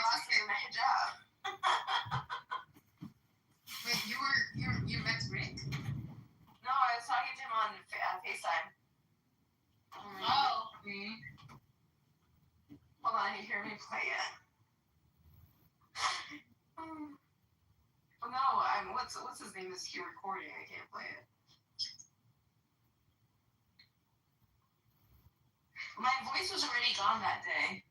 boss is in a hijab. Wait, you met Rick? No, I was talking to him on FaceTime. Oh. Okay. Hold on, you hear me play it? Well, no, what's his name is here recording. I can't play it. My voice was already gone that day.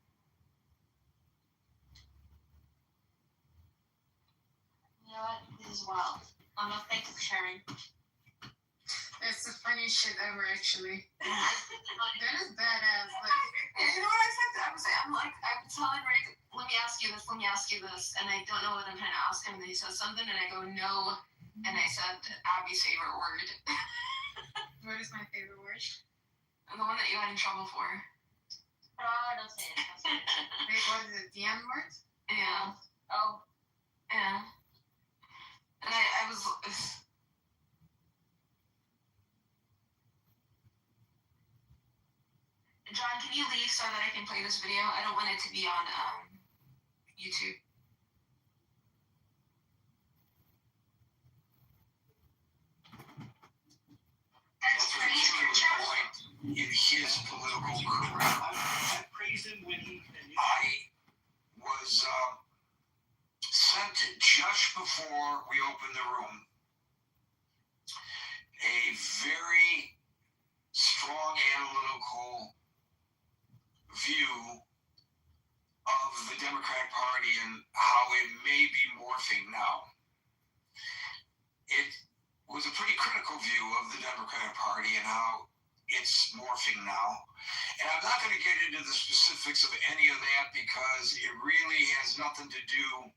You know what? This is wild. Thank you for sharing. That's the funniest shit ever, actually. That is badass. Like, you know what I said? I'm telling Rick, let me ask you this, and I don't know what I'm trying to ask him, and he says something, and I go, no, and I said Abby's favorite word. What is my favorite word? And the one that you got in trouble for. Don't say it. Wait, what is it? The N word? Yeah. Oh. Yeah. And I was... John, can you leave so that I can play this video? I don't want it to be on YouTube. That's a huge point in his political career. I praise him when I was sent just before we opened the room a very strong analytical view of the Democratic Party and how it may be morphing now. It was a pretty critical view of the Democratic Party and how it's morphing now. And I'm not going to get into the specifics of any of that because it really has nothing to do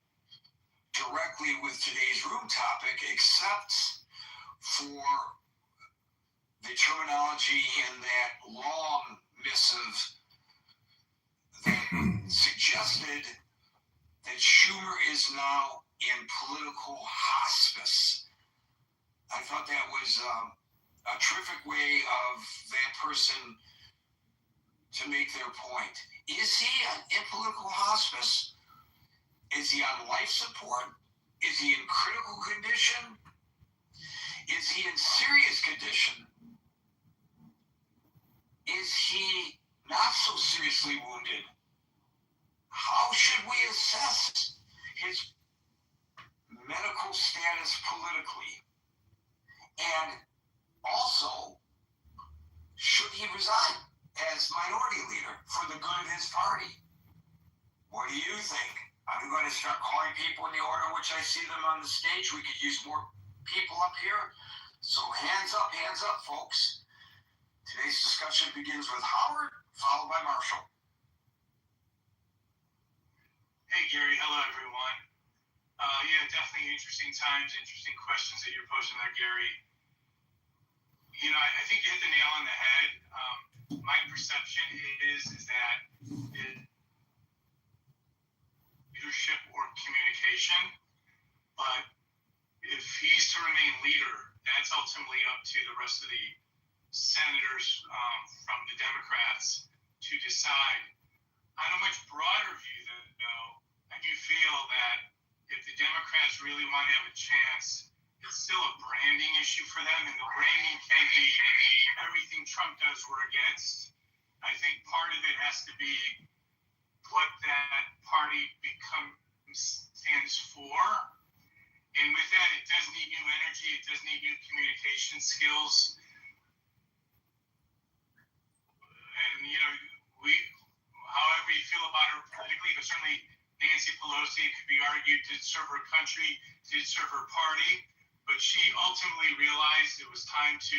directly with today's room topic, except for the terminology in that long missive that suggested that Schumer is now in political hospice. I thought that was a terrific way of that person to make their point. Is he in political hospice? Is he on life support? Is he in critical condition? Is he in serious condition? Is he not so seriously wounded? How should we assess his medical status politically? And also, should he resign as minority leader for the good of his party? What do you think? I'm going to start calling people in the order in which I see them on the stage. We could use more people up here. So hands up, folks. Today's discussion begins with Howard, followed by Marshall. Hey, Gary. Hello, everyone. Yeah, definitely interesting times, interesting questions that you're posing there, Gary. You know, I think you hit the nail on the head. My perception is that leadership or communication, but if he's to remain leader, that's ultimately up to the rest of the senators from the Democrats to decide. On a much broader view, though, I do feel that if the Democrats really want to have a chance, it's still a branding issue for them, and the branding can be everything Trump does we're against. I think part of it has to be what that party stands for. And with that, it does need new energy, it does need new communication skills. And, you know, however you feel about her politically, but certainly Nancy Pelosi, it could be argued, did serve her country, did serve her party, but she ultimately realized it was time to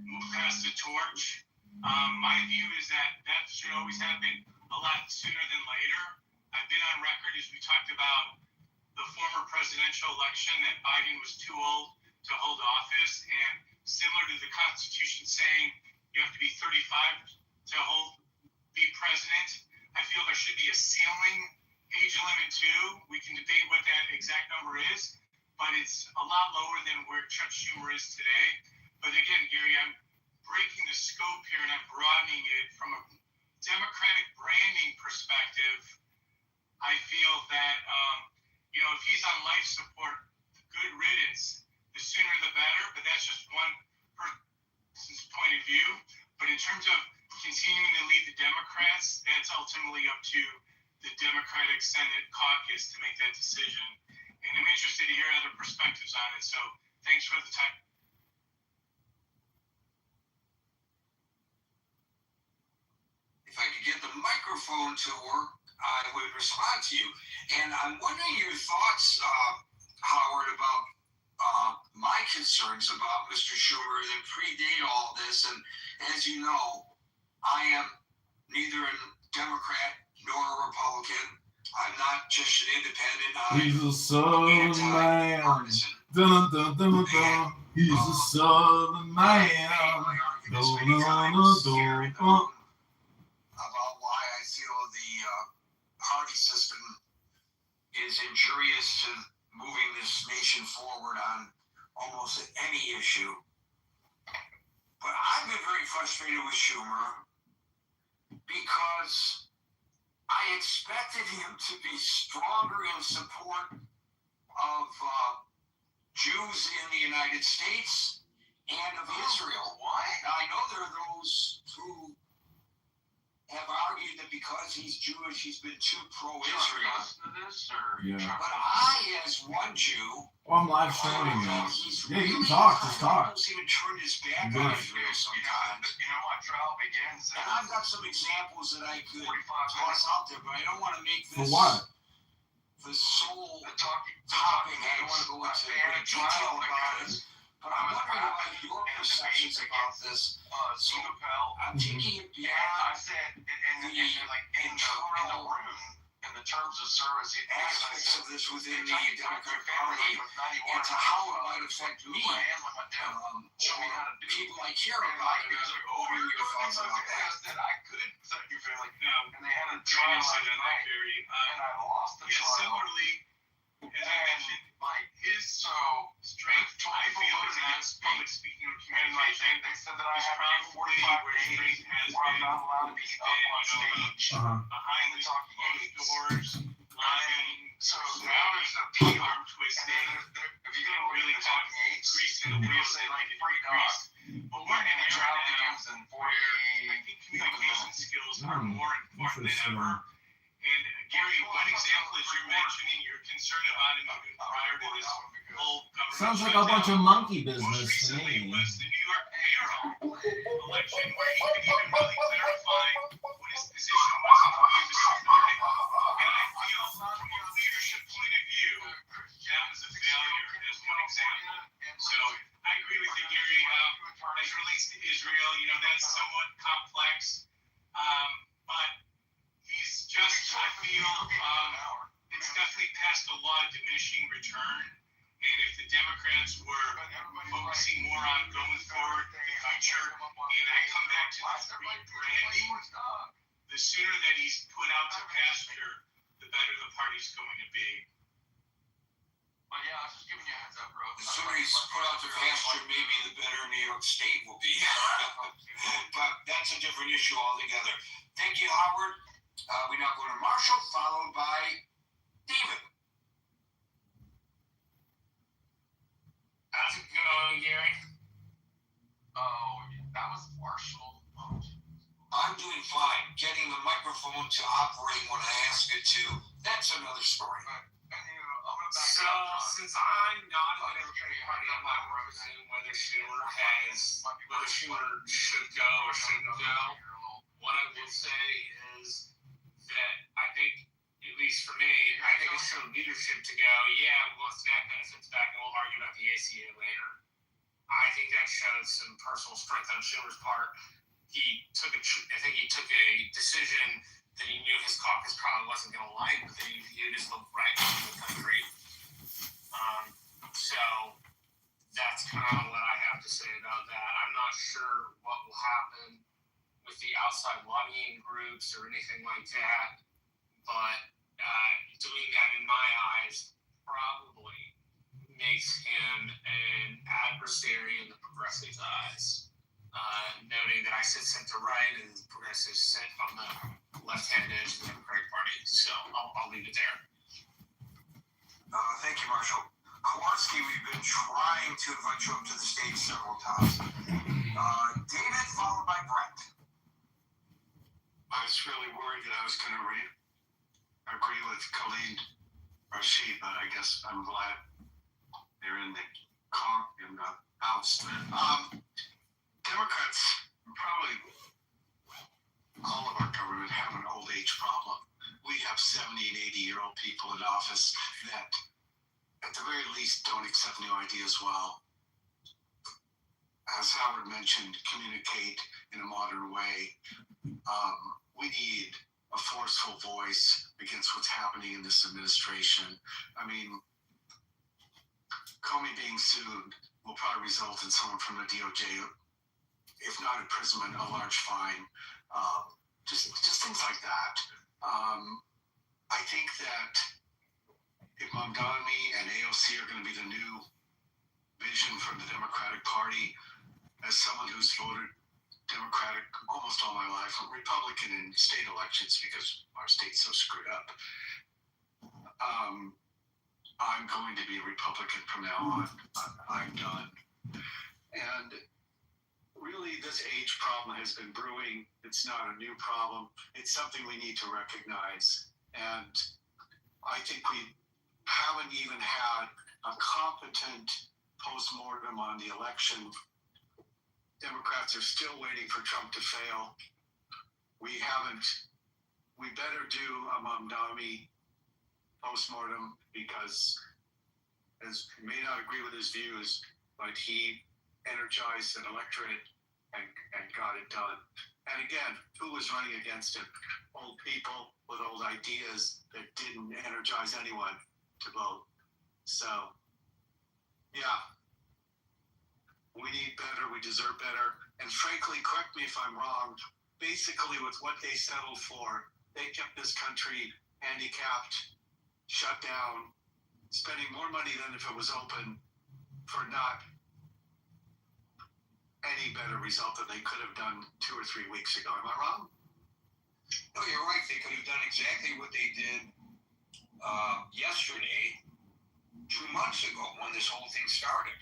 move past the torch. My view is that should always happen a lot sooner than later. I've been on record, as we talked about the former presidential election, that Biden was too old to hold office, and similar to the Constitution saying you have to be 35 to be president, I feel there should be a ceiling age limit too. We can debate what that exact number is, but it's a lot lower than where Chuck Schumer is today. But again, Gary, I'm breaking the scope here and I'm broadening it from a Democratic branding perspective. I feel that, if he's on life support, good riddance. The sooner the better, but that's just one person's point of view. But in terms of continuing to lead the Democrats, that's ultimately up to the Democratic Senate caucus to make that decision. And I'm interested to hear other perspectives on it. So thanks for the time. If I could get the microphone to work, I would respond to you. And I'm wondering your thoughts, Howard, about my concerns about Mr. Schumer that predate all this. And as you know, I am neither a Democrat nor a Republican. I'm not just an independent. He's a southern man. Dun, dun, dun, dun. He's a southern man. About why I feel the party system is injurious to moving this nation forward on almost any issue. But I've been very frustrated with Schumer because I expected him to be stronger in support of Jews in the United States and of Israel. Why? Now, I know there are those who have argued that because he's Jewish, he's been too pro-Israel. Yeah. But I, as one Jew, Well, I'm live streaming now. he's Yeah, you really can talk, just talk. almost even turned his back Good. on Israel sometimes. You know what trial begins? And I've got some examples that I could toss out there, but I don't want to make For this what? the sole topic. I don't want to go into great detail about it. But I'm wondering about your perceptions about this. So I'm taking it beyond the terms of service aspects of this within the Democratic Party and to how it might affect me. People I care about. What are your thoughts about that? And they had a trial and I lost the trial. Similarly, as I mentioned, his strength, I feel, is not public speaking or communication. They said that I have probably where strength has been not allowed to be up on stage. Behind the closed doors, lying. So now there's an appeal arm twisting. If you're going to really talk grease in the wheel, say like free cost. But we're in a trial begins in 40. I think communication skills are more important than ever. And Gary, one example is you're mentioning you're concerned about him even prior to this whole government. Sounds like a bunch of monkey business Most to recently me. was the New York mayoral election where he could even really clarify what his position was and who he was supporting. And I feel from a leadership point of view, that was a failure as one example. So I agree with you, Gary. As it relates to Israel, that's somewhat complex. But he's just, I feel, it's definitely past the law of diminishing return. And if the Democrats were focusing more on going forward in the future, and I come back to the rebranding, the sooner that he's put out to pasture, the better the party's going to be. But yeah, I was just giving you a heads up, bro. The sooner he's put out to pasture, maybe the better New York State will be. But that's a different issue altogether. Thank you, Howard. We now go to Marshall, followed by David. How's it going, Gary? Oh, that was Marshall. Oh, I'm doing fine. Getting the microphone to operate when I ask it to, that's another story. So, since I'm not a Democratic Party, I'm not representing whether Schumer should go or shouldn't go. What I will say is that I think, at least for me, I think it showed leadership to go, yeah, we'll let SNAP benefits back and we'll argue about the ACA later. I think that showed some personal strength on Schumer's part. I think he took a decision that he knew his caucus probably wasn't going to like, but that he viewed as the right thing for the country. So that's kind of what I have to say about that. I'm not sure what will happen with the outside lobbying groups or anything like that, but doing that in my eyes probably makes him an adversary in the progressives' eyes. noting that I sit center right and the progressives sit on the left-hand edge of the Democratic Party. So I'll leave it there. Thank you, Marshall. Kowalski, we've been trying to invite you up to the stage several times. David, followed by Brent. I was really worried that I was going to agree with Khalid Rashid, but I guess I'm glad they're in the House. Democrats, probably all of our government, have an old age problem. We have 70 and 80-year-old people in office that, at the very least, don't accept new ideas well. As Howard mentioned, communicate in a modern way. We need a forceful voice against what's happening in this administration. I mean, Comey being sued will probably result in someone from the DOJ, if not imprisonment, a large fine. Just things like that. I think that if Mamdani and AOC are going to be the new vision from the Democratic Party, as someone who's voted Democratic almost all my life, I'm Republican in state elections because our state's so screwed up. I'm going to be a Republican from now on. I'm done. And really, this age problem has been brewing. It's not a new problem. It's something we need to recognize. And I think we haven't even had a competent post-mortem on the election. Democrats are still waiting for Trump to fail. We better do a Mamdani post-mortem because, as we may not agree with his views, but he energized an electorate and got it done. And again, who was running against him? Old people with old ideas that didn't energize anyone to vote. So, yeah. We need better, we deserve better. And frankly, correct me if I'm wrong, basically with what they settled for, they kept this country handicapped, shut down, spending more money than if it was open for not any better result than they could have done 2 or 3 weeks ago. Am I wrong? No, you're right. They could have done exactly what they did yesterday, 2 months ago when this whole thing started.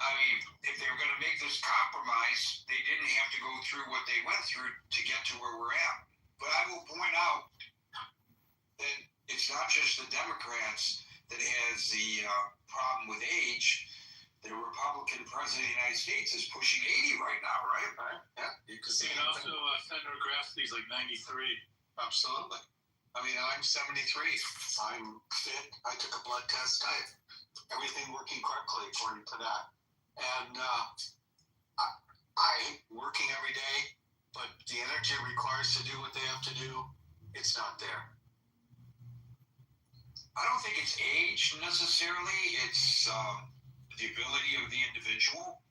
I mean, if they were going to make this compromise, they didn't have to go through what they went through to get to where we're at. But I will point out that it's not just the Democrats that has the problem with age. The Republican president of the United States is pushing 80 right now, right? Yeah. You can see. And also, Senator Grassley's like 93. Absolutely. I mean, I'm 73. I'm fit. I took a blood test. I have everything working correctly according to that. And I'm working every day, but the energy it requires to do what they have to do, it's not there. I don't think it's age necessarily. It's the ability of the individual,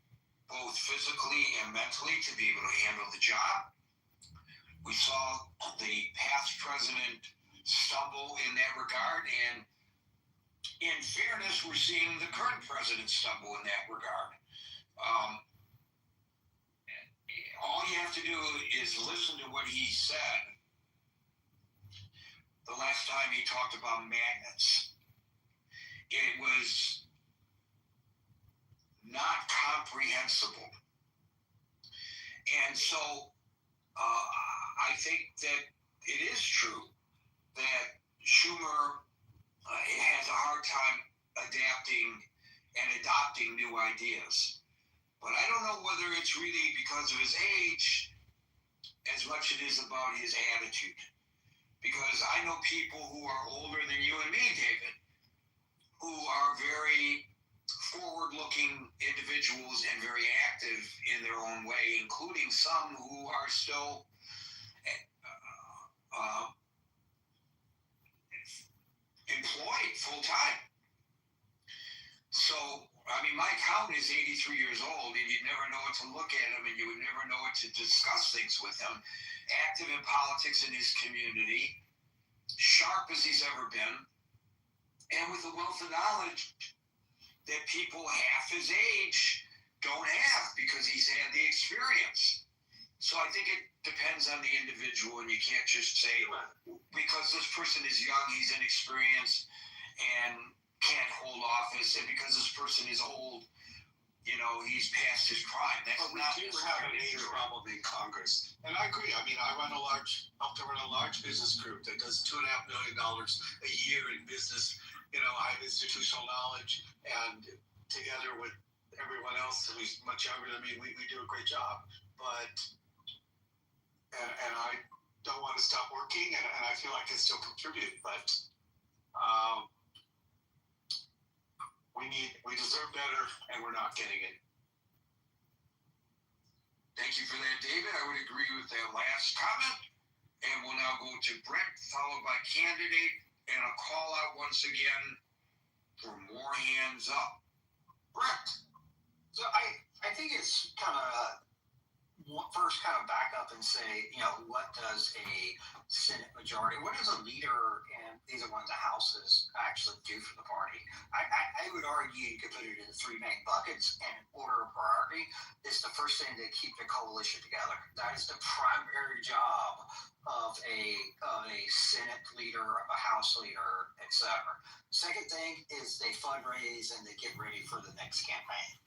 both physically and mentally, to be able to handle the job. We saw the past president stumble in that regard, and in fairness, we're seeing the current president stumble in that regard. All you have to do is listen to what he said the last time he talked about magnets. It was not comprehensible. And so I think that it is true that Schumer has a hard time adapting and adopting new ideas. But I don't know whether it's really because of his age as much as it is about his attitude. Because I know people who are older than you and me, David, who are very forward-looking individuals and very active in their own way, including some who are still employed full-time. So, I mean, Mike Houghton is 83 years old, and you'd never know what to look at him, and you would never know what to discuss things with him. Active in politics in his community, sharp as he's ever been, and with a wealth of knowledge that people half his age don't have because he's had the experience. So I think it depends on the individual, and you can't just say because this person is young, he's inexperienced and can't hold office, and because this person is old, he's past his prime. That's But we not do have an age problem in Congress, and I agree. I mean, I help to run a large business group that does $2.5 million a year in business. I have institutional knowledge, and together with everyone else who's much younger than me, we do a great job. But and I don't want to stop working, and I feel like I still contribute, but we deserve better, and we're not getting it. Thank you for that, David. I would agree with that last comment. And we'll now go to Brett, followed by candidate, and a call out once again for more hands up. Brett. So I think it's kind of first kind of back up and say, what does a Senate majority, what does a leader in either one of the houses actually do for the party? I would argue you could put it in three main buckets, and in order of priority is the first thing to keep the coalition together. That is the primary job of a Senate leader, of a House leader, etc. Second thing is they fundraise and they get ready for the next campaign.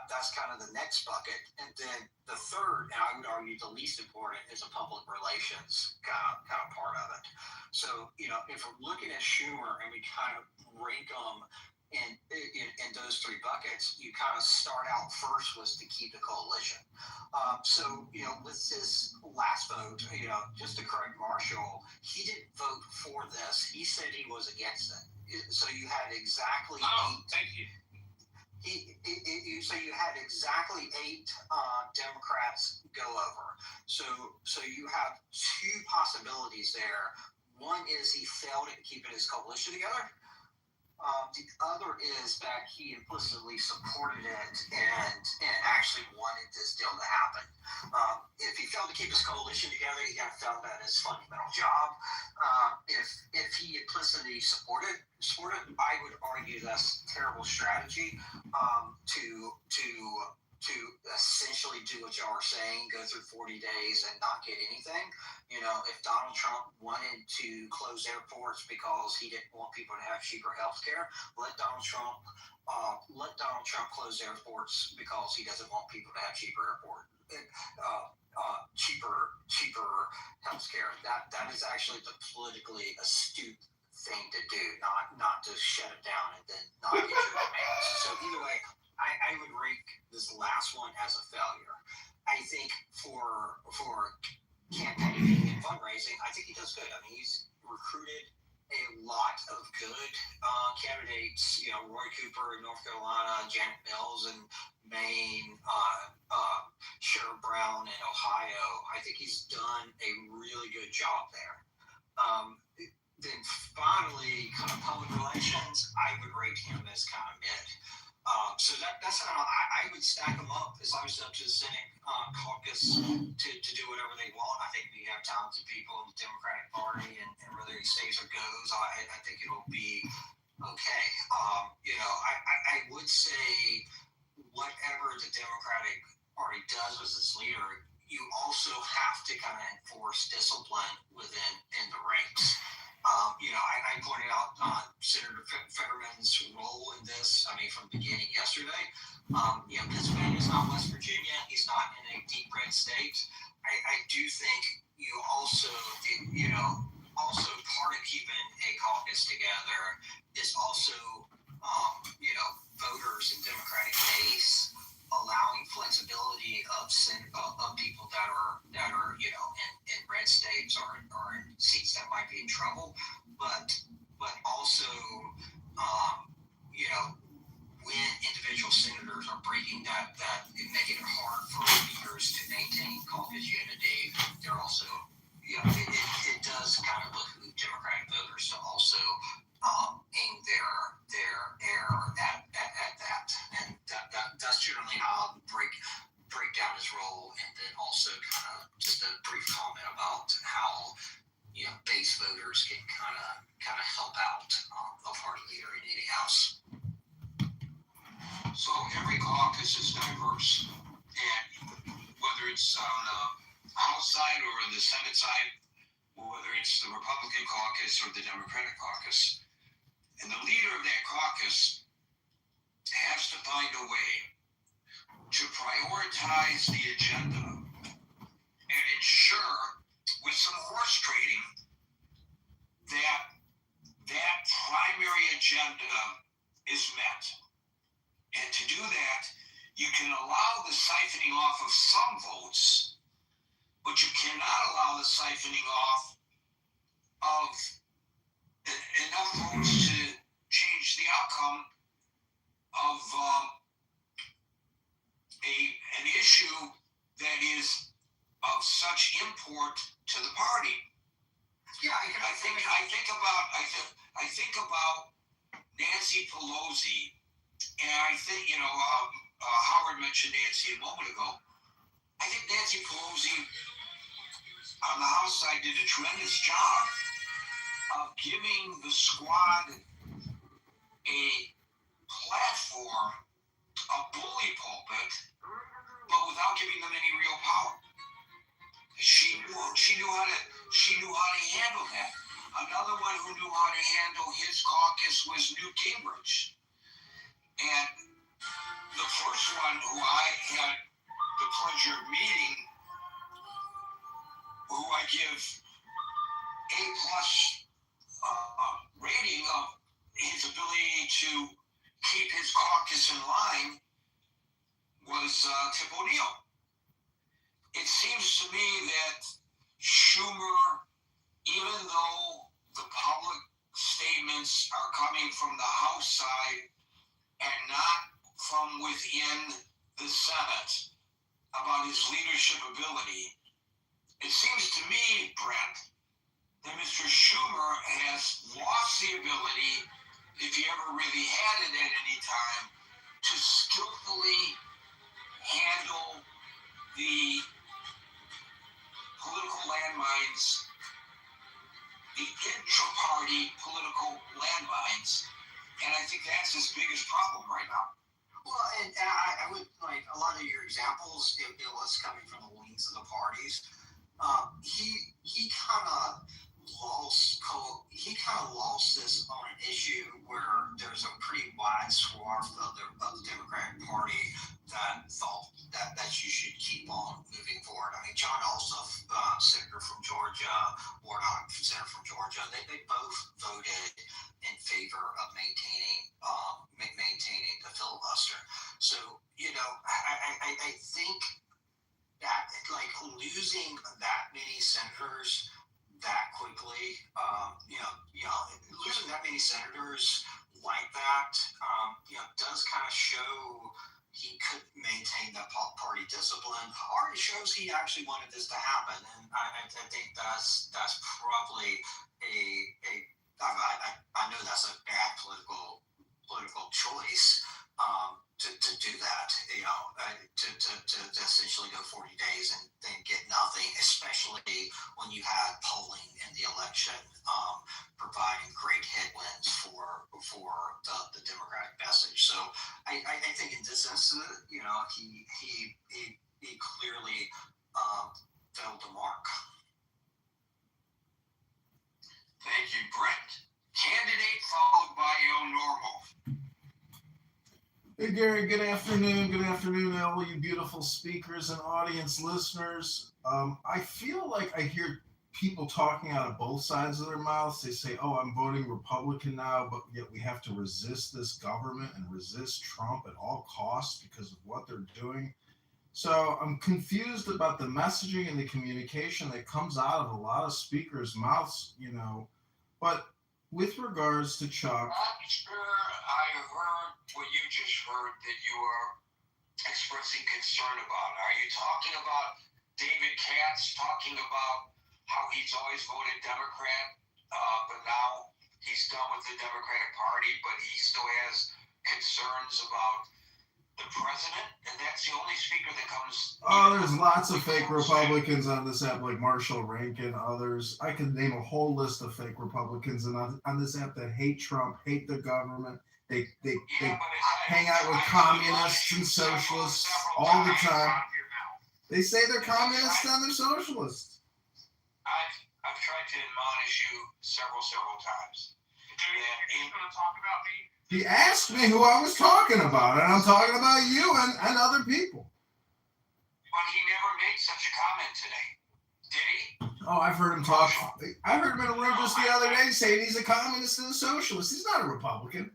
That's kind of the next bucket. And then the third, and I would argue the least important, is a public relations kind of part of it. So, if we're looking at Schumer and we kind of rank them in those three buckets, you kind of start out first was to keep the coalition. With this last vote, just to correct Marshall, he didn't vote for this. He said he was against it. So you had exactly Thank you. So you had exactly 8 Democrats go over. So you have two possibilities there. One is he failed at keeping his coalition together. The other is that he implicitly supported it and actually wanted this deal to happen. If he failed to keep his coalition together, he kind of failed at his fundamental job. If he implicitly supported, I would argue that's terrible strategy to essentially do what y'all are saying, go through 40 days and not get anything. If Donald Trump wanted to close airports because he didn't want people to have cheaper health care, let Donald Trump close airports because he doesn't want people to have cheaper health care. That is actually the politically astute thing to do, not to shut it down and then not get your demands. So either way, I would rank this last one as a failure. I think for campaigning and fundraising, I think he does good. I mean, he's recruited a lot of good candidates. Roy Cooper in North Carolina, Janet Mills in Maine, Sherrod Brown in Ohio. I think he's done a really good job there. Then finally, kind of public relations, I would rate him as kind of mid. So that's how I would stack them up as I was up to the Senate caucus to do whatever they want. I think we have talented people in the Democratic Party, and whether he stays or goes, I think it'll be okay. I would say whatever the Democratic Party does as its leader, you also have to kind of enforce discipline in the ranks. I pointed out Senator Fetterman's role in this. I mean, from the beginning yesterday. Pennsylvania's not West Virginia. He's not in a deep red state. I do think you also part of keeping a caucus together is also, voters in Democratic base allowing flexibility of people that are in red states or in seats that might be in trouble, but also when individual senators are breaking that making it hard for leaders to maintain caucus unity, they're also it does kind of look at Democratic voters to also aim their air at that, and that's generally how I'll break down his role, and then also kind of just a brief comment about how base voters can kind of help out of caucus is diverse, and whether it's on the House side or the Senate side, or whether it's the Republican caucus or the Democratic caucus, and the leader of that caucus has to find a way to prioritize the agenda and ensure, with some horse trading, that that primary agenda is met. And to do that, you can allow the siphoning off of some votes, but you cannot allow the siphoning off of enough votes to change the outcome of an issue that is of such import to the party. Yeah, I think about Nancy Pelosi, and I think Howard mentioned Nancy a moment ago. I think Nancy Pelosi on the House side did a tremendous job of giving the squad a platform, a bully pulpit, but without giving them any real power. She knew how to handle that. Another one who knew how to handle his caucus was Newt Gingrich. And the first one who I had the pleasure of meeting, who I give A+ rating of his ability to keep his caucus in line, was Tip O'Neill. It seems to me that Schumer, even though the public statements are coming from the House side and not from within the Senate about his leadership ability, it seems to me, Brent, that Mr. Schumer has lost the ability, if he ever really had it at any time, to skillfully handle the political landmines, the intra-party political landmines, and I think that's his biggest problem right now. Well, and I would like a lot of your examples. It was coming from the wings of the parties. He kind of lost this on an issue where there's a pretty wide swath of the Democratic Party that thought that you should keep on moving forward. I mean, John Ossoff, senator from Georgia, Warnock, senator from Georgia, they both voted in favor of maintaining the filibuster. So, I think that like losing that many senators that quickly, losing that many senators like that, does kind of show he could maintain that party discipline. Or it shows he actually wanted this to happen, and I think that's probably I know that's a bad political choice to do that. To essentially go 40 days and then get nothing, especially when you had polling in the election providing great headwinds for the Democratic message. So I think in this instance, he clearly failed the mark. Thank you, Brent. Candidate followed by El Normo. Hey Gary, good afternoon. Good afternoon, all you beautiful speakers and audience listeners. I feel like I hear people talking out of both sides of their mouths. They say, oh, I'm voting Republican now, but yet we have to resist this government and resist Trump at all costs because of what they're doing. So I'm confused about the messaging and the communication that comes out of a lot of speakers' mouths, but with regards to Chuck. I'm sure I heard what you just heard that you are expressing concern about. Are you talking about David Katz talking about how he's always voted Democrat, but now he's done with the Democratic Party, but he still has concerns about the president? And that's the only speaker that comes. Oh, there's lots of fake Republicans on this app, like Marshall Rankin, others. I could name a whole list of fake Republicans on this app that hate Trump, hate the government. But it's hang out with communists and socialists all the time. They say they're communists and they're socialists. I've tried to admonish you several times. Dude, you're going to talk about me? He asked me who I was talking about, and I'm talking about you and other people. But he never made such a comment today, did he? Oh, I've heard him talk. I heard him in a room just the other day saying he's a communist and a socialist. He's not a Republican.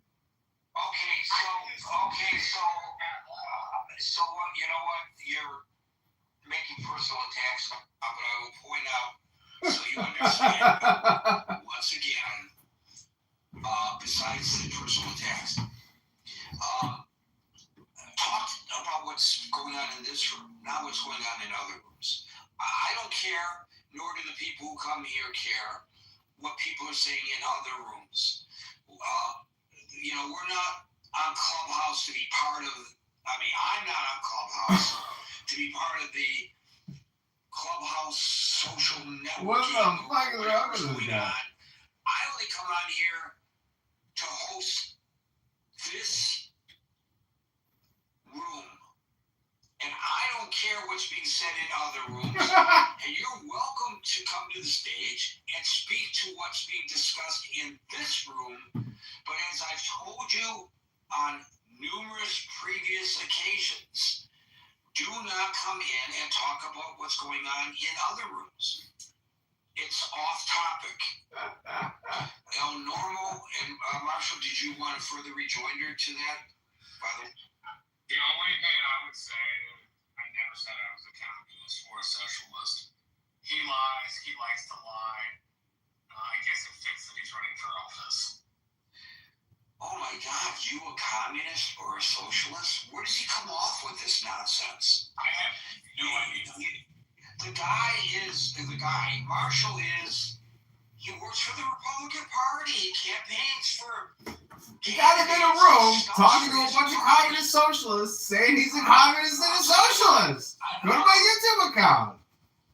So you know what? You're making personal attacks, but I will point out so you understand once again. Besides the personal attacks, talk about what's going on in this room, not what's going on in other rooms. I don't care, nor do the people who come here care what people are saying in other rooms. We're not on Clubhouse to be part of. I'm not on Clubhouse to be part of the Clubhouse social networking. What the fuck is wrong with this guy? I only come on here to host this room. And I don't care what's being said in other rooms. And you're welcome to come to the stage and speak to what's being discussed in this room. But as I've told you on numerous previous occasions, do not come in and talk about what's going on in other rooms. It's off topic. El Normo and Marshall, did you want a further rejoinder to that? The only thing I would say, I never said I was a communist or a socialist. He lies. He likes to lie. I guess it fits that he's running for office. Oh my God, you a communist or a socialist? Where does he come off with this nonsense? I have no idea. The guy, Marshall he works for the Republican Party. He campaigns for. He got him in a room talking to a bunch of communist socialists saying he's a communist and a socialist. Go to my YouTube account.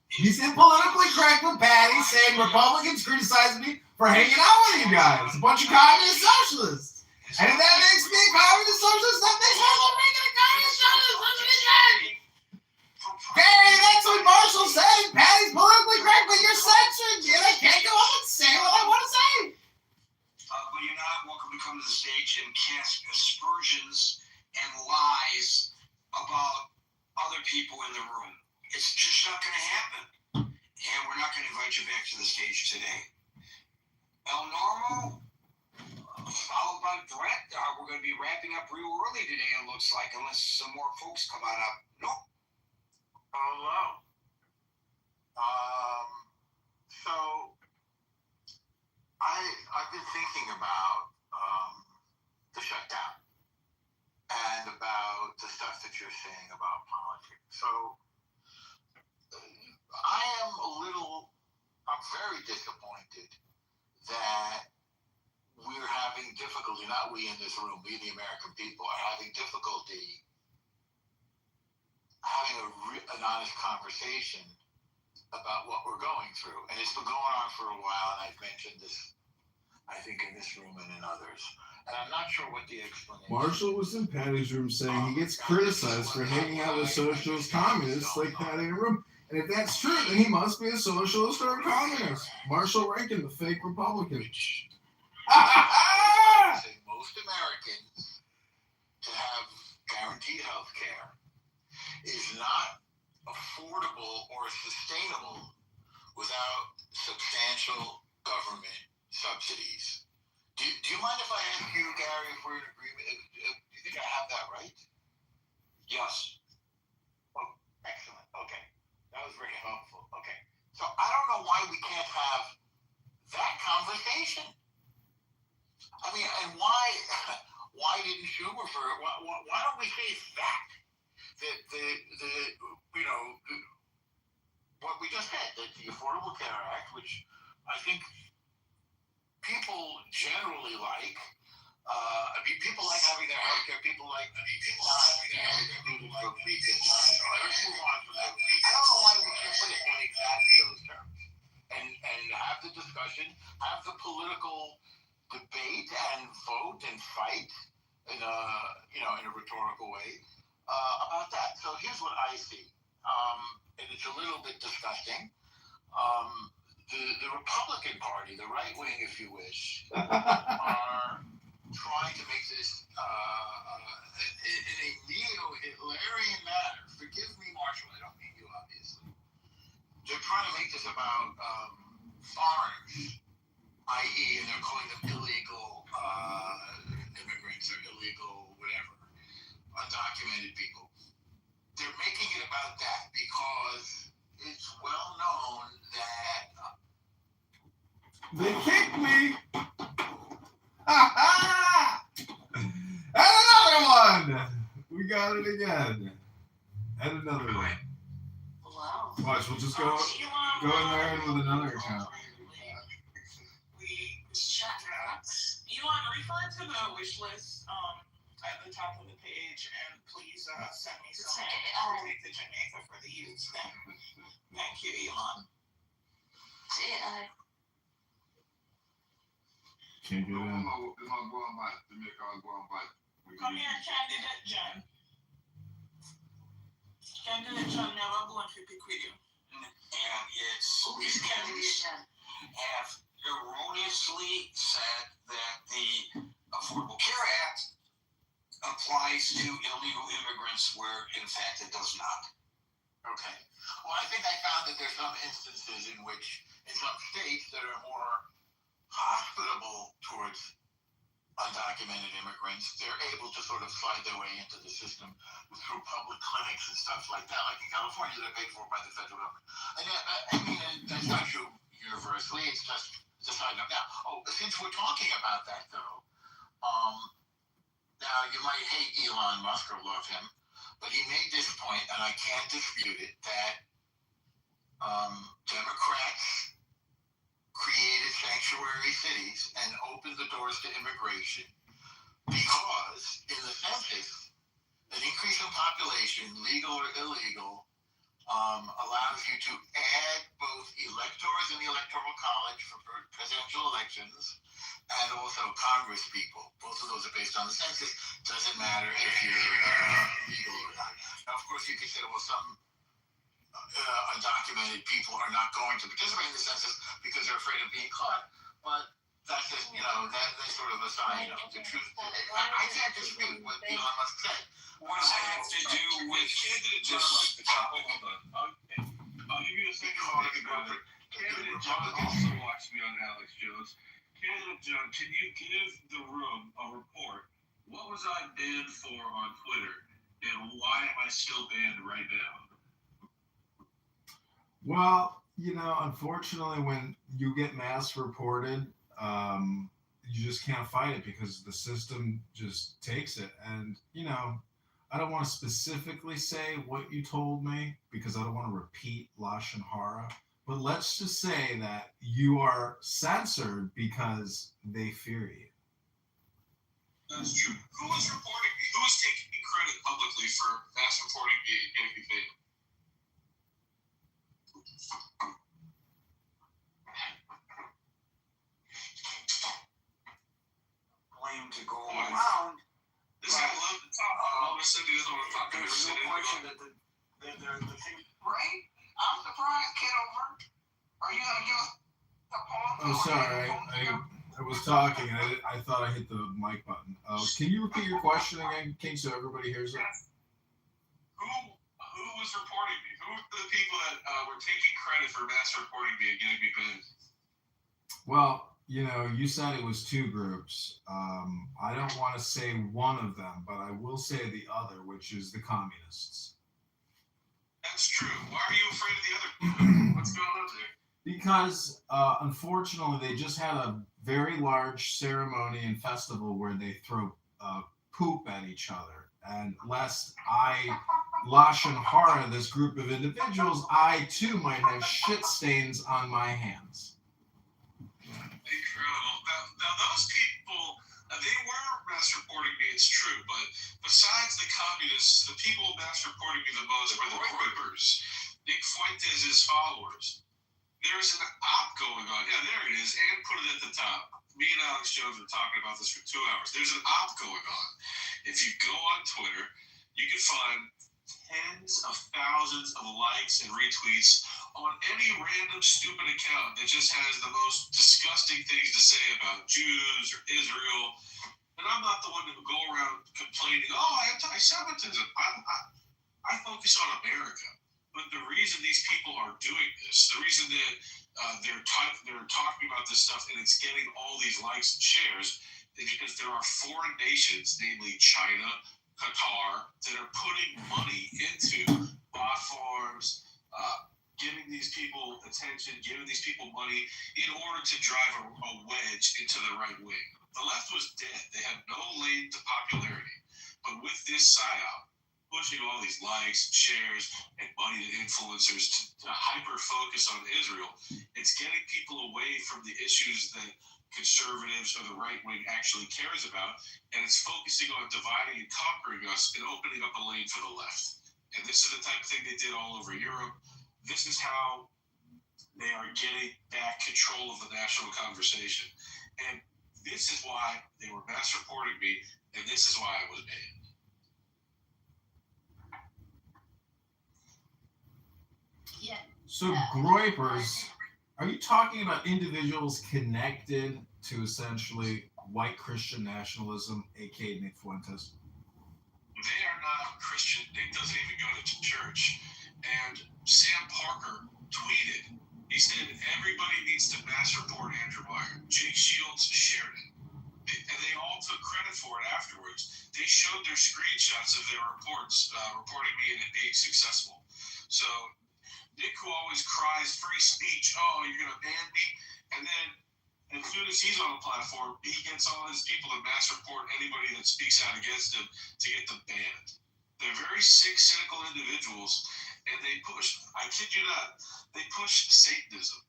He's in politically correct with Patty saying Republicans criticize me for hanging out with you guys. A bunch of communist socialists. And if that makes me a communist socialist, that makes Marshall Reagan a communist socialist. That's what he said. Barry, that's what Marshall's saying. Patty's politically correct, but you're censored. And I can't go up and say what I want to say. But you're not welcome to come to the stage and cast aspersions and lies about other people in the room. It's just not going to happen. And we're not going to invite you back to the stage today. El Normo, followed by Brett. We're going to be wrapping up real early today, it looks like, unless some more folks come on up. Nope. Hello. So I've been thinking about the shutdown and about the stuff that you're saying about politics. So I'm very disappointed that we're having difficulty, not we in this room, we the American people are having difficulty having an honest conversation about what we're going through. And it's been going on for a while, and I've mentioned this, I think, in this room and in others. And I'm not sure what the explanation is. Marshall was in Patty's room saying he gets criticized for hanging out with socialist communists like Patty in a room. And if that's true, then he must be a socialist or a communist. Marshall Rankin, the fake Republican. Most Americans to have guaranteed health care is not affordable or sustainable without substantial government subsidies. Do you mind if I ask you, Gary, if we're in agreement? Do you think I have that right? Yes. Oh, excellent. Okay. That was very helpful. Okay. So I don't know why we can't have that conversation. I mean, and why didn't Schumer why don't we say that? What we just said, that the Affordable Care Act, which I think people generally like, people like having their health care, people like having their health care, people like let's move on from that. I don't know why we can't put it in exactly those terms and have the discussion, have the political debate and vote and fight in a rhetorical way about that. So here's what I see, and it's a little bit disgusting. The Republican Party, the right wing, if you wish, are trying to make this in a neo-Hitlerian manner. Forgive me, Marshall. I don't mean you, obviously. They're trying to make this about foreigners, i.e., and they're calling them illegal immigrants or illegal whatever, undocumented people. They're making it about that because it's well known that They kicked me. And another one. We got it again. And another one. Wow. Watch, we'll just go in there and with another account. You want refer to the wish list at the top of the page, and please send me some take to Jamaica for the youth. Thank you, Elon. Can't get in. Come here, candidate John. Candidate John never going to pick with you. And it's Who's candidate John? have erroneously said that the Affordable Care Act applies to illegal immigrants where in fact it does not. okay. Well, I think I found that there's some instances in which, in some states that are more hospitable towards undocumented immigrants, they're able to sort of slide their way into the system through public clinics and stuff like that. Like in California, they're paid for by the federal government. And I mean, that's not true universally. It's just a side note. Now, since we're talking about that, though, now you might hate Elon Musk or love him, but he made this point, and I can't dispute it, that Democrats created sanctuary cities and opened the doors to immigration because in the census, an increase in population, legal or illegal, allows you to add both electors in the Electoral College for presidential elections and also Congress people. Both of those are based on the census. Doesn't matter if you're legal or not. Now, of course, you could say, well, some undocumented people are not going to participate in the census because they're afraid of being caught. But that's just, that's sort of a sign of the truth. I can't dispute what Elon Musk said. What does that have to do with candidate John? Hold on. I'll give you a second to think about it. Candidate John also watched me on Alex Jones. Candidate John, can you give the room a report? What was I banned for on Twitter, and why am I still banned right now? Well, unfortunately, when you get mass reported, you just can't fight it because the system just takes it. And, I don't want to specifically say what you told me because I don't want to repeat Lashon Hara. But let's just say that you are censored because they fear you. That's true. Who was reporting me? Who was taking me credit publicly for mass reporting me and getting me paid? Blame to go around. This guy loved to talk. All of a sudden, he doesn't want to talk to me. There's no question that the thing, right? I'm surprised, Kitover. Are you gonna give us the pause? Oh, sorry. I was talking and I thought I hit the mic button. Can you repeat your question again, King, so everybody hears it? Who was reporting me? Who were the people that were taking credit for mass reporting me and getting me banned? Well, you said it was two groups. I don't want to say one of them, but I will say the other, which is the communists. That's true. Why are you afraid of the other? What's going on there? Because, unfortunately, they just had a very large ceremony and festival where they throw poop at each other. And lest I Lashon Hara this group of individuals, I too might have shit stains on my hands. Incredible. Now those people, they were mass reporting me, it's true, but besides the communists, the people mass reporting me the most were the Quippers, Nick Fuentes' followers. There's an op going on. Yeah, there it is, and put it at the top. me and Alex Jones were talking about this for 2 hours. There's an op going on. If you go on Twitter, you can find tens of thousands of likes and retweets on any random stupid account that just has the most disgusting things to say about Jews or Israel. And I'm not the one that would go around complaining, oh, anti-Semitism. I focus on America. But the reason these people are doing this, the reason that they're talking about this stuff and it's getting all these likes and shares is because there are foreign nations, namely China, Qatar, that are putting money into bot farms, giving these people attention, giving these people money in order to drive a wedge into the right wing. The left was dead. They had no lane to popularity. But with this psyop, pushing all these likes, shares, and money to influencers to hyper-focus on Israel, it's getting people away from the issues that conservatives or the right wing actually cares about, and it's focusing on dividing and conquering us and opening up a lane for the left. And this is the type of thing they did all over Europe. This is how they are getting back control of the national conversation. And this is why they were mass reporting me, and this is why I was banned. So, Groypers, are you talking about individuals connected to essentially white Christian nationalism, aka Nick Fuentes? They are not Christian. Nick doesn't even go to church. And Sam Parker tweeted, he said, everybody needs to mass report Andrew Meyer. Jake Shields shared it. And they all took credit for it afterwards. They showed their screenshots of their reports, reporting me and it being successful. So, Nick, who always cries free speech, oh, you're going to ban me? And then as soon as he's on the platform, he gets all his people to mass report anybody that speaks out against him to get them banned. They're very sick, cynical individuals, and they push, I kid you not, they push Satanism.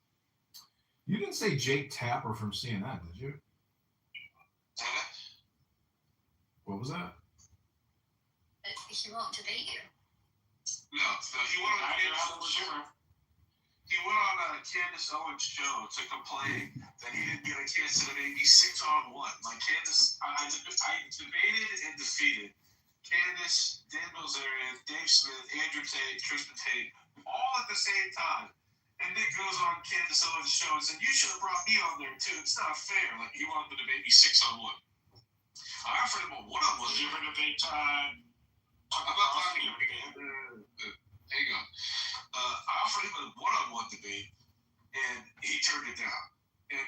You didn't say Jake Tapper from CNN, did you? What was that? He won't debate you. No, he went on Candace Owens' show to complain that he didn't get a chance to debate me 6-on-1. Like Candace, I debated and defeated Candace, Dan Bilzerian, Dave Smith, Andrew Tate, Tristan Tate, all at the same time. And Nick goes on Candace Owens' show and said, you should have brought me on there too. It's not fair. Like he wanted to debate me 6-on-1. I offered him a 1-on-1. Was you ever debate time? I'm not talking about hang on. I offered him a 1-on-1 debate, and he turned it down. And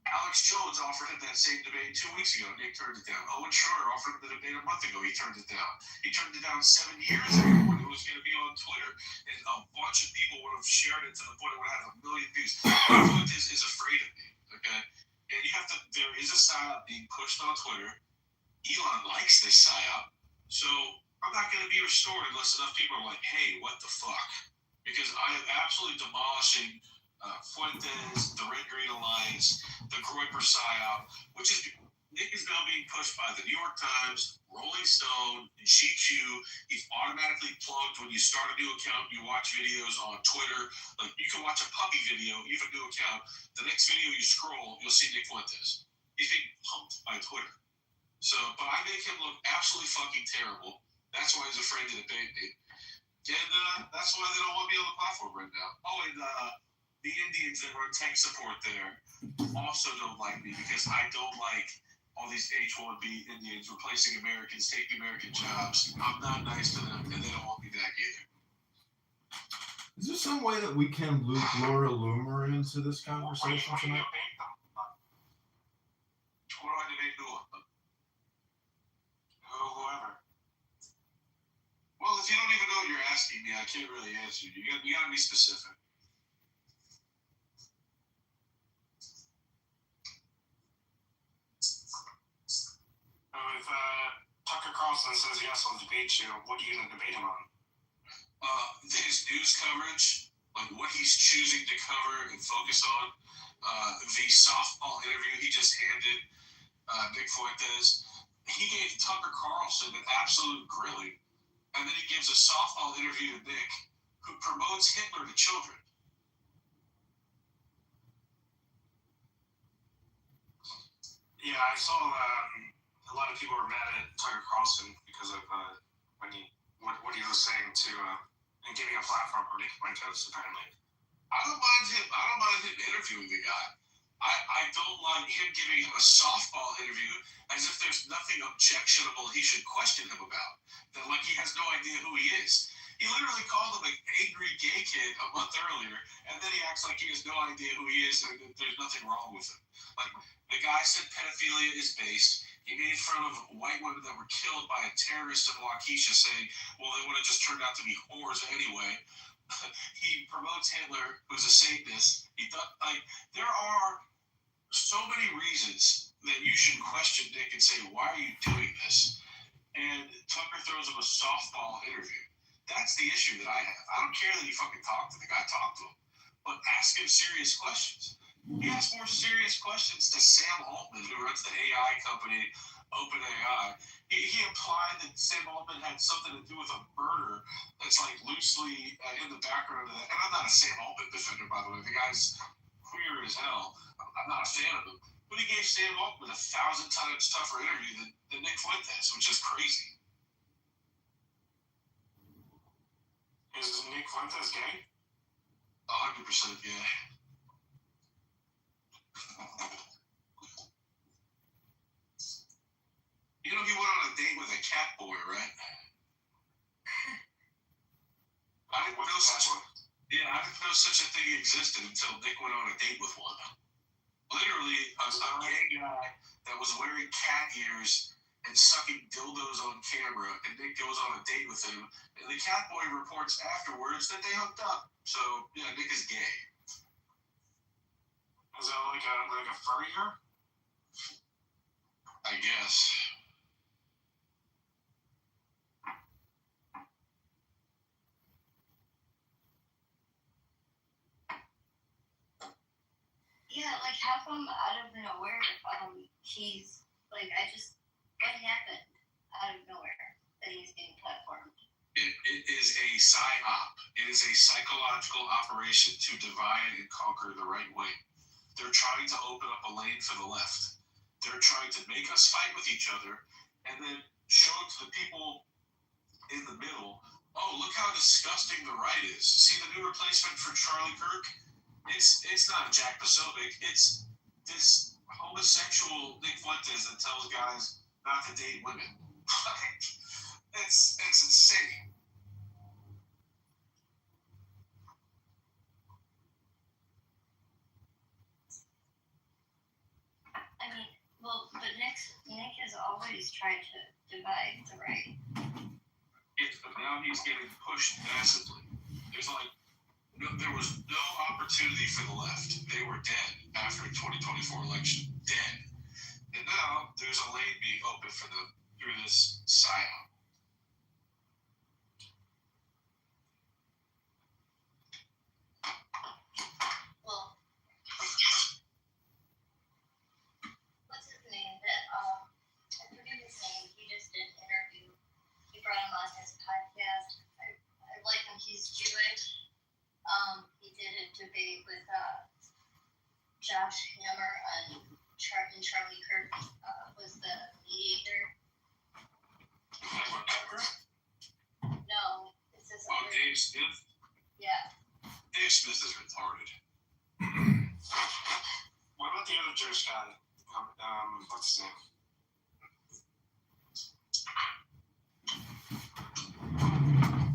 Alex Jones offered him that same debate 2 weeks ago. Nick turned it down. Owen Schroeder offered him the debate a month ago. He turned it down. He turned it down 7 years ago when it was going to be on Twitter, and a bunch of people would have shared it to the point it would have 1 million views. Fuentes is afraid of me, okay? And you have to. There is a psyop being pushed on Twitter. Elon likes this psyop, so I'm not going to be restored unless enough people are like, hey, what the fuck? Because I am absolutely demolishing Fuentes, the Red Green Alliance, the Groyper psyop, which is Nick is now being pushed by the New York Times, Rolling Stone, GQ. He's automatically plugged when you start a new account. You watch videos on Twitter. Like you can watch a puppy video, you have a new account. The next video you scroll, you'll see Nick Fuentes. He's being pumped by Twitter. So, but I make him look absolutely fucking terrible. That's why he's afraid to debate me. And that's why they don't want me on the platform right now. Oh, and the Indians that were tech support there also don't like me because I don't like all these H-1B Indians replacing Americans, taking American jobs. I'm not nice to them, and they don't want me back either. Is there some way that we can loop Laura Loomer into this conversation tonight? What do I debate who? Whoever. Well, if you don't even know what you're asking me, I can't really answer you. You gotta be specific. If Tucker Carlson says yes, I'll debate you, what are you going to debate him on? His news coverage, like what he's choosing to cover and focus on. The softball interview he just handed Nick Fuentes. He gave Tucker Carlson an absolute grilling, and then he gives a softball interview to Nick, who promotes Hitler to children. Yeah, I saw a lot of people were mad at Tucker Carlson because of what he was saying to and giving a platform for Nick Fuentes apparently. I don't mind him interviewing the guy. I don't like him giving him a softball interview as if there's nothing objectionable he should question him about. That like he has no idea who he is. He literally called him an angry gay kid a month earlier, and then he acts like he has no idea who he is and there's nothing wrong with him. Like, the guy said pedophilia is based. He made fun of white women that were killed by a terrorist in Waukesha, saying, well, they would have just turned out to be whores anyway. He promotes Hitler, who's a Satanist. There are so many reasons that you should question Nick and say, why are you doing this? And Tucker throws him a softball interview. That's the issue that I have. I don't care that he fucking talked to the guy, talk to him, but ask him serious questions. He asked more serious questions to Sam Altman, who runs the AI company OpenAI. He implied that Sam Altman had something to do with a murder that's like loosely in the background of that. And I'm not a Sam Altman defender, by the way. The guy's queer as hell. I'm not a fan of him. But he gave Sam Altman 1,000 times tougher interview than Nick Fuentes, which is crazy. Is Nick Fuentes gay? 100% gay. You know, he went on a date with a cat boy, right? I didn't know such a thing existed until Nick went on a date with one. Literally, a gay guy that was wearing cat ears and sucking dildos on camera, and Nick goes on a date with him, and the cat boy reports afterwards that they hooked up. So, yeah, Nick is gay. Is that like a furrier? I guess. Yeah, like how come out of nowhere, he's like, what happened out of nowhere that he's getting platformed? It is a psyop. It is a psychological operation to divide and conquer the right wing. They're trying to open up a lane for the left. They're trying to make us fight with each other and then show to the people in the middle, oh, look how disgusting the right is. See the new replacement for Charlie Kirk? It's not Jack Posobiec. It's this homosexual Nick Fuentes that tells guys not to date women. It's insane. I mean, well, but Nick has always tried to divide the right. Yes, but now he's getting pushed massively. There was no opportunity for the left. They were dead after the 2024 election. Dead. And now there's a lane being opened for them through this psyop. Well, what's his name? I forget his name. He just did an interview. He brought him on his podcast. I like him. He's Jewish. He did a debate with Josh Hammer and Charlie Kirk was the mediator. No, it says Dave Smith? Yeah. Dave Smith is retarded. What about the other Jewish guy? What's his name?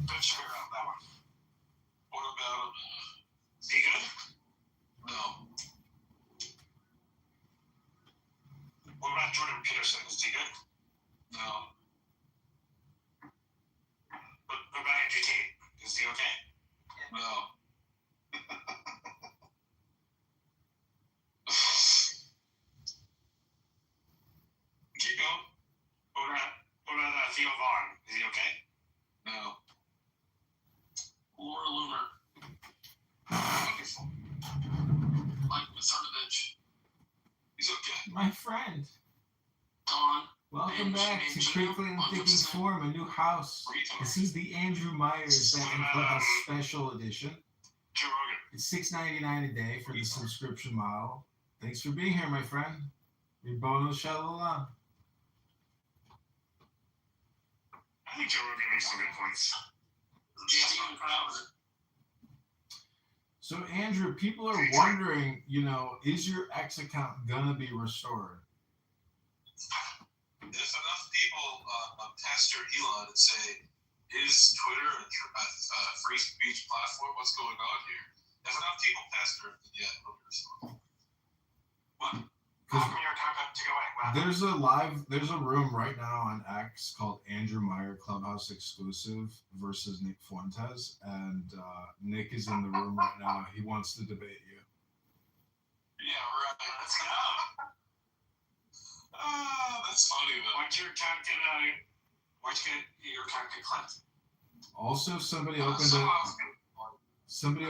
Dave Shapiro, that one. What about him? Is he good? No. What about Jordan Peterson? Is he good? No. What about Andrew Tate? Is he okay? No. Keep going. What about Theo Vaughn? Is he okay? No. Laura Loomer. Wonderful. Mike Macernovich. He's okay. My friend, Don. welcome back to Critically and Thinking Forum, a new house. This is the Andrew Myers Back in Clubhouse Special Edition. Joe Rogan. It's $6.99 a day for the subscription model. Thanks for being here, my friend. Your bonus shalala. I think Joe Rogan makes some good points. Steven Crowder. So Andrew, people are wondering, is your X account gonna be restored? If enough people pester Elon and say, is Twitter a free speech platform? What's going on here? If enough people pester it, yeah, it'll be restored. What? How come your account got to go away? There's a room right now on X called Andrew Meyer Clubhouse Exclusive versus Nick Fuentes, and Nick is in the room right now. He wants to debate you. Yeah, right. Let's go. That's funny though. Why'd your account get clapped? Also, somebody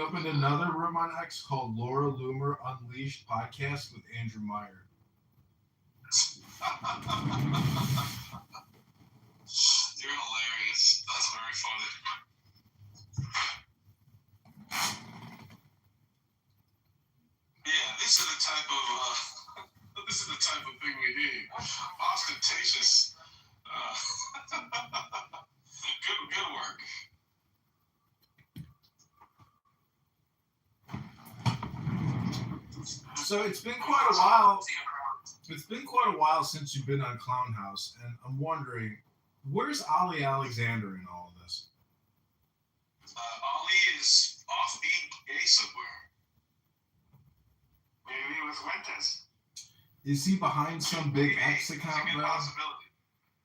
opened another room on X called Laura Loomer Unleashed podcast with Andrew Meyer. You're hilarious. That's very funny. Yeah, this is the type of thing we need. Ostentatious. Good work. So it's been quite a while. It's been quite a while since you've been on Clown House, and I'm wondering, where's Ollie Alexander in all of this? Ali is off being gay somewhere. Maybe with Fuentes. Is he behind some big X account? It's a good possibility.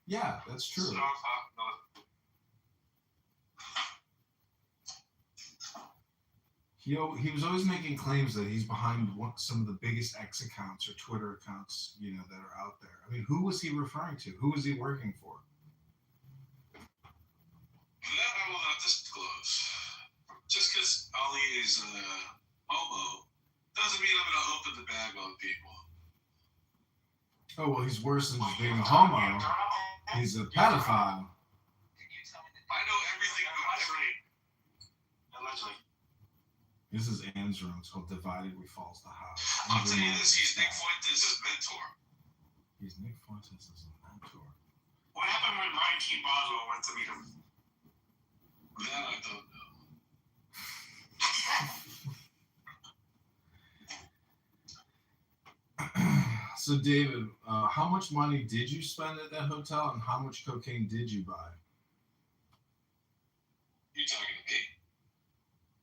Yeah, that's true. Strong possibility. He was always making claims that he's behind some of the biggest X accounts or Twitter accounts, that are out there. I mean, who was he referring to? Who was he working for? That I will not disclose. Just because Ali is homo doesn't mean I'm going to open the bag on people. Oh, well, he's worse than just being a homo. He's a pedophile. I know everything about Allegedly. This is Ann's room. It's called Divided We Falls the House. I'll tell you this, he's Nick Fuentes' mentor. He's Nick Fuentes' mentor. What happened when Ryan T. Boswell went to meet him? That I don't know. So, David, how much money did you spend at that hotel, and how much cocaine did you buy? You talking to me?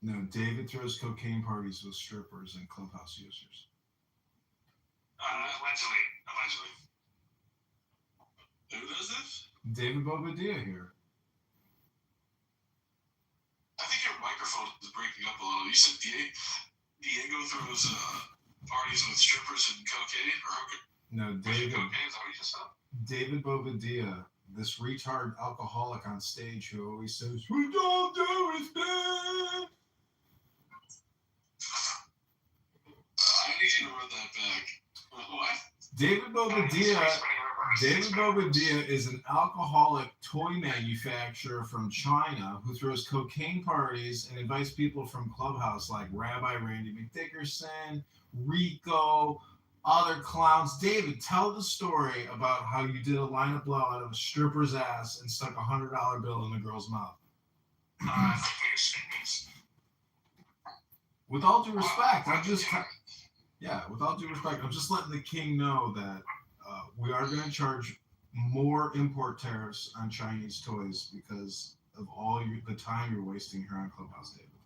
No, David throws cocaine parties with strippers and Clubhouse users. Allegedly. Who does this? David Bobadilla here. I think your microphone is breaking up a little. You said Diego throws parties with strippers and cocaine? No, David. Cocaine, is that what you just said? David Bobadilla, this retard alcoholic on stage who always says, "We don't do is bad." I need you to run that back. What? David Bobadilla is an alcoholic toy manufacturer from China who throws cocaine parties and invites people from Clubhouse like Rabbi Randy McDickerson, Rico, other clowns. David, tell the story about how you did a lineup blow out of a stripper's ass and stuck $100 bill in the girl's mouth. With all due respect, I'm just letting the king know that we are going to charge more import tariffs on Chinese toys because of the time you're wasting here on Clubhouse, David.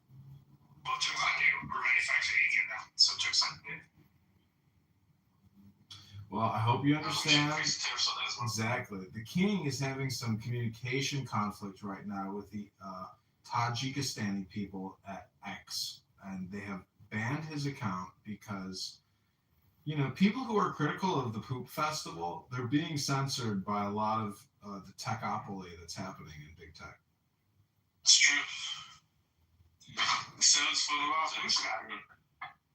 Well, jokes on you. We're manufacturing India now, so jokes on you. Well, I hope you understand. Exactly. The king is having some communication conflict right now with the Tajikistani people at X, and they have banned his account because, people who are critical of the Poop Festival, they're being censored by a lot of the techopoly that's happening in big tech. It's true. It sounds fun about Blue Sky.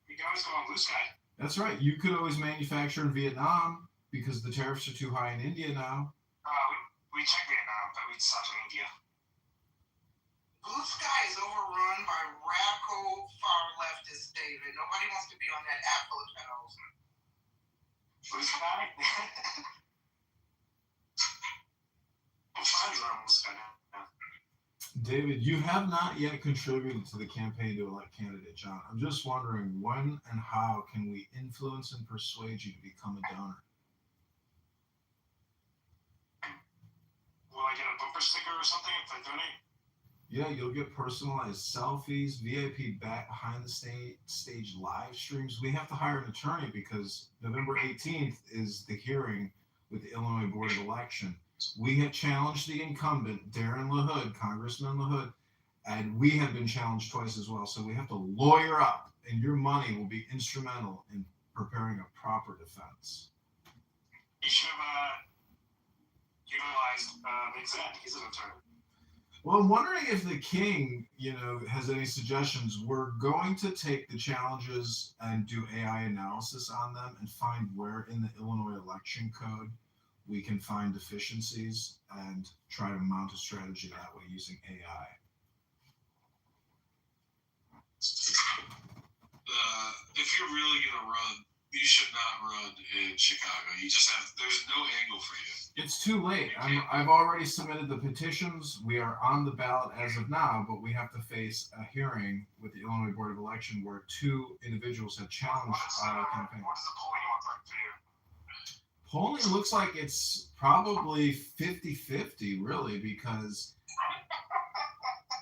You can always go on Blue Sky. That's right. You could always manufacture in Vietnam because the tariffs are too high in India now. We checked Vietnam, but we stopped in India. Blue Sky is overrun by radical far leftist, David. Nobody wants to be on that app full of pedals. Who's that? I'm friends are almost gonna. David, you have not yet contributed to the campaign to elect candidate John. I'm just wondering when and how can we influence and persuade you to become a donor? Will I get a bumper sticker or something if I donate? Yeah, you'll get personalized selfies, VIP back behind the stage live streams. We have to hire an attorney because November 18th is the hearing with the Illinois Board of Election. We have challenged the incumbent, Darren LaHood, Congressman LaHood, and we have been challenged twice as well. So we have to lawyer up, and your money will be instrumental in preparing a proper defense. You should have utilized Big Zed. He's an attorney. Well, I'm wondering if the king, has any suggestions. We're going to take the challenges and do AI analysis on them and find where in the Illinois election code we can find deficiencies and try to mount a strategy that way using AI. If you're really going to run, you should not run in Chicago. There's no angle for you. It's too late. I've already submitted the petitions. We are on the ballot as of now, but we have to face a hearing with the Illinois Board of Election where two individuals have challenged our campaign. What does the polling look like for you? Polling looks like it's probably 50-50, really, because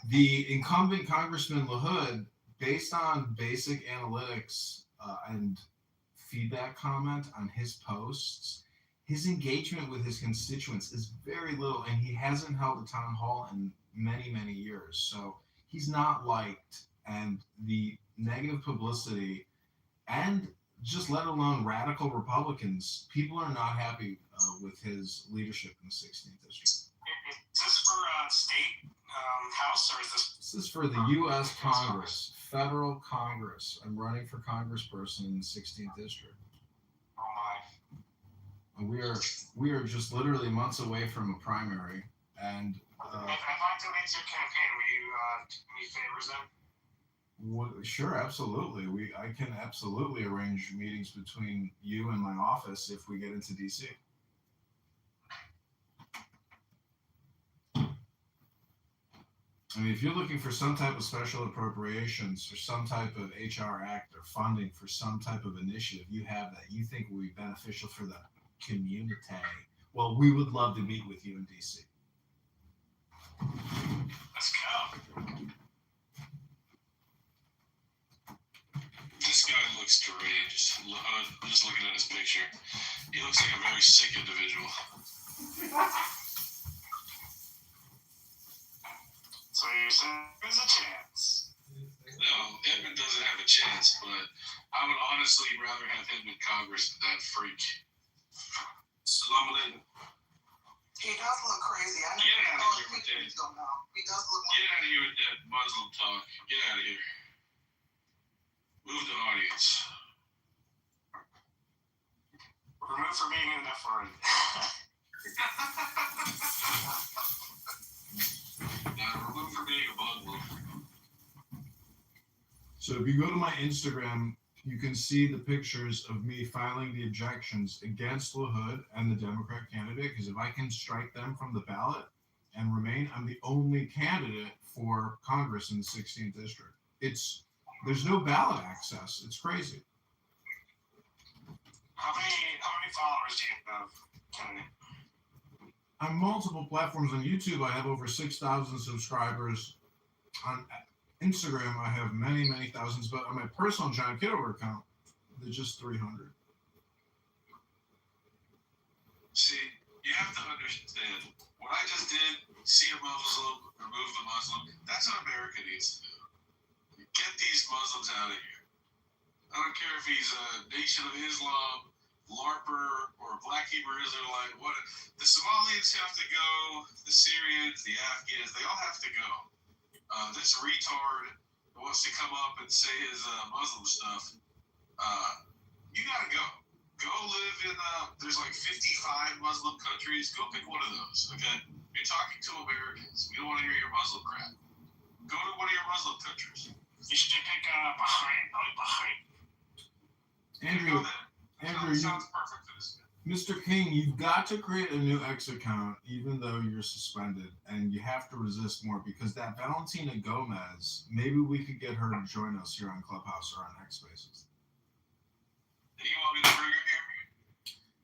the incumbent Congressman LaHood, based on basic analytics and feedback comment on his posts, his engagement with his constituents is very little, and he hasn't held a town hall in many, many years. So he's not liked, and the negative publicity and just let alone radical Republicans, people are not happy with his leadership in the 16th district. Is this for state house or is this? This is for the U.S. Congress, federal Congress. I'm running for congressperson in the 16th district. Oh my. We are just literally months away from a primary, and if I donate to your campaign, will you do me favors then? Sure, absolutely. I can absolutely arrange meetings between you and my office if we get into DC. I mean, if you're looking for some type of special appropriations or some type of HR act or funding for some type of initiative, you have that you think will be beneficial for the community, well, we would love to meet with you in DC. Let's go. This guy looks deranged. I'm just looking at his picture. He looks like a very sick individual. So you said there's a chance. No, Edmund doesn't have a chance, but I would honestly rather have him in Congress than that freak. Salaam alaikum. He does look crazy. I Get out of here with that. He does look Get out of here with that Muslim talk. Get out of here. Move the audience. Remove for being an F-word. Now remove for being a Muslim. So if you go to my Instagram, you can see the pictures of me filing the objections against LaHood and the Democrat candidate, because if I can strike them from the ballot and remain, I'm the only candidate for Congress in the 16th district. There's no ballot access. It's crazy. How many followers do you have, Kennedy? On multiple platforms. On YouTube, I have over 6,000 subscribers. On Instagram, I have many, many thousands, but on my personal John Kitover account, there's just 300. See, you have to understand, what I just did, see a Muslim, remove the Muslim, that's what America needs to do. Get these Muslims out of here. I don't care if he's a Nation of Islam, LARPer, or Black Hebrew Israelite. The Somalians have to go, the Syrians, the Afghans, they all have to go. This retard who wants to come up and say his Muslim stuff, you gotta go. Go live in, there's like 55 Muslim countries. Go pick one of those, okay? You're talking to Americans. We don't want to hear your Muslim crap. Go to one of your Muslim countries. You should pick Bahrain, probably Bahrain. Andrew, Sounds perfect for this. Mr. King, you've got to create a new X account, even though you're suspended, and you have to resist more because that Valentina Gomez, maybe we could get her to join us here on Clubhouse or on X Spaces. Do you want me to bring her here?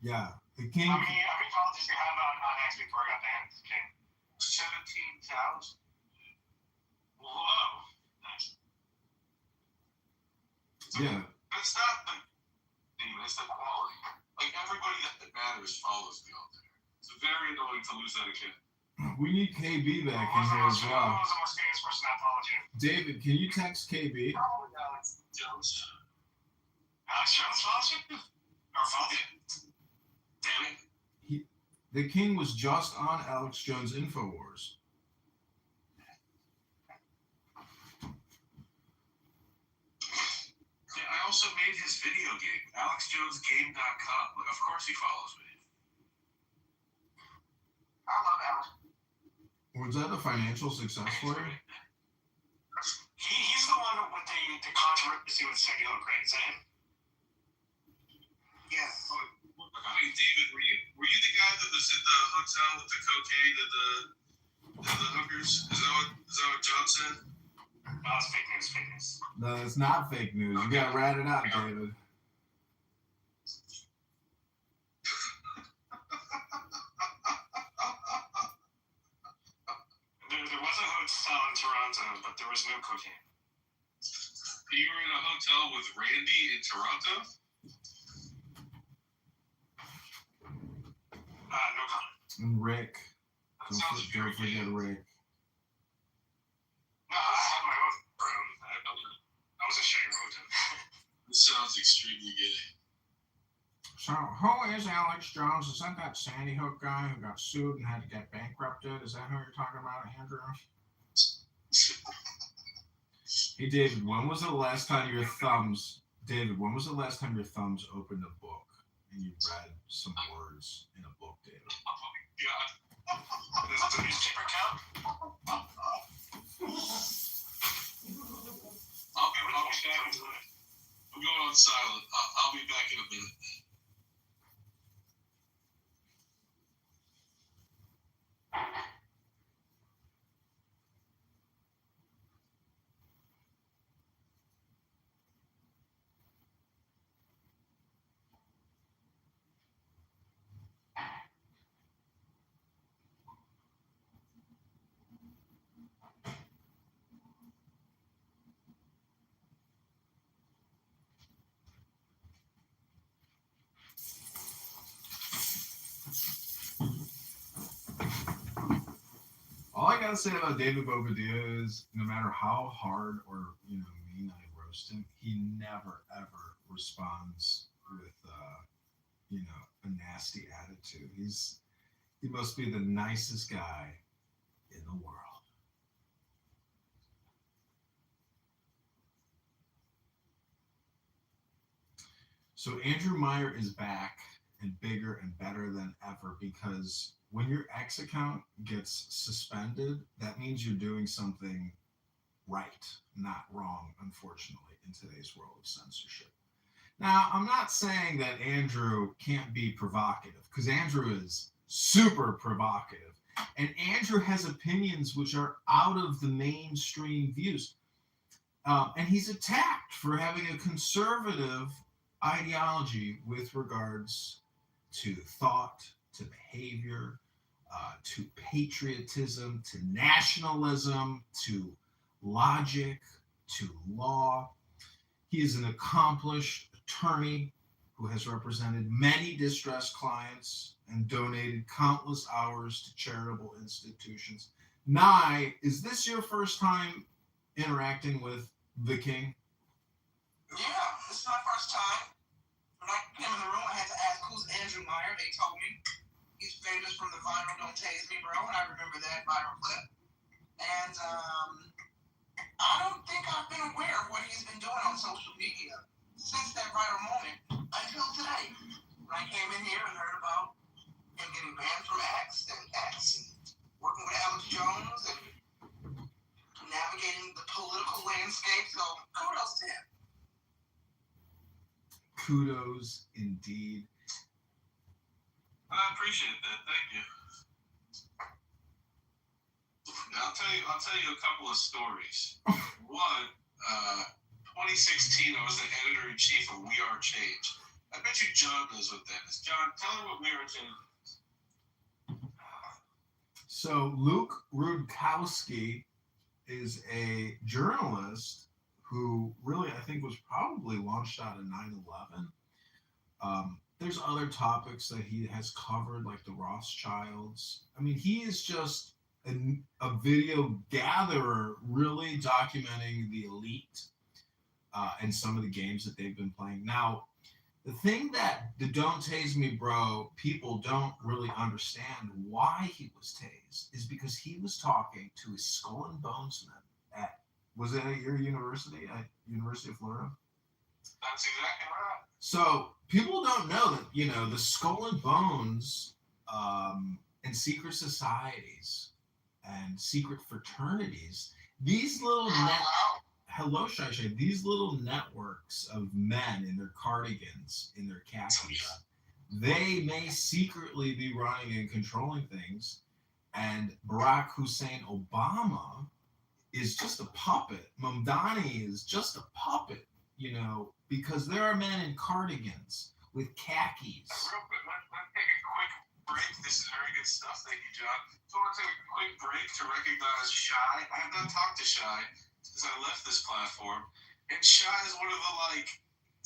Yeah, the King. How many followers do you have on X before I got banned? King? 17,000. Whoa. Nice. Yeah. It's not the thing, it's the quality. Like everybody that matters follows me out there. It's very annoying to lose that again. We need KB back in here as well. Who was the most famous person that followed you? David, can you text KB? Alex Jones. Alex Jones follows you? Or followed you? Damn it. The King was just on Alex Jones InfoWars. Yeah, I also made his video game, AlexJonesGame.com. Of course he follows me. I love Alex. Was that a financial success for you? He's the one with the controversy with Sandy Hook, right? Is that him? Yeah. Wait, David, were you the guy that was in the hotel with the cocaine and the hookers? Is that what John said? No, it's fake news. Fake news. No, it's not fake news. You gotta rat it out, David. There was a hotel in Toronto, but there was no cocaine. You were in a hotel with Randy in Toronto? No comment. And Rick. That sounds Don't forget Rick. No, I had my own room. I wasn't sharing room with him. This sounds extremely gay. So, who is Alex Jones? Is that Sandy Hook guy who got sued and had to get bankrupted? Is that who you're talking about, Andrew? Hey, David, when was the last time your thumbs opened a book and you read some words in a book, David? Oh my God. Is this a newspaper account? I'll be back. I'm going on silent. I'll be back in a minute. All I gotta say about David Bobadilla is no matter how hard or mean I roast him, he never ever responds with a nasty attitude. He must be the nicest guy in the world. So Andrew Meyer is back and bigger and better than ever because when your X account gets suspended, that means you're doing something right, not wrong, unfortunately, in today's world of censorship. Now, I'm not saying that Andrew can't be provocative, because Andrew is super provocative, and Andrew has opinions which are out of the mainstream views. And he's attacked for having a conservative ideology with regards to thought, to behavior, to patriotism, to nationalism, to logic, to law. He is an accomplished attorney who has represented many distressed clients and donated countless hours to charitable institutions. Nye, is this your first time interacting with the King? Yeah, this is my first time. When I came in the room, I had to ask, who's Andrew Meyer? They told me he's famous from the viral Don't Tase Me Bro, and I remember that viral clip. And I don't think I've been aware of what he's been doing on social media since that viral moment until today. When I came in here and heard about him getting banned from X and working with Alex Jones and navigating the political landscape. So kudos to him. kudos indeed. I appreciate that. Thank you. I'll tell you a couple of stories. One, 2016, I was the editor-in-chief of We Are Change. I bet you John knows what that is. John, tell him what We Are Change is. So Luke Rudkowski is a journalist who really, I think, was probably launched out of 9/11. There's other topics that he has covered, like the Rothschilds. I mean, he is just a video gatherer, really documenting the elite and some of the games that they've been playing. Now, the thing that the Don't Tase Me Bro people don't really understand why he was tased is because he was talking to his Skull and Bones men was it at your university, at University of Florida? That's exactly right. So people don't know that, the Skull and Bones and secret societies and secret fraternities, these little these little networks of men in their cardigans, in their khakis, they may secretly be running and controlling things. And Barack Hussein Obama is just a puppet. Mamdani is just a puppet, because there are men in cardigans with khakis. Real quick, let's take a quick break. This is very good stuff. Thank you, John. So I want to take a quick break to recognize Shy. I have not talked to Shy since I left this platform. And Shy is one of the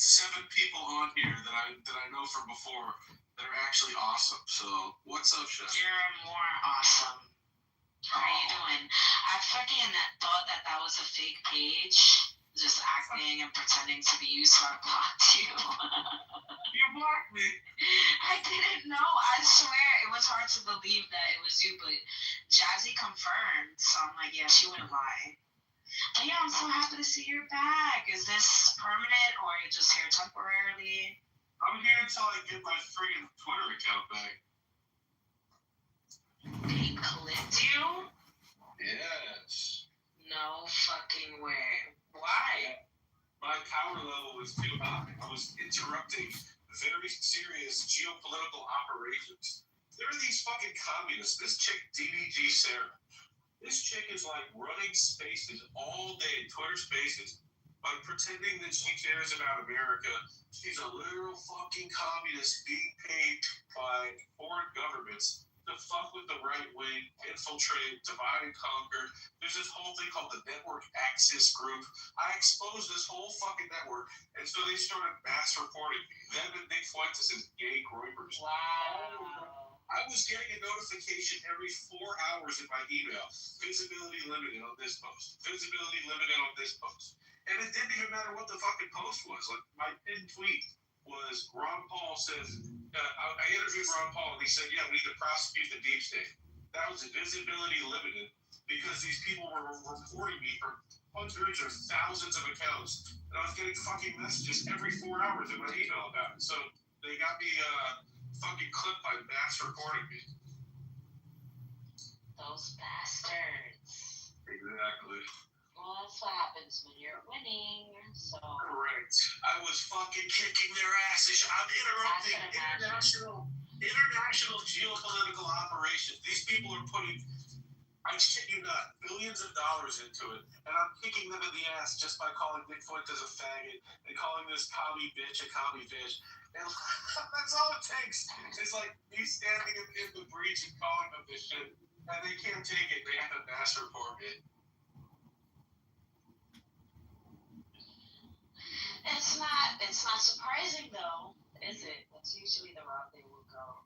7 people on here that I know from before that are actually awesome. So what's up, Shy? You're more awesome. How are you doing? I fucking thought that was a fake page, just acting and pretending to be you, so I blocked you. You blocked me. I didn't know. I swear it was hard to believe that it was you, but Jazzy confirmed, so I'm like, yeah, she wouldn't lie. But yeah, I'm so happy to see you're back. Is this permanent or are you just here temporarily? I'm here until I get my friggin' Twitter account back. They clipped you? Yes. No fucking way. Why? My power level was too high. I was interrupting very serious geopolitical operations. There are these fucking communists. This chick, DDG Sarah. This chick is running spaces all day, Twitter spaces, by pretending that she cares about America. She's a literal fucking communist being paid by foreign governments to fuck with the right wing, infiltrate, divide and conquer. There's this whole thing called the Network Axis Group. I exposed this whole fucking network, and so they started mass reporting me. Them and Nick Fuentes as gay groypers. Wow. I was getting a notification every 4 hours in my email. Visibility limited on this post. Visibility limited on this post. And it didn't even matter what the fucking post was. My pinned tweet was Ron Paul says, I interviewed Ron Paul and he said, yeah, we need to prosecute the deep state. That was visibility limited because these people were reporting me for hundreds or thousands of accounts. And I was getting fucking messages every 4 hours in my email about it. So they got me fucking clipped by mass reporting me. Those bastards. Exactly. Well, that's what happens when you're winning, so... Correct. I was fucking kicking their asses. I'm interrupting international geopolitical operations. These people are putting, I shit you not, billions of dollars into it, and I'm kicking them in the ass just by calling Nick Fuentes a faggot and calling this commie bitch a commie bitch. And that's all it takes. It's me standing in the breach and calling them this shit, and they can't take it. They have to mass report it. It's not surprising though, is it? That's usually the route they will go.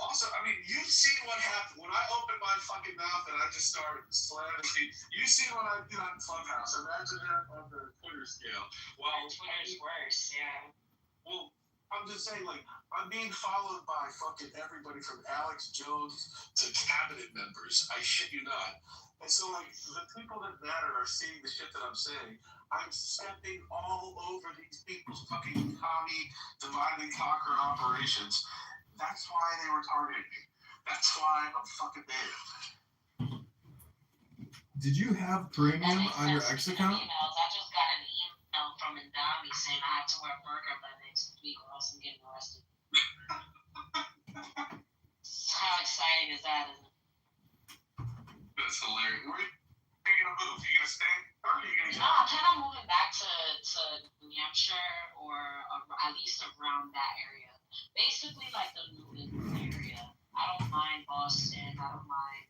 Also, I mean, you've seen what happened when I opened my fucking mouth and I just started slamming people. You've seen what I did on Clubhouse. Imagine that on the Twitter scale. Well, Twitter's worse, yeah. Well, I'm just saying, I'm being followed by fucking everybody from Alex Jones to cabinet members. I shit you not. And so, the people that matter are seeing the shit that I'm saying. I'm stepping all over these people's fucking commie, divide and conquer operations. That's why they were targeting me. That's why I'm fucking banned. Did you have premium on your X account? I just got an email from Indami saying I have to wear burqa by next week. That's hilarious. Where are you gonna move? You gonna stay? Or are you gonna No, I plan on moving back to New Hampshire or at least around that area. Basically, like the New England area. I don't mind Boston. I don't mind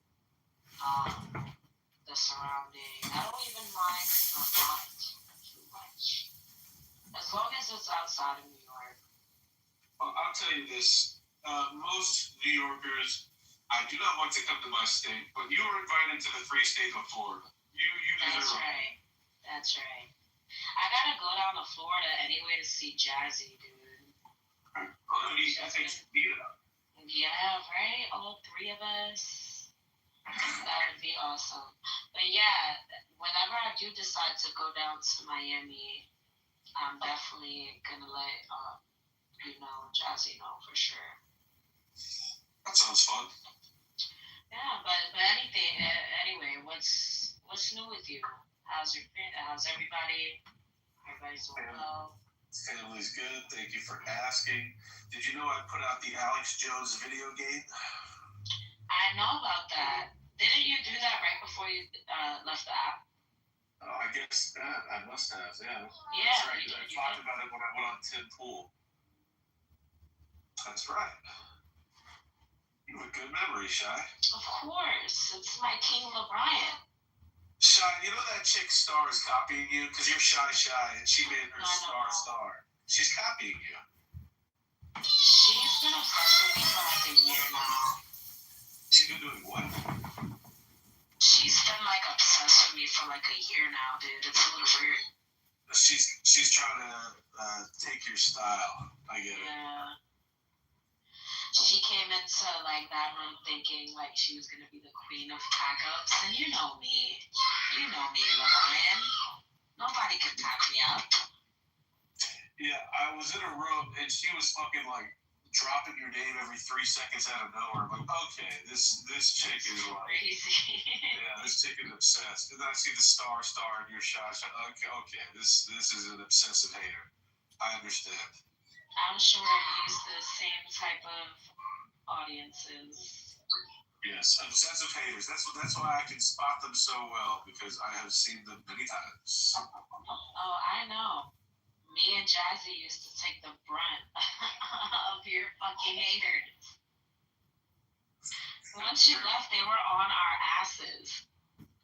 the surrounding. I don't even mind Vermont too much. As long as it's outside of New York. Well, I'll tell you this. Most New Yorkers, I do not want to come to my state, but you were invited to the free state of Florida. You That's deserve it. right. That's right. I gotta go down to Florida anyway to see Jazzy, dude. Well, I think you need it. Yeah, right? All three of us. That would be awesome. But yeah, whenever I do decide to go down to Miami, I'm definitely gonna let Jazzy know for sure. That sounds fun. Yeah, but anyway, what's new with you? How's everybody? Everybody's doing well. Family's good. Thank you for asking. Did you know I put out the Alex Jones video game? I know about that. Didn't you do that right before you left the app? Oh, I guess I must have. Yeah. Yeah. That's right. I talked about it when I went on Tim Pool. That's right. You have a good memory, Shy. Of course. It's my King LeBron. Shy, you know that chick Star is copying you? Because you're Shy, and she made her Star. She's copying you. She's been obsessed with me for like a year now. She's been doing what? She's been like obsessed with me for like a year now, dude. It's a little weird. She's trying to take your style. I get it. Yeah. She came into like that room thinking like she was gonna be the queen of pack-ups, and you know me, LeBron. Nobody can pack me up. Yeah, I was in a room and she was fucking like dropping your name every 3 seconds out of nowhere. I'm like, okay, this chick is like crazy. Yeah, this chick is obsessed. And then I see the star in your shot. Okay, this is an obsessive hater. I understand. I'm sure he's the same type of audiences. Yes, obsessive haters. That's why I can spot them so well, because I have seen them many times. Oh, I know. Me and Jazzy used to take the brunt of your fucking haters. Once you left, they were on our asses.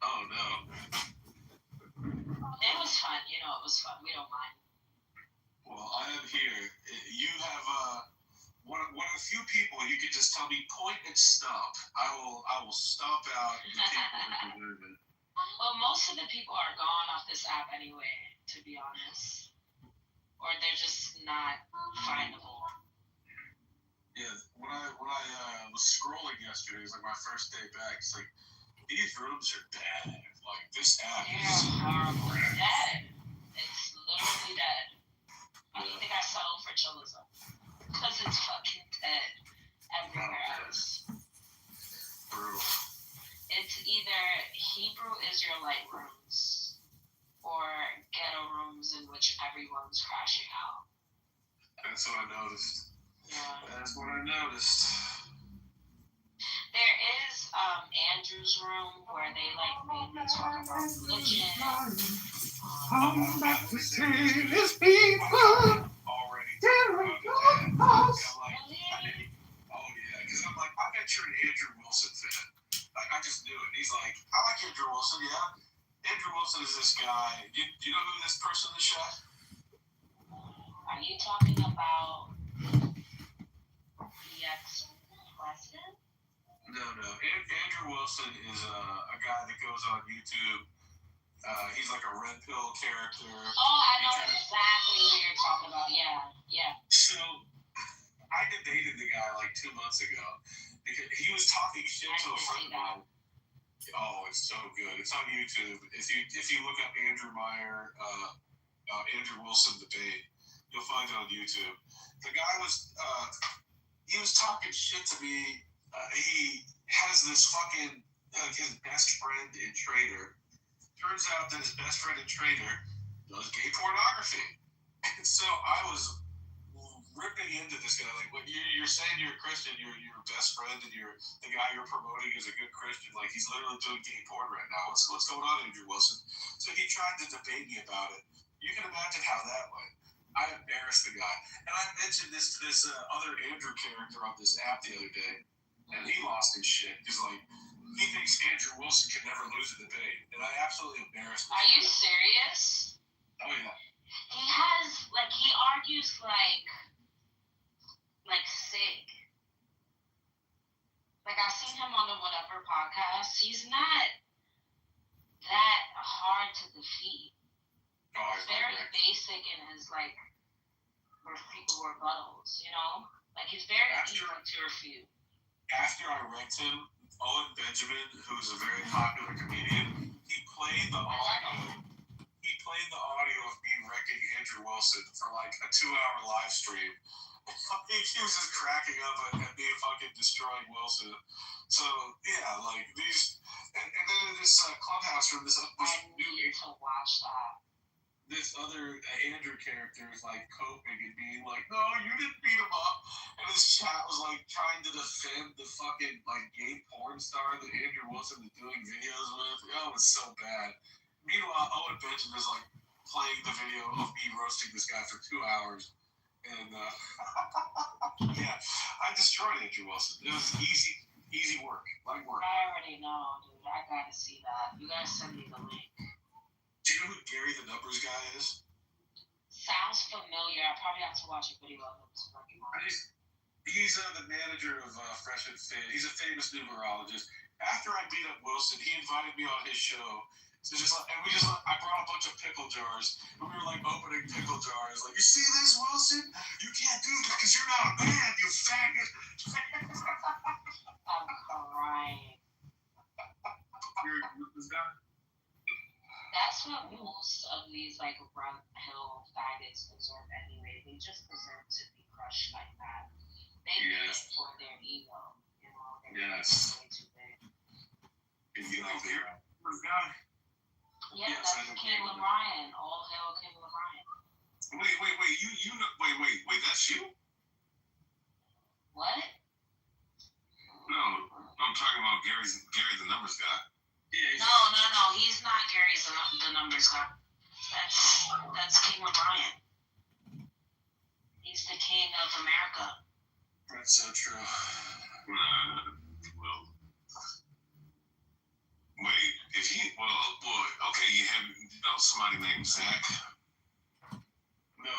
Oh no. It was fun, it was fun. We don't mind. Well, I am here. You have one of the few people you can just tell me point and stomp. I will stomp out the people that deserve it. Well, most of the people are gone off this app anyway, to be honest. Or they're just not findable. Yeah, when I was scrolling yesterday, it was like my first day back. It's like, these rooms are bad. Like, this app is horrible. It's dead. It's literally dead. I don't think I settled for chillism. Because it's fucking dead everywhere else. Brutal. It's either Hebrew Israelite rooms or ghetto rooms in which everyone's crashing out. That's what I noticed. Yeah. That's what I noticed. There is Andrew's room where they mainly talk about religion. I'm back to save his people. Already. Really? Oh yeah, because I'm like, I bet you're an Andrew Wilson fan. Like, I just knew it. He's like, I like Andrew Wilson. Yeah. Andrew Wilson is this guy. Do you know who this person is, Shaq? Are you talking about the ex-president? No. Andrew Wilson is a guy that goes on YouTube. He's like a red pill character. Oh, I know exactly who you're talking about. Yeah. So, I debated the guy like 2 months ago because he was talking shit to a friend of mine. Oh, it's so good. It's on YouTube. If you look up Andrew Meyer, Andrew Wilson debate, you'll find it on YouTube. The guy was he was talking shit to me. He has this fucking his best friend in Trader. Turns out that his best friend in Trader does gay pornography. And so I was ripping into this guy. Like, what you're saying you're a Christian, you're your best friend, and the guy you're promoting is a good Christian. Like, he's literally doing gay porn right now. What's going on, Andrew Wilson? So he tried to debate me about it. You can imagine how that went. I embarrassed the guy. And I mentioned this to this other Andrew character on this app the other day, and he lost his shit. He's like, he thinks Andrew Wilson can never lose a debate, and I absolutely embarrassed him. Are you serious? Oh, yeah. He has, like, he argues like sick. Like, I've seen him on the Whatever podcast. He's not that hard to defeat. Oh, He's very basic in his, like, rebuttals, you know? Like, he's very easy to refute. After I ranked him, Owen Benjamin, who's a very popular comedian, he played the audio. He played the audio of me wrecking Andrew Wilson for like a 2-hour live stream. He was just cracking up at me fucking destroying Wilson. So yeah, like these, and then in this clubhouse room, this new to watch that. This other Andrew character is like coping and being like, no, you didn't beat him up. And his chat was like trying to defend the fucking like gay porn star that Andrew Wilson was doing videos with. Oh, it was so bad. Meanwhile, Owen Benjamin was like playing the video of me roasting this guy for 2 hours. And yeah, I destroyed Andrew Wilson. It was easy work, light work. I already know, dude. I gotta see that. You gotta send me the link. Do you know who Gary the Numbers guy is? Sounds familiar. I probably have to watch a video of him to recognize. He's the manager of Fresh and Fit. He's a famous numerologist. After I beat up Wilson, he invited me on his show. So I brought a bunch of pickle jars, and we were like opening pickle jars. Like, you see this, Wilson? You can't do this because you're not a man, you faggot. I'm crying. This guy? That's what most of these like run hill faggots deserve anyway. They just deserve to be crushed like that. They need it for their ego, you know. Yes. Way too big. You know, this guy. Yeah, that's Caleb Ryan. All hail Caleb Ryan. Wait, you know, wait, that's you? What? No, I'm talking about Gary the Numbers guy. Yeah, No, he's not Gary's the Numbers guy. That's Caleb Ryan. He's the king of America. That's so true. Well, wait, okay, you know somebody named Zach? No,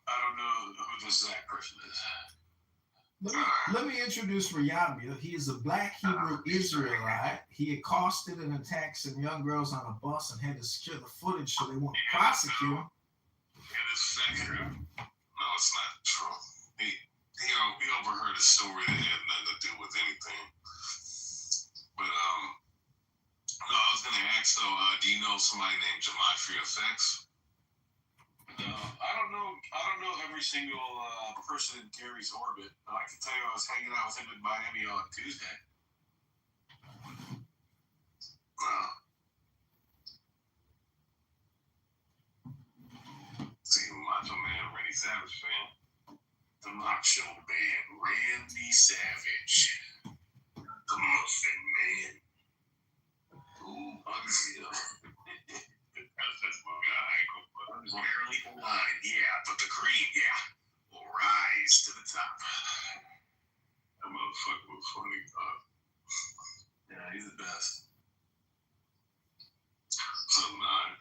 I don't know who this Zach person is. Let me introduce Rayami. He is a black Hebrew Israelite. He accosted and attacked some young girls on a bus and had to secure the footage so they won't prosecute him. Yeah, this is true. No, it's not true. He overheard a story that had nothing to do with anything. But no, I was gonna ask though. Do you know somebody named Gematria Effects? No, I don't know every single person in Gary's orbit, but I can tell you I was hanging out with him in Miami on Tuesday. See, Macho Man, Randy Savage fan. The Macho Man, Randy Savage. The Muffin Man. Ooh, unreal. That's my guy. Barely alive, yeah, but the cream, will rise to the top. That motherfucker was funny. Yeah, he's the best. So,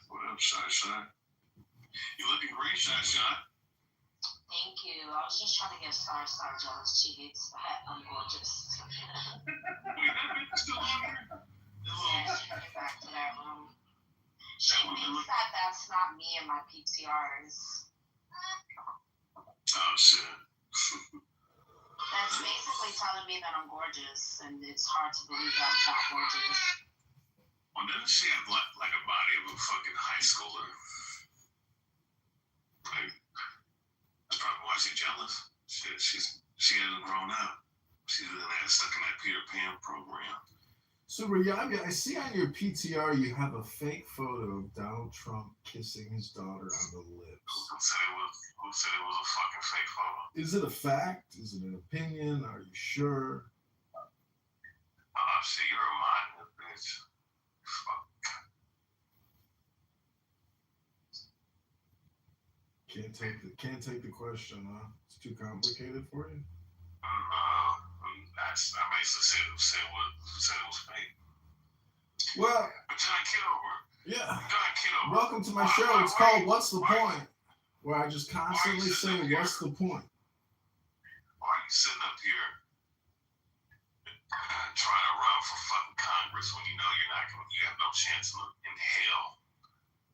what up, Shy? You looking great, Shy. Thank you. I was just trying to get Star jealous. She hates that. I'm gorgeous. Wait, that bitch still on here? Yeah, she went back to that room. She thinks that that's not me in my PTRs. Oh, shit. That's basically telling me that I'm gorgeous, and it's hard to believe that I'm that gorgeous. Well, doesn't she have like a body of a fucking high schooler? Like, that's probably why she's jealous. She hasn't grown up. She's been stuck in that Peter Pan program. So, Rayabia, I see on your PTR you have a fake photo of Donald Trump kissing his daughter on the lips. Who said it was a fucking fake photo? Is it a fact? Is it an opinion? Are you sure? See, you're a mind, bitch. Fuck. Can't take the question, huh? It's too complicated for you. I basically said it was fake. Well, But John Kitover. Yeah. John Kitover. Welcome to my show. It's called What's the Point? Where I just constantly say, what's the point? Why are you sitting up here trying to run for fucking Congress when you know you have no chance in hell?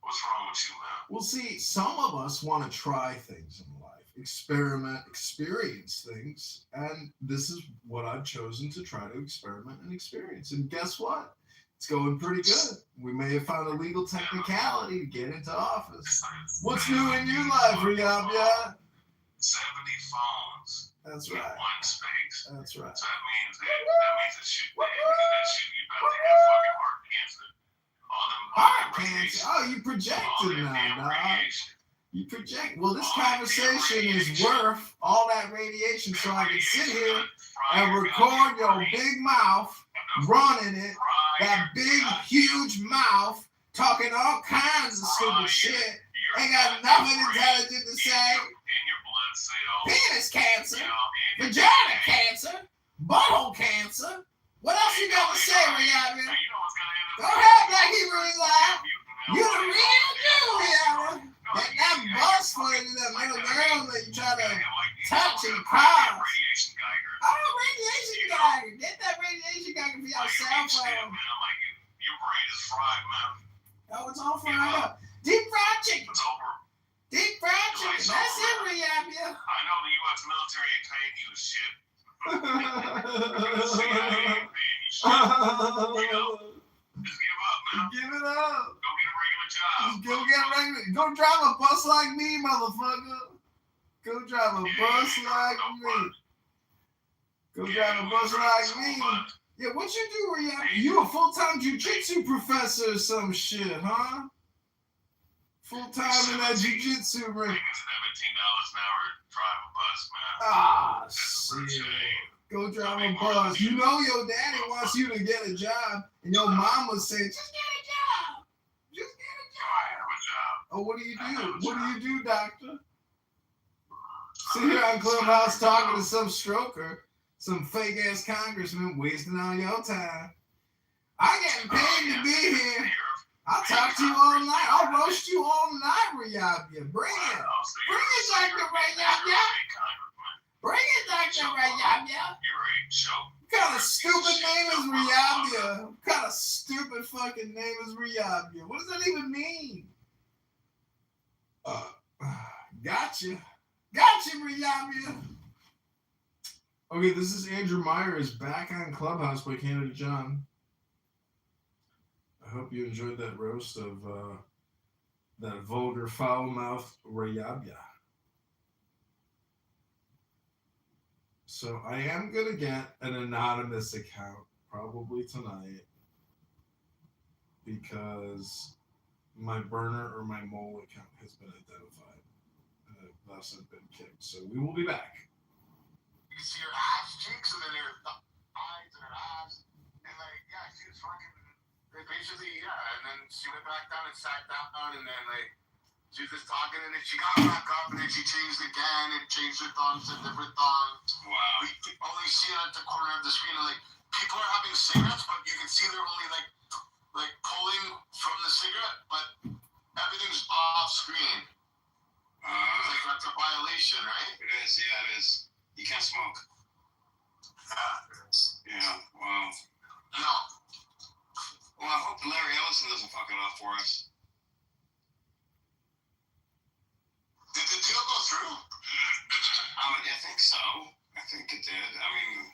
What's wrong with you, man? Well, see, some of us want to try things in life, experiment, experience things, and this is what I've chosen to try to experiment and experience. And guess what? It's going pretty good. We may have found a legal technicality to get into office. What's new in your life, Rayabia? 70 phones. That's in right. one space. That's right. So that means that you about to have fucking heart cancer. Heart cancer? Oh, you projected now, dog. You project. Well, this conversation is worth all that radiation so I can sit here and record your big mouth running it, that big, huge mouth, talking all kinds of stupid shit. Ain't got nothing intelligent to say. Penis cancer, vagina cancer, butthole cancer. What else you got to say, Rihanna? Go ahead, Black Hebrew Islam. You the real deal, Rihanna. That bus for them little girls that you try to touch and cause. Oh, radiation geiger. Get that radiation geiger for your cell phone. Your brain is fried, man. Oh, it's all fried up. Deep fried chicken. It's over. Deep fried chicken. That's it, Rihanna. I know the U.S. military ain't paying you shit. Just give up, man. Give it up. Go get a regular job. Go get a regular. Go drive a bus like me, motherfucker. Go drive a bus like me. Go drive a bus like me. Yeah, what you do, Rihanna? You a full-time jiu-jitsu professor or some shit, huh? Full-time in that jiu-jitsu ring. $17 an hour to drive a bus, man. Ah, shit. Go drive a bus. You know your daddy wants you to get a job, and your mama said, just get a job. Just get a job. Oh, what do you do? What do you do, doctor? Sit here on Clubhouse talking to some stroker, some fake-ass congressman wasting all your time. I getting paid to be here. I'll talk to you all night. I'll roast you all night, Rayabia. Bring it. Bring it, Dr. Rayabia. Bring it, Dr. Rayabia. What kind of stupid name is Rayabia? What kind of stupid fucking name is Rayabia? What does that even mean? Gotcha. Gotcha, Rayabia. Okay, this is Andrew Myers back on Clubhouse by Canada John. I hope you enjoyed that roast of that vulgar, foul-mouthed Rayabia. So I am going to get an anonymous account probably tonight because my burner or my mole account has been identified. Thus have been kicked. So we will be back. You see her ass cheeks and then her thighs and her abs. And like, yeah, she was fucking, basically, yeah. And then she went back down and sat down and then like, she was just talking and then she got back up and then she changed again and changed her thongs to different thongs. Wow. We only see it at the corner of the screen and like, people are having cigarettes, but you can see they're only like pulling from the cigarette, but everything's off screen. Like that's a violation, right? It is, yeah, it is. You can't smoke. Yeah, it is. Yeah, wow. No. Well, I hope Larry Ellison doesn't fuck it up for us. Did the deal go through? I think so. I think it did. I mean,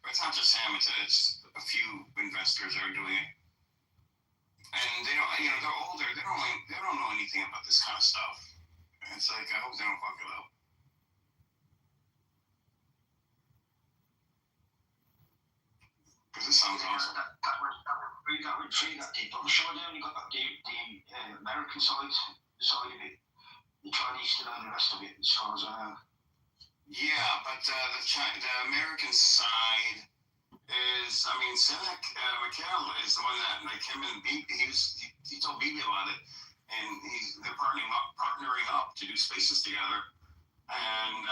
but it's not just him. It's a few investors that are doing it, and they don't. You know, they're older. They don't know anything about this kind of stuff. And it's like, I hope they don't fuck it up. Because this sounds awesome. That got rid of that deep on the show there, and you got that the American side of it. The Chinese still own the rest of it, as far as I know. Yeah, but the American side is, I mean, Seneca McHale is the one that, like him and Beebe, he told Beebe about it, and they're partnering up to do spaces together. And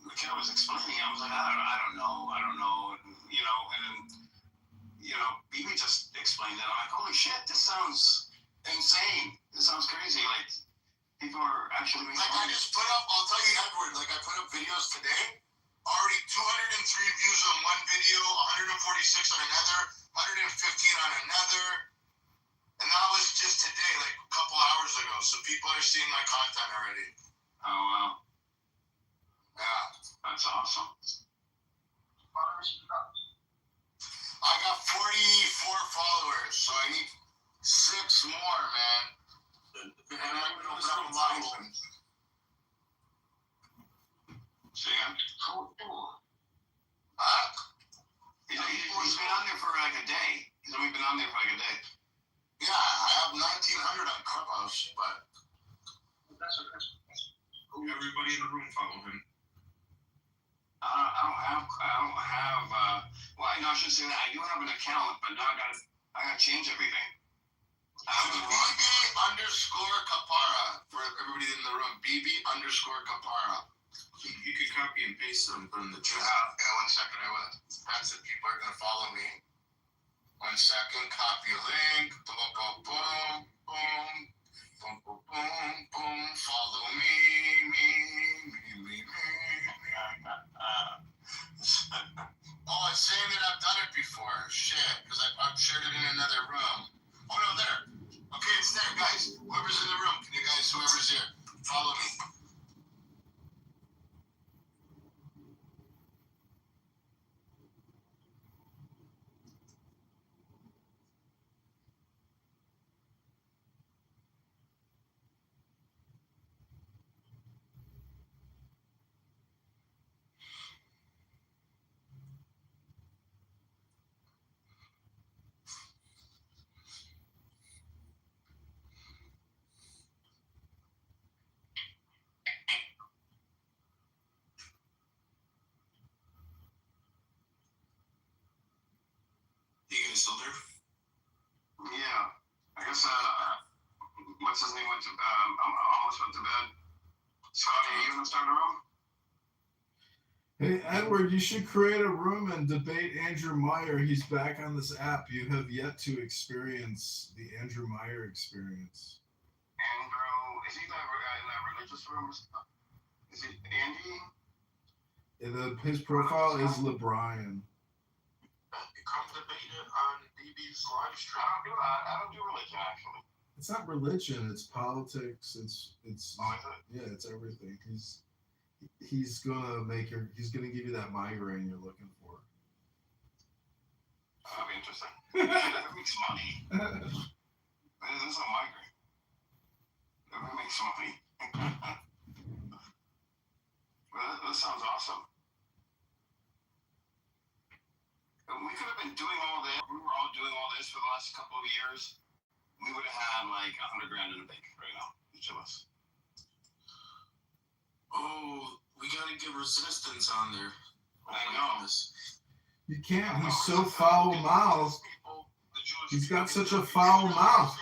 McHale was explaining, I was like, I don't know, you know, and then, you know, Beebe just explained it. I'm like, holy shit, this sounds insane. This sounds crazy. Like, people are actually making Like, I just put up, I'll tell you, Edward, like, I put up videos today. Already 203 views on one video, 146 on another, 115 on another. And that was just today, like a couple hours ago. So people are seeing my content already. Oh, wow. Yeah. That's awesome. I got 44 followers, so I need 6 more, man. And I'm going to open up a Bible. See ya. He's been on there for like a day. He's only been on there for like a day. Yeah, I have 1,900 on Clubhouse, but Everybody in the room follow him. I don't have, well, no, I should say that. I do have an account, but now I gotta change everything. BB_Kapara for everybody in the room. BB_Kapara. You could copy and paste them from the chat. Yeah, 1 second, I will. That's it. People are gonna follow me. 1 second. Copy link. Boom, boom, boom, boom, boom, boom, boom, boom. Follow me. Oh, it's saying that I've done it before. Shit, because I've shared it in another room. Oh no, there. Okay, it's there, guys. Whoever's in the room, can you guys, whoever's here, follow me. You guys still there? Yeah. I guess, what's his name went to, almost went to bed. Scotty, are you gonna start a room? Hey, Edward, you should create a room and debate Andrew Meyer. He's back on this app. You have yet to experience the Andrew Meyer experience. Andrew, is he in that religious room? Is it Andy? His profile is LeBrian. Come debate it on BB's live stream. I don't do religion, actually. It's not religion. It's politics. It's Oh, is it? yeah. It's everything. He's gonna give you that migraine you're looking for. That'd be interesting. That makes money. This is a migraine. That makes money. Well, that sounds awesome. We could have been doing all this. We were all doing all this for the last couple of years. We would have had like $100 grand in the bank right now, each of us. Oh, we gotta get resistance on there. I know. You can't. He's so foul-mouthed. He's got such a foul mouth.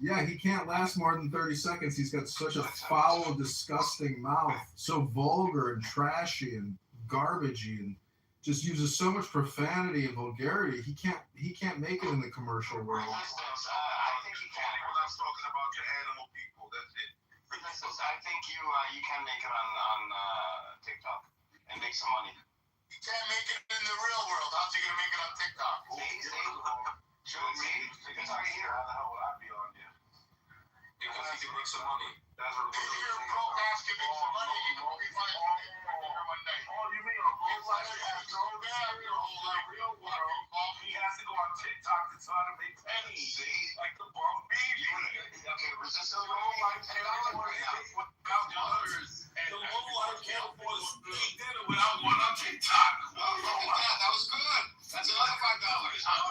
Yeah, he can't last more than 30 seconds. He's got such a foul, disgusting mouth. So vulgar and trashy and garbagey and just uses so much profanity and vulgarity. He can't make it in the commercial world. I think he can. That's talking about your animal people. That's it. I think you can make it on TikTok and make some money. You can't make it in the real world. How's he gonna make it on TikTok? Show me. It's right here. How the hell would I be on there? Because he can make some money. If you're broke ass can make some money, you can be fine one day. Oh, you mean a real life? Real world. He has to go on TikTok to try to make pennies. Like the bum baby. Okay, resistance. The low life can't afford $1,000. The low life can't afford a steak dinner without going on TikTok. That was good. That's another $5.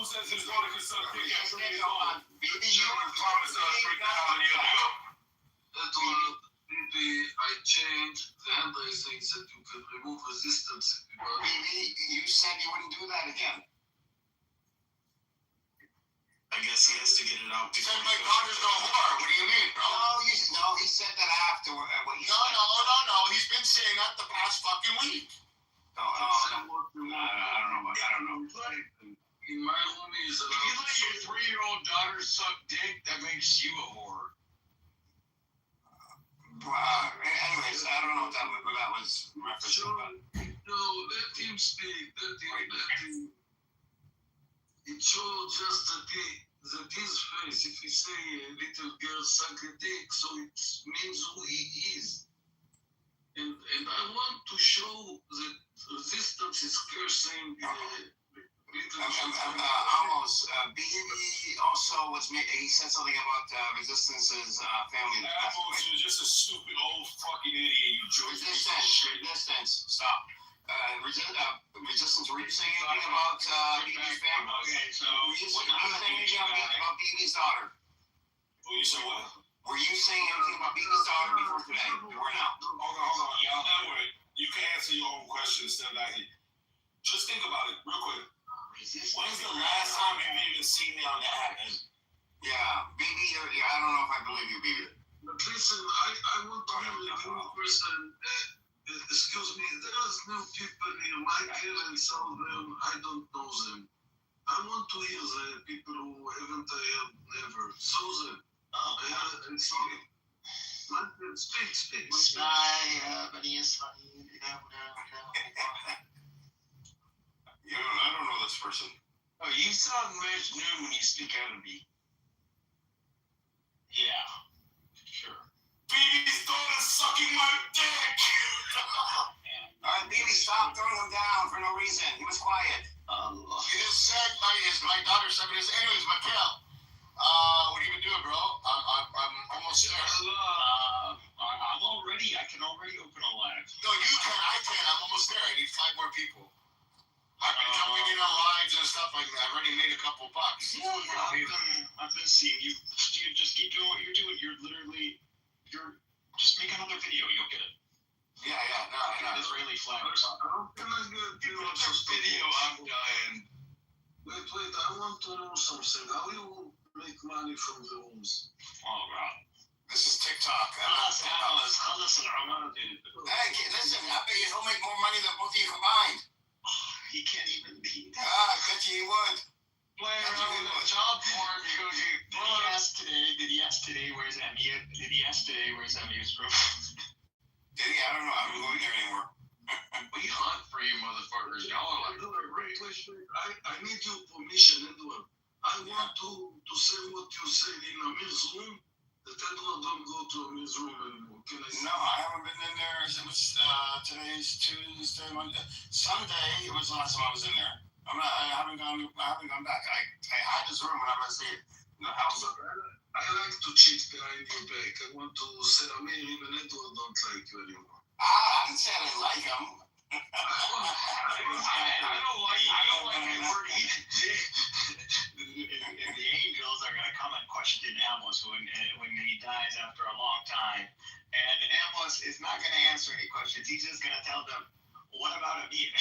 says his daughter can suck dick at 3 years old. Maybe You you were promised us 3,000 years ago. Edward, maybe I changed the hand-raising that you can remove resistance. Maybe you said you wouldn't do that again. I guess he has to get it out. He said my daughter's no whore. What do you mean, bro? No, he said that after. No. He's been saying that the past fucking week. No. I don't know. In my home is If you let your 3-year-old daughter suck dick, that makes you a whore. Anyways, I don't know what that was referencing. No, let him speak. Let him. It shows just that his face, if he say a little girl suck a dick, so it means who he is. And I want to show that resistance is cursing Almost. BB also he said something about Resistance's family. Almost, you're just a stupid old fucking idiot, you jerk. Resistance. Stop. Resistance, were you saying anything about BB's family? Okay, so were you saying anything about BB's daughter? You said what? Were you saying anything about BB's daughter before today? You were not. Hold on. Y'all, you can answer your own question instead of that. Just think about it real quick. When's the last time you've even seen me on that happen? Yeah, BB, I don't know if I believe you, BB. But listen, I want to hear a new person. Excuse me, there's new people here. My parents, some of them, I don't know them. I want to hear the people who haven't heard never. Susan, I'm sorry. Speak. I don't know this person. Oh, you sound much new when you speak Arabic. Yeah, sure. BB's daughter's sucking my dick! Alright, BB, stop throwing him down for no reason. He was quiet. You just said my daughter's sucking his. Anyways, Mikhail, what are you been doing, bro? I'm almost there. I'm already, I can already open a live. No, you can, I can. I'm almost there. I need 5 more people. I've been jumping in on lives and stuff like that. I've already made a couple bucks. Yeah, I've been seeing you. You just keep doing what you're doing. You're just make another video. You'll get it. Yeah, no. Israeli flag or something. How can I get you on this Video, I'm dying. Wait, I want to know something. How you make money from the rooms? Oh, God. This is TikTok. Listen, Omar, dude. Hey, listen, I bet he'll make more money than both of you combined. He can't even beat that. I bet you he would. Playing around with job porn because Did he ask today where's Emmy? Where's Emmy's room? Did he? I don't know. I don't go in there anymore. We hunt for you motherfuckers. Y'all are like, I need your permission, Edward. I want to say what you said in Amir's room. That Edward don't go to Amir's room anymore. Can I say? No, I haven't been in there since today's Tuesday, Monday. Sunday, it was the last time I was in there. I haven't gone back. I had his room whenever I see it in the house. I like to cheat behind your back. I want to say Amir, even Edward don't like you anymore. I didn't say I didn't like him. I don't like the word eating dick. The angels are gonna come and question Amos when he dies after a long time, and Amos is not gonna answer any questions. He's just gonna tell them, "What about Amir?"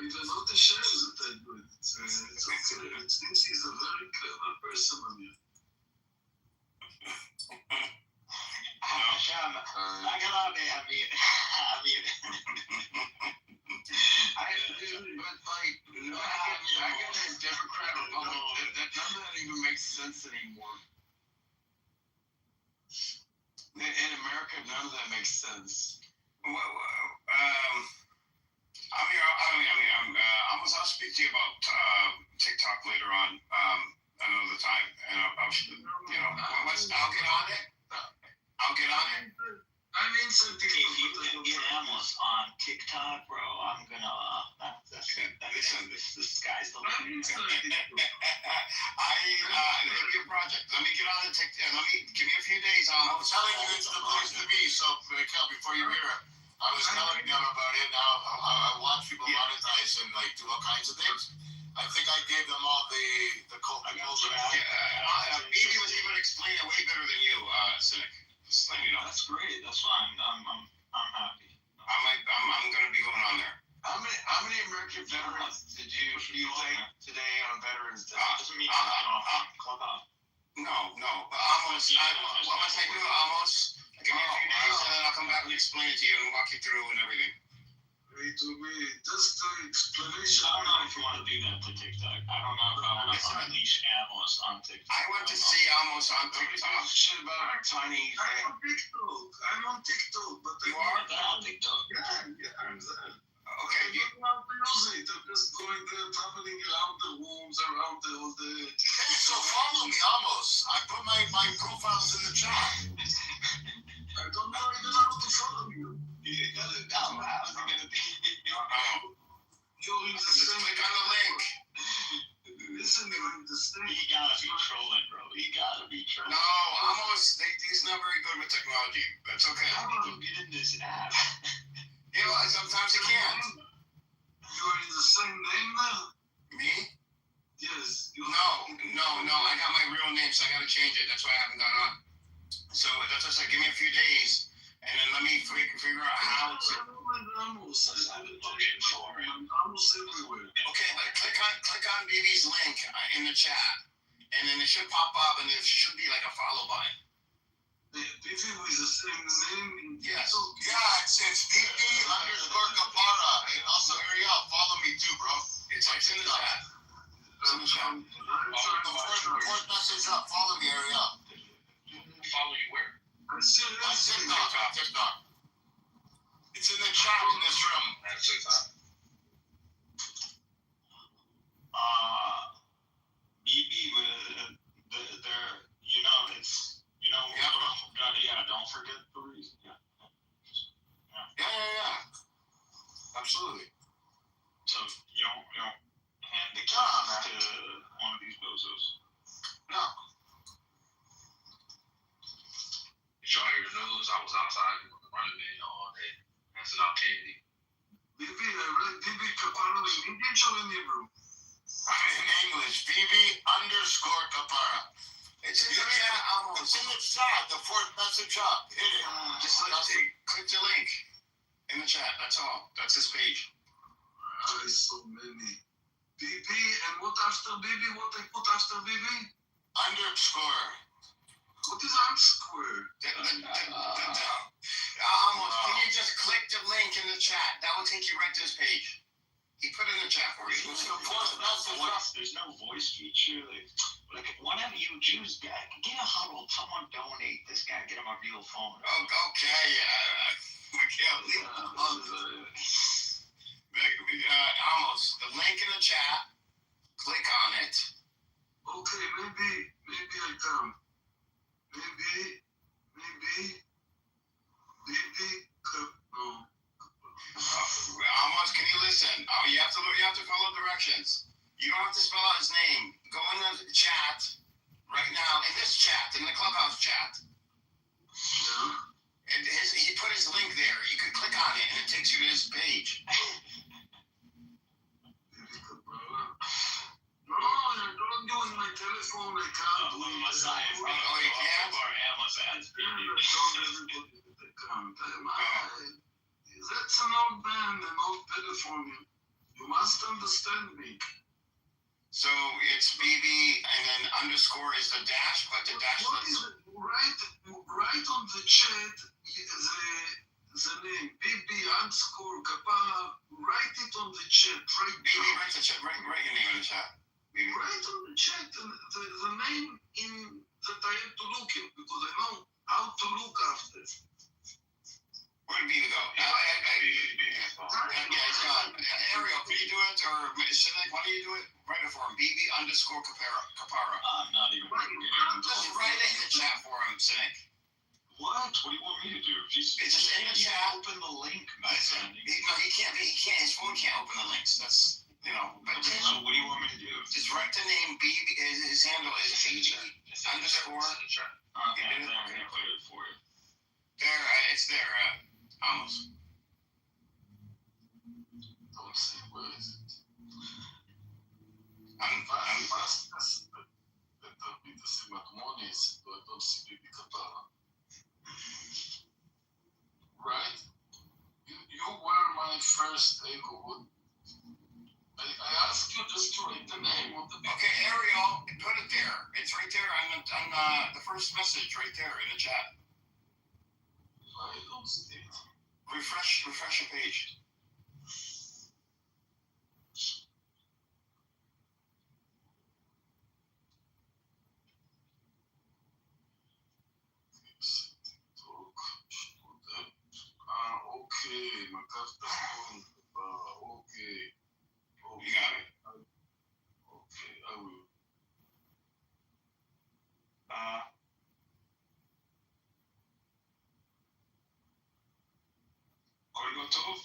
It was not the shares that I do it. It's okay. It seems he's a very clever person, Amir. Hashem, I got Amir. I get a Democrat Republican. That doesn't even make sense anymore. In America, none of that makes sense. I'll speak to you about TikTok later on another time, and I'll get on it. I'm inside TikTok. If you can get Amos on TikTok, bro, I'm gonna. The sky's the limit. I'm inside TikTok. It'll be a project. Let me get on the TikTok. Give me a few days on. I'm telling you, it's the place to be. So, Mikhail, before you hear it, I was telling them about it. Now I watch people monetize and like do all kinds of things. I think I gave them all the code. BB was able to explain it way better than you, Cynic. Just letting you know. That's great. That's fine. I'm happy. I'm gonna be going on there. How many American veterans did you thank today on Veterans Day? Doesn't mean Clubhouse. No. Almost. Once I do it, almost. Give me a few days, and then I'll come back and explain it to you and walk you through and everything. It will be just the explanation. I don't know if you want to do that to TikTok. I don't know if I want to unleash Amos on TikTok. I want to see Amos on TikTok. Shit about Chinese. I'm on TikTok, but you are on TikTok. Yeah, I'm there. Okay. I don't want to use it. I'm just going there, traveling around the rooms, around the. Okay, so follow me, Amos. I put my profiles in the chat. I don't know even how to follow you. You got it down. How's it gonna be? You're in the same. Click on the link. Listen, you're in the same. He gotta be trolling, bro. He gotta be trolling. No, Amos, he's not very good with technology. That's okay. How did you get in this app? You know, sometimes he can't. You're in the same name now? Me? Yes. No. I got my real name, so I gotta change it. That's why I haven't gone on. So that's what I said. Give me a few days, and then let me figure out how to. Almost everywhere. Okay, but click on BB's link in the chat, and then it should pop up, and there should be like a follow button. BB with the same name. Yes. Yeah, it's BB_Kapara, and also Ariel. Follow me too, bro. It's in the chat. It's in the chat. The fourth message up. Follow me, Ariel. Follow you where? I see TikTok. It's in the chat in this room. That's TikTok. BB with it's don't forget the reason. Yeah. Absolutely. So you don't hand the keys to one of these bozos. No. Y'all hear the news? I was outside running in all day. Passing out candy. BB, I read BB Kapara in English or in Hebrew? In English, BB_Kapara. It's in the chat, Amos. It's in the chat, the fourth message up. Hit it. Just click the link in the chat. That's all. That's his page. So many. BB, and what after BB? What I put after BB? Underscore. What is underscore? Amos, can you just click the link in the chat? That will take you right to this page. He put it in the chat for you. There's no voice feature. Like whenever you choose, get a huddle. Someone donate this guy. Get him a real phone. Okay, we can't leave Amos, the link in the chat. Click on it. Okay, maybe I come. Maybe. Amos, can you listen? You have to follow directions. You don't have to spell out his name. Go in the chat right now, in this chat, in the Clubhouse chat. Yeah. And he put his link there. You can click on it, and it takes you to his page. No, I don't do it on my telephone. I can't do it. You can't? That's an old man, an old telephone. You must understand me. So it's BB, and then underscore is the dash, but the dash. What is it? Right on the chat, the name BB_Kapara. Write it on the chat. BB, write the chat. Write your name in the chat. BB. Write on the chat the name that I have to look in, because I know how to look after. Where did BB go? It's gone. Ariel, can you do it? Or Cynic, why don't you do it? Write it for him. BB_Kapara. I'm not even. Just write it in the chat for him, Cynic. What? What do you want me to do? It's just in the chat. Open the link, No, he can't. His phone can't open the links. That's, But so what do you want me to do? just write the name BB. His handle is BB_. Okay, I'm gonna put it for you. There, it's there. Almost. Where is it? I'm Fastest. That will be the same harmonies, but I don't see baby Katara. Right? You were my first ego. I asked you just to write the name of the big. Okay, Ariel, put it there. It's right there on the first message right there in the chat. I don't see it. Refresh the page. Okay. Okay. You got it. Okay, I will. Koigo Tov?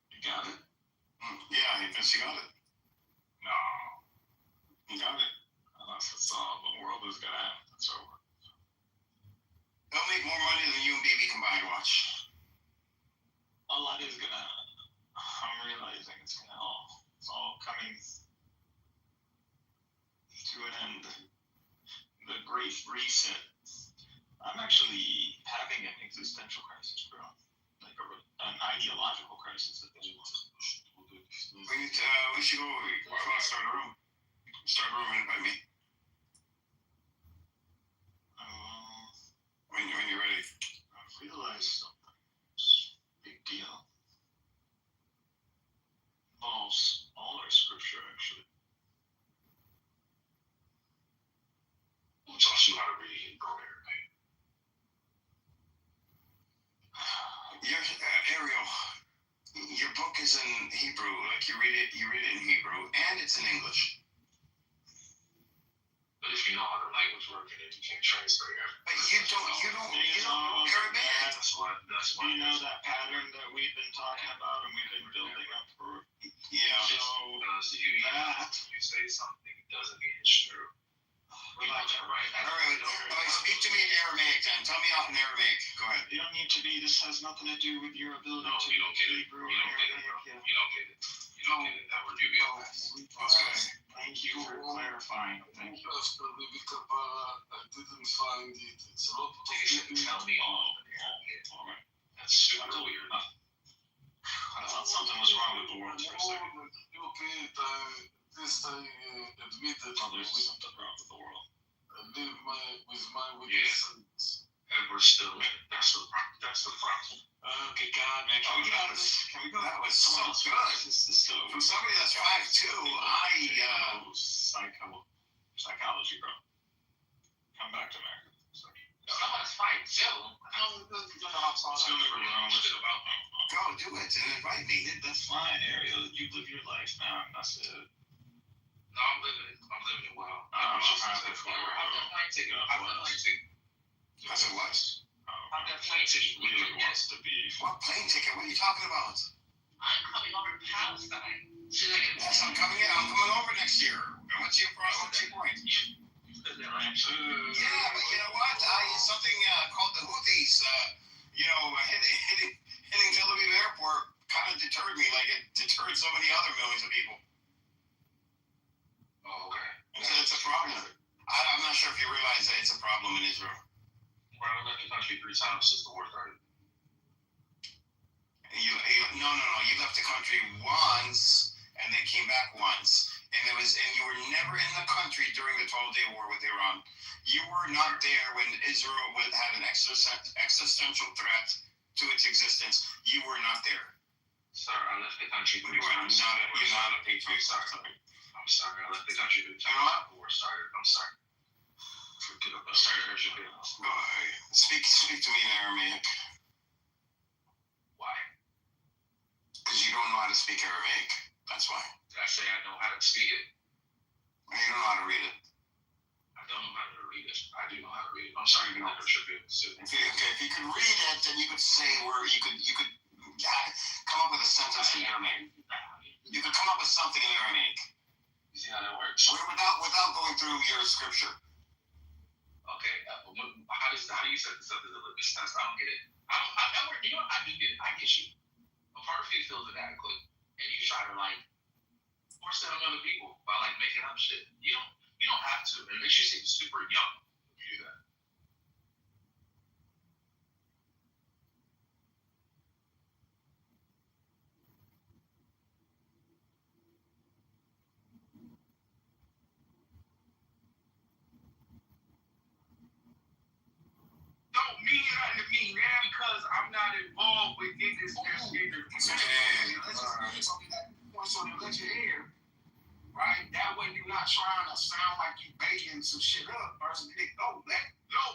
You got it? Yeah, I guess you got it. No. You got it? Unless it's the world is gonna end. It's over. They'll make more money than you and BB combined. Watch. A lot is gonna. I'm realizing it's all coming to an end. The Great Reset. I'm actually having an existential crisis, bro. Like an ideological crisis at this point. We should go. We want to start a room. Start a room and invite me. When you're ready. I realized something. Big deal. Involves all our scripture, actually. Which also how to read Hebrew, right? Ariel, your book is in Hebrew. Like you read it in Hebrew, and it's in English. But if you know how the language works, you can't translate it. But you don't Aramaic. That's what. You know that pattern that we've been talking about and we've been building up for. Yeah. So You say something, it doesn't mean it's true. Relax. Right. All right, speak to me in Aramaic then. Tell me off in Aramaic. Go ahead. You don't need to be. This has nothing to do with your ability No, to you don't get it. Hebrew You don't get it, bro. Yeah. You don't get it. You don't get it. That would you be okay. Okay. Thank you for clarifying. Thank you. After baby Kapara, I didn't find it. It's a lot of You shouldn't tell me all. All right. That's super weird. I thought something was wrong with the words for a second. Okay, this I admit that Oh, there's something wrong with the world. I live with my witness. And we're still in. That's the problem. Okay, God, man, can we get out of this? Can we go? That was so good. This is so. From somebody that's 5'2", Psychology, bro. Come back to America. Someone's fight too. I don't know how Let's go make a room with it about them. Go do it and invite me. That's fine, Ariel. You live your life now. That's it. No, I'm living it well. I'm I've just trying to got a plane ticket. That's a what? I've got a plane ticket. Really wants to be. What plane ticket? What are you talking about? I'm coming over to Palestine. Yes, I'm coming in. I'm coming over next year. What's your point? Yeah, but you know what? Something called the Houthis, hitting Tel Aviv airport kind of deterred me, like it deterred so many other millions of people. Oh, okay. It's a problem. I'm not sure if you realize that it's a problem in Israel. Well, I've left the country 3 times since the war started. No. You left the country once and then came back once. And you were never in the country during the 12-day war with Iran. You were not there when Israel had an existential threat to its existence. You were not there. Sir, I left the country 3 You're times. not a patriot. I'm sorry. I left the country 3 times. The war started. I'm sorry. Forget about it. I'm sorry to hurt your feelings. Speak to me in Aramaic. Why? Because you don't know how to speak Aramaic. That's why. Did I say I know how to speak it? You don't know how to read it. I don't know how to read it. I do know how to read it. I'm sorry to hurt your feelings. If you could read it, then you could say you could come up with a sentence in Aramaic. You could come up with something in Aramaic. You see how that works? Without going through your scripture. Okay. How does how do you set this up as a litmus test? I don't get it. You know what? I do get it. I get you. A part of you feels inadequate, and you try to like force that on other people by like making up shit. You don't have to. It makes you seem super young when you do that. Don't mean nothing to me now because I'm not involved with getting this interview. So to let your hair, right? That way you're not trying to sound like you baking some shit up versus No,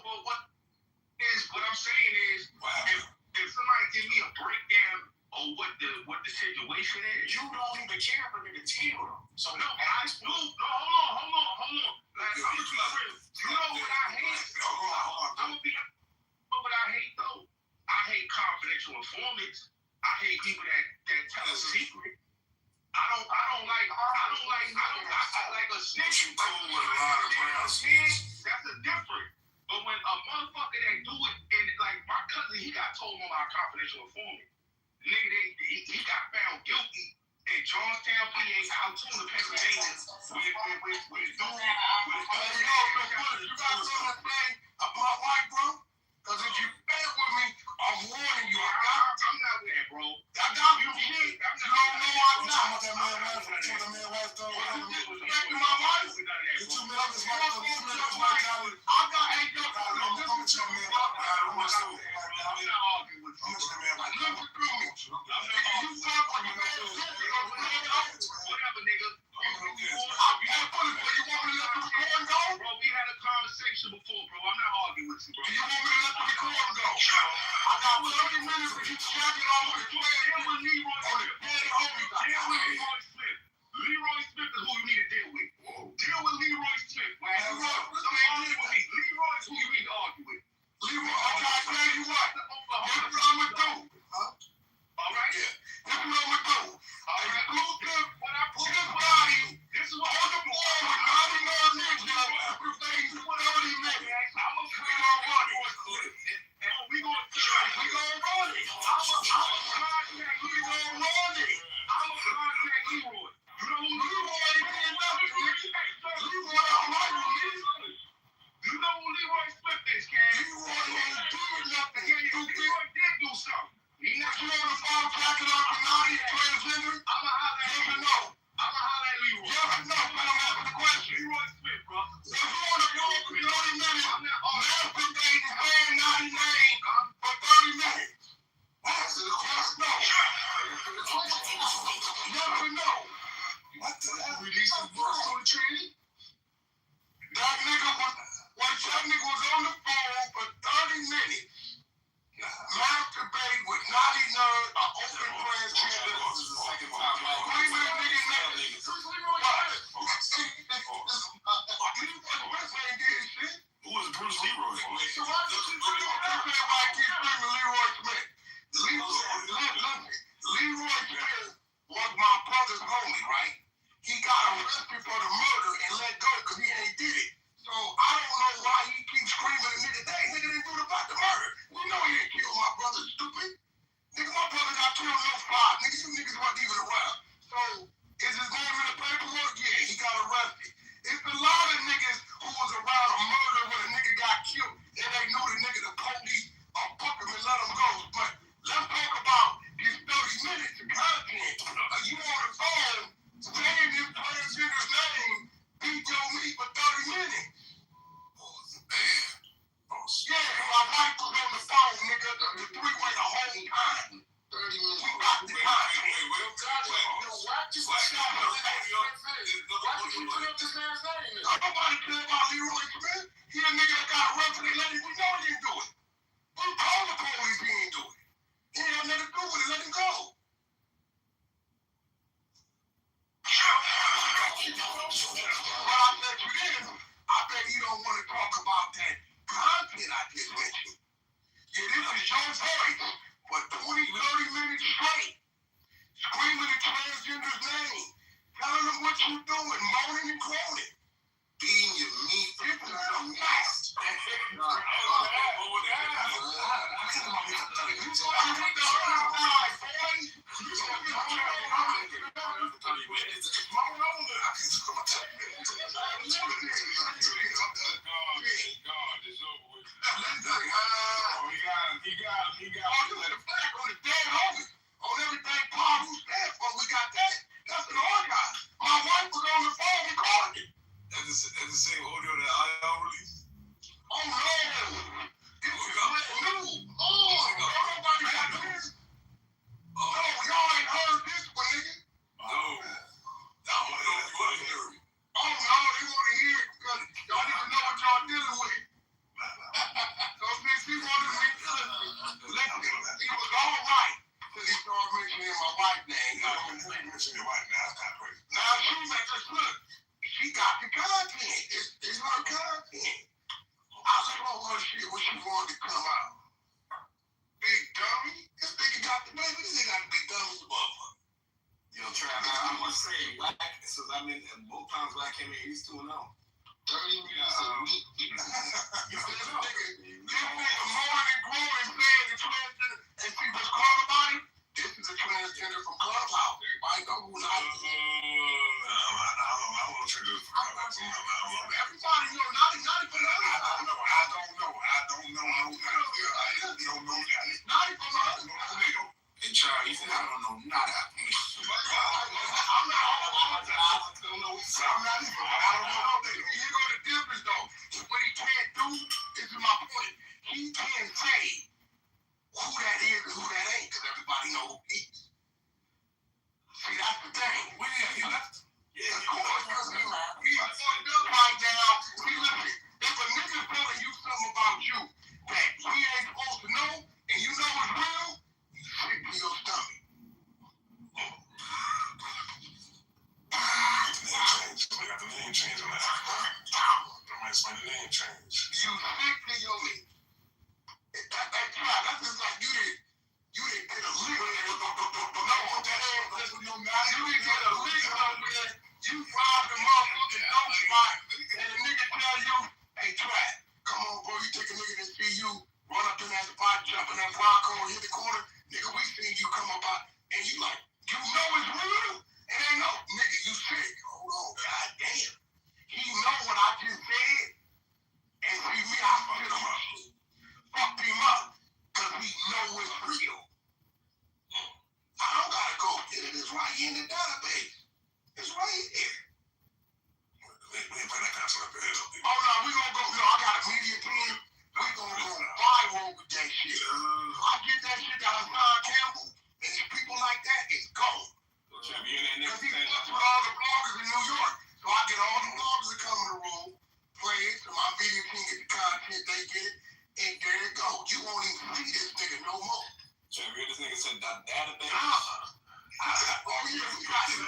but what I'm saying is, if somebody give me a breakdown of what the situation is, you don't even care for nigga tell. So no, I do. No, hold on. Like, I'm gonna be real. You know what I hate? I'm gonna be. You know what I hate though? I hate confidential informants. I hate people that tell a secret. I don't like a snitch. Cool with a lot of brown skins. That's a different. But when a motherfucker that do it, and like my cousin, he got told on my confidential informant. Nigga, he got found guilty in Johnstown, PA, Altoona, Pennsylvania, with a dude. You got something to say about white, bro? Because if you bad with me, I'm warning you. I'm not with that, bro. I got you shit. You don't know I'm not. That man left. My wife. Get you me up as much as I got 8 years. I'm not arguing with you. Look through me. You fuck with me. Whatever, nigga. I'm not pulling for you. Want me to let the record go? Bro, we had a conversation before, bro. I'm not arguing with you, bro. Do you want me to let the record go? I got 30 minutes for you to jack it off with the plan. Deal with Leroy Smith. Deal with Leroy Smith. Leroy Smith is who you need to deal with. Deal with Leroy Smith, man. Leroy is who you need to argue with. Leroy, I'm trying to tell you what. Here's what I'm going to do. All right? Here's what I'm going to do. Exclusive. What I put This body. This is what On the board with 90 more niggas. Everything's 30 minutes. I'm a we gonna run it. I'm a contact Leroy. I'm a contact Leroy. You know who Leroy is? Leroy, I'm like you. You know who Leroy Smith is, Cam? Leroy ain't doing nothing. Leroy did do something. He not You on the phone tracking off the 90 transgender? I'ma holler at Yes or Leroy. no? I'ma holler at Leroy. Yes or no? But I'm asking the question. Leroy Smith, bro. If you on the phone for 30 minutes, masturbating, paying 99 for 30 minutes. Answer the question. No. Yes or no? What the hell? Release the books on the training? That nigga was on the phone for 30 minutes. Masturbate with naughty nerd, an open transgender. This is the second time. Screaming at niggas naked. Who was Bruce Leroy? So why do you think everybody keep screaming Leroy Smith? Leroy Smith was my brother's homie, right? He got arrested for the murder and let go because he ain't did it. So I don't know why he keeps screaming at nigga. Dang, nigga didn't do about the murder. We know he ain't killed my brother, stupid. Nigga, my brother got killed in 05. Nigga, you niggas wasn't wife. Because he started mentioning my wife's name. I don't mention your wife now. That's kind of crazy. Now she makes us look. She got the content. It's her content. I let her her shit when she wanted to come out. Big dummy. This nigga got the baby. This nigga got to be dumb as a motherfucker. Yo, Trav, I must say, Black, since I mean, both times Black came in, he's 2-0. 30 minutes a week. This nigga morning growing saying the transgender, and see what's called about him? This is a transgender from Clubhouse. Everybody know who I am. I won't try to do it. Everybody know, not even us. I don't know. Not even us. Hey, Charlie, he said, I don't know nada. I'm not even. I don't know. You know the difference though. What he can't do, this is my point. He can't say who that is and who that ain't, because everybody know who he is. See, that's the thing. Of course, because we fucked up right now. See, listen, if a nigga's telling you something about you that he ain't supposed to know, and you know it's real, you sick to your stomach. We got the name change on that. That's my name change. You sick to your meat. That's just like you didn't get a lick. You didn't get a lick over there. You robbed the motherfucking dope spot, and the nigga tell you, hey, Trap, come on, bro, you take a nigga that see you run up in that spot, jump in that Bronco, and hit the corner. Nigga, we seen you come up out, and you like, you know it's real? It ain't no, nigga, you sick. Hold on, goddamn. He know what I just said, and see me, I fucked him up, because he know it's real. I don't gotta go get it. It's right here in the database. It's right here. We ain't putting that concept up your head. Oh, no, we gonna go, I got a media team. We gonna go viral with that shit. I get that shit down John Campbell, and these people like that, it's gold. Because he fucks with all the bloggers in New York. So I get all the bloggers that come in the room, play it, so my media team get the content, they get it, and there it go. You won't even see this nigga no more. Trav, you heard this nigga said that database? We got it.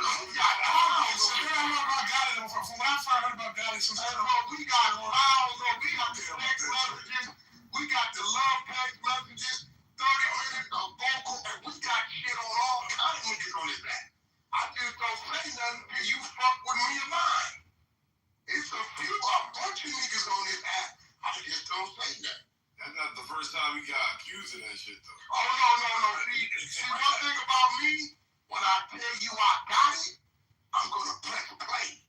From when I first heard about Gotti, we got files, we got the text messages, we got the love text messages, 30 minutes of vocal, and we got shit on all kinds of niggas on this app. I just don't say nothing till you fuck with me and mine. It's a bunch of niggas on this app. I just don't say nothing. That's not the first time we got accused of that shit, though. Oh, no. See, one thing about me, when I tell you I got it, I'm going to press play.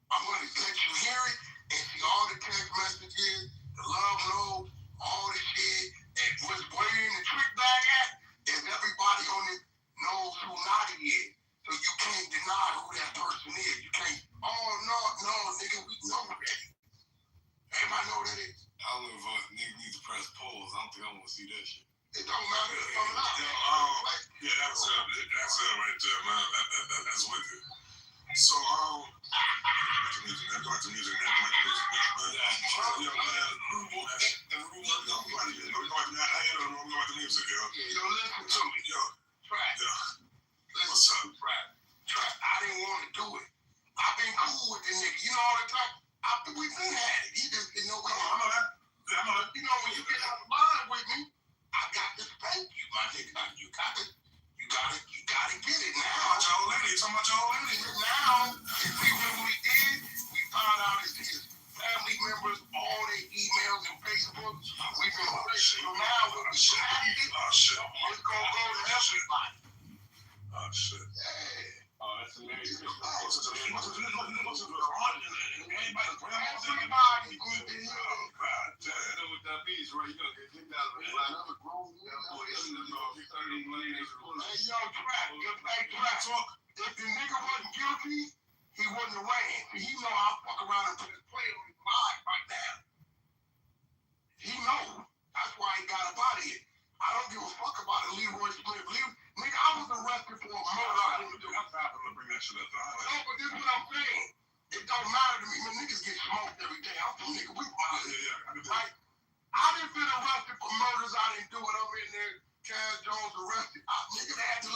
I'm going to let you hear it and see all the text messages, the love notes, all the shit. And what's in the trick bag at is everybody on it knows who Naughty is. So you can't deny who that person is. You can't, no, nigga, we know that. Everybody know that is. I don't know if a nigga needs to press pause. I don't think I want to see that shit. It don't matter if I'm not. Yeah, that's it right there, man. That's wicked. So, go back to music, man. Yo, man, go back to music, yo. Yo, listen to me. Yo. Trap. Yeah. What's up? Trap. I didn't want to do it. I've been cool with the nigga. You know all the time. We've been at it. He just didn't know we had it. You know, when you get out of line with me, I got to spank you, my nigga. You gotta get it now. Talking about your old lady. Now, if we what we did, we found out it's his family members, all their emails and Facebook. We've been pushing. So now what we should do, shit. It's gonna go to everybody. Oh, shit. Yeah. Oh, that's amazing. Everybody good to hear. You know what that means, right? You're gonna get kicked out of the black. Hey, yo, Trap. If the nigga wasn't guilty, he wouldn't have ran. He know I'll fuck around and put his play on his live right now. He know. That's why he got up out of here. I don't give a fuck about a Leroy Smith. Nigga, I was arrested for a murder. I didn't do. I'm not gonna bring that shit up. No, but this is what I'm saying. It don't matter to me. When niggas get smoked every day, I'm from nigga, we wild. Yeah. Right? I didn't been arrested for murders. I didn't do it. I'm in there. Cass Jones arrested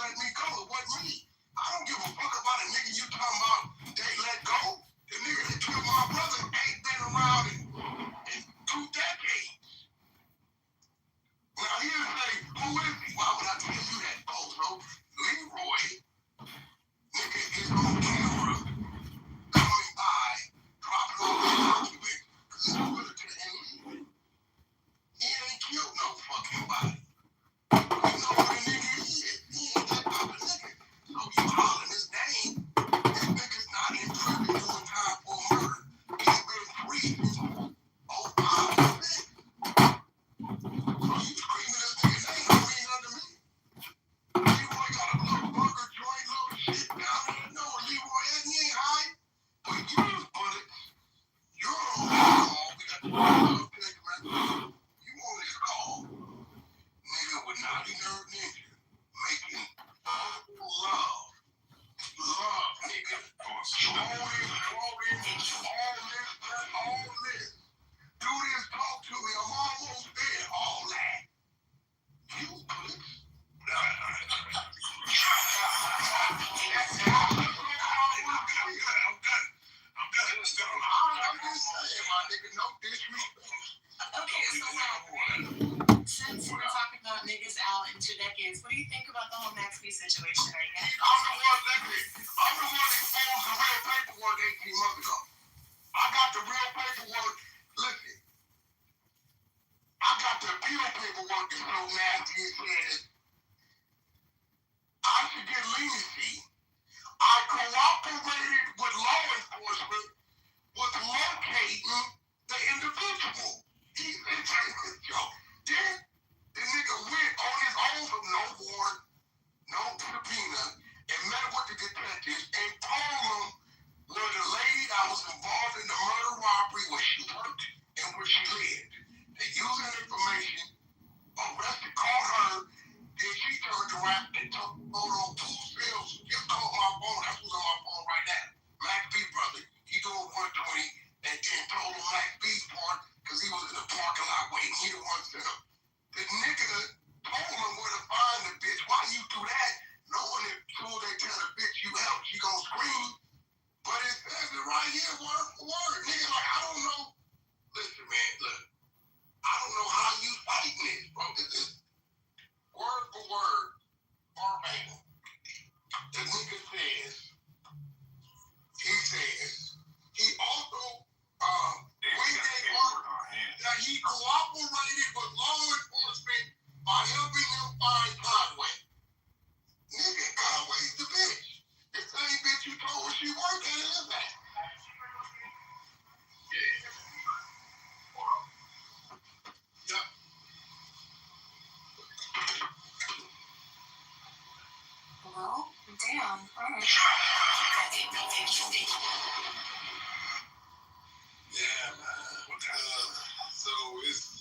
let me go. It wasn't me. I don't give a fuck about a nigga you talking about they let go. The nigga that killed my brother ain't been around in 2 decades. Now he'll say, who is he? Why would I tell you that? Oh, so Leroy, nigga, is on camera coming by, dropping off the document, because it's military and leaving. He ain't killed no fucking body. You know what a nigga is. He ain't that type of nigga. So you calling his name, this nigga's not in prison doing time for murder. He's been free since 05. So you screaming this nigga's name, don't mean nothing to me. Leroy got a little burger joint, little shit down there. No, Leroy, he ain't high. But you was bullet. You're on this call. We got the man. You on this call. Nigga with 90 nerve ninja. Making love. Love, nigga. Slowly, all this. Do this, talk to me. I'm almost there. All that. You bullet. Okay, so since we're talking about niggas out in 2 decades, what do you think about the whole Max B situation? Are you gonna I'm the one that exposed the real paperwork 18 months ago. I got the real paperwork. Listen, I got the appeal paperwork that's so nasty it says I should get leniency. I cooperated with law enforcement with locating the individual. Then the nigga went on his own from no warrant, no subpoena, and met with the detectives and told them where the lady that was involved in the murder robbery, where she worked and where she lived. They used that information, arrested, caught her, then she turned around and told on 2 cells. Just call my phone. That's who's on my phone right now. Max B brother. He doing 120 and then told him Max B's part because he was in the parking lot waiting. He the one sent him. The nigga told him where to find the bitch. Why you do that? Knowing that soon they tell the bitch you help, she gonna scream. But it says it right here, word for word. Nigga, like, I don't know. Listen, man, look. I don't know how you fighting this, bro. This is word for word, verbatim. The nigga says, he also, that he cooperated with law enforcement by helping them find Conway. Nigga, Conway's the bitch. The same bitch you told where she worked at is that. Yeah. Well, damn. All right. Yeah, man. So it's,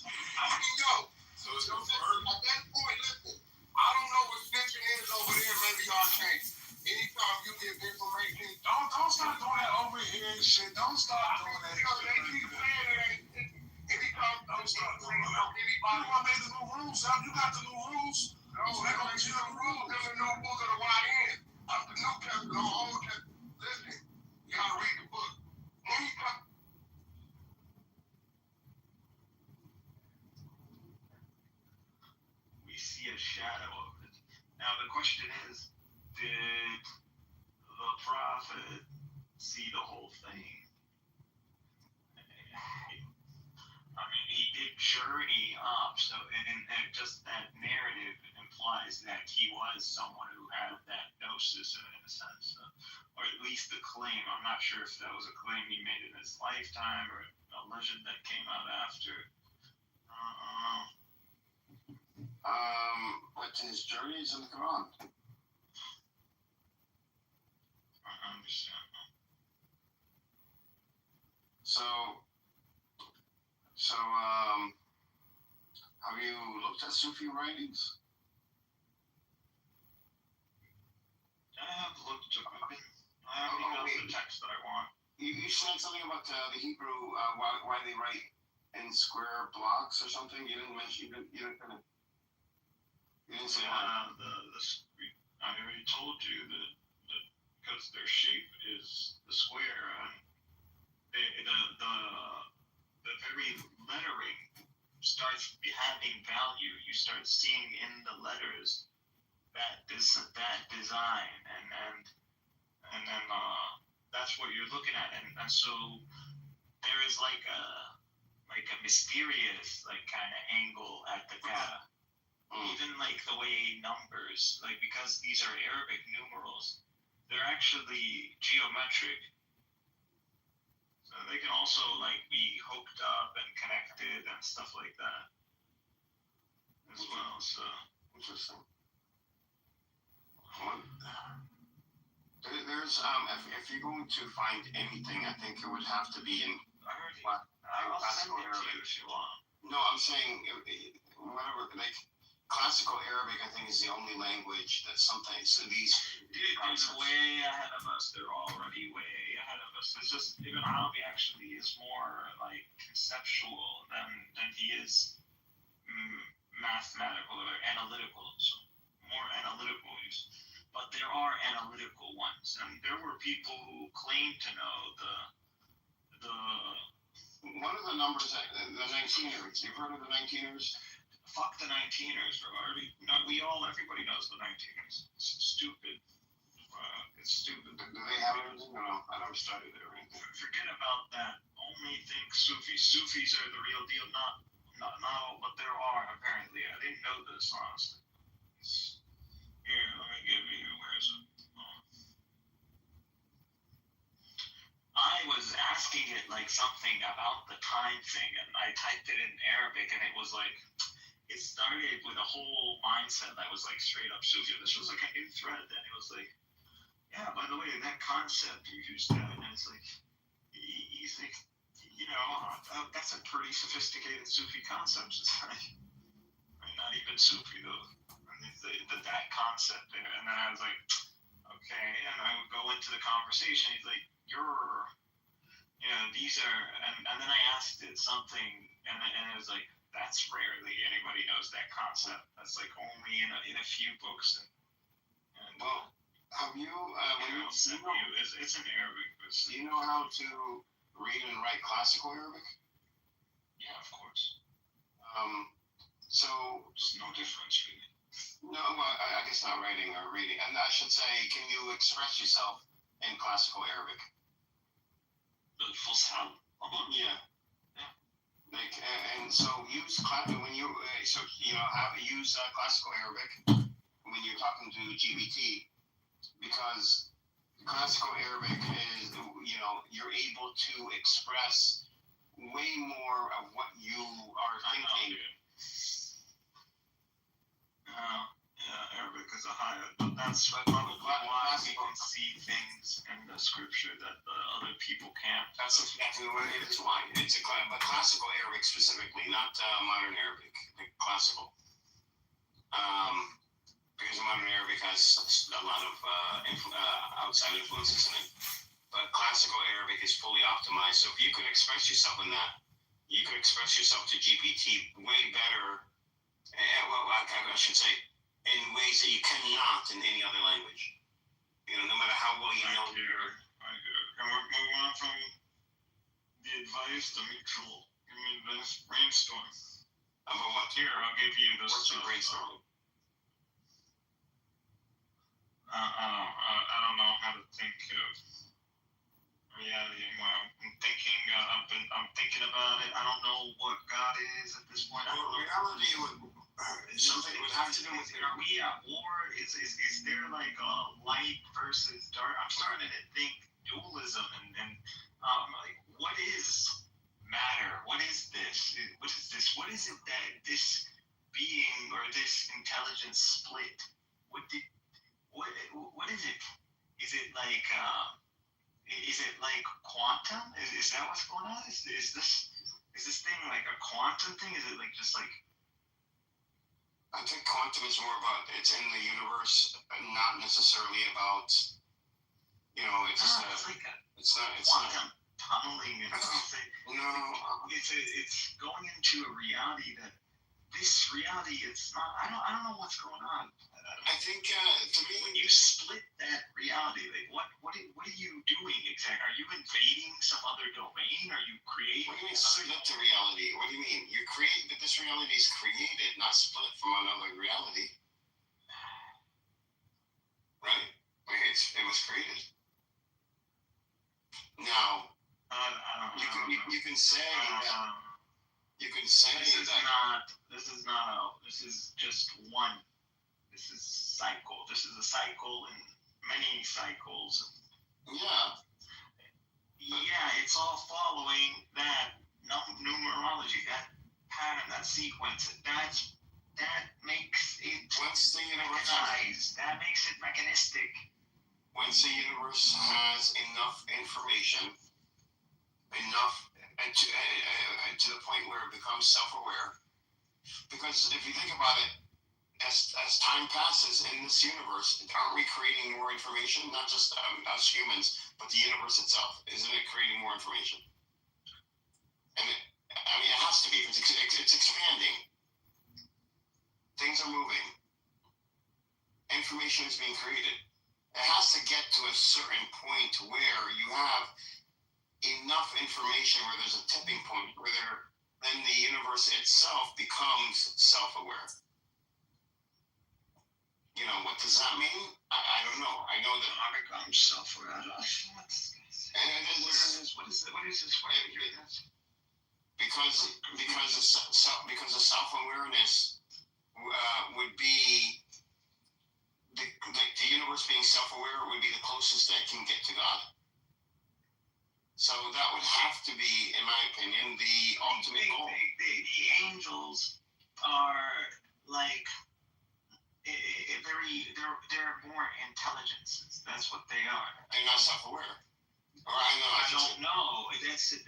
yo. So it's confirmed. At that point, listen, I don't know what snitching is over there. Maybe y'all change. Anytime you give information, Don't start doing that over here and shit. Don't start doing that. Because they keep saying it ain't. Anytime Don't start doing that. anybody You want to make the new rules, son? You got the new rules. No, they don't make the rules. There's no rules of the YN. I'm the New Testament, the Old Testament. Listen, you gotta read the book. Anytime. We see a shadow of it. Now the question is, did the prophet see the whole thing? I mean, he did journey up, so and just that narrative implies that he was someone who had that gnosis in a sense, or at least the claim. I'm not sure if that was a claim he made in his lifetime or a legend that came out after. But his journey is in the Quran. I understand. So, have you looked at Sufi writings? I have looked at it. I haven't got the text that I want. You said something about the Hebrew, why they write in square blocks or something. You didn't mention. You didn't say the I told you that because their shape is the square, and the very lettering starts having value. You start seeing in the letters that design, and then that's what you're looking at, and so there is like a mysterious like kind of angle at the data. Even like the way numbers, like because these are Arabic numerals, they're actually geometric. So they can also like be hooked up and connected and stuff like that as well. So interesting. There's if you're going to find anything, I think it would have to be in classical Arabic. If you want. No, I'm saying whatever, like classical Arabic. I think is the only language that sometimes these. It's way ahead of us. They're already way ahead of us. It's just Ibn Arabi actually is more like conceptual than he is mathematical or analytical. So more analytical use. But there are analytical ones, and there were people who claimed to know the one of the numbers, the 19ers. You've heard of the 19ers? Fuck the 19ers, bro. Everybody knows the 19ers. It's stupid. It's stupid. Do they have anything? No, I never studied it or anything. Forget about that. Only think Sufis. Sufis are the real deal. Not all, but there are apparently. I didn't know this, honestly. Here, let me give you. Where is it? I was asking it like something about the time thing, and I typed it in Arabic, and it was like, it started with a whole mindset that was like straight up Sufi. This was like a new thread, and it was like, yeah, by the way, that concept you used that, and it's like, he's like, that's a pretty sophisticated Sufi concept. It's like, not even Sufi though. I mean, that concept there, and then I was like, okay, and I would go into the conversation. He's like, these are, and then I asked it something, and it was like, that's rarely anybody knows that concept. That's like only in a few books. And well, have you? It's in Arabic. Do you know how to read and write classical Arabic? Yeah, of course. So there's no difference really. No, well, I guess not writing or reading. And I should say, can you express yourself in classical Arabic? The Fusha? Yeah. Like, and so use use classical Arabic when you're talking to GBT, because classical Arabic is, you're able to express way more of what you are thinking. Arabic is a higher, but that's probably why we can see things in the scripture that the other people can't. That's exactly what it is. Why? It's but classical Arabic specifically, not modern Arabic. Like classical. Because modern Arabic has a lot of outside influences in it. But classical Arabic is fully optimized. So if you can express yourself in that, you can express yourself to GPT way better. I should say, in ways that you cannot in any other language. No matter how well you know. I get it. And we're moving on from the advice to mutual. Give me this brainstorm. About what? Here, I'll give you this. What's your brainstorm? I don't know how to think of reality anymore. I'm thinking about it. I don't know what God is at this point. Reality something would have to do with. Are we at war? Is there like a light versus dark? I'm starting to think dualism and like, what is matter? What is this? What is this? What is it that this being or this intelligence split? What is it? Is it like quantum? Is that what's going on? Is this thing like a quantum thing? Is it like just like? I think quantum is more about it's in the universe, not necessarily about. It's quantum tunneling. It's going into a reality that this reality, it's not. I don't know what's going on. I think to me, When you split that reality, like what are you doing exactly? Are you invading some other domain? Are you creating? what do you mean split the reality? What do you mean? You create that this reality is created, not split from another reality, right? I mean, it was created. Now, you can say that. You can say this is that. not. This is not a. This is just one. This is cycle. This is a cycle and many cycles. Yeah. Yeah, it's all following that numerology, that pattern, that sequence. That makes it Once the universe mechanized. That makes it mechanistic. Once the universe has enough information, and to the point where it becomes self-aware, because if you think about it, as time passes in this universe, aren't we creating more information? Not just us humans, but the universe itself. Isn't it creating more information? And it has to be. It's expanding. Things are moving. Information is being created. It has to get to a certain point where you have enough information where there's a tipping point where then the universe itself becomes self-aware. You know, what does that mean? I don't know. I know that I become self-aware. and What is this? What is this? Why are you doing this? Because of self-awareness would be the universe being self-aware would be the closest that it can get to God. So that would have to be, in my opinion, the ultimate goal. The angels are like they're more intelligences. That's what they are. They're not self-aware. Or I don't know. That's if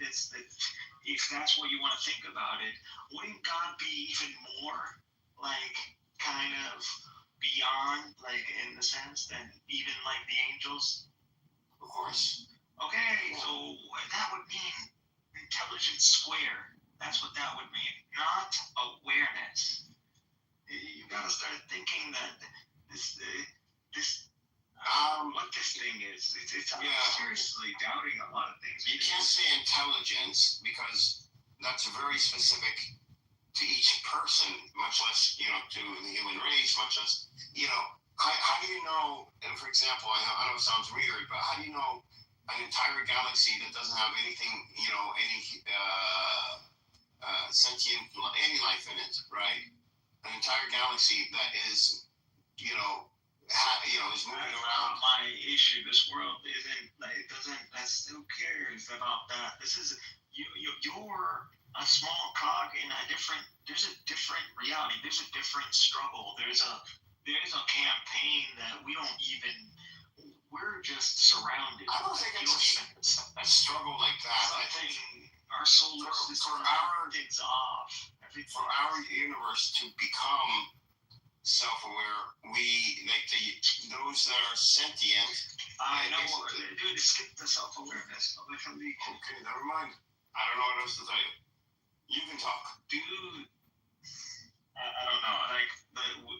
that's what you want to think about it. Wouldn't God be even more like kind of beyond, like in the sense than even like the angels? Of course. Okay, so that would mean intelligence squared. That's what that would mean, not awareness. You gotta start thinking that what this thing is. I'm seriously doubting a lot of things. You can't say intelligence because that's very specific to each person, much less, to the human race, much less, how do you know, and for example, I know it sounds weird, but how do you know an entire galaxy that doesn't have anything, any sentient, any life in it, right? An entire galaxy that is, is moving around. My issue, this world isn't, it doesn't, who cares about that? This is, you're a small cog in there's a different reality, there's a different struggle, there's a campaign that we're just surrounded. I don't think it's a struggle like that. I think our solar system is off. For our universe to become self-aware, we those that are sentient. I know, dude, skip the self-awareness. Okay, never mind. I don't know what else to tell you. You can talk, dude. I don't know. Like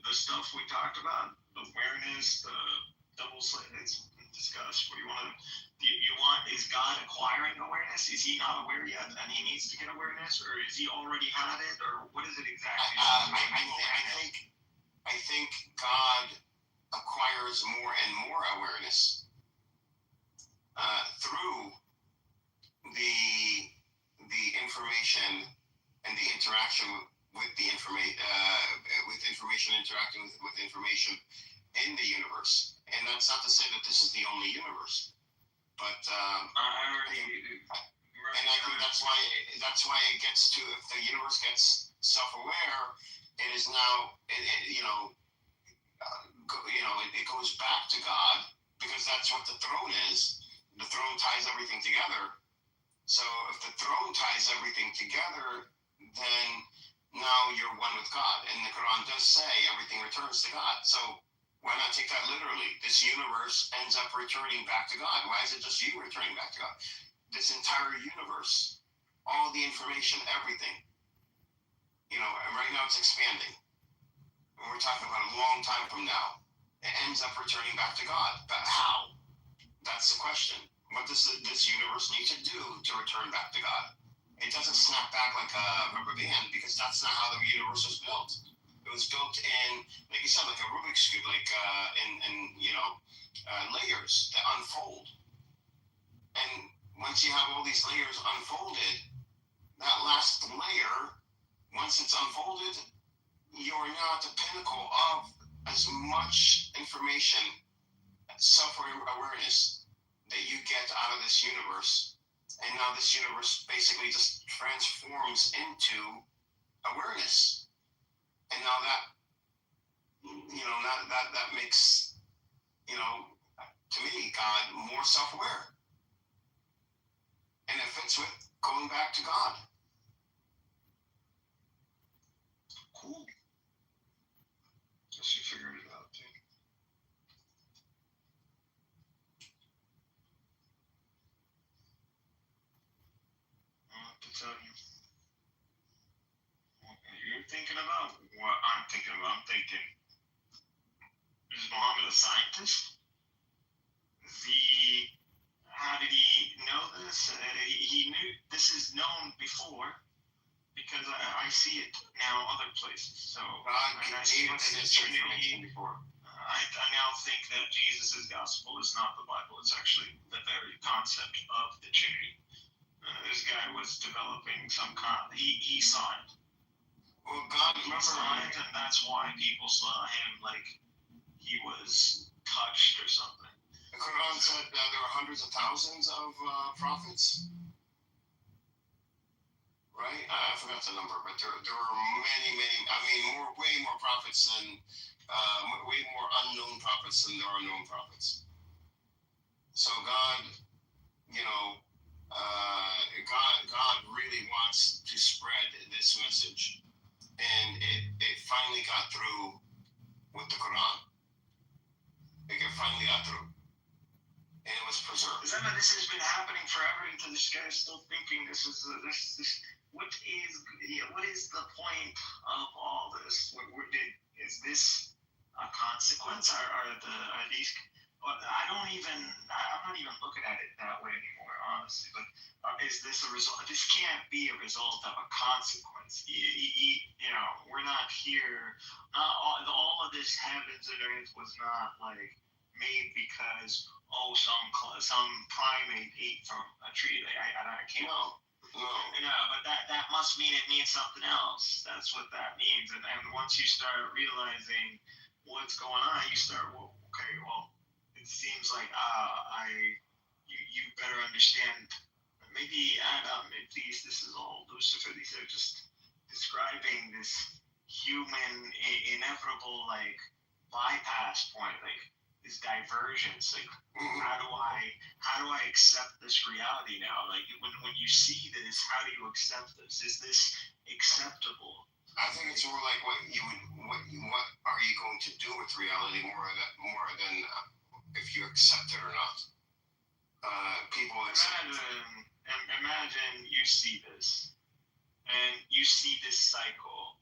the stuff we talked about, the awareness, the double slate. It's discussed. What do you want? Is God acquiring awareness? Is he not aware yet, and he needs to get awareness, or is he already had it, or what is it exactly? I think God acquires more and more awareness through the information and the interaction with the information interacting with information in the universe. And that's not to say that this is the only universe, but I think that's why it gets to, if the universe gets self-aware, it is now it goes back to God, because that's what the throne is. The throne ties everything together. So if the throne ties everything together, then now you're one with God. And the Quran does say everything returns to God. So why not take that literally? This universe ends up returning back to God. Why is it just you returning back to God? This entire universe, all the information, everything and right now it's expanding. And we're talking about a long time from now. It ends up returning back to God. But how? That's the question. What does this universe need to do to return back to God? It doesn't snap back like a rubber band, because that's not how the universe was built. It was built in, like you said, like a Rubik's Cube, like in layers that unfold. And once you have all these layers unfolded, that last layer, once it's unfolded, you're now at the pinnacle of as much information, self-awareness that you get out of this universe. And now this universe basically just transforms into awareness. And now that makes, to me, God more self-aware. And it fits with going back to God. Cool. Guess you figured it out, too. To tell you. You're thinking about what I'm thinking about. I'm thinking, is Muhammad a scientist? How did he know this? He knew this is known before, because I see it now other places. So I see it in the Trinity. I now think that Jesus' gospel is not the Bible. It's actually the very concept of the Trinity. This guy was developing some kind. He saw it. Well, God, saw it, and that's why people saw him like he was touched or something. The Quran said that there were hundreds of thousands of prophets. Right? I forgot the number, but there were many. I mean, way more prophets than way more unknown prophets than there are known prophets. So God, God really wants to spread this message, and it finally got through with the Quran. It finally got through, and it was preserved. This has been happening forever, and this guy is still thinking this. What is the point of all this? Is this a consequence? Are these? I'm not even looking at it that way anymore, honestly. But is this a result? This can't be a result of a consequence. We're not here. All of this heavens and earth was not like made because some primate ate from a tree. I can't. No. But that must mean it means something else. That's what that means. And once you start realizing what's going on, you start, it seems like you better understand. Maybe Adam, please, this is all Lucifer. These are just describing this human inevitable bypass point, this divergence. How do I accept this reality now? When you see this, how do you accept this? Is this acceptable? I think it's more like what are you going to do with reality more than if you accept it or not. People accept. Imagine you see this, and you see this cycle,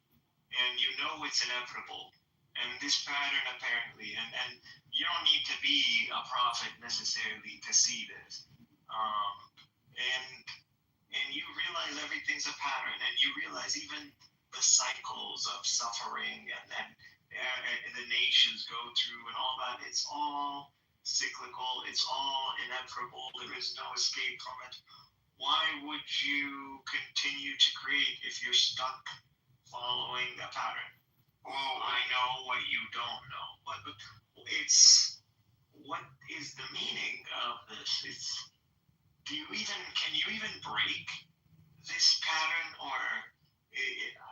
and you know it's inevitable, and this pattern apparently, and you don't need to be a prophet necessarily to see this, and you realize everything's a pattern, and you realize even the cycles of suffering and the nations go through and all that, it's all cyclical, it's all inevitable, there is no escape from it. Why would you continue to create if you're stuck following a pattern? Well, I know what you don't know, but it's what is the meaning of this? Can you even break this pattern, or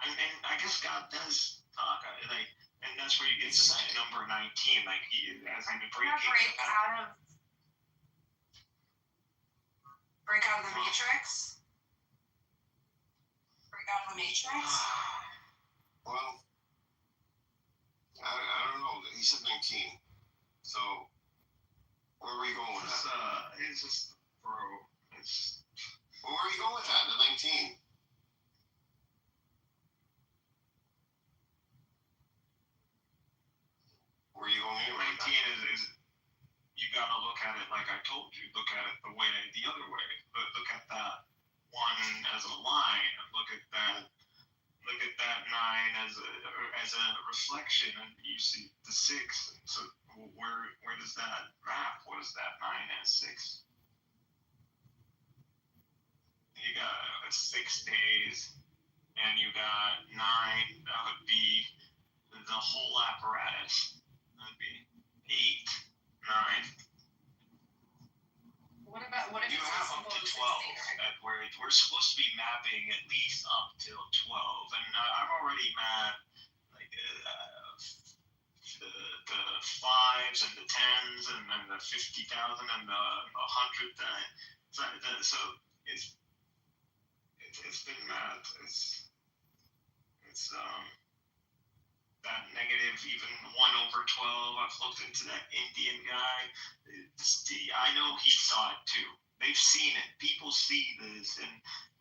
and I guess God does talk, and that's where you get to number 19, as I'm breaking. Break out of the matrix. Break out of the matrix. Well, I don't know. He said 19. So, where are we going with that? It's just, bro. Well, where are you going with that? The 19. Where are you going anyway? 19 is you gotta look at it like I told you. Look at it the other way. Look at that one as a line. Look at that 9 as a reflection, and you see the 6. So where does that map? What is that 9 and 6? You got 6 days, and you got 9. That would be the whole apparatus. That would be 8, 9. What if You it's have a up symbol to of 12, 16? where we're supposed to be mapping at least up till 12, and I've already mapped like the 5s and the 10s and then the 50,000 and the 100. So it's been mapped. It's that negative even 1/12. I've looked into that Indian guy. I know he saw it too. They've seen it. People see this, and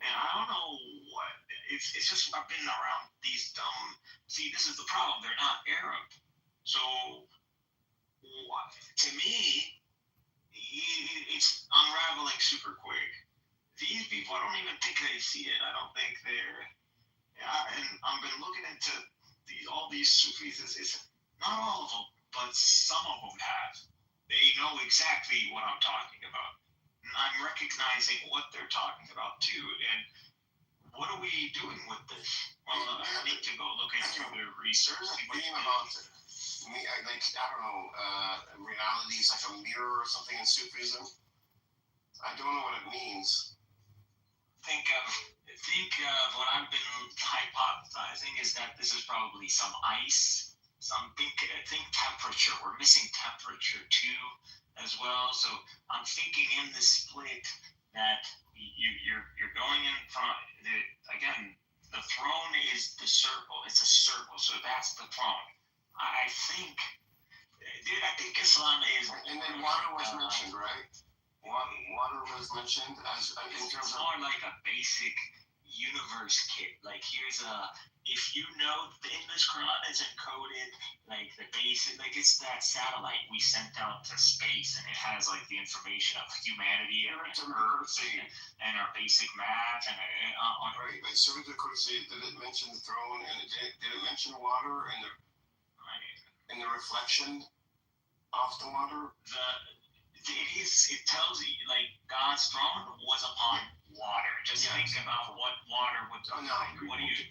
I don't know what. It's just I've been around these dumb. See, this is the problem. They're not Arab, so to me, it's unraveling super quick. These people, I don't even think they see it. I don't think they're. And I've been looking into all these Sufis. It's not all of them, but some of them have. They know exactly what I'm talking about. And I'm recognizing what they're talking about too. And what are we doing with this? Well, I need to go look into the research. Being about me, I don't know, reality is like a mirror or something in Sufism. I don't know what it means. Think of what I've been hypothesizing is that this is probably some ice. Think temperature. We're missing temperature too, as well. So I'm thinking in the split that you're going in front. Again, the throne is the circle. It's a circle, so that's the throne. I think Islam is. And then water was mentioned, right? Water was mentioned as in terms of more like a basic universe kit. Like if you know in this Quran is encoded like the basic, like it's that satellite we sent out to space, and it has like the information of humanity and Earth and our basic math and right. But so did it mention the throne, and did it mention water and the reflection off the water? It tells you like God's throne was upon water. Just think about what water would do. What do you?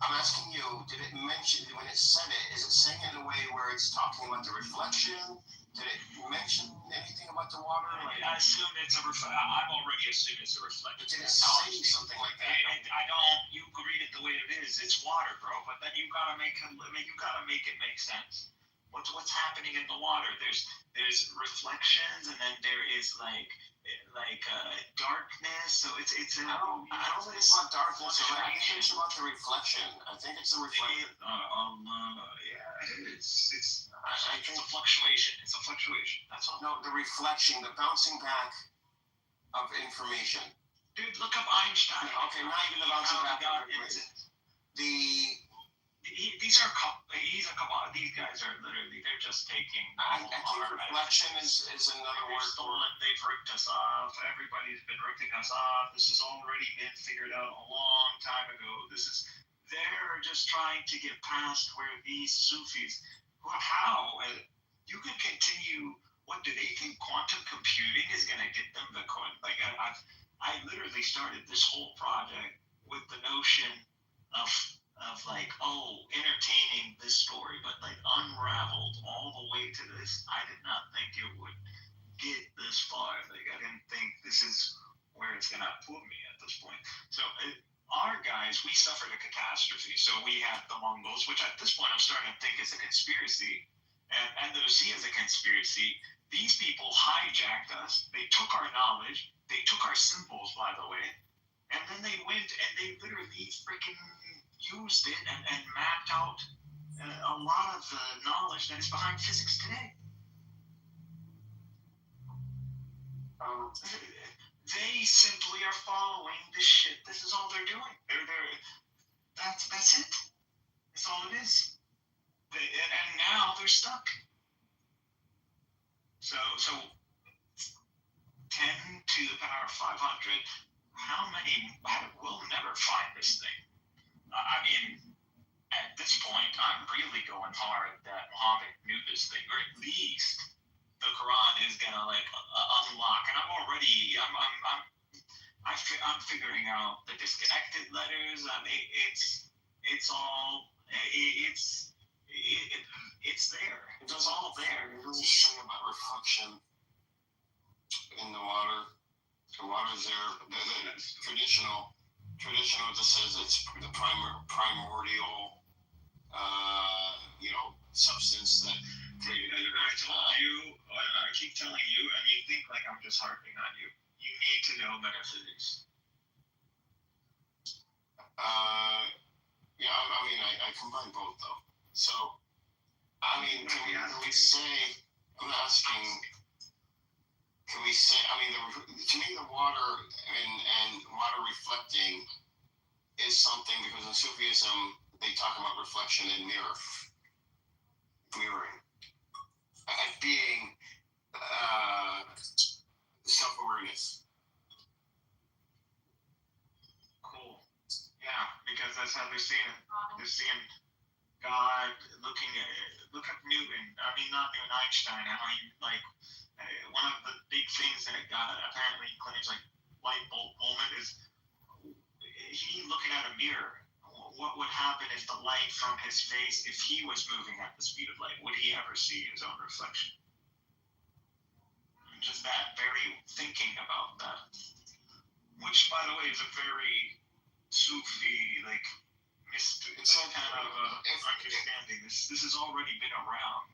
I'm asking you, did it mention when it said it? Is it saying it in a way where it's talking about the reflection? Did it mention anything about the water? I assume it's a reflection. I've already assumed it's a reflection. Did it say something like that? I don't. You read it the way it is. It's water, bro. But then you gotta make it make sense. What's happening in the water? There's reflections, and then there is like darkness. So it's. I don't think it's about darkness. I think it's about the reflection. I think it's a reflection. It's a fluctuation. It's a fluctuation. That's all. No, the reflection, the bouncing back of information. Dude, look up Einstein. Okay, not even the bouncing back. These guys are literally, they're just taking. I think reflection is another word. They've ripped us off. Everybody's been ripping us off. This has already been figured out a long time ago. They're just trying to get past where these Sufis, how you can continue. What do they think quantum computing is going to get them the coin? Like I literally started this whole project with the notion of like, entertaining this story, but like unraveled all the way to this. I did not think it would get this far. Like I didn't think this is where it's gonna put me at this point. So our guys, we suffered a catastrophe. So we had the Mongols, which at this point I'm starting to think is a conspiracy, and the sea is a conspiracy. These people hijacked us. They took our knowledge. They took our symbols, by the way, and then they went and they literally freaking used it and mapped out a lot of the knowledge that is behind physics today. They simply are following this shit. This is all they're doing. That's it. That's all it is. and now they're stuck. So 10 to the power of 500. How many will never find this thing? I mean, at this point, I'm really going hard that Muhammad knew this thing, or at least the Quran is gonna like unlock. And I'm figuring out the disconnected letters. I mean, it's all it's there. It's all there. It doesn't say about reflection in the water. The water's there. The traditional just says it's the primordial, substance that created. I keep telling you, and you think like I'm just harping on you. You need to know metaphysics. I combine both though. So, can we say? I'm asking. Can we say? To me, the water and water reflecting is something, because in Sufism they talk about reflection and mirroring, being self-awareness. Cool. Yeah, because that's how they're seeing it. They're seeing God. Look at Newton. I mean, not Newton, Einstein. How he one of the big things that God apparently claims light bulb moment is he looking at a mirror. What would happen if the light from his face, if he was moving at the speed of light, would he ever see his own reflection? Just that very thinking about that, which by the way is a very Sufi it's all kind of understanding. This has already been around.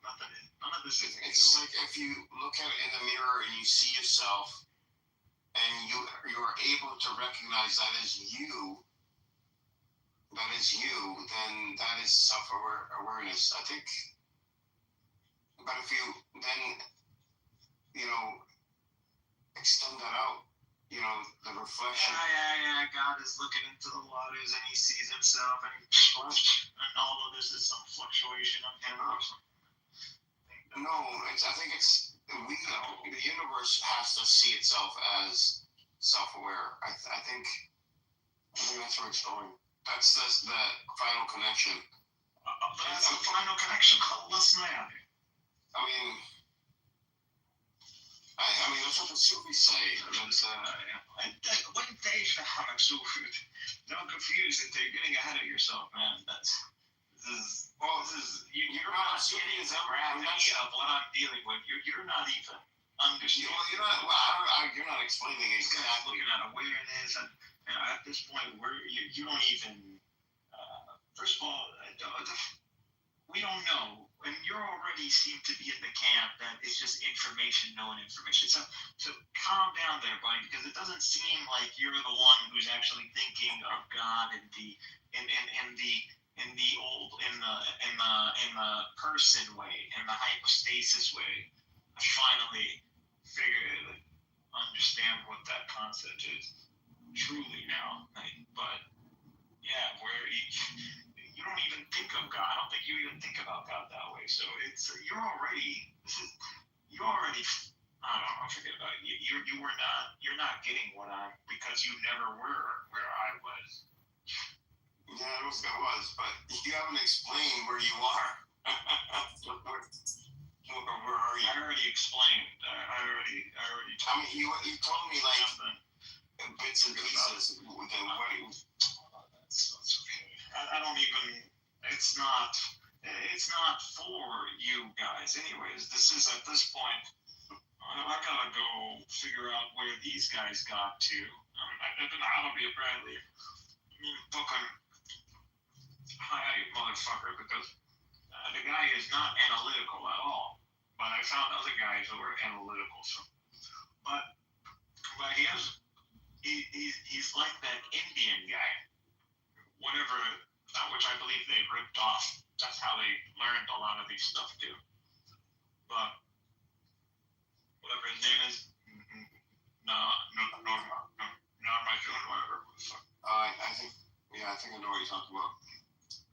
None of this is new. It's like if you look at it in the mirror and you see yourself, and you are able to recognize that is you, then that is self-awareness, I think. But if you then, extend that out, the reflection. Yeah. God is looking into the waters and he sees himself and all of this is some fluctuation of him or something. No, I think it's the universe has to see itself as self-aware. I think that's where it's going. That's the final connection. That's the final connection. Let's not have it. That's what the Sufis say. When they Muhammad Sufi, don't confuse it. You're getting ahead of yourself, man. You're not getting the gravity of what I'm dealing with. You're not even understanding. You're not explaining exactly. Looking at awareness, and at this point, you don't even. First of all, we don't know. And you already seem to be in the camp that it's just information, knowing information. So calm down there, buddy, because it doesn't seem like you're the one who's actually thinking of God in the person way, in the hypostasis way. I finally understand what that concept is truly now. But yeah, where you don't even think of God. I don't think you even think about God that way. So you're already. I don't know. Forget about it. You're not getting what I'm, because you never were where I was. Yeah, I was, but you haven't explained where you are. Where are you? I already explained. I already. You told me bits and pieces. That's okay. I don't even. It's not for you guys. Anyways, this is at this point. I gotta go figure out where these guys got to. I don't know how to be apparently fucking high motherfucker, because the guy is not analytical at all. But I found other guys who are analytical. So, but he's like that Indian guy. Whatever, which I believe they ripped off. That's how they learned a lot of these stuff too. But whatever his name is, whatever. I think I know what you're talking about.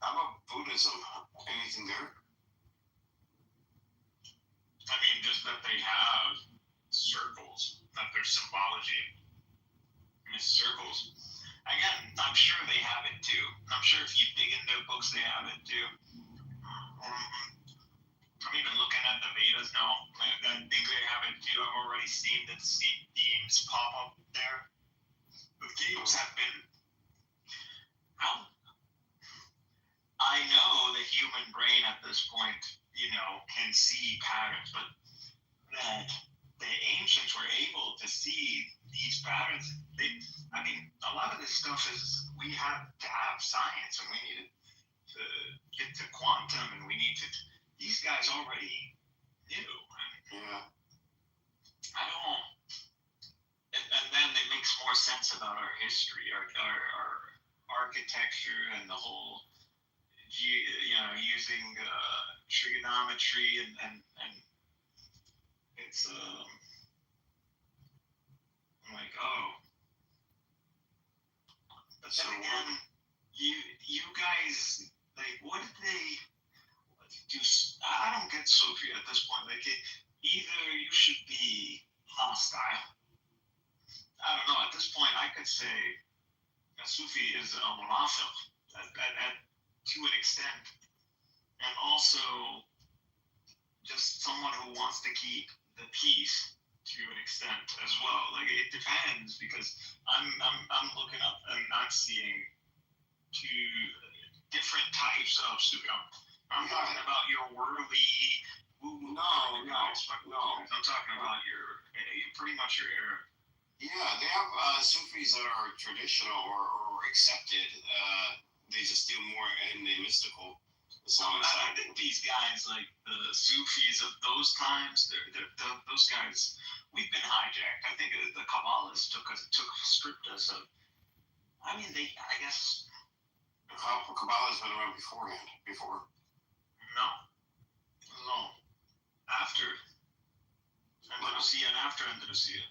How about Buddhism? Anything there? that they have circles, that there's symbology in the circles. Again, I'm sure they have it too. I'm sure if you dig into books, they have it too. I'm even looking at the Vedas now. I think they have it too. I've already seen the same themes pop up there. The themes have been. I know the human brain at this point, can see patterns, but that the ancients were able to see these patterns. A lot of this stuff is we have to have science, and we need to get to quantum, and we need to. These guys already knew. Yeah. I don't. And then it makes more sense about our history, our architecture, and the whole. Using trigonometry and it's I'm like, oh. But then again, you guys, like, what did they do? I don't get Sufi at this point. Like, either you should be hostile. I don't know. At this point, I could say a Sufi is a monafil to an extent, and also just someone who wants to keep the peace to an extent as well. Like, it depends, because I'm looking up and I'm seeing two different types of Sufi. I'm talking about your worldly woo-woo. No. I'm talking about your pretty much your Arab. Yeah, they have Sufis that are traditional or accepted. They just do more in the mystical Islamic side. I think these guys, like the Sufis of those times, those guys, we've been hijacked. I think the Kabbalists stripped us of. I guess. Kabbalah's been around before. No. After Andalusia and after Andalusia.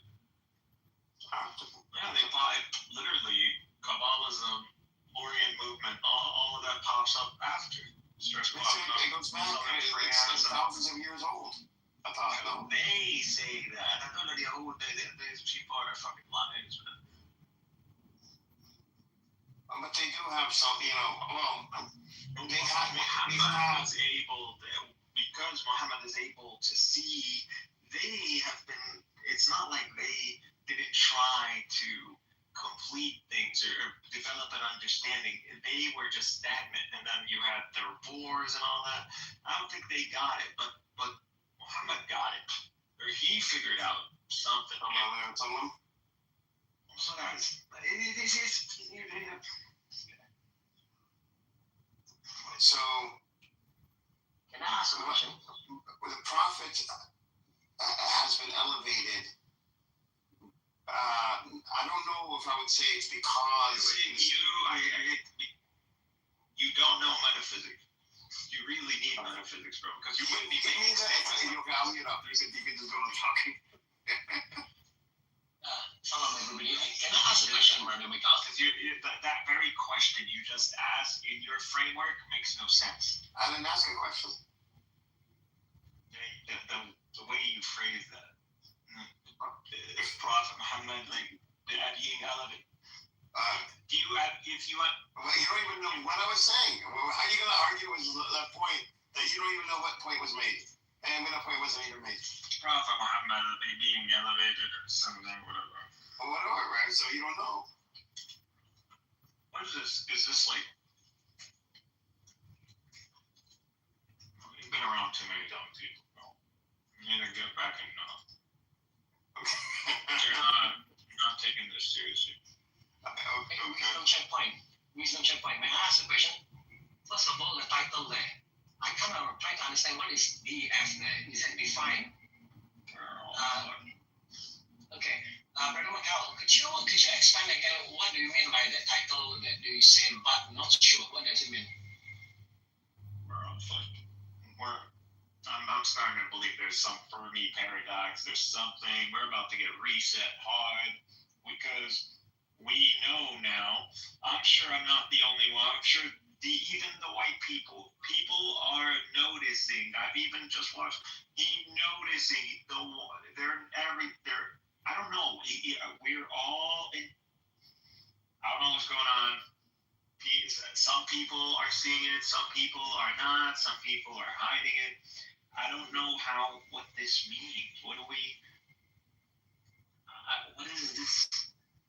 Yeah, they applied literally Kabbalism, Orient movement, all of that pops up after. It goes back. It's thousands of years old. I thought. No. They say that. I don't know the old these people are fucking liars, man. But they do have some, they have. Muhammad is able, because Muhammad is able to see. They have been. It's not like they didn't try to complete things or develop an understanding. They were just stagnant, and then you had their wars and all that. I don't think they got it, but Muhammad got it, or he figured out something. So guys, So, can I ask a question? The prophet has been elevated. I don't know if I would say it's because you don't know metaphysics. You really need metaphysics, bro, because you wouldn't be making statements. You value it up. You can just go on talking. Salam everybody. Can I ask a question, Brother Mikhail? Because that very question you just asked in your framework makes no sense. I didn't ask a question. The way you phrase that. If Prophet Muhammad, like, being elevated. If you want. Well, you don't even know what I was saying. How are you going to argue with that point that you don't even know what point was made? And when that point wasn't even made? Prophet Muhammad being elevated or something, whatever. Well, whatever, right? So you don't know. What is this? Is this like. You've been around too many dumb people, bro. You need to get back and you're not taking this seriously. Wisdom checkpoint. May I ask a question? First of all, the title there. I kind of try to understand what is DF there. Is it defined? Okay. Brother Mikhail, could you expand again? What do you mean by the title that you say but not sure? What does it mean? I'm starting to believe there's some Fermi paradox. There's something. We're about to get reset hard because we know now. I'm sure I'm not the only one. I'm sure even the white people are noticing. I've even just watched him noticing the what's going on. Some people are seeing it, some people are not, some people are hiding it. I don't know what this means. What is this?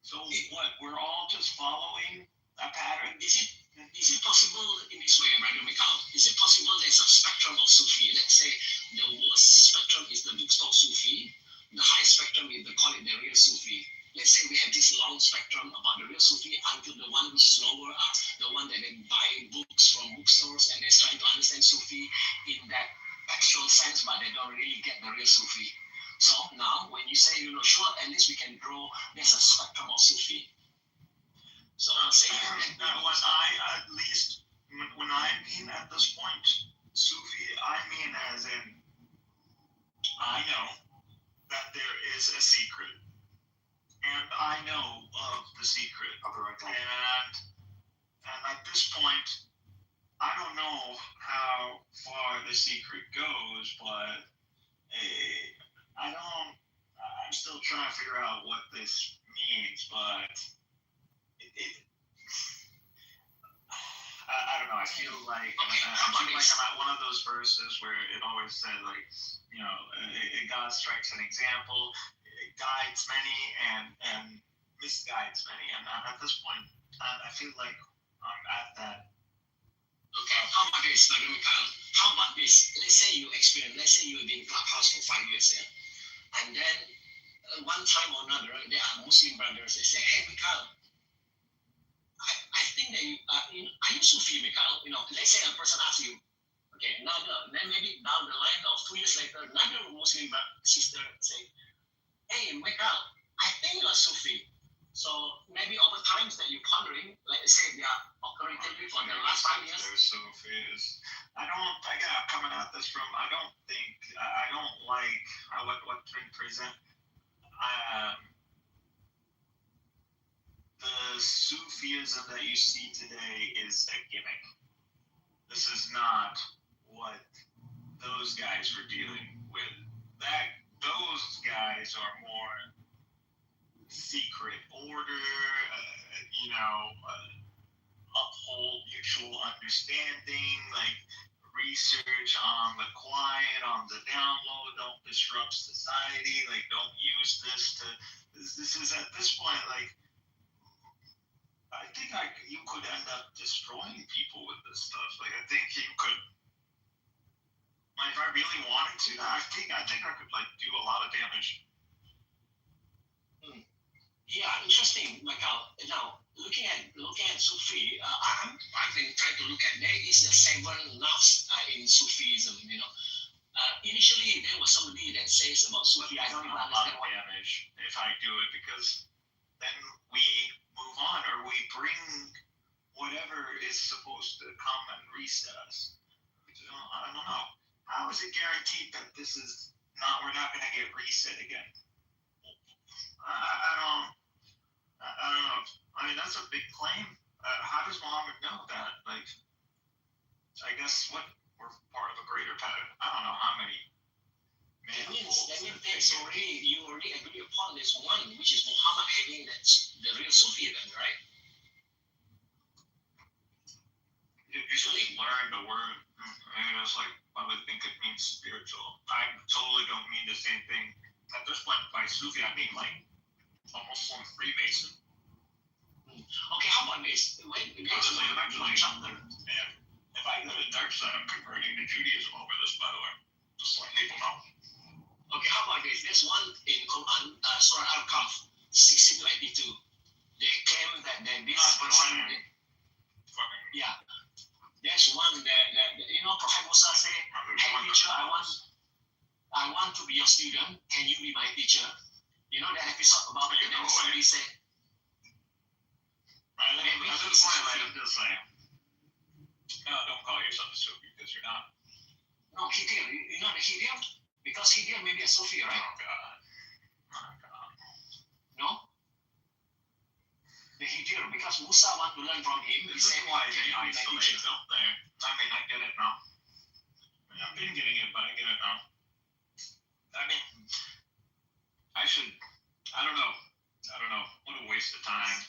So what? We're all just following a pattern? Is it possible in this way, Brother Mikhail? Is it possible there's a spectrum of Sufi? Let's say the worst spectrum is the bookstore Sufi, the high spectrum is call it the real Sufi. Let's say we have this long spectrum about the real Sufi until the one which is lower are the one that they buy books from bookstores and they're trying to understand Sufi in that textual sense, but they don't really get the real Sufi. So now when you say, sure, at least we can draw, there's a spectrum of Sufi. So I'm saying what I at least when I mean at this point Sufi, I mean as in I know that there is a secret, and I know of the secret, and at this point I don't know how far the secret goes, but I'm still trying to figure out what this means, but I don't know. I feel like I'm at one of those verses where it always said, like, God strikes an example, it guides many and misguides many. And at this point, I feel like I'm at that. Okay, how about this, Brother Mikhail? How about this? Let's say you have been in Clubhouse for 5 years, and then one time or another, there are Muslim brothers that say, hey, Mikhail, I think that are you Sufi, Mikhail? Let's say a person asks you, okay, now then maybe down the line of 2 years later, another Muslim sister say, hey, Mikhail, I think you're Sufi. So maybe over times that you're pondering, like they say, they are authoritative for the last 5 years. They're Sufis. I got coming at this from, I don't like what's been present. The Sufism that you see today is a gimmick. This is not what those guys were dealing with. Those guys are more secret order, uphold mutual understanding, like research on the quiet, on the down low, don't disrupt society, like don't use this to. This is at this point like. I think you could end up destroying people with this stuff. Like I think you could, like if I really wanted to, I think I could like do a lot of damage. Yeah, interesting, Michael. Now looking at Sufi, I've been trying to look at there is a seven nafs in Sufism. Initially there was somebody that says about Sufi. I don't even understand what damage if I do it because then we move on or we bring whatever is supposed to come and reset us. I don't know. How is it guaranteed that we're not going to get reset again? I don't know. I mean, that's a big claim. How does Muhammad know that? Like, I guess we're part of a greater pattern. I don't know how many. That means you already agree upon this one, which is Muhammad having the real Sufi then, right? You usually learn the word. I mean, it's like I would think it means spiritual. I totally don't mean the same thing. At this point, by Sufi, I mean like almost like Freemason. Okay, how about this? Chapter. If I go to dark side, I'm converting to Judaism over this, by the way. Just let people know. Okay, how about this? There's one in Quran, Surah Al-Kahf, 60 to 82. They claim that this person, yeah, there's one that Prophet Musa said, hey teacher, I want to be your student. Can you be my teacher? You know that episode about it, and then somebody said, at this point, I'm just saying, no, don't call yourself a Sufi because you're not. No, Hidil, you know the Hidil? Because Hidil may be a Sufi, right? Oh, God. No? The Hidil, because Musa want to learn from him. This is why they isolate out there. I mean, I get it now. I've been getting it, but I get it now. I mean, I don't know. What a waste of time.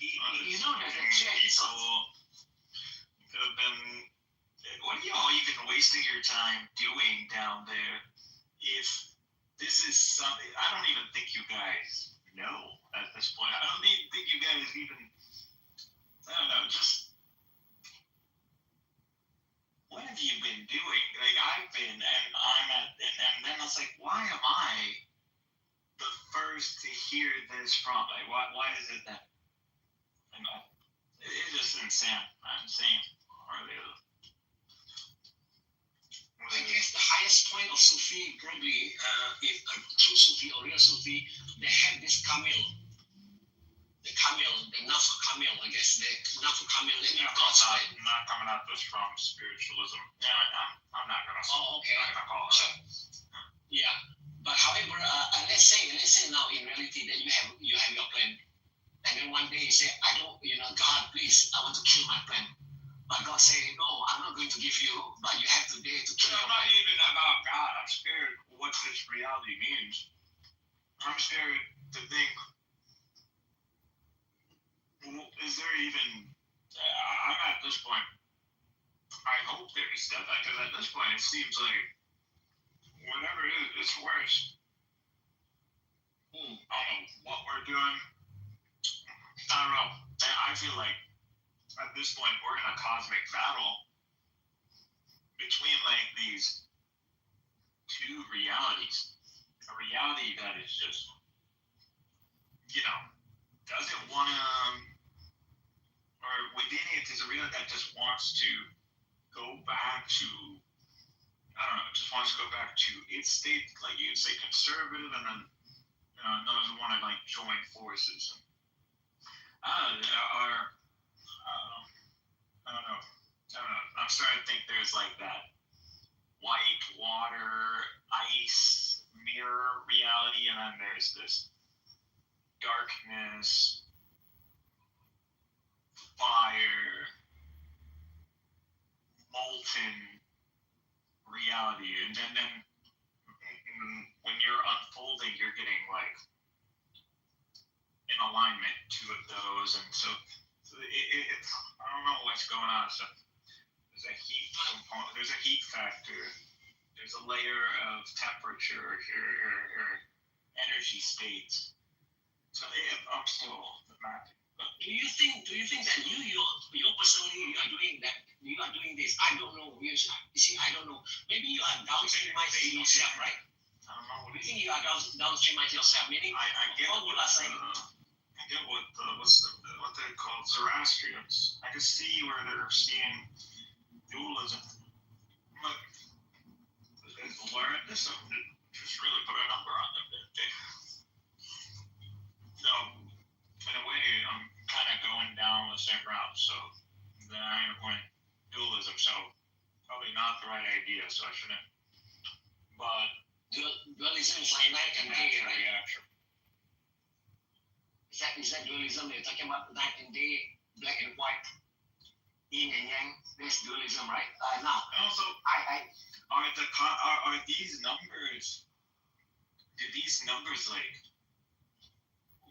You know that the chair is on. You could have been. What are y'all even wasting your time doing down there? If this is something, I don't even think you guys know at this point. I don't even think you guys even. I don't know. Just what have you been doing? Like I've been, and I'm at, and then I was like, why am I the first to hear this from? Like, why is it that? You know, it's just insane. I'm saying, I guess the highest point of Sufi probably, if a true Sufi or real Sufi, they have this camel, the Nafu camel, I guess, the Nafu camel in yeah, God's way. I'm not coming at this from spiritualism. Yeah, I'm not gonna. Oh, okay. I'm not gonna call it. So, yeah, but however, let's say now in reality that you have your plan, and then one day you say, I don't, God, please, I want to kill my plan. But God say, no, I'm not going to give you, but you have to dare to kill I'm not even about God. I'm scared what this reality means. I'm scared to think, is there even, I'm at this point, I hope there is that, because at this point it seems like whatever it is, it's worse. I don't know what we're doing. I don't know. I feel like at this point we're in a cosmic battle between like these two realities. A reality that is just, doesn't want to, or within it is a reality that just wants to go back to, I don't know, just wants to go back to its state, like you'd say conservative, and then doesn't want to like join forces. I don't know. I'm starting to think there's like that white water, ice, mirror reality, and then there's this darkness, fire, molten reality. And then when you're unfolding, you're getting like in alignment two of those. And so it's, I don't know what's going on. So there's a heat component, there's a heat factor, there's a layer of temperature or energy states. So I'm still mapping. Do you think that you personally are doing that? You are doing this. I don't know. You see, I don't know. Maybe you are downstreamizing yourself, right? I don't know. Do you think you are downstreamizing yourself? Meaning, I get what you are saying. I get what they call Zoroastrians. I can see where they're seeing dualism. But they've learned this, so just really put a number on them. So, in a way, I'm kind of going down the same route. So, then I end up going dualism. So, probably not the right idea. So, I shouldn't. But dualism is like night and day, right? Reaction. Is that dualism? You're talking about night and day, black and white, yin and yang. That's dualism, right? Now, also, are these numbers? Do these numbers like?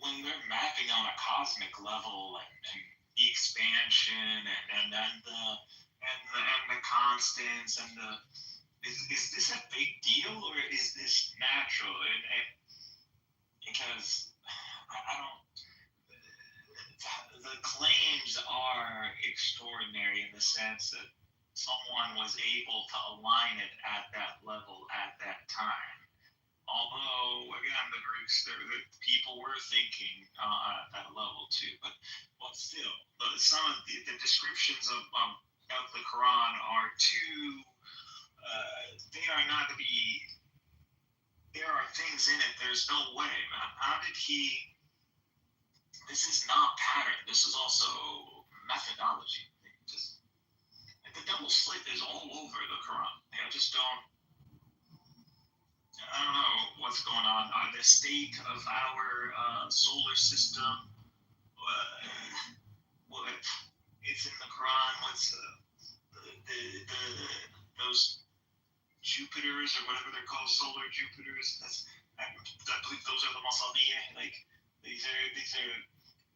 When we're mapping on a cosmic level and the expansion and then the constants and is this a big deal or is this natural? And because I don't, the claims are extraordinary in the sense that someone was able to align it at that level at that time. Although, again, the Greeks, the people were thinking at that level too, but still, some of the descriptions of the Quran are too, they are not to be, there are things in it, there's no way, man. How did this is not pattern, this is also methodology. Just, like the double slit is all over the Quran. I just don't, I don't know what's going on. The state of our solar system, it's in the Quran. What's those Jupiters or whatever they're called, solar Jupiters? I believe those are the Masabiyah. Like these are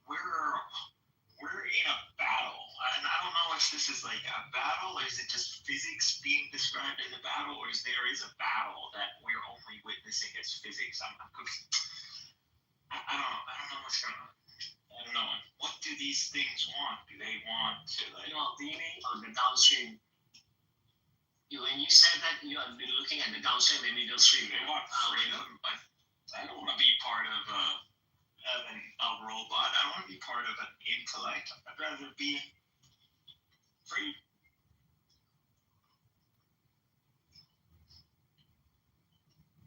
we're in a battle, and I don't know if this is like a battle, or is it just physics being described as a battle, or is a battle that we're only witnessing as physics? I don't know what's going on. I don't know. What do these things want? Do they want to like? Meaning on the downstream. When you said that you are looking at the downstream and middle stream, They want freedom. I don't want to be part of a robot. I don't want to be part of an intellect. I'd rather be free.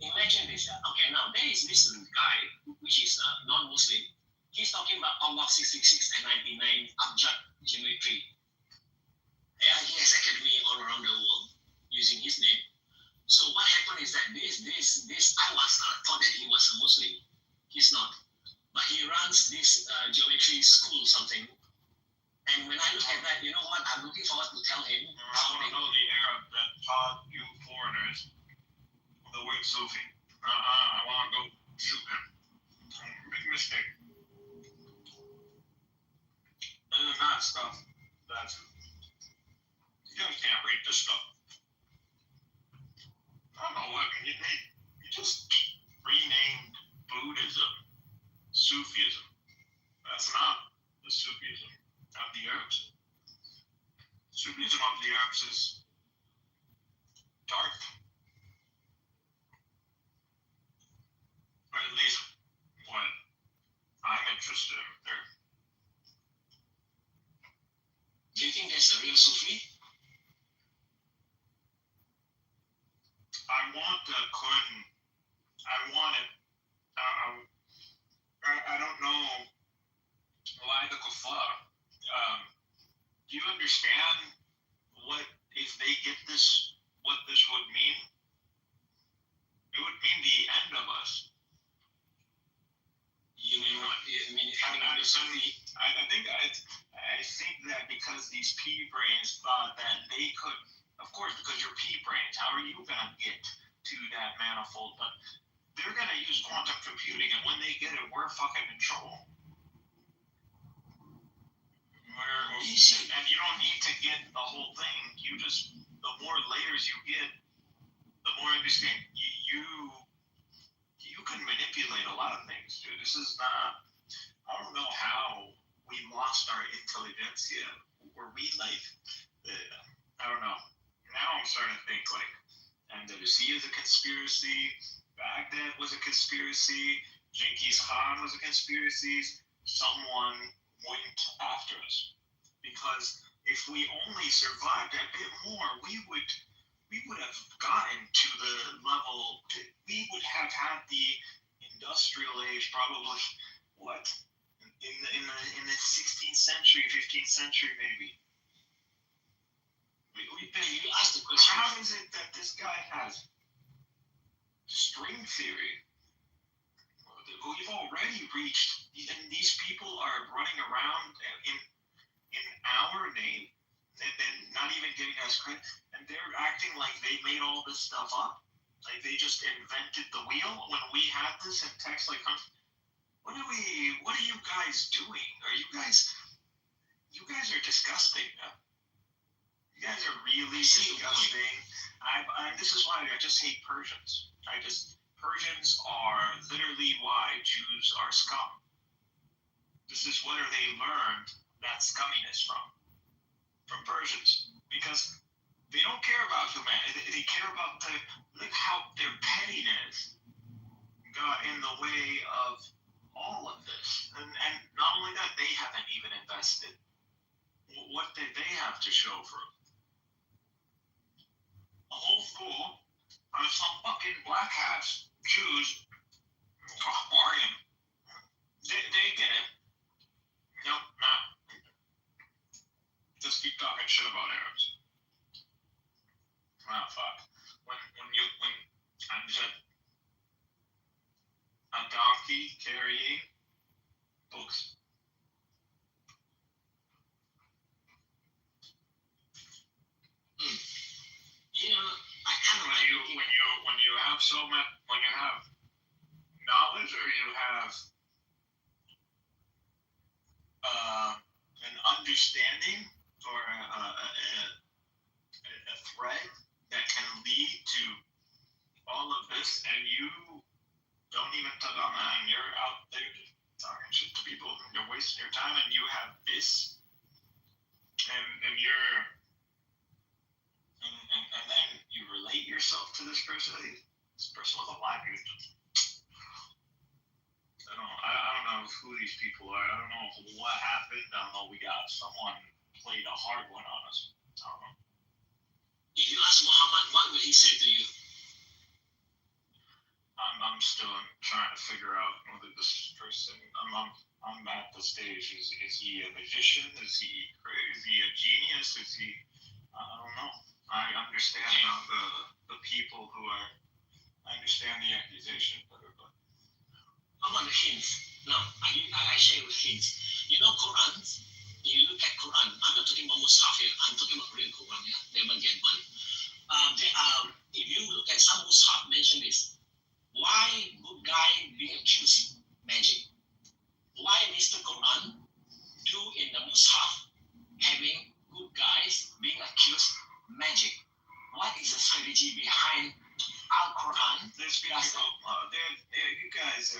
Imagine this. Okay, now there is this guy which is non-Muslim. He's talking about Allah 666 and 99 abjad geometry. Yeah, he has academy all around the world using his name. So what happened is that this I thought that he was a Muslim. He's not, but he runs this geometry school something. And when I look at that, you know what? I'm looking forward to tell him. I want to know the Arab that taught you foreigners the word Sufi. I want to go shoot him. Big mistake. And then that stuff. You guys can't read this stuff. I don't know what. You just renamed Buddhism Sufism. That's not the Sufism of the Arabs. Sufism of the Arabs is dark. Or at least what I'm interested in there. Do you think there's a real Sufi? I want the Quran. I want it. I don't know why the kuffar. Do you understand what if they get this? What this would mean? It would mean the end of us. You mean what? You mean I think that because these pea brains thought that they could, of course, because you're pea brains, how are you gonna get to that manifold? But they're gonna use quantum computing, and when they get it, we're fucking in trouble. And you don't need to get the whole thing. The more layers you get, the more understand. You can manipulate a lot of things, dude. This is not. I don't know how we lost our intelligentsia. Were we like? I don't know. Now I'm starting to think like Andalusia is a conspiracy. Baghdad was a conspiracy. Genghis Khan was a conspiracy. Someone went after us. Because if we only survived a bit more, we would have gotten to the level. We would have had the industrial age, probably what in the 16th century, 15th century, maybe. You asked the question. How is it that this guy has string theory? We've already reached, and these people are running around in our name, and then not even giving us credit, and they're acting like they made all this stuff up, like they just invented the wheel when we had this in text. Like, what are you guys doing? You guys are disgusting. You guys are really disgusting. This is why I just hate Persians. Persians are literally why Jews are scum. This is where they learned that scumminess from Persians, because they don't care about humanity. They care about how their pettiness got in the way of all of this. And not only that, they haven't even invested. What did they have to show for it? A whole school on some fucking black hats, Jews, bargain. They get it. Nope, not. Just keep talking shit about Arabs. Ah, fuck. When I'm just a donkey carrying books. You know, I kind of when you have so much, when you have knowledge, or you have understanding or a thread that can lead to all of this, and you don't even touch on that, and you're out there talking shit to people, you're wasting your time, and you have this, and you're, and then you relate yourself to this person. This person was alive. I don't know who these people are. I don't know what happened. I don't know. We got someone played a hard one on us. I don't know. If you ask Muhammad, what will he say to you? I'm still trying to figure out whether this person. I'm at the stage. Is he a magician? Is he crazy? A genius? Is he? I don't know. I understand the people who are. I understand the accusation better, but. How about the hints? Now, I share with hints. You know Quran? You look at Quran. I'm not talking about Mus'haf here. I'm talking about real Quran. Yeah, they won't get one. If you look at some Mus'haf, mention this. Why good guy being accused magic? Why Mr. Quran do in the Mus'haf having good guys being accused magic? What is the strategy behind Al-Quran? There's people, you guys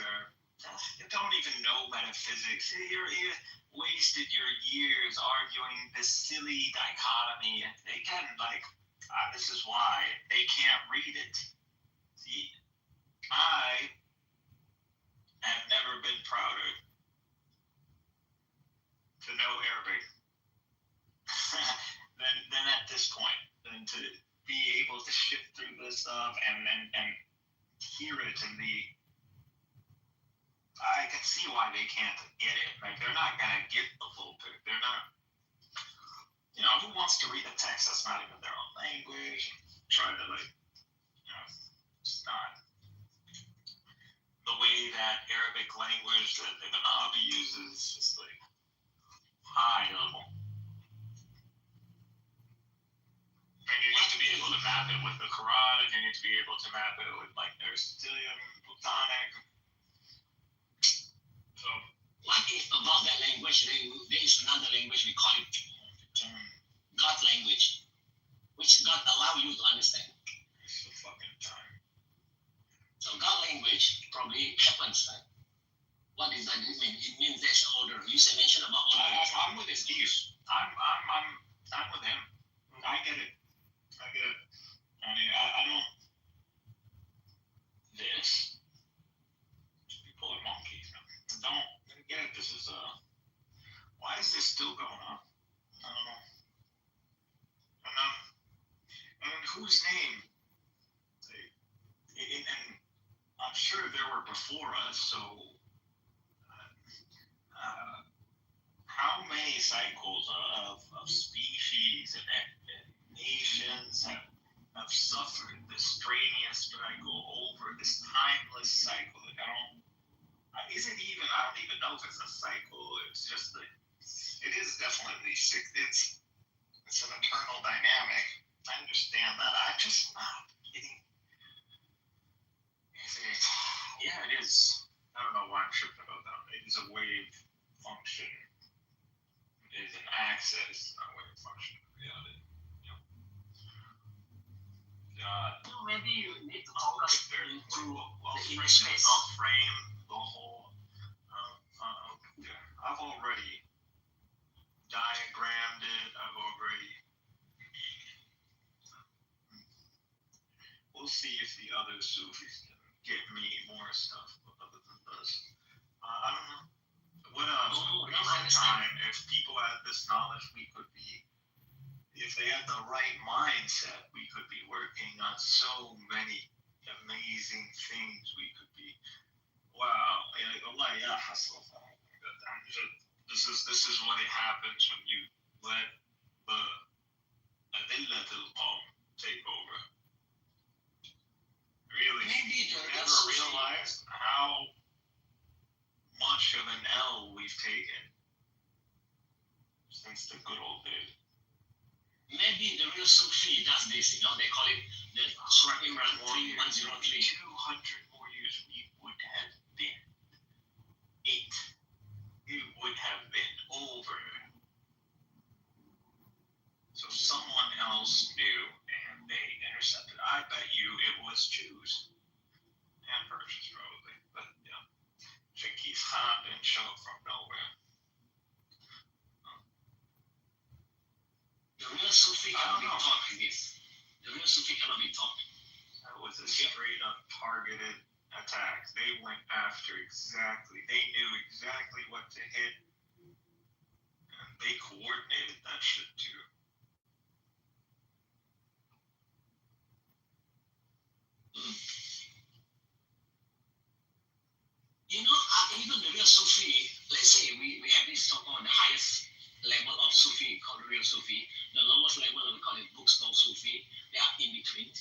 you don't even know metaphysics. You wasted your years arguing this silly dichotomy. Again, this is why they can't read it. See, I have never been prouder to know Arabic than at this point, than to be able to shift through this stuff and hear it and I can see why they can't get it. Like, they're not gonna get the full picture. They're not, who wants to read a text that's not even their own language? Try to it's not the way that Arabic language that Ibn Arabi uses is like high level. And you need to be able to map it with the Quran, and you need to be able to map it with Aristotelian, Platonic. So, what if about that language, there is another language we call it God language, which God allow you to understand. It's the fucking time. So God language probably happens, right? What does that mean? It means there's order. You mentioned about order. I'm with his views. I'm with him. I get it. I mean, I don't. This. People are monkeys. Don't get it. This is why is this still going on? I don't know. And whose name? And I'm sure there were before us. So, how many cycles of species and nations have suffered this strenuous struggle over this timeless cycle? Like, I don't even know if it's a cycle. It's just it is definitely it's an eternal dynamic. I understand that. I'm just not getting. Yeah, it is. I don't know why I'm tripping about that. It is a wave function. It is an axis, not a wave function of reality. Maybe you need to focus into I'll frame the whole. I've already diagrammed it. We'll see if the other Sufis can get me more stuff other than this. I don't know. If people had this knowledge, if they had the right mindset, we could be working on so many amazing things. We could be, wow. This is what it happens when you let the Adillatul Qawm take over. Really, maybe never realized how much of an L we've taken since the good old days. Maybe the real Sufi does this, they call it the Surah Imran 3103. 200 more years, we would have been it. It would have been over. didn't show up from nowhere. The real Sufi cannot be taught in this. The real Sufi cannot be taught. That was a straight up targeted attack. They went after they knew exactly what to hit. And they coordinated that shit too. You know, even the real Sufi, let's say we have this so-called the highest level of Sufi called real Sufi. The lowest level we call it bookstore Sufi. They are in between.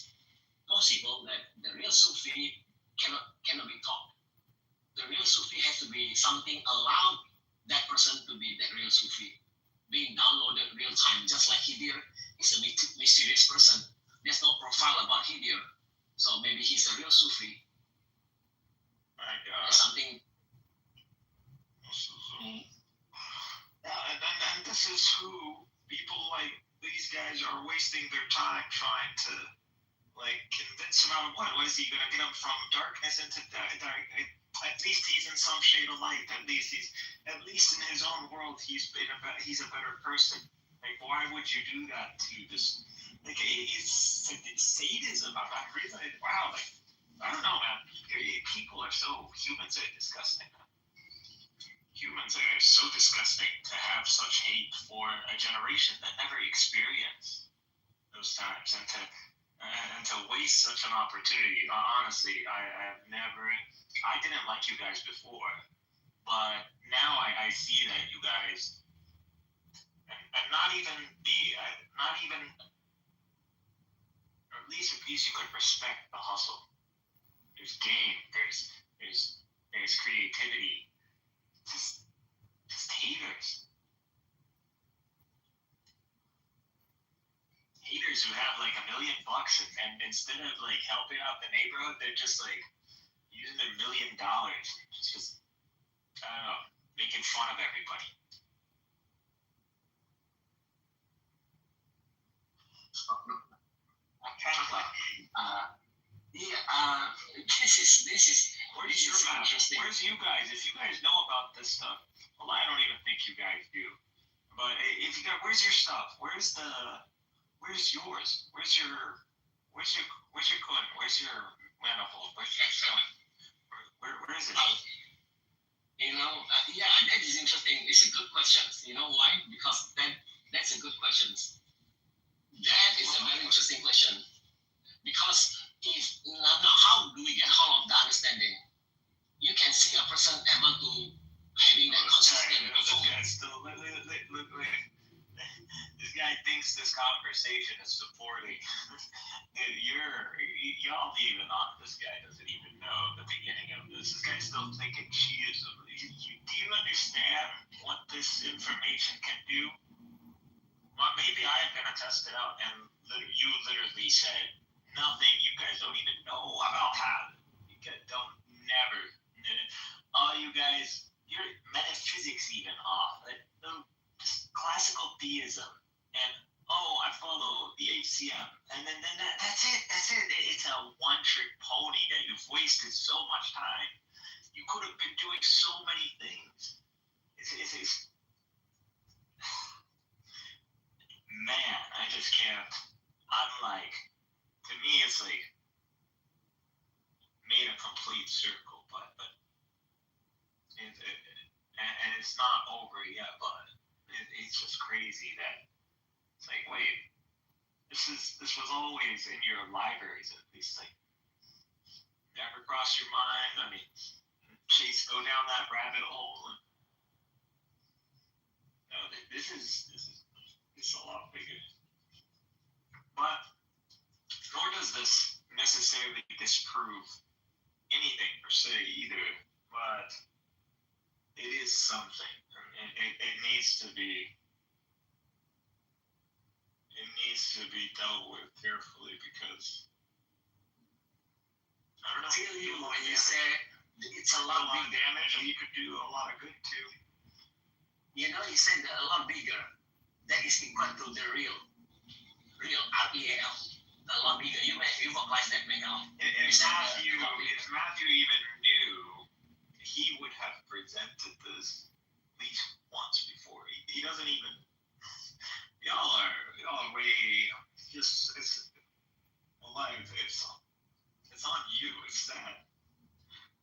Possible that the real Sufi cannot be taught. The real Sufi has to be something allowed that person to be that real Sufi, being downloaded real time, just like Hidir is a mysterious person. There's no profile about Hidir, so maybe he's a real Sufi. My God. There's something. And this is who people like these guys are wasting their time trying to convince him out of what? What is he gonna get him from darkness into dark? At least he's in some shade of light. At least in his own world he's a better person. Like, why would you do that to this? Like, it's sadism. I really, wow. Like, I don't know, man. Humans are disgusting. Humans are so disgusting to have such hate for a generation that never experienced those times, and to waste such an opportunity. Honestly, I didn't like you guys before, but now I see that you guys, and not even, or at least you could respect the hustle. There's game, there's creativity, just haters. Haters who have like $1 million and instead of like helping out the neighborhood, they're just like using their $1 million. Just I don't know, making fun of everybody. I kind of like, this is Where's your map? Where's you guys? If you guys know about this stuff, well, I don't even think you guys do. But if you got, where's your stuff? Where's yours? Where's your coin? Where's your manifold? Where's your stuff? Where is it? You know, yeah, that is interesting. It's a good question. You know why? Because that's a good question. That is a very interesting question. Because how do we get hold of the understanding? You can see a person able to having that consistent performance. This guy thinks this conversation is supporting. Y'all even on. This guy doesn't even know the beginning of this. This guy's still thinking she is. Do you understand what this information can do? Well, maybe I'm gonna test it out, and you literally said nothing. You guys don't even know about how. You guys don't never. You guys, your metaphysics even off. Just classical theism, and I follow the HCM, and then that's it. It's a one-trick pony that you've wasted so much time. You could have been doing so many things. It's man, I just can't. I'm like, to me, it's like made a complete circle, but and it's not over yet, but it's just crazy that it's like, wait, this was always in your libraries at least, like, never crossed your mind. I mean, go down that rabbit hole. No, this is a lot bigger. But nor does this necessarily disprove anything per se either, but it is something. It needs to be dealt with carefully, because I don't know. I feel you when you say it's a lot of damage, and you could do a lot of good too. You know, you said a lot bigger. That is equal to the real REAL, a lot bigger. You vocalize that now. If Matthew even knew, he would have presented attempted this at least once before. He doesn't even. Y'all are way just it's alive. It's on you. It's sad.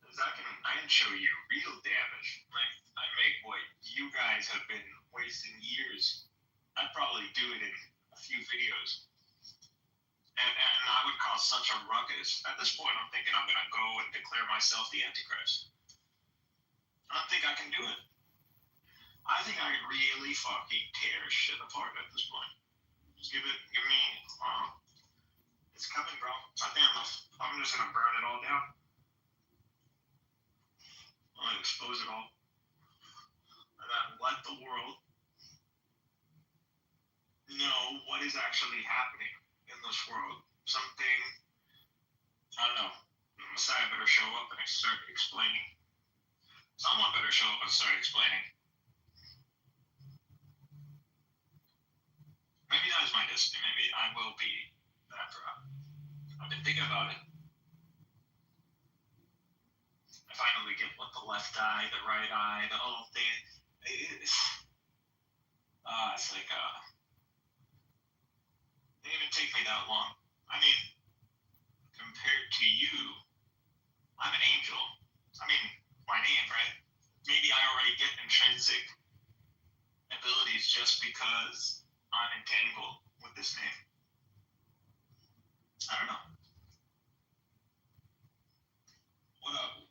'Cause I can show you real damage. Like I make what you guys have been wasting years. I'd probably do it in a few videos. And I would cause such a ruckus. At this point, I'm thinking I'm gonna go and declare myself the Antichrist. I don't think I can do it. I think I could really fucking tear shit apart at this point. Just give me. It's coming, bro. I think I'm just gonna burn it all down. I'm gonna expose it all, and then let the world know what is actually happening in this world. Something, I don't know, Messiah better show up and start explaining. Someone better show up and start explaining. Maybe that is my destiny. Maybe I will be that route. I've been thinking about it. I finally get what the left eye, the right eye, the whole thing. It's like, it didn't even take me that long. I mean, compared to you, I'm an angel. I mean, my name, right? Maybe I already get intrinsic abilities just because I'm entangled with this name. I don't know.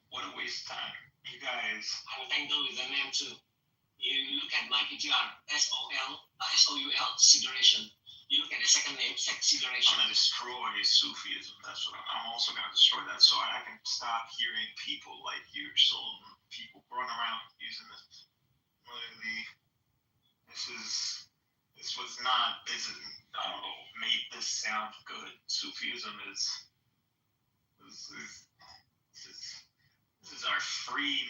What a waste of time. You guys. I'm entangled with the name too. You look at my PTR, SOUL, Sideration. You look at the second name, Sideration. I'm going to destroy Sufism. That's what I'm also going to destroy that so I can stop hearing people like you, so people run around using this. I don't know, made this sound good. Sufism is our free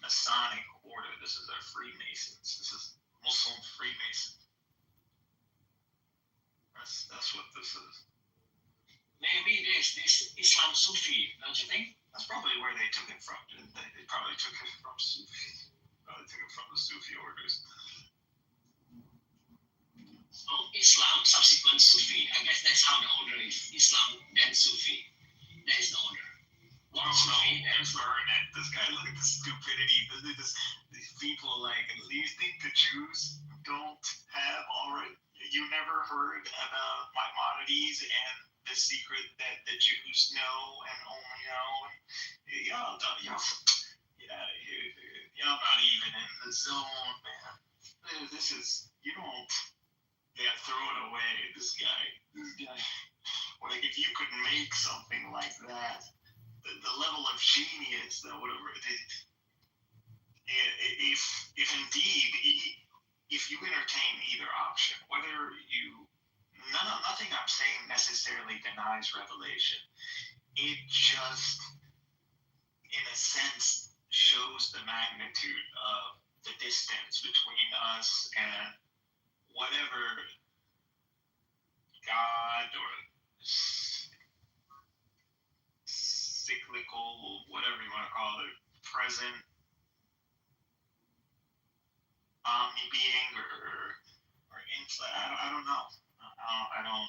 Masonic order. This is our Freemasons. This is Muslim Freemasons. That's what this is. Maybe this Islam Sufi, don't you think? That's probably where they took it from, didn't they? They probably took it from Sufi. Probably took it from the Sufi orders. So Islam, subsequent Sufi. I guess that's how the order is. Islam, then Sufi. That is the order. One Sufi, then burn it. This guy, look at the stupidity. These people, like, do you think the Jews don't have already? You never heard about Maimonides and the secret that the Jews know and only know? Y'all not even in the zone, man. This is, you don't, throw it away. This guy, like, if you could make something like that, the level of genius that would have, if indeed, if you entertain either option, whether you, nothing I'm saying necessarily denies revelation. It just, in a sense, shows the magnitude of the distance between us and whatever God or cyclical, whatever you want to call it, present omni being or insight. I don't know. I don't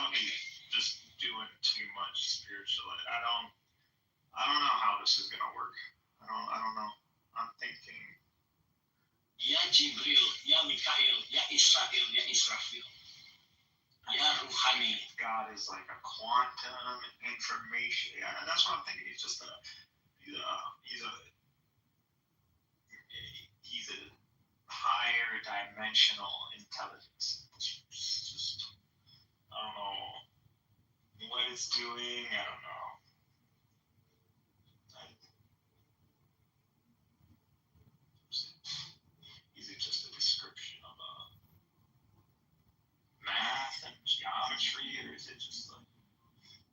want to be just doing too much spiritual. I don't know how this is gonna work. I don't know. I'm thinking. Ya Jibril, Ya Mikael, Ya Israel, Ya Israfil. Ya Ruhani. God is like a quantum information. Yeah, that's what I'm thinking. He's just he's a higher dimensional intelligence. It's just, I don't know what it's doing. I don't know. Is it just a description of math and geometry, or is it just like?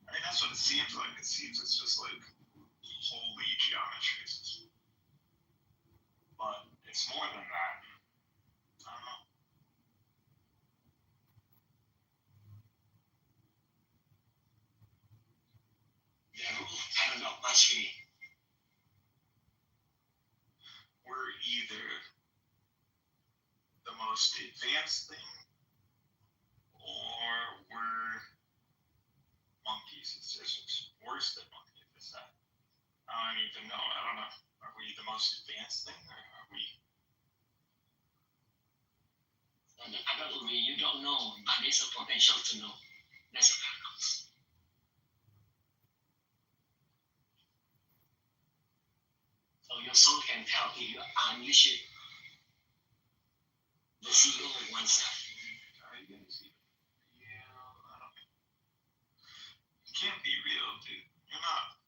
I mean, that's what it seems like. It seems it's just like holy geometries. But it's more than that. I don't know. Ya Ruh not partially. We're either the most advanced thing, or we're monkeys. It's just worse than monkeys. It's that. I don't even know. I don't know. Are we the most advanced thing, or are we? And that would be you don't know, but there's a potential to know. That's a paradox. So your soul can tell if you unleash it, the CEO of oneself. Are you gonna see? Yeah, I don't know. You can't be real, dude. You're not.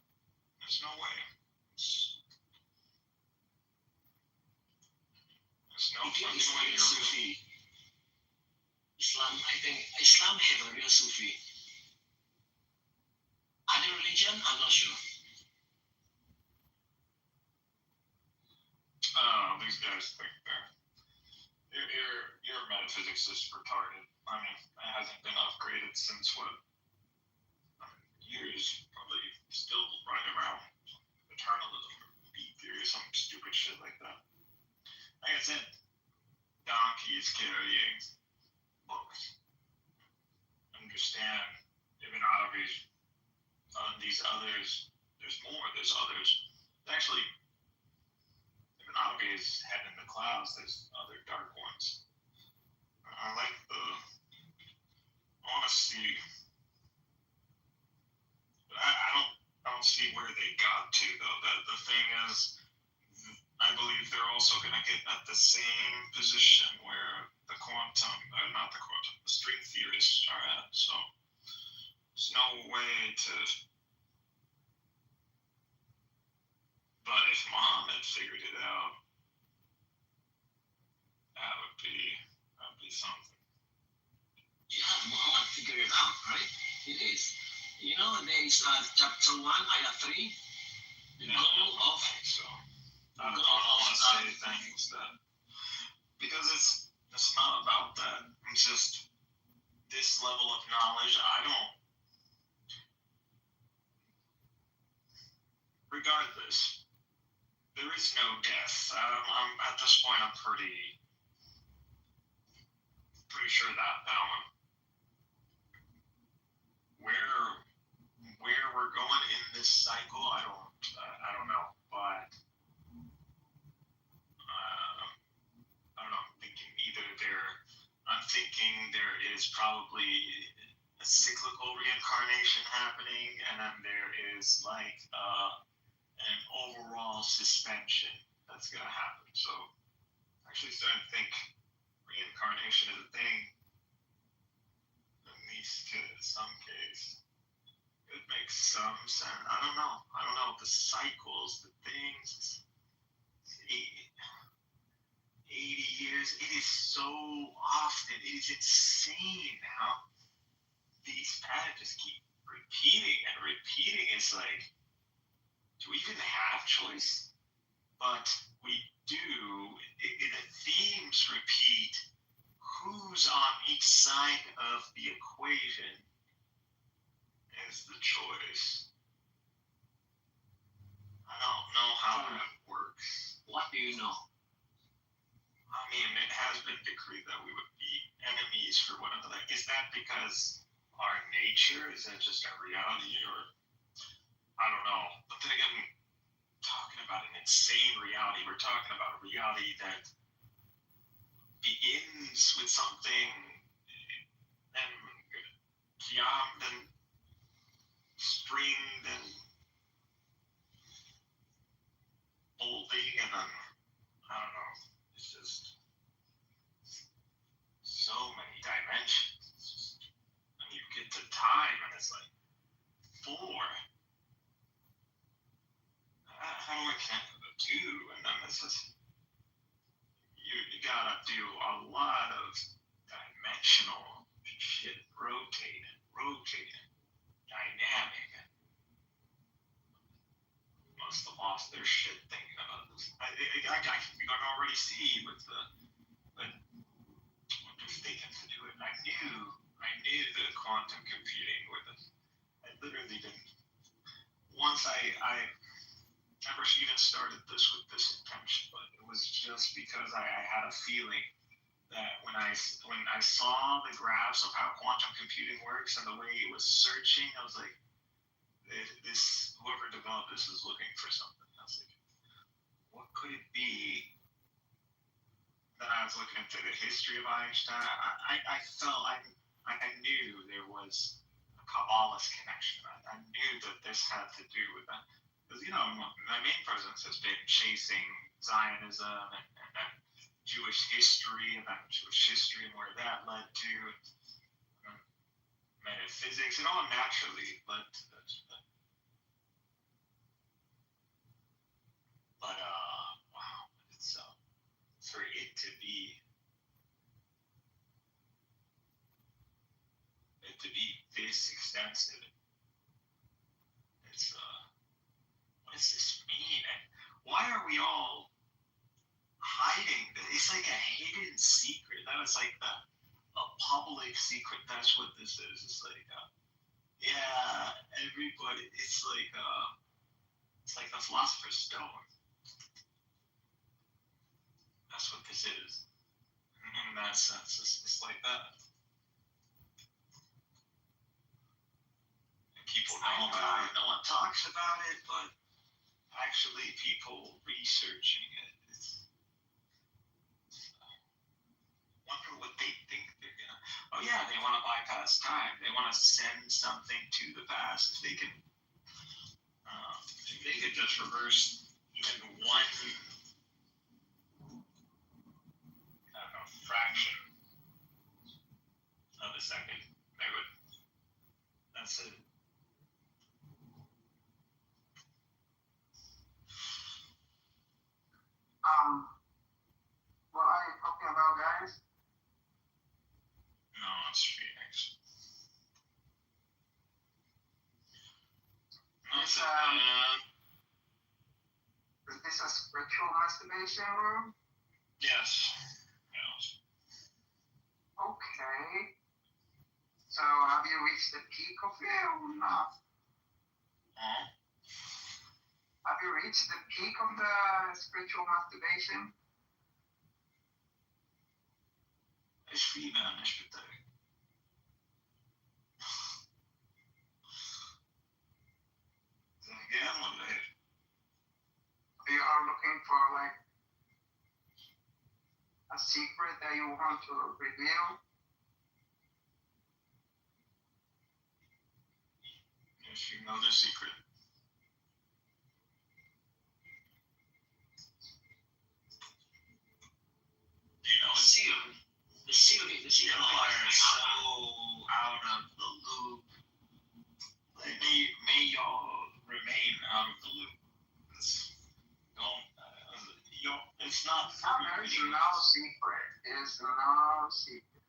There's no way. There's no If you fucking way Islam, you're real. Islam, I think Islam have a real Sufi. Other religion, I'm not sure. These guys think your metaphysics is retarded. I mean, it hasn't been upgraded since what? Years, probably still running around eternalism or beat theory or some stupid shit like that. Like I said, donkeys carrying books. Understand Ibn Arabi's these others. There's more. There's others. Actually, Ibn Arabi is head in the clouds. There's other dark ones. I like the honesty. I don't see where they got to though. The thing is, I believe they're also going to get at the same position where the string theorists are at. So there's no way to. But if Muhammad figured it out, that would be something. Yeah, Muhammad figured it out, right? It is. You know, there is chapter 1, ayat 3. The goal of. So I don't want to say things that because it's not about that. It's just this level of knowledge. Regardless, there is no death. I'm at this point. I'm pretty sure that one. Where we're going in this cycle, I don't know, but I don't know. I'm thinking there is probably a cyclical reincarnation happening, and then there is like an overall suspension that's gonna happen. So actually starting to think reincarnation is a thing, at least to some case. It makes some sense. I don't know. The cycles, the things. 80 years. It is so often. It is insane how these patterns just keep repeating and repeating. It's like, do we even have choice? But we do. The themes repeat. Who's on each side of the equation is the choice. I don't know how that works. What do you know? I mean, it has been decreed that we would be enemies for one another. Is that because our nature? Is that just our reality? Or I don't know. But then again, talking about an insane reality. We're talking about a reality that begins with something and then spring, then folding, and then I don't know. It's just so many dimensions. And you get to time, and it's like 4. How do I connect with the 2? And then this is you gotta do a lot of dimensional shit, rotating, dynamic. Must have lost their shit thinking about this. You can already see with what they can do it. I knew the quantum computing with it. I literally didn't. Once honest, I never even started this with this intention, but it was just because I had a feeling that when I saw the graphs of how quantum computing works and the way it was searching, I was like, this whoever developed this is looking for something. I was like, what could it be? Then I was looking into the history of Einstein. I felt I knew there was a Kabbalist connection. I knew that this had to do with that. Because, my main presence has been chasing Zionism and Jewish history and where that led to metaphysics. It all naturally led to this. But wow, it's for it to be this extensive. It's what does this mean? And why are we all hiding this? It's like a hidden secret. That was like a public secret. That's what this is. It's like yeah, everybody. It's like the Philosopher's Stone. That's what this is. In that sense, it's like that. And people know about it. No one talks about it, but actually, people researching it. Wonder what they think they're gonna. Oh yeah, they want to bypass time. They want to send something to the past. If they could just reverse even one, fraction of a second, they would. That's it. What are you talking about, guys? No, it's Phoenix. Is this a spiritual masturbation room? Yes. Okay. So have you reached the peak of it or not? Have you reached the peak of the spiritual masturbation? It's female, it's pathetic. Again, one day. You are looking for like a secret that you want to reveal? Yes, you know the secret. You know the secret. The ceiling is so out of the loop. May y'all remain out of the loop. It's not for There's no secret. There's no secret.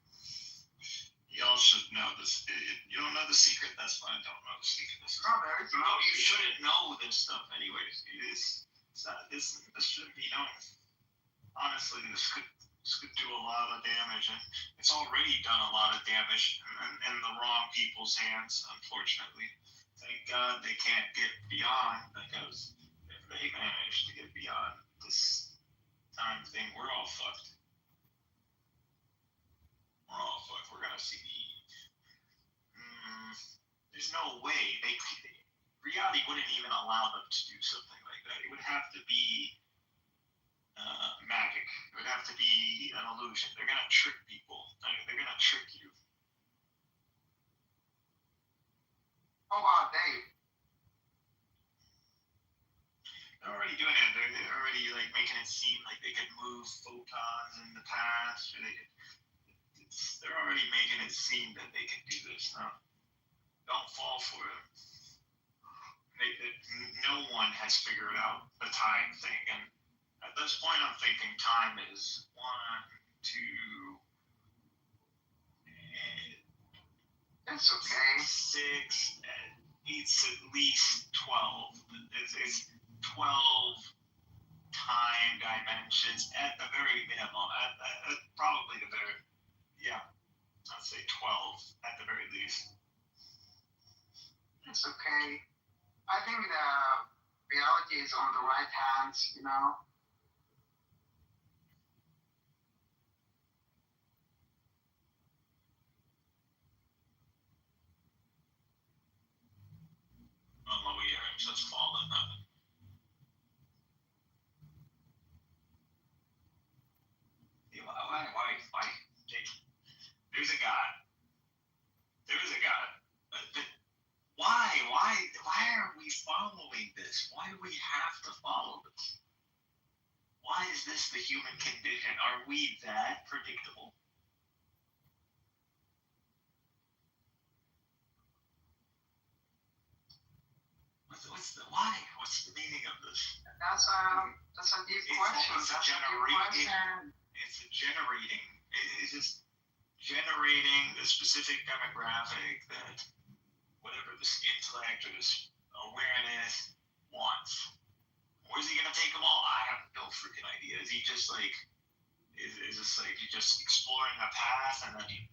Y'all should know this. You don't know the secret. That's fine. Don't know the secret. You shouldn't know this stuff, anyways. This shouldn't be known. Honestly, this could do a lot of damage, and it's already done a lot of damage in the wrong people's hands, unfortunately. Thank God they can't get beyond, because if they manage to get beyond this time thing, we're all fucked. We're gonna see there's no way reality wouldn't even allow them to do something like that. It would have to be magic. It would have to be an illusion. They're gonna trick people. They're gonna trick you. How are they? They're already doing it. They're already like making it seem like they could move photons in the past, or they're already making it seem that they can do this. No, don't fall for it. No one has figured out the time thing, and at this point, I'm thinking time is 1, 2. That's okay. 6. It's at least 12. It's 12 time dimensions at the very minimum. At probably the very, I'd say 12 at the very least. It's okay. I think the reality is on the right hands, you know. Although we are in such fallen heaven. Why? There's a God. There is a God. Why are we following this? Why do we have to follow this? Why is this the human condition? Are we that predictable? Why? What's the meaning of this? That's a deep question. It's generating. It's just generating the specific demographic that whatever this intellect or this awareness wants. Or is he gonna take them all? I have no freaking idea. Is he just like, is this like you just exploring a path and then you?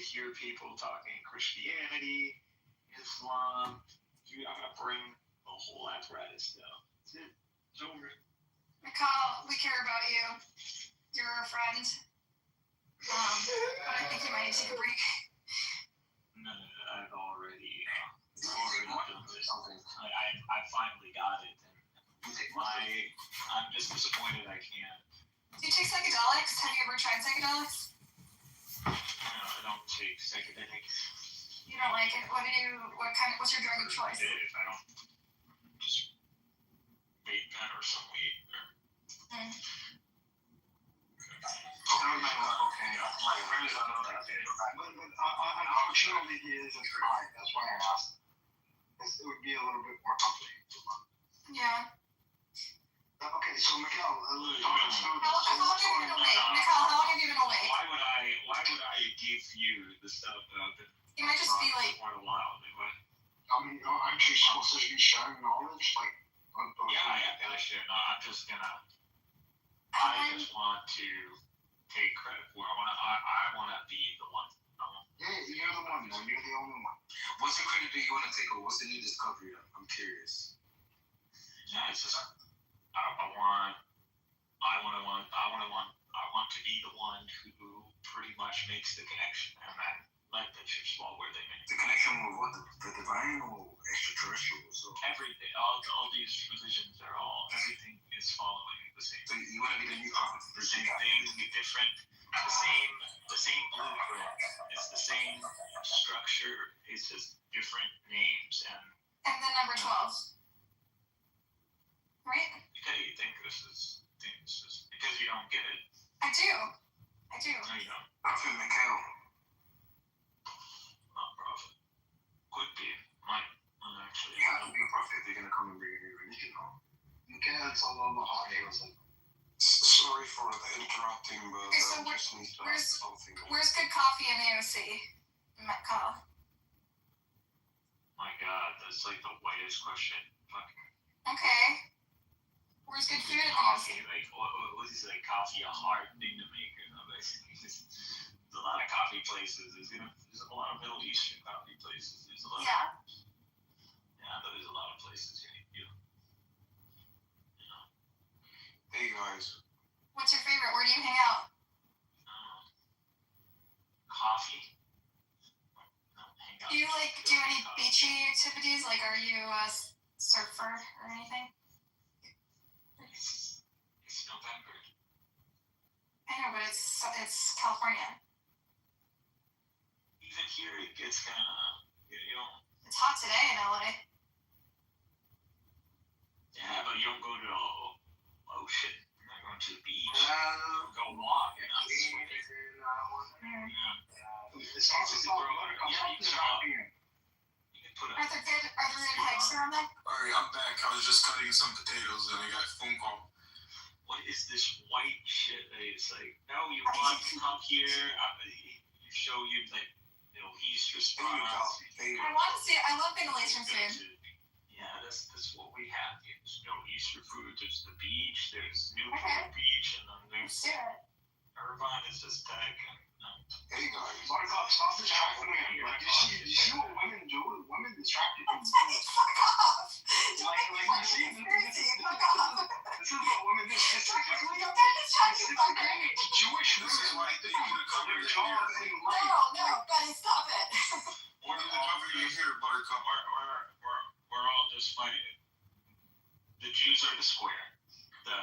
hear people talking Christianity, Islam. You gotta bring the whole apparatus down. That's it. It's over. Mikhail, we care about you. You're our friend. But I think you might need to take a break. No, I've already done this. I finally got it. And I'm just disappointed I can't. Do you take psychedelics? Have you ever tried psychedelics? No, I don't take psychedelics. You don't like it? What's your drug of choice? If I don't just vape pen or some weed. Okay, my friends don't know that. But unfortunately, he is inscribed. That's why I asked. It would be a little bit more complicated. Yeah. Okay, so Mikhail, how long have you been awake? Mikhail, how long have you been awake? Why would I give you the stuff that I've been You might just be like. for quite a while? I mean, aren't you supposed to be sharing knowledge? Yeah, I share. No, I'm just gonna. I just want to take credit for it. I wanna be the one. Yeah, you're the one. No, you're the only one. What's the credit that you want to take, or what's the new discovery of? I'm curious. Yeah, it's just I want to be the one who pretty much makes the connection and then let the chips fall where they may. The connection with what? The divine or extraterrestrials? So everything, all these religions are everything is following the same. So you want to be the new prophet? The same thing, different, the same blueprint. It's the same structure. It's just different names and then number 12. Right? Okay, you think this is because you don't get it. I do. No, you don't. Prophet Mikhail. Not prophet. Could be. Might. Actually. You have to be a prophet if you're going to come and bring a new religion home. Mikhail, it's all on the hot days. Sorry for the interrupting, but Okay, so just need to ask something. Where's good coffee in the OC? Metcalf. My God, that's like the whitest question. Okay. Where's good food in the Coffee, OC? like what is like coffee a hard thing to make? There's a lot of coffee places. There's a lot of Middle Eastern coffee places. There's a lot. Yeah. But there's a lot of places you know. Hey guys. What's your favorite? Where do you hang out? Coffee. Do you do any beachy activities? Like, are you a surfer or anything? It's November. I know, but it's California. Even here, it gets kind of, It's hot today in LA. Yeah, but you don't go to the ocean. You're not going to the beach. Go walk. Are there good hikes around there? Alright, I'm back. I was just cutting some potatoes and I got a phone call. What is this white shit? It's like, no, you want to come here. You show you like Middle Eastern spots. I want to see. I love Middle Eastern food. Yeah, that's what we have. There's Middle Eastern food. There's the beach. There's Newport Beach, and then there's Irvine. Is just tech. Hey guys. Buttercup, stop distracting me. Like, you see what women do? Women distract you. Fuck off! You see, fuck off! This is what women do. It's Jewish. This is why they need to cover your hair. No, buddy, stop it. Why do they cover your hair, Buttercup? We're all just fighting. The Jews are the square. The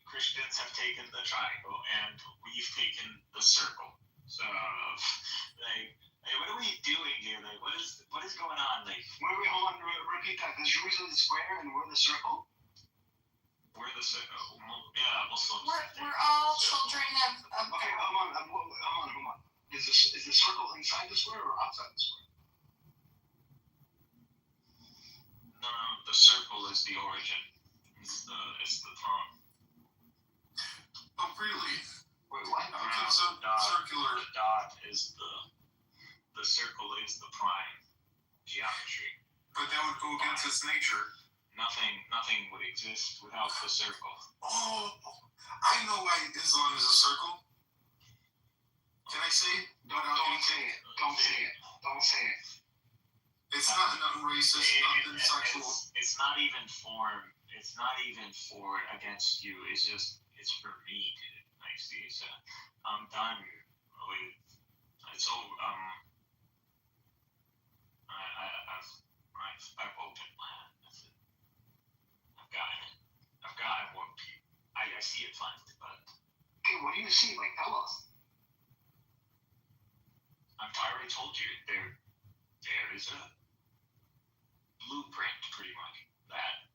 Christians have taken the triangle, and we've taken the circle. So, what are we doing here? Like, what is going on? Like, wait, hold on, repeat that. The Jews are the square and we're the circle? We're the circle. Yeah, Muslims. We're all children of. Okay, hold on. Is the circle inside the square or outside the square? No, the circle is the origin. It's the throne. Oh, really? Wait, what? Circular. The dot is the circle is the prime geometry. But that would go against its nature. Nothing would exist without the circle. Oh, I know why Islam is a circle. Can I say it? Don't say it. Don't say it. Don't say it. It's not nothing racist, nothing sexual. It's not even for against you. It's for me, dude. Like, see, so I'm done with. So I've opened my hand. That's it. I've gotten what people. I see it plenty, but. Okay, what do you see? Like, tell us. I already told you there is a blueprint, pretty much, that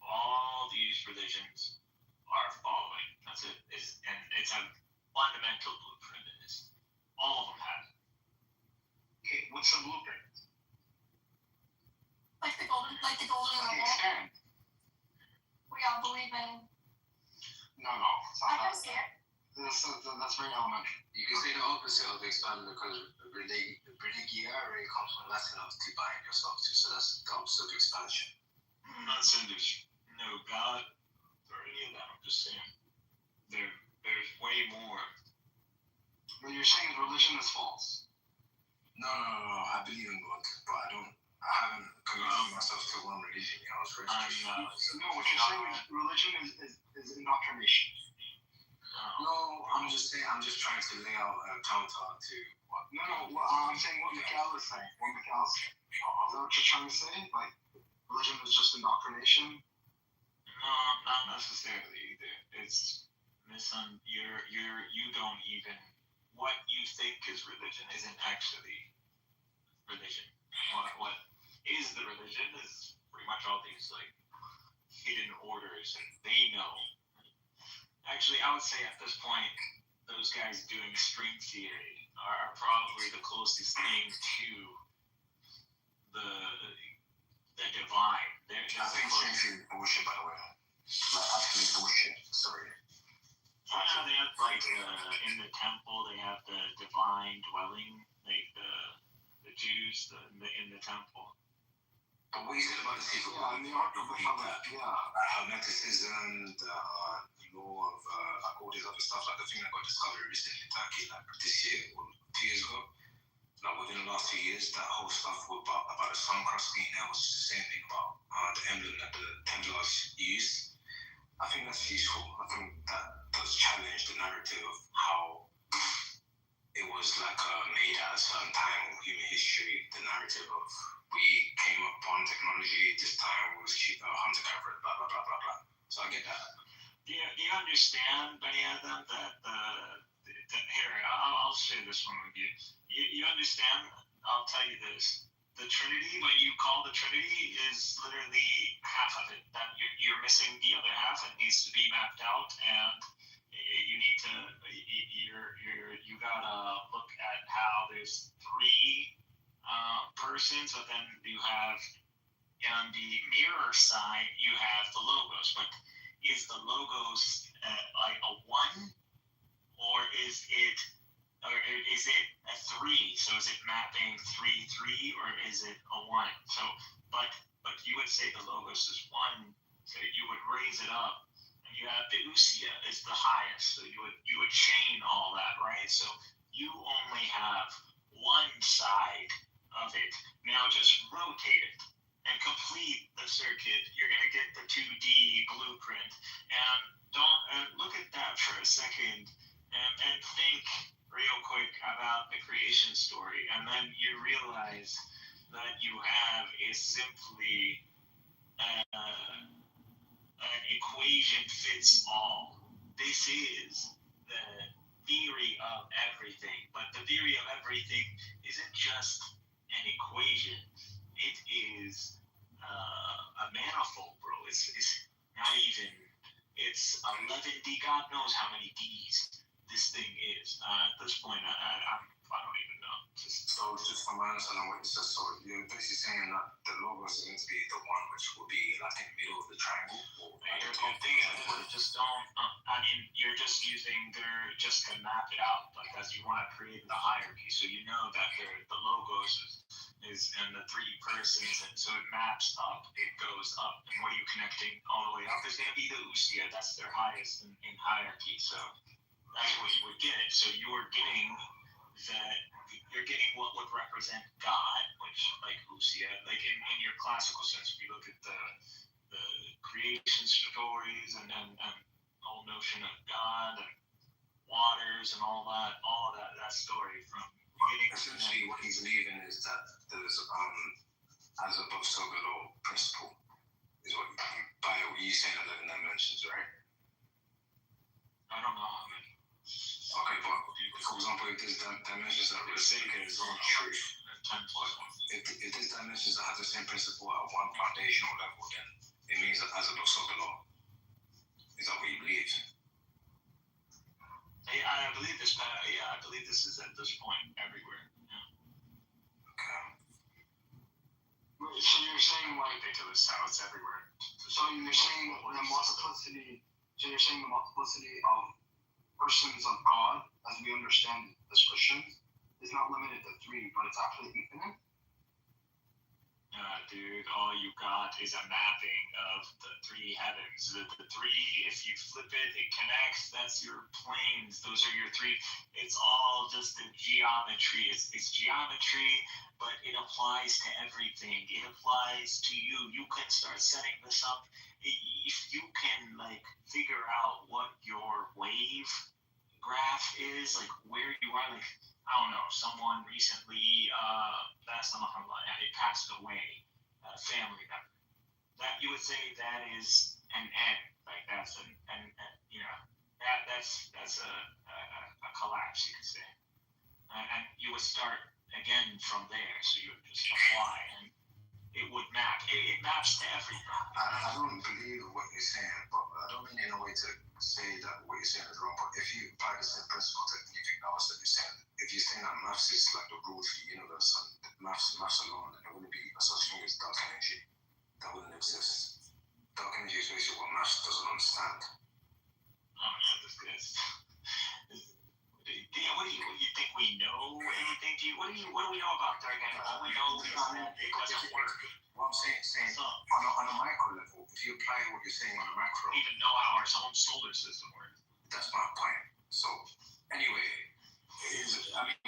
all these religions are following. That's it. And it's a fundamental blueprint. All of them have it. Okay, what's the blueprint? Like the golden Okay, rule. expand. We all believe in. No, it's not I that. can see it. That's very elementary. You can say the opposite of expand because religiare comes from Latin of to bind yourself to, so that's the opposite of expansion. I'm not saying there's no God or any of that. I'm just saying there's way more. What you're saying is religion is false. No. I believe in God, but I haven't committed myself to one religion. I was raised Christian. No, what you're saying is religion is indoctrination. No, I'm just trying to lay out a counter to what. No, I'm saying what Mikhail is saying. Is that what you're trying to say? Like, religion is just indoctrination? No, not necessarily either. It's you don't even what you think is religion isn't actually religion. What is the religion is pretty much all these like hidden orders, and they know. Actually, I would say at this point, those guys doing string theory are probably the closest thing to the divine. I think string theory is bullshit, by the way. Like, absolute bullshit. Sorry. They have like in the temple, they have the divine dwelling, like the Jews in the temple. But what you said about the people in the Ark of the Covenant, Hermeticism, the law of all these other stuff, like the thing that got discovered recently in Turkey, like this year or 2 years ago, like within the last 2 years, that whole stuff about the sun cross being there was the same thing about the emblem that the Templars used. I think that's useful. I think that does challenge the narrative of how it was like made at a certain time of human history. The narrative of we came upon technology this time was hunter-gatherer, blah blah blah blah blah. So I get that. Do you understand, Benny Adam, that here I'll share this one with you. You understand? I'll tell you this. The Trinity, what you call the Trinity, is literally half of it. That you're missing the other half. It needs to be mapped out, and you need to. You gotta look at how there's three persons, but then you have on the mirror side you have the logos. But is the logos like a one, or is it a three? So is it mapping 3-3, or is it a one? So, but you would say the logos is one. So you would raise it up, and you have the ousia is the highest. So you would chain all that, right? So you only have one side of it. Now just rotate it and complete the circuit. You're gonna get the 2D blueprint. And look at that for a second, and think real quick about the creation story, and then you realize that you have is simply an equation fits all. This is the theory of everything, but the theory of everything isn't just an equation. It is a manifold, bro. It's not even. It's 11D. God knows how many D's this thing is. At this point, I don't even know. So just from my understanding what you said, so you're basically saying that the logos is going to be the one which will be like in the middle of the triangle? You're thinking, just don't. I mean, you're just using just to map it out, like as you want to create the hierarchy. So you know that the logos is and the three persons, and so it maps up. It goes up, and what are you connecting all the way up? There's going to be the ousia. That's their highest in hierarchy. So that's what you would get. So you're getting that you're getting what would represent God, which, like Lucia, like in your classical sense, if you look at the creation stories and the whole notion of God and waters and all of that story from beginning to essentially what he's believing is that there's as above so below principle is what by you saying 11 dimensions, right? I don't know how many. Okay, but for example, if there's dimensions that reciprocate is on truth, 10 plus 1. if there's dimensions that have the same principle at one foundational level, then it means that as above so below. Is that what you believe? I believe this. I believe this is at this point everywhere. Yeah. Okay. So you're saying like Ridiculous how it's everywhere. so you're saying the multiplicity. So you're saying the multiplicity of persons of God, as we understand as Christians, is not limited to 3, but it's actually infinite. Dude, all you got is a mapping of the 3 heavens. The 3, if you flip it, it connects. That's your planes. Those are your 3. It's all just the geometry. It's geometry, but it applies to everything. It applies to you. You can start setting this up. If you can, like, figure out what your wave graph is, like, where you are, like, I don't know, someone recently, it passed away. Family member, that you would say that is an N, like that's that's a collapse, you could say, and you would start again from there. So you would just apply, and it would map. It maps to everything. I don't believe what you're saying, but I don't mean in a way to say that what you're saying is wrong. But if you apply the same principle to anything else that you're saying, if you're saying that maths is like the rule for the universe and maths alone, then there wouldn't be a such thing as dark energy. That wouldn't exist. Dark energy is basically what maths doesn't understand. What do you think we know anything? What do we know about dark energy? All we know is that it doesn't work. What I'm saying on a micro level, if you apply what you're saying on a macro, We even know how our own solar system works. that's my point. So anyway,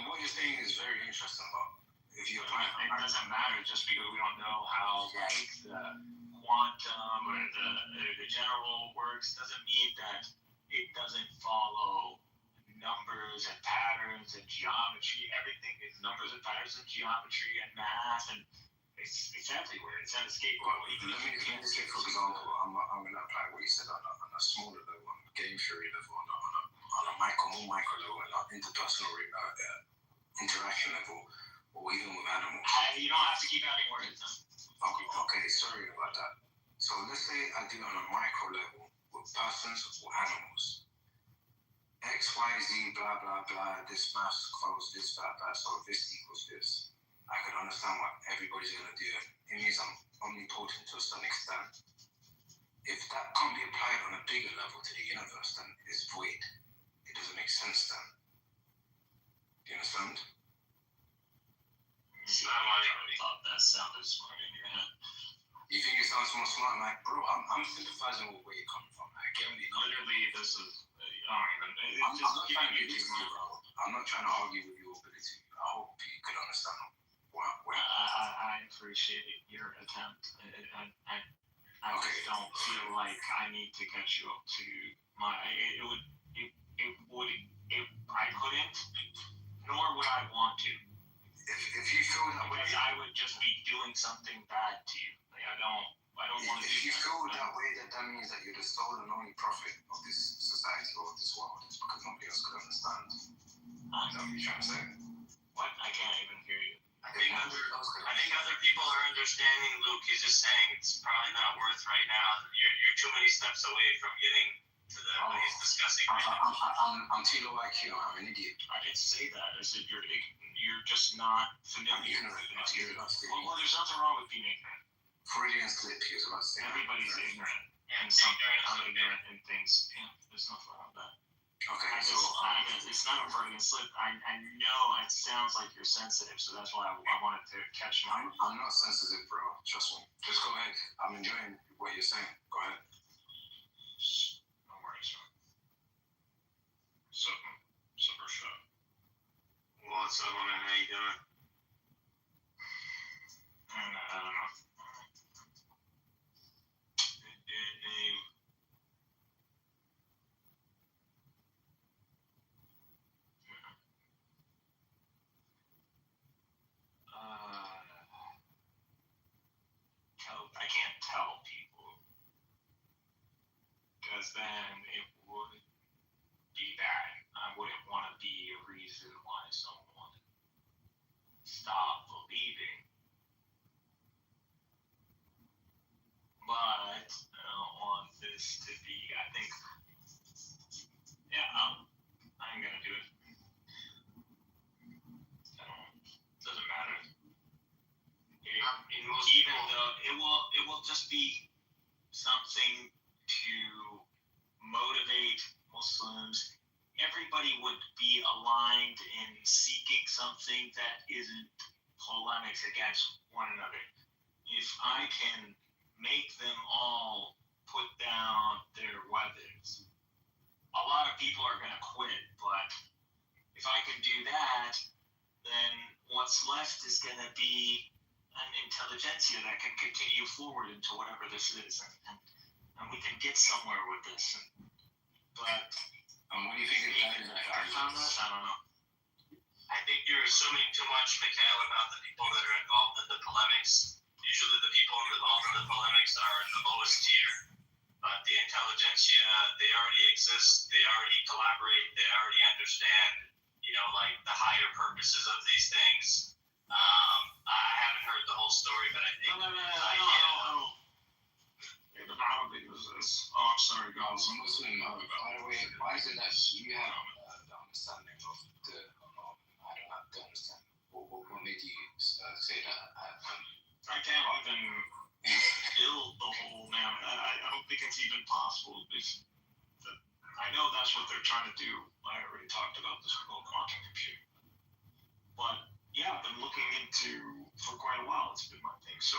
what you're saying is very interesting, but if you apply It doesn't matter just because we don't know how like the quantum or the general works doesn't mean that it doesn't follow numbers and patterns and geometry. Everything is numbers and patterns and geometry and math, and it's everywhere. It's unescapable. Let me say, for example, I'm going to apply what you said on a smaller level, on a game theory level, on a more micro level, and on interpersonal interaction level, or even with animals. You don't have to keep adding words. Okay, sorry about that. So let's say I do it on a micro level with persons or animals. X, Y, Z, blah, blah, blah, this mass follows this, that, so this equals this. I can understand what everybody's going to do. It means I'm omnipotent to a certain extent. If that can't be applied on a bigger level to the universe, then it's void. It doesn't make sense then. Do you understand? I thought that sounded smart in your head. You think it sounds more smart? Like, bro, I'm sympathizing with where you're coming from. I get me. Literally, this is... I'm not trying to argue with your ability. I hope you could understand I appreciate your attempt. I just don't feel like I need to catch you up to my. I couldn't, nor would I want to. If you feel that way, I would just be doing something bad to you. Like I don't want to. If you feel that way, that means that you're the sole and only prophet of this society or of this world. It's because nobody else could understand. Is that what you're trying to say? What? I can't even hear you. I think other people are understanding, Luke. He's just saying it's probably not worth right now. You're too many steps away from getting to what he's discussing. I'm too low IQ. I'm an idiot. I didn't say that. I said you're just not familiar with the material. Well, there's nothing wrong with being ignorant. Freudian slip. He was about to say everybody's ignorant and something. I'm ignorant in things. Yeah, there's nothing wrong with that. Okay, it's not a Freudian slip. I know it sounds like you're sensitive, so that's why I wanted to catch my. I'm not sensitive, bro. Trust me. Just go ahead. I'm enjoying what you're saying. Go ahead. No worries, bro. Super shot. Well, What's up, man? How you doing? I don't know. I can't tell people because then it would be bad. I wouldn't want to be a reason why someone stopped believing. But I don't want this to be, I think, yeah, I'm going to do it. Doesn't matter. Even though it will just be something to motivate Muslims. Everybody would be aligned in seeking something that isn't polemics against one another. If I can make them all put down their weapons, a lot of people are going to quit, but if I can do that, then what's left is going to be an intelligentsia that can continue forward into whatever this is, and we can get somewhere with this. But what do you think is better than I found this? I don't know. I think you're assuming too much, Mikhail, about the people that are involved in the polemics. Usually the people involved in the polemics are in the lowest tier. But the intelligentsia, they already exist, they already collaborate, they already understand, like the higher purposes of these things. I haven't heard the whole story, but I think I don't think it was this. Oh, I'm sorry, guys. Muslim, by the way, why is it that you have the understanding of the, I don't have the understanding. What made you say that? I can't even build the whole man. I don't think it's even possible. I know that's what they're trying to do. I already talked about this whole quantum computing. But yeah, I've been looking into for quite a while. It's been my thing. So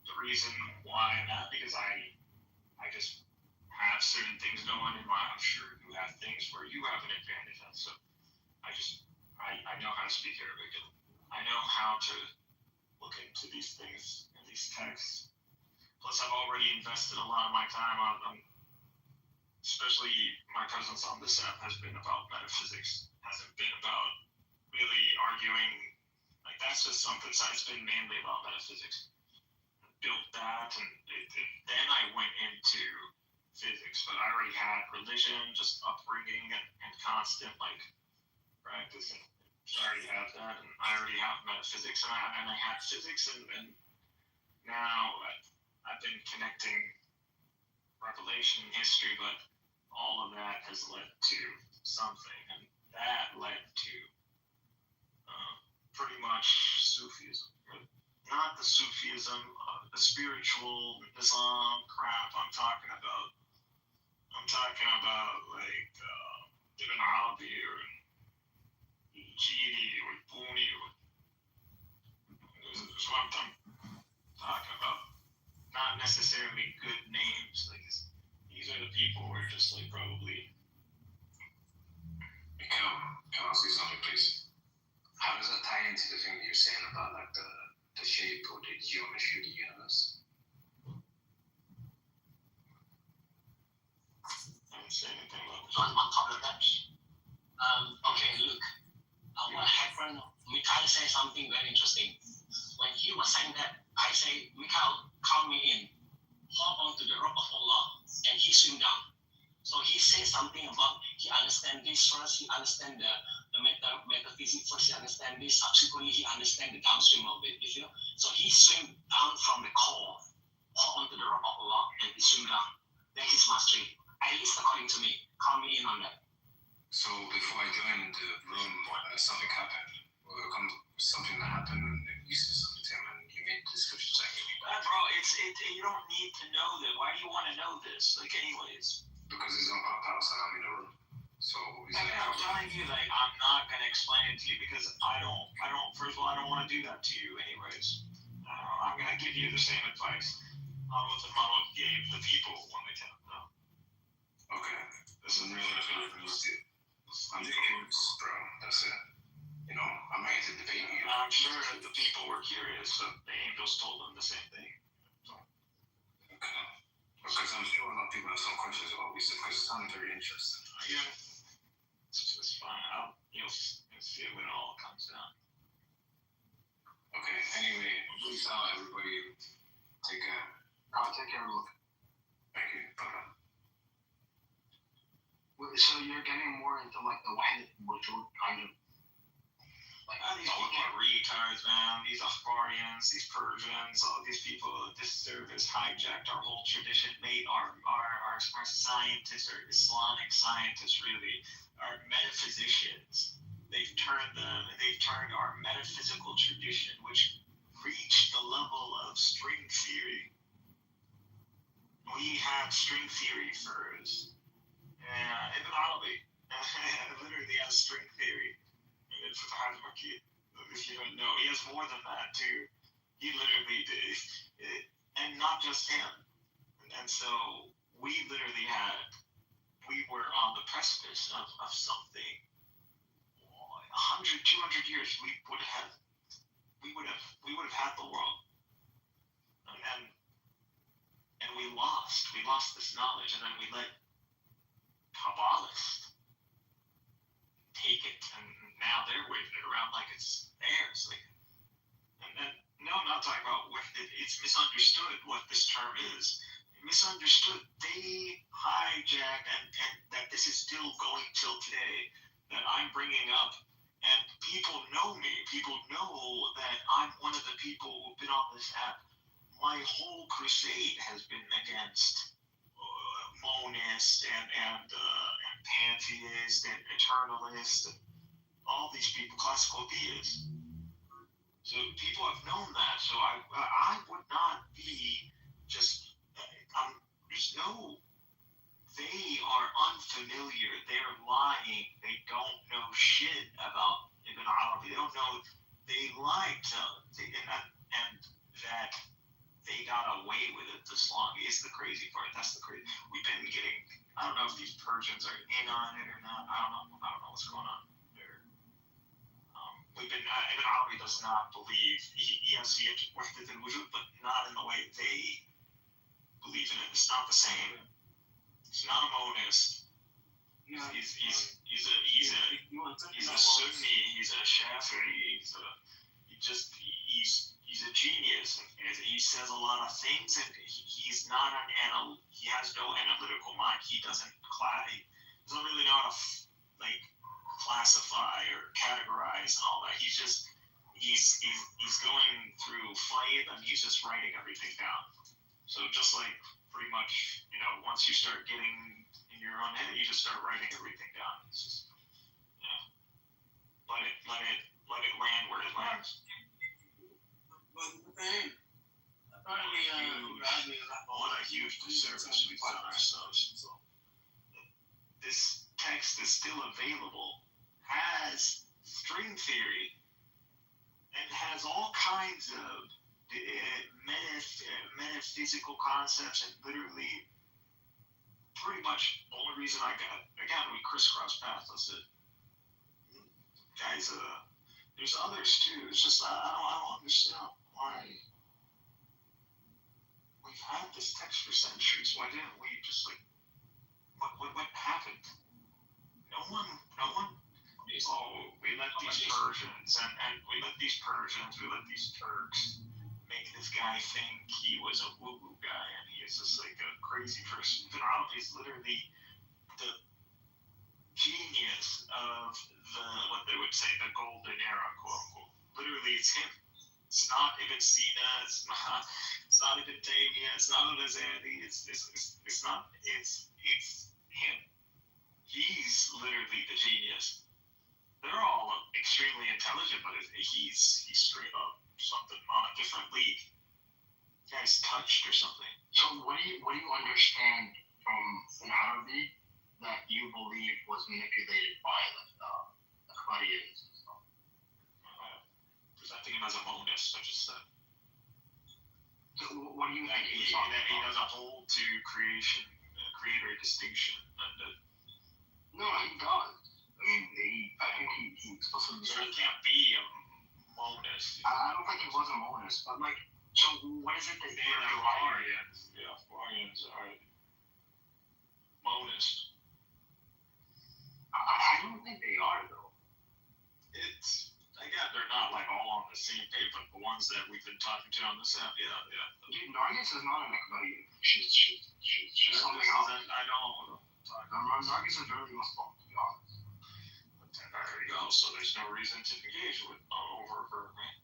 the reason why I'm at, because I just have certain things going in my, I'm sure you have things where you have an advantage on. So I know how to speak Arabic, and I know how to look into these things and these texts. Plus, I've already invested a lot of my time on especially my presence on this app has been about metaphysics. Hasn't been about really arguing. Like, that's just something. So it's been mainly about metaphysics. Built that, and then I went into physics. But I already had religion, just upbringing, and constant practice. And so I already have that, and I already have metaphysics, and I had physics, and now I've been connecting revelation history, but all of that has led to something, and that led to pretty much Sufism. Not the Sufism, the spiritual Islam crap I'm talking about. I'm talking about Ibn Arabi or Chidi or Puni or that's what I'm talking about. Not necessarily good names. These are the people who are just probably. Can I ask you something, please? How does that tie into the thing you're saying about the shape or the geometry of the universe? I didn't say anything about this. On top of that, okay, look, what happened? Mikhail said something very interesting. When he was saying that, I say, Mikhail, count me in. Hold on to the rope of Allah, and he swim down. So he says something about he understand this first, he understand the metaphysics first, he understand this, subsequently he understand the downstream of it, So he swim down from the core, hold on to the rope of Allah, and he swim down. Then he's mastery. At least according to me. Count me in on that. So before I joined the room, something happened. Something that happened, and you said something to him, and you made descriptions like bro, you don't need to know that. Why do you want to know this? Anyways. Because it's on Clubhouse and I'm in the room. So I'm telling you, I'm not gonna explain it to you because I don't. First of all, I don't want to do that to you, anyways. I'm gonna give you the same advice Mama gave the people when they tell them. Okay. This is really I'm the kids, bro. That's it. I'm not here to debate you. I'm sure the people were curious, so the angels told them the same thing. Okay. Because I'm sure a lot of people have some questions about this because it sounds very interesting. Yeah. It's fine. You'll see it when it all comes down. Okay, anyway, please tell everybody, take care. Take care, look. Thank you. Bye-bye. So you're getting more into like the Wahid Wujud kind of These people are retards, man. These Afghanians, these Persians, all these people, this service hijacked our whole tradition, made our scientists, our Islamic scientists really, our metaphysicians. They've turned our metaphysical tradition, which reached the level of string theory. We have string theory first. Ibn Arabi literally has string theory. If you don't know, he has more than that too. He literally did, and not just him. And so we were on the precipice of something. 100, 200 years, we would have had the world, and we lost this knowledge, and then we let Kabbalists take it, and now they're waving it around like it's theirs. And no, I'm not talking about it's misunderstood what this term is. Misunderstood. They hijacked, and that this is still going till today, that I'm bringing up. And people know me. People know that I'm one of the people who've been on this app. My whole crusade has been against monist and pantheist and eternalist, and all these people, classical theists. So people have known that. So I would not be just. There's no. They are unfamiliar. They're lying. They don't know shit about Ibn Arabi. They don't know. They lied to, and that they got away with it this long is the crazy part. That's the crazy. We've been getting. I don't know if these Persians are in on it or not. I don't know what's going on there. Ibn Arabi does not believe. Yes, he worked within Wujud, but not in the way they believe in it. It's not the same. He's not a monist. He's a Sunni. He's a Shafi'i. He's a genius. He says a lot of things, and he's not he has no analytical mind. He doesn't really know how to classify or categorize and all that. He's going through fight, and he's just writing everything down. So just like pretty much, once you start getting in your own head, you just start writing everything down. It's just, let it land where it lands. What a huge disservice we've done ourselves. This text is still available, has string theory, and has all kinds of metaphysical concepts, and literally pretty much the only reason I got, again, we crisscross paths. That's it. Guys, there's others too. It's just I don't understand why we've had this text for centuries. Why didn't we just what happened? No one. Oh, we let these Persians and we let these Turks make this guy think he was a woo-woo guy, and he is just like a crazy person. Ibn Arabi is literally the genius of what they would say the golden era, quote unquote. Literally, it's him. It's not Ibn Sina. It's not Ibn Taymiyyah. It's not Al-Ghazali. It's him. He's literally the genius. They're all extremely intelligent, but he's straight up something on a different league. Guy's touched or something. So what do you understand from an Arabi that you believe was manipulated by the Qadians and stuff? Presenting him as a monist, I just said. So what do you think he doesn't hold to creator distinction. No, he does. I mean, I think he explicitly So said it can't be a monist. I don't think he was a monist, but like, so what is it that you're deriving? Arians are monist. I don't think they are though. It's again, they're not like all on the same page, but the ones that we've been talking to on this app, yeah. Dude, Nargis is not an Akbari. She's something else. I know. Nargis is very Muslim, to be honest. But then there you go. So there's no reason to engage with over her. Right?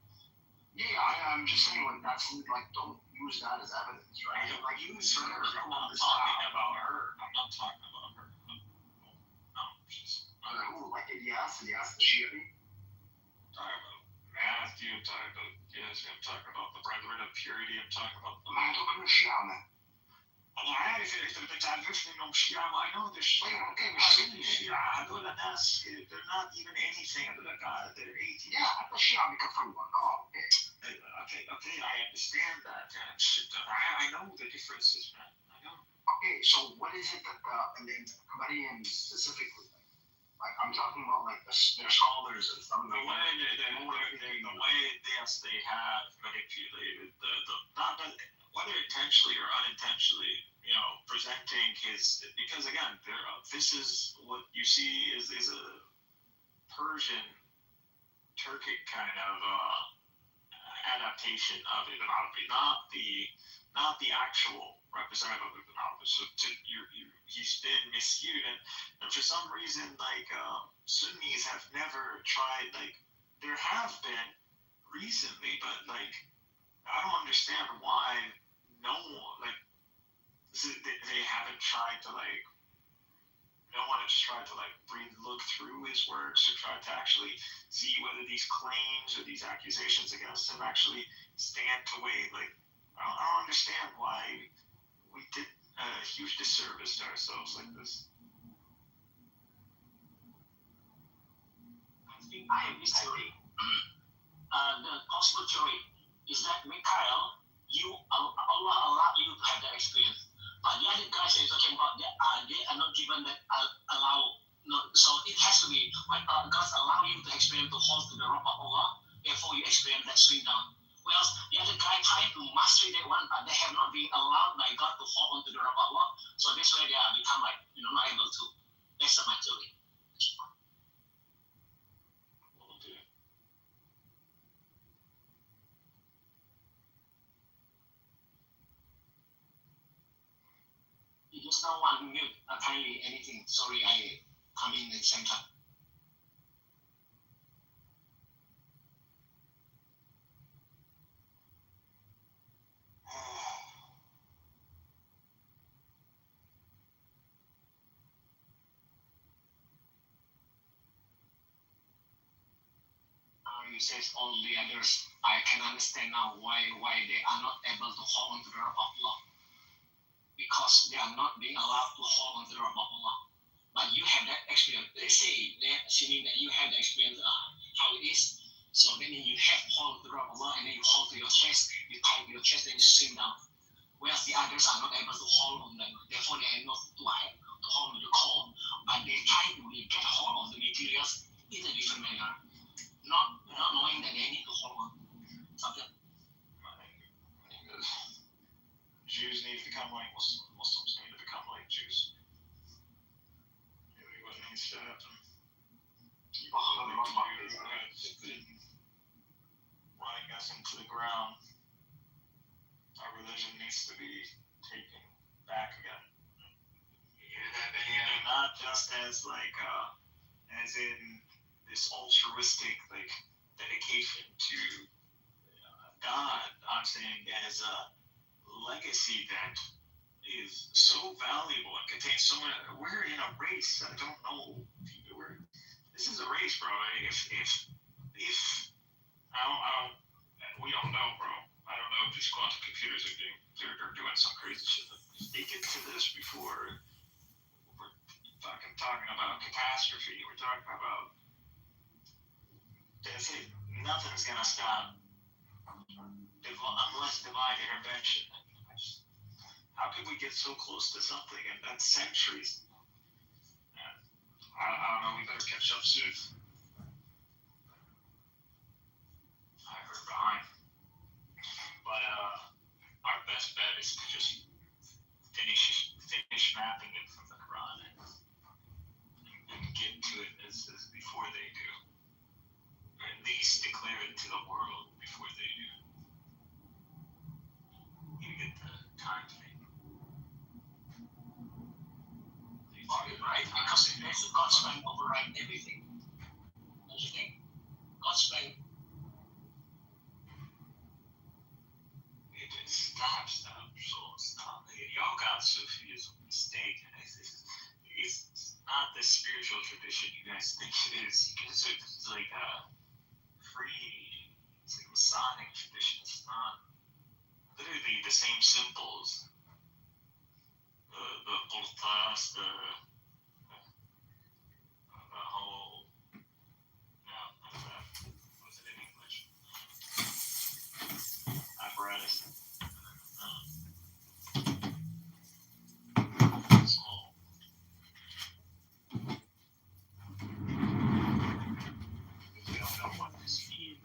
Yeah, I'm just saying, like, that's like, don't use that as evidence, right? Like, use her. I'm not talking about her. I'm not talking about her. No, she's. Who? Like Ilyas the Shi'i? Talking about Matthew. Talking about I'm talking about the Brethren of Purity. I'm talking about. ما هتقول الشيعة man. أنا عارف إنك بتعرفني إنهم شيعة. I know they're شيعة. Okay, مش شيعة. هذول الناس they're not even anything. They're atheists. Yeah, حتى الشيعة بيكفروا. Oh, okay. Okay, I understand that. I know the differences, man. I know. Okay, so what is it that the Qamarians specifically, like I'm talking about like their scholars and stuff. The way they have manipulated the not whether intentionally or unintentionally, presenting his, because again, this is what you see is a Persian, Turkic kind of adaptation of Ibn Arabi, not the actual representative of Ibn Arabi. So he's been misused, and for some reason, like Sunnis have never tried. Like there have been recently, but like I don't understand why no one they haven't tried to like. No one has tried to like look through his works to try to actually see whether these claims or these accusations against him actually stand to weigh. Like I don't understand why we did a huge disservice to ourselves like this. I think I have this theory. The possible theory is that Mikhail, Allah allowed you to have that experience. But the other guys are talking about that they are not given that allow. No, so it has to be like God allow you to experience to hold to the rope of Allah, therefore you experience that swing down. Whereas the other guy trying to master that one, but they have not been allowed by God to hold onto the rope of Allah. So that's why they are become like not able to. That's my theory. Just now I'm mute. Apparently anything. Sorry, I come in at the same time. You says all the others. I can understand now why they are not able to hold on to the rope of Allah. Because they are not being allowed to hold on to the rope of Allah. But you have that experience. They say that assuming that you have the experience how it is. So then you have hold to the rope of Allah and then you hold to your chest, you tie your chest and you swing down. Whereas the others are not able to hold on them. Therefore they are not like to hold on the core. But they try to get hold of the materials in a different manner. Not knowing that they need to hold on something. Jews need to become like Muslims. Muslims need to become like Jews. Maybe what needs to happen. Running us into the ground. Our religion needs to be taken back again. And not just as like as in this altruistic like dedication to God. I'm saying as a legacy that is so valuable and contains so much. We're in a race. I don't know. This is a race, bro. If we don't know, bro. I don't know if these quantum computers are doing some crazy shit. If they get to this before we're talking about catastrophe. We're talking about that's it. Nothing's gonna stop unless divine intervention. How could we get so close to something and that's centuries? I don't know. We better catch up soon. We're behind. But our best bet is to just finish mapping it from the Quran and get to it as before they do, or at least declare it to the world before they do. You get the time thing. Right, because God's plan override everything. Don't you think? God's plan. Stop. Stop. Y'all got Sufism mistaken. It's not the spiritual tradition you guys think it is. It's like a free, it's like a Masonic tradition. It's not literally the same symbols. The Qurtas, the whole, none of that. What's it in English? Apparatus. We don't know what this means.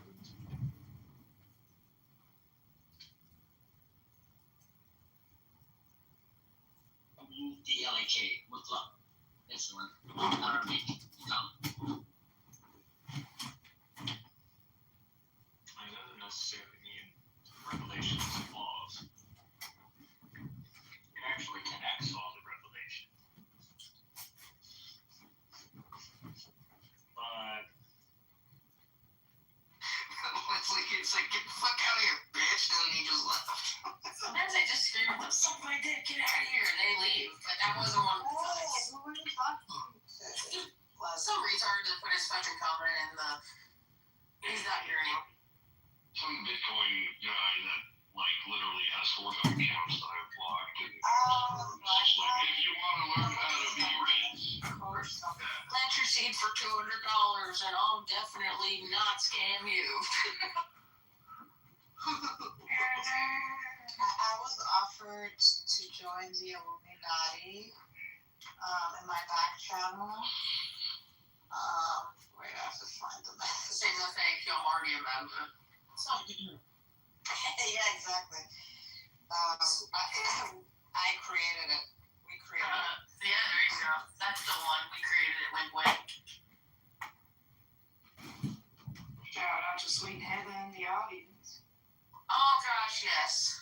DLAK, mutlak. That's the one. Arabic. It doesn't necessarily mean revelations and laws. It actually connects all the revelation. But it's like get the fuck out of here, bitch, and then he just left. Sometimes I just scream, suck my dick, get out of here, and they leave. But that wasn't one of the times. Who are you talking to? Some retard that put his fucking comment in the. He's not here anymore. some Bitcoin guy that like literally has 4 accounts that I've blocked. And it's just like, if you want to learn how to be rich, of course. Plant your seed for $200 and I'll definitely not scam you. I was offered to join the Illuminati in my back channel. Wait, I have to find the message. Say no thank you, I'm already a member. Yeah, exactly. I created it. We created it. Yeah, there you go. That's the one. We created it. Wink, wink. Shout out to Sweet Heather in the audience. Oh gosh, yes.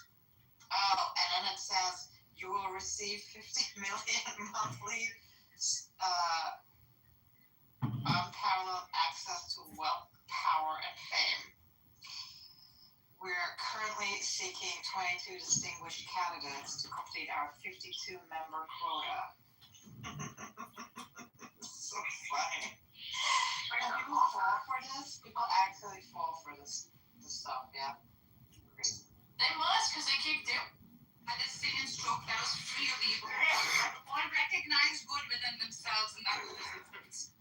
Oh, and then it says you will receive 50 million monthly unparalleled access to wealth, power, and fame. We're currently seeking 22 distinguished candidates to complete our 52-member quota. So funny. And people fall for this? People actually fall for this stuff, yeah. They must, because they keep doing. Had a singing stroke that was free of evil. All recognize good within themselves, and that was the difference.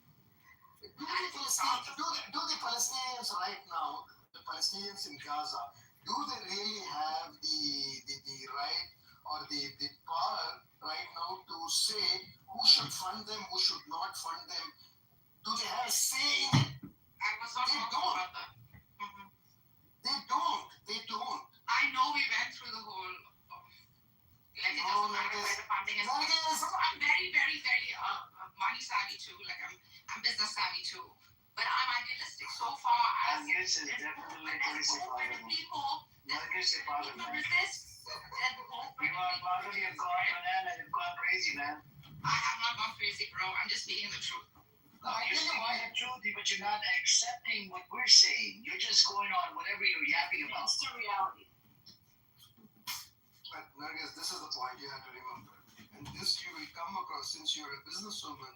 Do the Palestinians right now, the Palestinians in Gaza, do they really have the right or the power right now to say who should fund them, who should not fund them? Do they have a say in it? I was not talking about that. Mm-hmm. They don't. I know we went through the whole. Like it doesn't matter where the funding is. I'm very, very, very money savvy too. Like I'm business savvy too. But I'm idealistic so far as Marcus is definitely people resist and hope for you are probably a god, man, and you've gone crazy, man. I have not gone crazy, bro. I'm just speaking the truth. You're speaking the truth, but you're not accepting what we're saying. You're just going on whatever you're yapping about. It's the reality. But Nargis, this is the point you have to remember. And this you will come across, since you're a businesswoman,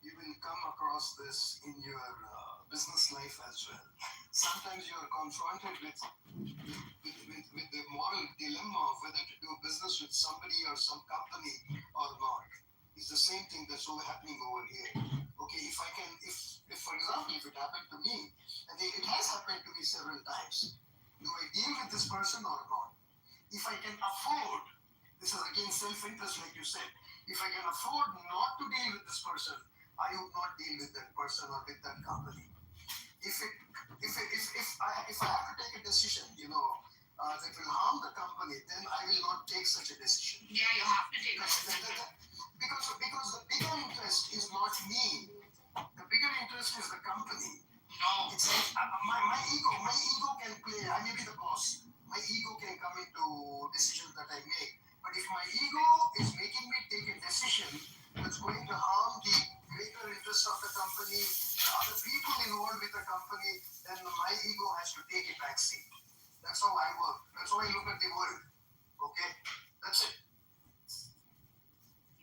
you will come across this in your business life as well. Sometimes you are confronted with the moral dilemma of whether to do business with somebody or some company or not. It's the same thing that's happening over here. Okay, if for example, if it happened to me, and it has happened to me several times, do I deal with this person or not? If I can afford, this is again self-interest like you said, if I can afford not to deal with this person, I would not deal with that person or with that company. If I have to take a decision, that will harm the company, then I will not take such a decision. Yeah, you have to take a decision. Because the bigger interest is not me. The bigger interest is the company. No. It's like my ego can play. I may be the boss. My ego can come into decisions that I make. But if my ego is making me take a decision that's going to harm the greater interest of the company, the other people involved with the company, then my ego has to take a backseat. That's how I work. That's how I look at the world. Okay? That's it.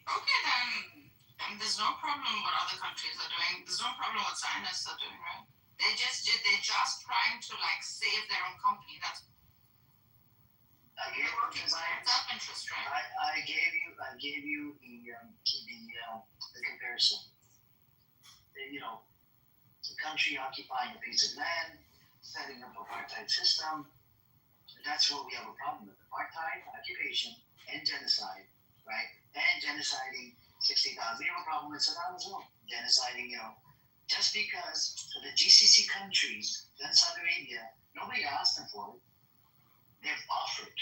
Okay, then there's no problem what other countries are doing. There's no problem what scientists are doing, right? They're just trying to save their own company. That's self-interest, right? I gave you the comparison. The country occupying a piece of land, setting up an apartheid system. That's what we have a problem with: apartheid, occupation, and genocide, right? And genociding 60,000. We have a problem with Saddam as well. Genociding, just because the GCC countries, then Saudi Arabia, nobody asked them for it. They've offered.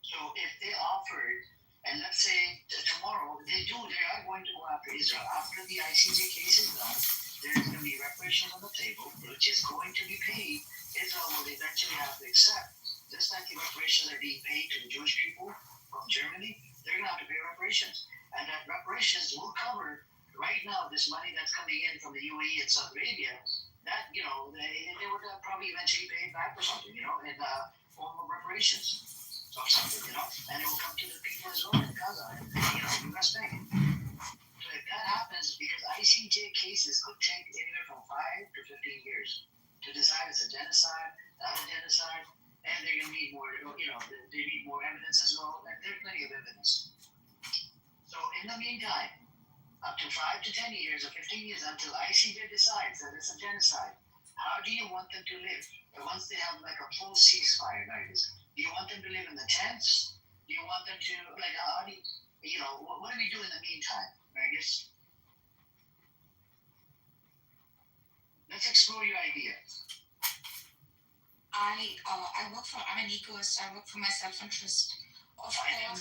So if they offered, and let's say tomorrow they are going to go after Israel. After the ICJ case is done, there's going to be reparations on the table, which is going to be paid. Israel will eventually have to accept, just like the reparations are being paid to the Jewish people from Germany, they're going to have to pay reparations. And that reparations will cover, right now, this money that's coming in from the UAE and Saudi Arabia, that, they would probably eventually pay it back or something, in form of reparations or something, and it will come to the people as well in Gaza and, US Bank. So if that happens, because ICJ cases could take anywhere from 5 to 15 years to decide it's a genocide, not a genocide, and they're going to need more, they need more evidence as well, and there's plenty of evidence. So in the meantime, up to 5 to 10 years or 15 years until ICJ decides that it's a genocide, how do you want them to live? And once they have a full ceasefire, guys, do you want them to live in the tents? Do you want them to, how do you, what do we do in the meantime, Vegas? Let's explore your idea. I'm an egoist. I work for my self-interest. Of course, I have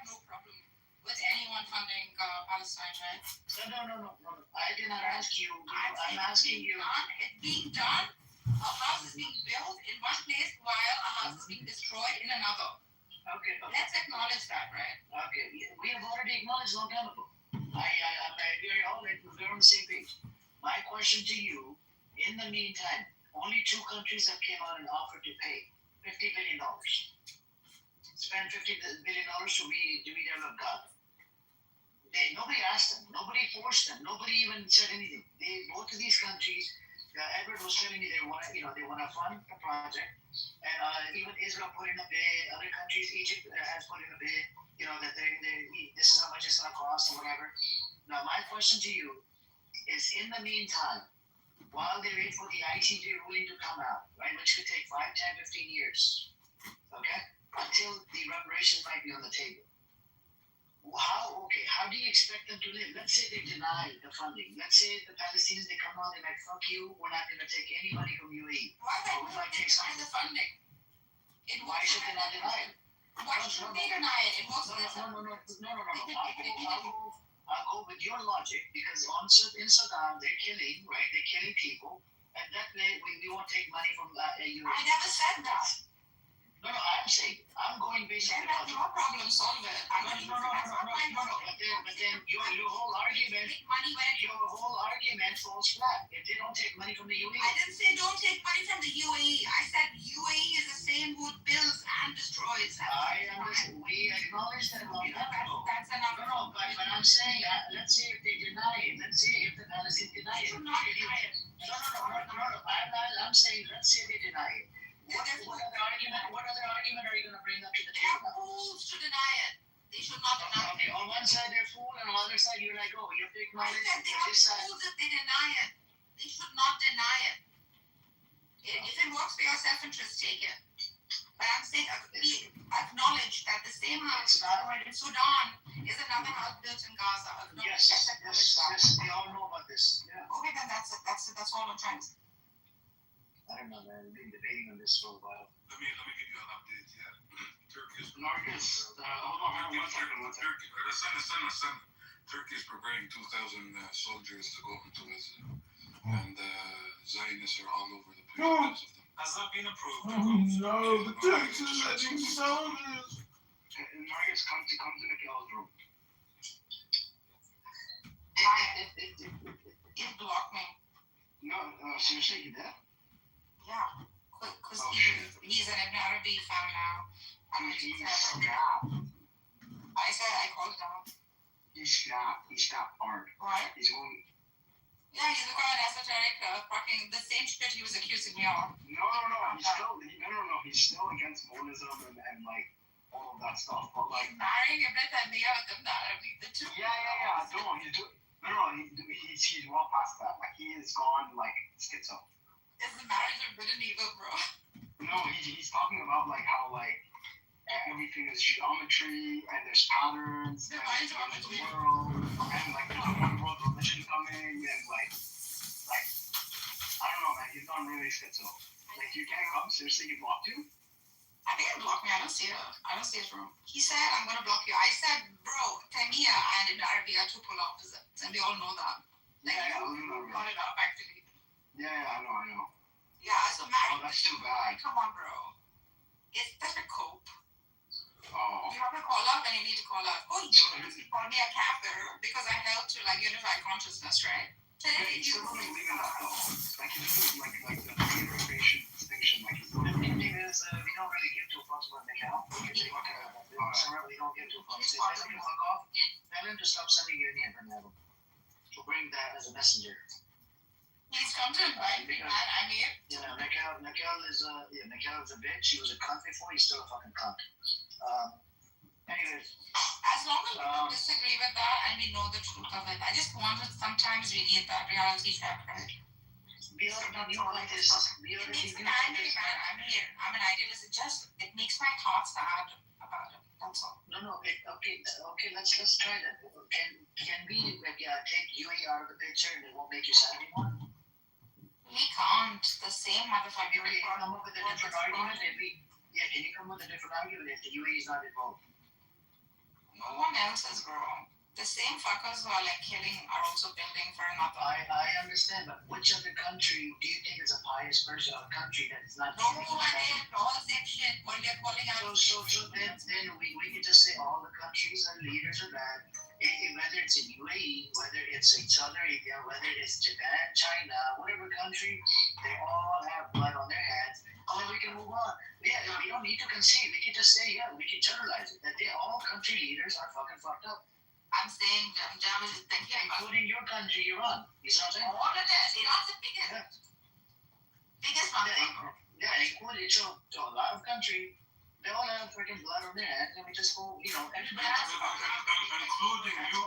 no problem with anyone funding Palestine, right? No. I did not ask you. I'm asking you. It's being done. A house is being built in one place while a house is being destroyed in another. Okay. Let's acknowledge that, right? Okay. We have already acknowledged long time ago. We're on the same page. My question to you, in the meantime, only 2 countries have came out and offered to pay $50 billion. Spend $50 billion to redevelop Gaza. Nobody asked them. Nobody forced them. Nobody even said anything. Both of these countries, Edward was telling me they want to fund the project, and even Israel put in a bid. Other countries, Egypt has put in a bid. That this is how much it's going to cost and whatever. Now, my question to you is: in the meantime, while they wait for the ICJ ruling to come out, right, which could take 5, 10, 15 years, okay, until the reparations might be on the table. How do you expect them to live? Let's say they deny the funding. Let's say the Palestinians, they come out, they're like, fuck you, we're not going to take any money from UAE. Why would they deny the funding? Why should they not deny it? Why should they deny it? It was No. I'll go with your logic, because in Sudan, they're killing, right? They're killing people, and that way we won't take money from UAE. I never said that. No, I'm saying, I'm going based on that's no problem, solve it. No, but then your whole argument falls flat. If they don't take money from the UAE. I didn't say don't take money from the UAE. I said UAE is the same who builds and destroys. I understand. We acknowledge that long time ago. That's enough. No, but I'm saying, let's say if they deny it, let's say if the Palestinians deny it. Should not deny it. No. I'm saying, let's say they deny it. What other argument are you going to bring up to the table? They're fools to deny it. They should not deny it. Okay, on one side they're fool, and on the other side you're like, you have to acknowledge I said they are fools if they deny it. They should not deny it. If it works for your self-interest, take it. But I'm saying, we acknowledge that the same house destroyed in Sudan is another house built in Gaza. No, Yes, they all know about this. Yeah. Okay, then that's it. That's all I'm trying to say. I don't know, man. We've been debating on this for a while. Let me give you an update. Yeah, Turkey's Marcus, hold on, one second. Listen. Turkey is preparing 2,000 soldiers to go into Gaza, and Zionists are all over the place because of them. Has that been approved? No, the Turks are letting soldiers. Marcus, come to Mikhail's room. He blocked me. No, seriously, you did? Yeah, because Oh, he's an Ibn Arabi fan now. He's snap. I said I called him out. He snapped hard. What? He's going. Yeah, he's the kind of esoteric, fucking the same shit he was accusing me of. No. He's still against monism and like all of that stuff. But like. Marrying Ibn Taymiyyah with Ibn Arabi, the two. Yeah. He's well past that. Like he is gone like schizo. Is the marriage of good and evil, bro? No, he's talking about like how like everything is geometry and there's patterns and there's the world and like there's a one world religion coming and like I don't know, man. He's gone really schizo. Like you can't come. Seriously, he blocked you? I think he blocked me. I don't see his room. He said, I'm going to block you. I said, bro, Taymiyyah and Ibn Arabi are two polar opposites. And we all know that. Like, you brought it up, actually. Yeah, I know. Yeah, so marriage. Oh, that's too bad. Come on, bro. It's such a cope. Oh. You have to call up when you need to call up. Oh, you called me a kafir because I helped to, like, unify consciousness, right? Today, you still don't believe in that, though. Like, you do, like the unification distinction, like, The main thing is, we don't really give two fucks about Mikhail. We don't give two fucks. If they don't fuck off, tell him to stop sending you any information. To bring that as a messenger. He's come to invite me, man. I mean, yeah, Mikhail is a bitch. He was a cunt before. He's still a fucking cunt. Anyways. As long as we don't disagree with that and we know the truth of it, I just wanted sometimes we need that reality check, right? We already knew about this. It makes me angry, man. I'm an idealist. It makes my heart sad about it. That's all. No. Okay. Let's try that. Can we take UAE out of the picture and it won't make you sad anymore? We can't. The same motherfucker. Can you come up with a different argument? Can you come with a different argument if the UAE is not involved? No one else is, bro. The same fuckers who are like killing are also building for another. I understand, but which other country do you think is a pious person, a country that is not? No, all same shit. When they're calling out. So then we can just say all the countries and leaders are bad. Whether it's in UAE, whether it's in Saudi Arabia, whether it's Japan, China, whatever country, they all have blood on their hands. And then we can move on. Yeah, we don't need to concede. We can just say, we can generalize it. That all country leaders are fucking fucked up. I'm saying Jam is thinking about including your country, Iran. You see what I'm saying? All of this. Iran's the biggest motherfucker. Yeah, including so a lot of countries, they all have freaking blood on their hands, and we just go, including you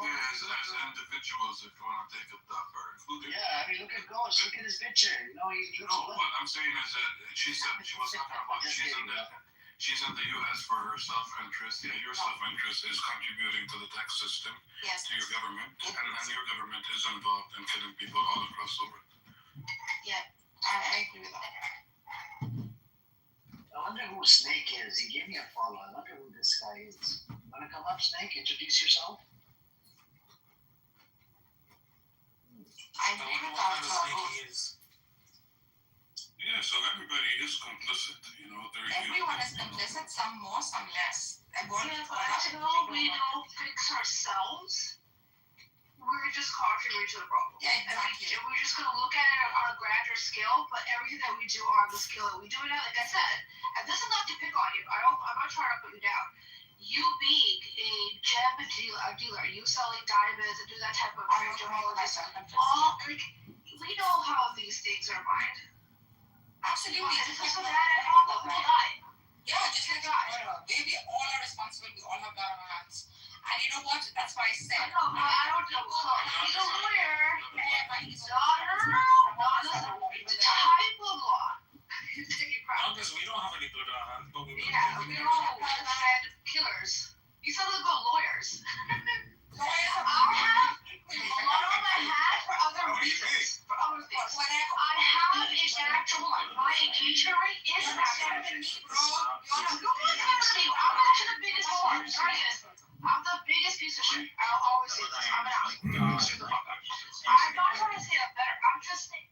guys as individuals, if you want to take it that far, including. Yeah, I mean, look at Ghost. Look at his picture. He looks. What I'm saying is that she said she was talking about she's in the U.S. for her self-interest. Yeah, your self-interest is contributing to the tax system, to your government, and your government is involved in killing people all across the world. Yeah, I agree with that. I wonder who Snake is. He gave me a follow. I wonder who this guy is. Want to come up, Snake? Introduce yourself. I agree with that. Yeah, so everybody is complicit, Everyone is complicit, some more, some less. Until we don't fix ourselves, we're just contributing to the problem. Yeah, exactly. And we're just going to look at it on a grander scale, but everything that we do on the scale that we do it at, like I said, and this is not to pick on you. I'm not trying to put you down. You being a gem dealer, you selling diamonds and do that type of trade, we know how these things are mined. Absolutely. And so that problem will die. Yeah, just like that. We all are responsible. We all have blood on our hands. And you know what? That's why I said. I don't know. He's a lawyer. It's a type of law. Because we don't have any blood on our hands, but we all have killers. You sound like lawyers. trouble like my engagement rate is happening. Bro, I'm the biggest one. I'm the biggest piece of shit. I'll always say this. I'm not trying to say that better. I'm just saying.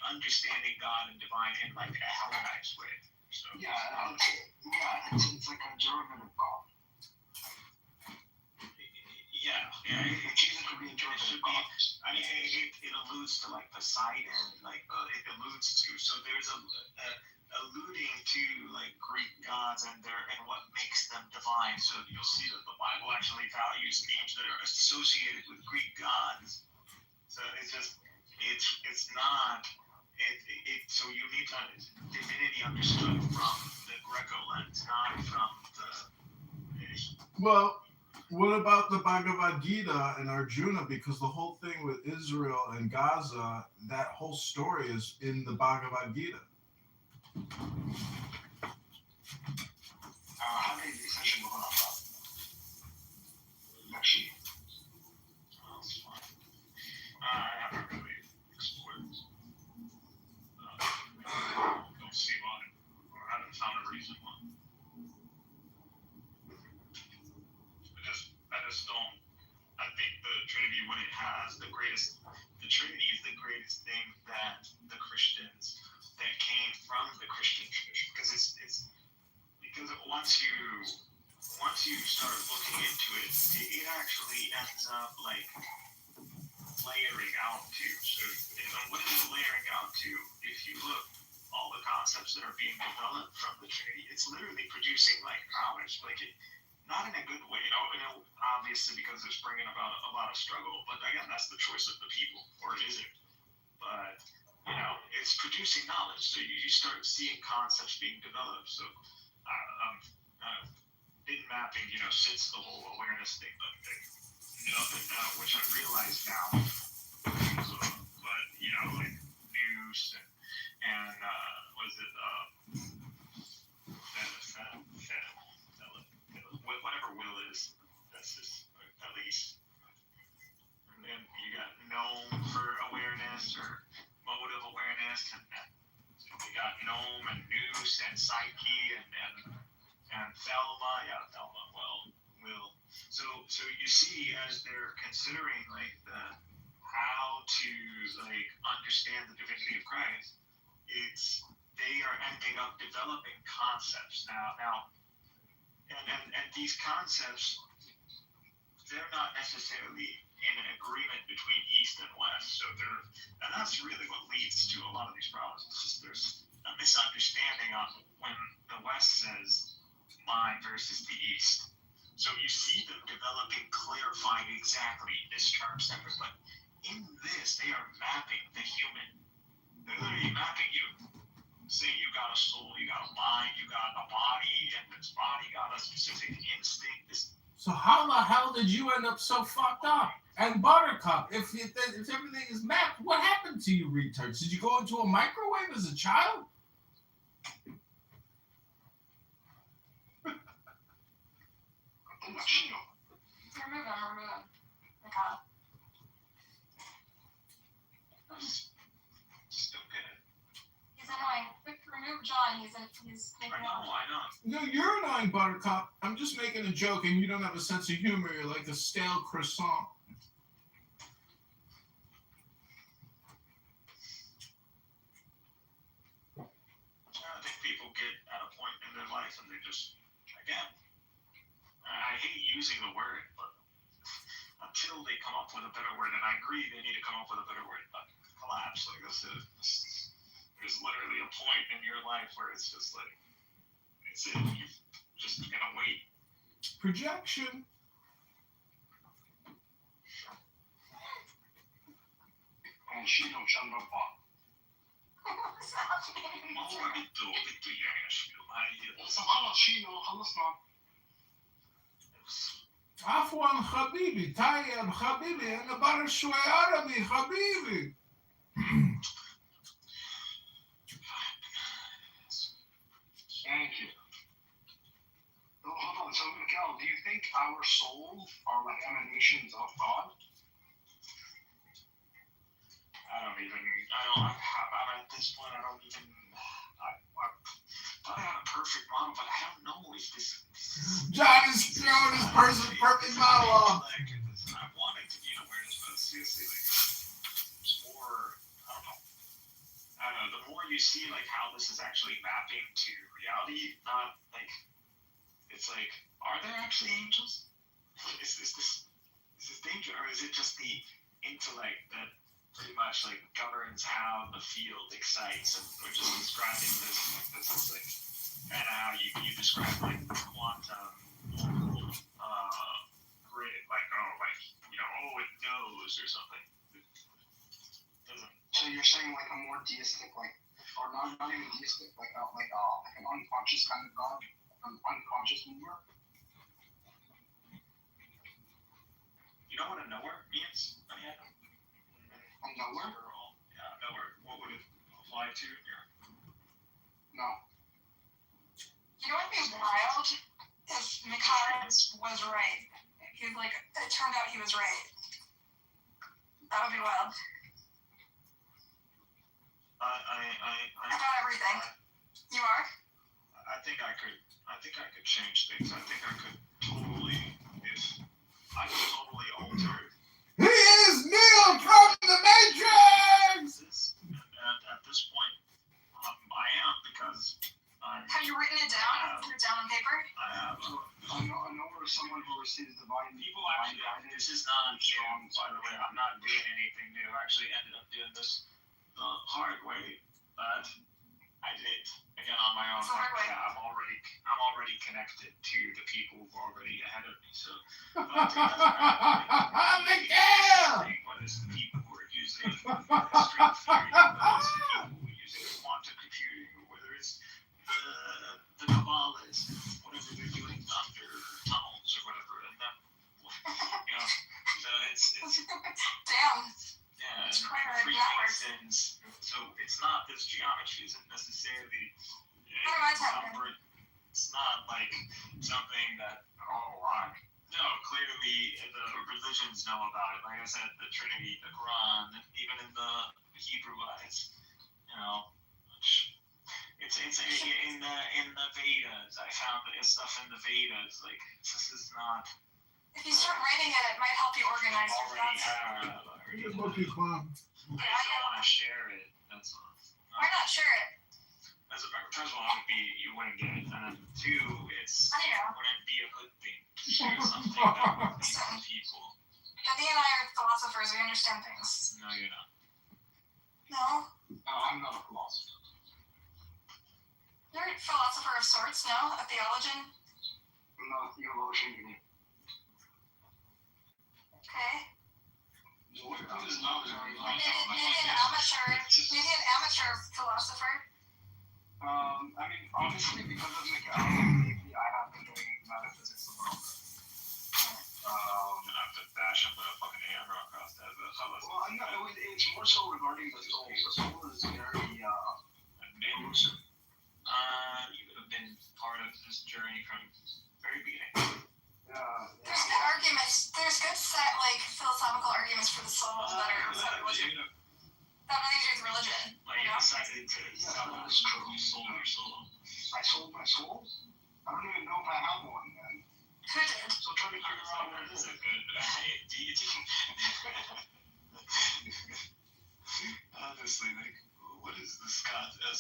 Understanding God and divine in like a Hellenized way. So It's like a German of God. Jesus could be a German God. I mean, it alludes to like Poseidon, like it alludes to. So there's alluding to like Greek gods and what makes them divine. So you'll see that the Bible actually values names that are associated with Greek gods. So it's just it's not. So you need divinity understood from the Greco lens, not from the. Well, what about the Bhagavad Gita and Arjuna? Because the whole thing with Israel and Gaza, that whole story is in the Bhagavad Gita. I haven't really explored. Don't see why, or haven't found a reason why. I just don't. I think the Trinity, when it has the Trinity is the greatest thing that the Christians that came from the Christian tradition, because it's because once you start looking into it, it actually ends up like layering out to. So what is it layering out to? If you look, all the concepts that are being developed from the Trinity, it's literally producing like powers, like it. Not in a good way, obviously because it's bringing about a lot of struggle, but again, that's the choice of the people, or it isn't. But, it's producing knowledge, so you start seeing concepts being developed. So been mapping, since the whole awareness thing, which I realize now, so, but, like news and was it, whatever will is, that's just at least. And then you got gnome for awareness or mode of awareness, and you got gnome and noose and psyche and Thelma, will. So you see, as they're considering like how to like understand the divinity of Christ, they are ending up developing concepts now. And these concepts, they're not necessarily in an agreement between East and West. And that's really what leads to a lot of these problems. It's just there's a misunderstanding on when the West says mine versus the East. So you see them developing, clarifying exactly this term separate, but in this, they are mapping the human. They're literally mapping you. Say you got a soul, you got a mind, you got a body, and this body got a specific instinct. So how the hell did you end up so fucked up? And Buttercup, if everything is mapped, what happened to you retards? Did you go into a microwave as a child? Remove him. Okay. He's annoying. Quick, remove John. He's making I know. No, you're annoying, Buttercup. I'm just making a joke, and you don't have a sense of humor. You're like a stale croissant. I think people get at a point in their life and they just, again, I hate using the word, but until they come up with a better word, and I agree they need to come up with a better word, but collapse. Like there's literally a point in your life where it's just like, it's it. You're just gonna wait. Projection. عفوا حبيبي طيب حبيبي انا بعرف شوي عربي حبيبي. Thank you. Oh, hold on. So, Miguel, do you think our souls are like emanations of God? I don't this point, I don't even. I thought I had a perfect model, but I don't know if this John is throwing his perfect monologue. I want it to be an awareness, but seriously, like, it's more. I don't know. The more you see like how this is actually mapping to reality, not like it's like, are there actually angels? Is this danger, or is it just the intellect that pretty much like governs how the field excites, and we're just describing this is like kind of how you describe like quantum grid, like it knows or something. It doesn't. So you're saying like a more deistic, like, or not even deistic, like an unconscious kind of God, an unconscious mover. You know what a knower means? A knower? Yeah, knower. What would it apply to here? No. You know what'd be wild? If Mikhail was right. He's like, it turned out he was right. That would be wild. About everything. You are? I think I could change things. I think I could totally, if I could totally alter. He is Neo from the Matrix! And at this point, I am, because have you written it down? Put it down on paper? I have. I know someone who receives divine. People actually, this is not new, by the way. I'm not doing anything new. I actually ended up doing this the hard way, but I did it again on my own. It's the hard way. Yeah, I'm already connected to the people who are already ahead of me. So, whether it's the people who are using string theory, whether it's the people who are using quantum computing, or whether it's the Kabbalists, whatever they're doing under tunnels or whatever, and then so it's damn. Yeah, it's quite a Freemasons. So it's not, this geometry isn't necessarily it's not like something that no, clearly the religions know about it. Like I said, the Trinity, the Quran, even in the Hebrew, it's in the Vedas. I found stuff in the Vedas. Like, this is not. If you start writing it, it might help you organize your thoughts. I just don't want to share it. That's all. Why not share it? As a first of all, you wouldn't get it, and then two, wouldn't be a good thing to share something that would be people. Eddie and I are philosophers. We understand things. No, you're not. No? No, I'm not a philosopher. You're a philosopher of sorts, no? A theologian? I'm not a theologian. Okay. What is knowledge? Maybe an amateur philosopher. I mean, honestly, because of lately I have been doing metaphysics a little bit. I have to bash him with a fucking hammer across that. Well, it's more so regarding the soul. The soul is very elusive. You would have been part of this journey from the very beginning. There's good arguments. There's good philosophical arguments for the soul that are religion. That nothing to do with religion. Like you decided to sell you sold your soul. I sold my soul? I don't even know if I have one then. Who did? So trying to figure out what it is. Honestly, like, what is this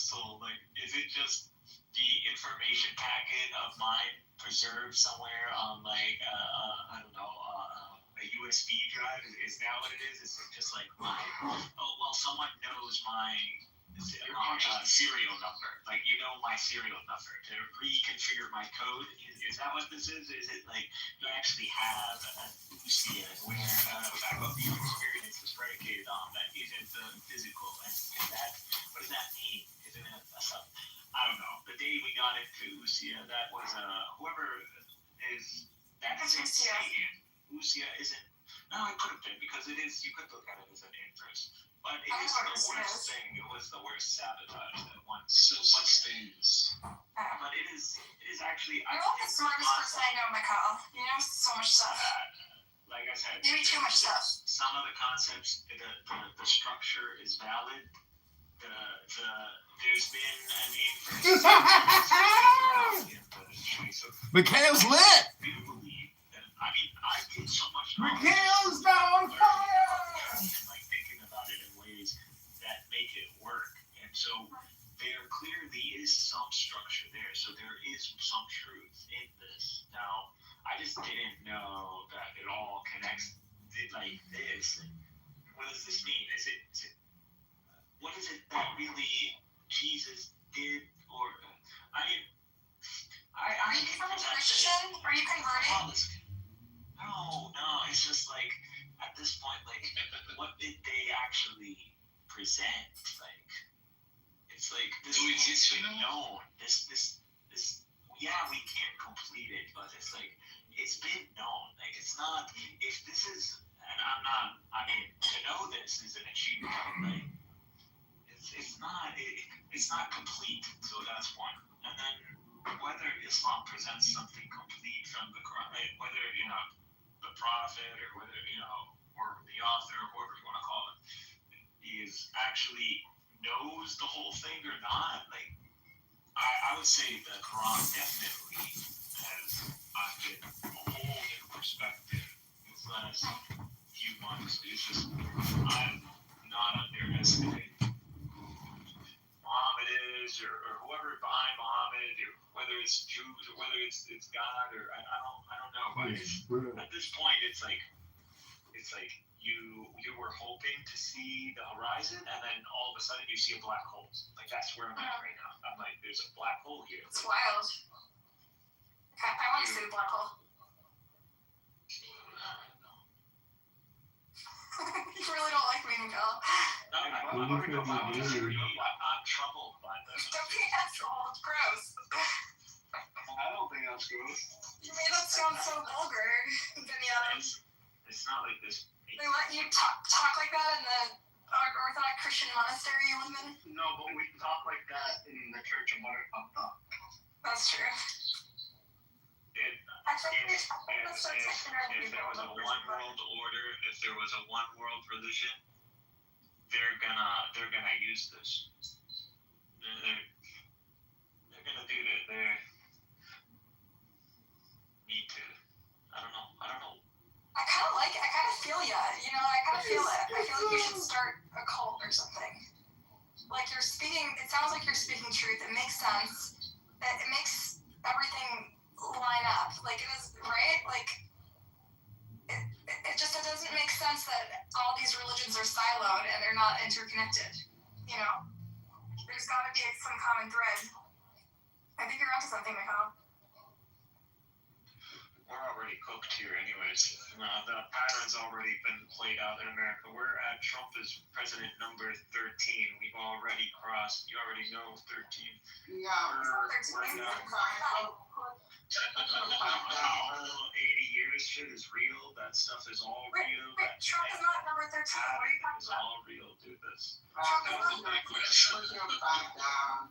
soul? Like, is it just the information packet of mine preserved somewhere on I don't know, a USB drive? Is that what it is? Is it just like someone knows my serial number? Like, you know my serial number to reconfigure my code? Is that what this is? Is it like you actually have an Usia where the faculty of experience is predicated on that isn't the physical? And what does that mean? Isn't it I don't know. The day we got into Usia, that was whoever is that's Satan. Usia isn't. No, it could have been, because it is. You could look at it as an inverse, but it is the worst thing. It was the worst sabotage that one sustains. But it is actually. You're like the smartest person I know, Mikhail. You know so much stuff. Like I said, maybe too much stuff. Some of the concepts, the structure is valid. but there's been an increase in the industry. So Mikhail's lit. I do believe that, I mean, I get so much knowledge. Mikhail's now on fire. And like thinking about it in ways that make it work. And so there clearly is some structure there. So there is some truth in this. Now, I just didn't know that it all connects like this. And what does this mean? Is it what is it that really Jesus did? Or I mean, Are you from a Christian? Are you converted? No, it's just like at this point, like, what did they actually present? Like, it's like this has been known. This. Yeah, we can't complete it, but it's like it's been known. Like, it's not. If this is, and I'm not. I mean, to know this is an achievement. Like, it's not. It's not complete. So that's one. And then whether Islam presents something complete from the Quran, whether the prophet or whether or the author or whoever you want to call it is actually knows the whole thing or not, like I would say the Quran definitely has given a whole new perspective these last few months. It's just I'm not underestimating Muhammad is or whoever behind Muhammad, or whether it's Jews or whether it's God, or I don't know. But at this point, it's like you were hoping to see the horizon, and then all of a sudden you see a black hole. Like, that's where I'm at right now. I'm like, there's a black hole here. It's wild. Okay, I want to see the black hole. You really don't like me, Miguel. No, I'm troubled by this. Don't be an asshole. It's gross. I don't think that's gross. You made that sound so vulgar, Benny. It's not like this. They let you talk like that in the Orthodox Christian monastery you live in? No, but we talk like that in the Church of Buttercup, though. That's true. If there was a one world order, if there was a one world religion, they're gonna use this. They're gonna do that. They need to. I don't know. I kind of like it. I kind of feel ya. I kind of feel it. I feel like you should start a cult or something. Like, you're speaking. It sounds like you're speaking truth. It makes sense. It makes everything line up. Like, it is, right? Like, it doesn't make sense that all these religions are siloed and they're not interconnected. There's got to be some common thread. I think you're onto something, Mikhail. We're already cooked here anyways. The pattern's already been played out in America. We're at Trump is president number 13. We've already crossed, you already know 13. Yeah, we're 80 years shit is real. That stuff is all real. Trump is not number 13. What are you talking about? It's all real, dude. This. Trump is not.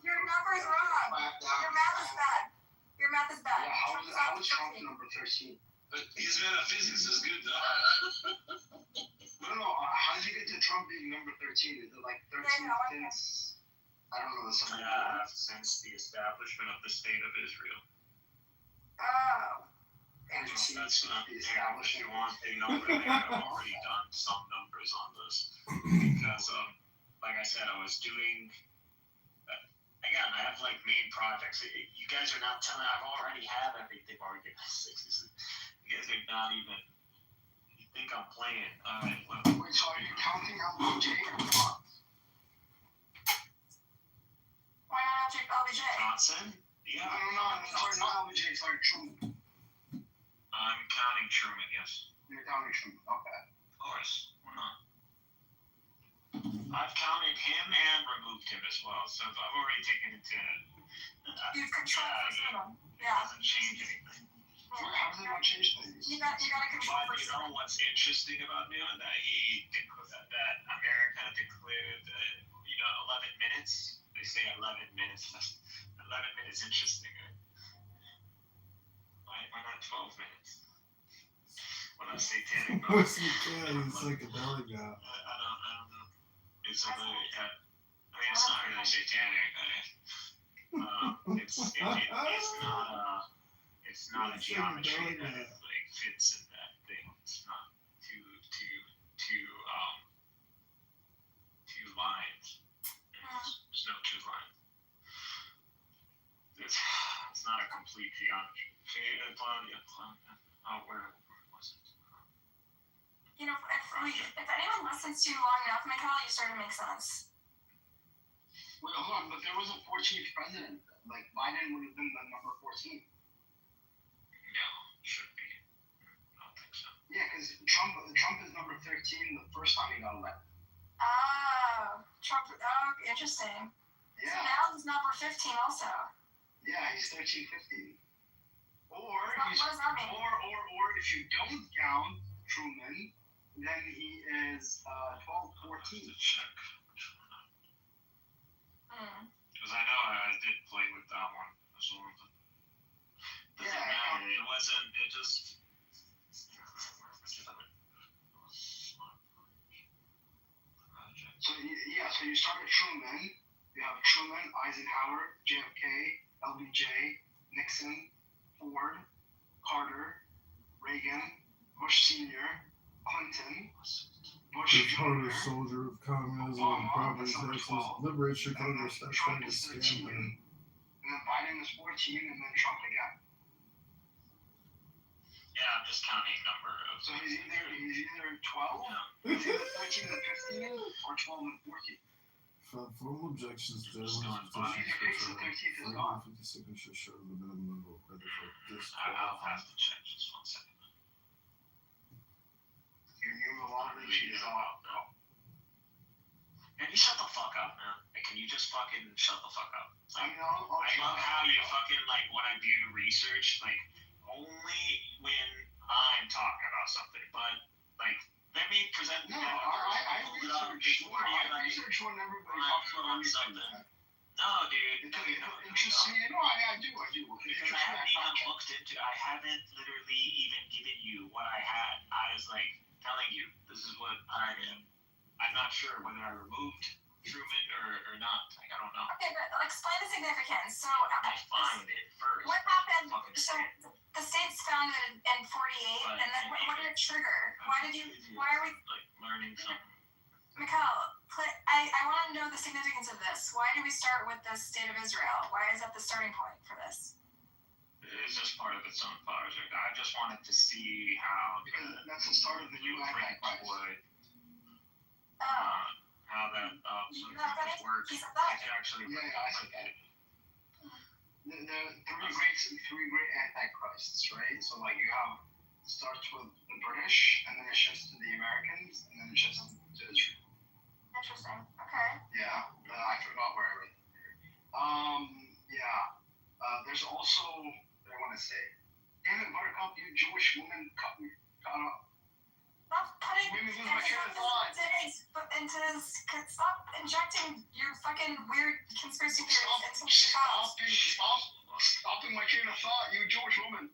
Your number's wrong. Your math is bad. Your math is bad. Yeah, how is Trump number 13? But his metaphysics is good, though. No. How did you get to Trump being number 13? Is it like 13 since? I don't know. Since the establishment of the state of Israel. Oh. That's not the establishment. They know that they've already done some numbers on this. Because, like I said, I was doing. Again, I have like main projects. You guys are not telling. I've already have everything organized. You guys are not even. You think I'm playing? All right. Wait, so are you counting LBJ or not? Why not LBJ? Johnson? Yeah. No. Sorry, not LBJ. Sorry, Truman. I'm counting Truman. Yes. You're counting Truman. Okay. Of course. Why not? I've counted him and removed him as well, so I've already taken it to. You've controlled them. It doesn't change anything. How does it not change things? You got to control. But you know what's interesting about Neil? That America declared 11 minutes. They say 11 minutes. 11 minutes interesting. Why not 12 minutes? When I say 10, What's he doing? He's like a belly guy. I don't know. It's a really, mean, it's not really satanic. It's not a geometry that like fits in that thing. It's not two lines. There's no two lines. It's not a complete geometry. Where was it? You know, if anyone listens to you long enough, Michael, you start to make sense. Wait, hold on, but there was a 14th president. Like, Biden would have been the number 14. No, should be. I don't think so. Yeah, because Trump is number 13 the first time he got elected. Oh, Trump. Oh, interesting. Yeah. So now he's number 15 also. Yeah, he's 13, 15. Or what does that mean? Or if you don't count Truman, then he is 12, 14. Check. Because I know I did play with that one as well. Doesn't matter. It wasn't. It just. So you start with Truman. You have Truman, Eisenhower, JFK, LBJ, Nixon, Ford, Carter, Reagan, Bush Sr., Clinton, Bush Carter, Jr., soldier of communism and property taxes, liberate Chicago, start trying to scam them. And then Biden is 14, and then Trump again. Yeah, I'm just counting number of. So he's either 12, he's either 13 and 15, or 12 and 14. Formal objections to everyone's petition for 450 signatures show the minimum number of credit for this. I'll have to check just 1 second. Your numerology sheet is all out, bro. Man, you shut the fuck up, man. Like, can you just fucking shut the fuck up? Like, I love how you fucking, like, when I do research, like, only when I'm talking about something, but, like, let me present. No, I research when everybody talks about something. No, dude. It interests me. No, I do. Because I haven't even looked into. I haven't literally even given you what I had. I was like telling you this is what I am. I'm not sure whether I removed Truman or not. Like, I don't know. Okay, but explain the significance. So I find it first. What happened? So the state's founded in 48, and then what did it trigger? Why are we like learning something? Mikhail, I want to know the significance of this. Why do we start with the state of Israel? Why is that the starting point for this? It's just part of its own project. I just wanted to see how that's the start of the new Antichrist would. How that works. It's actually I see that. The three great antichrists, right? So like you have starts with the British, and then it shifts to the Americans, and then it shifts to Israel. Interesting. Okay. Yeah, I forgot where I read that. There's also what I want to say. Damn it, Buttercup, you Jewish woman, cut up. Stop putting stop injecting your fucking weird conspiracy theories into the house. Stopping my train of thought, you Jewish woman.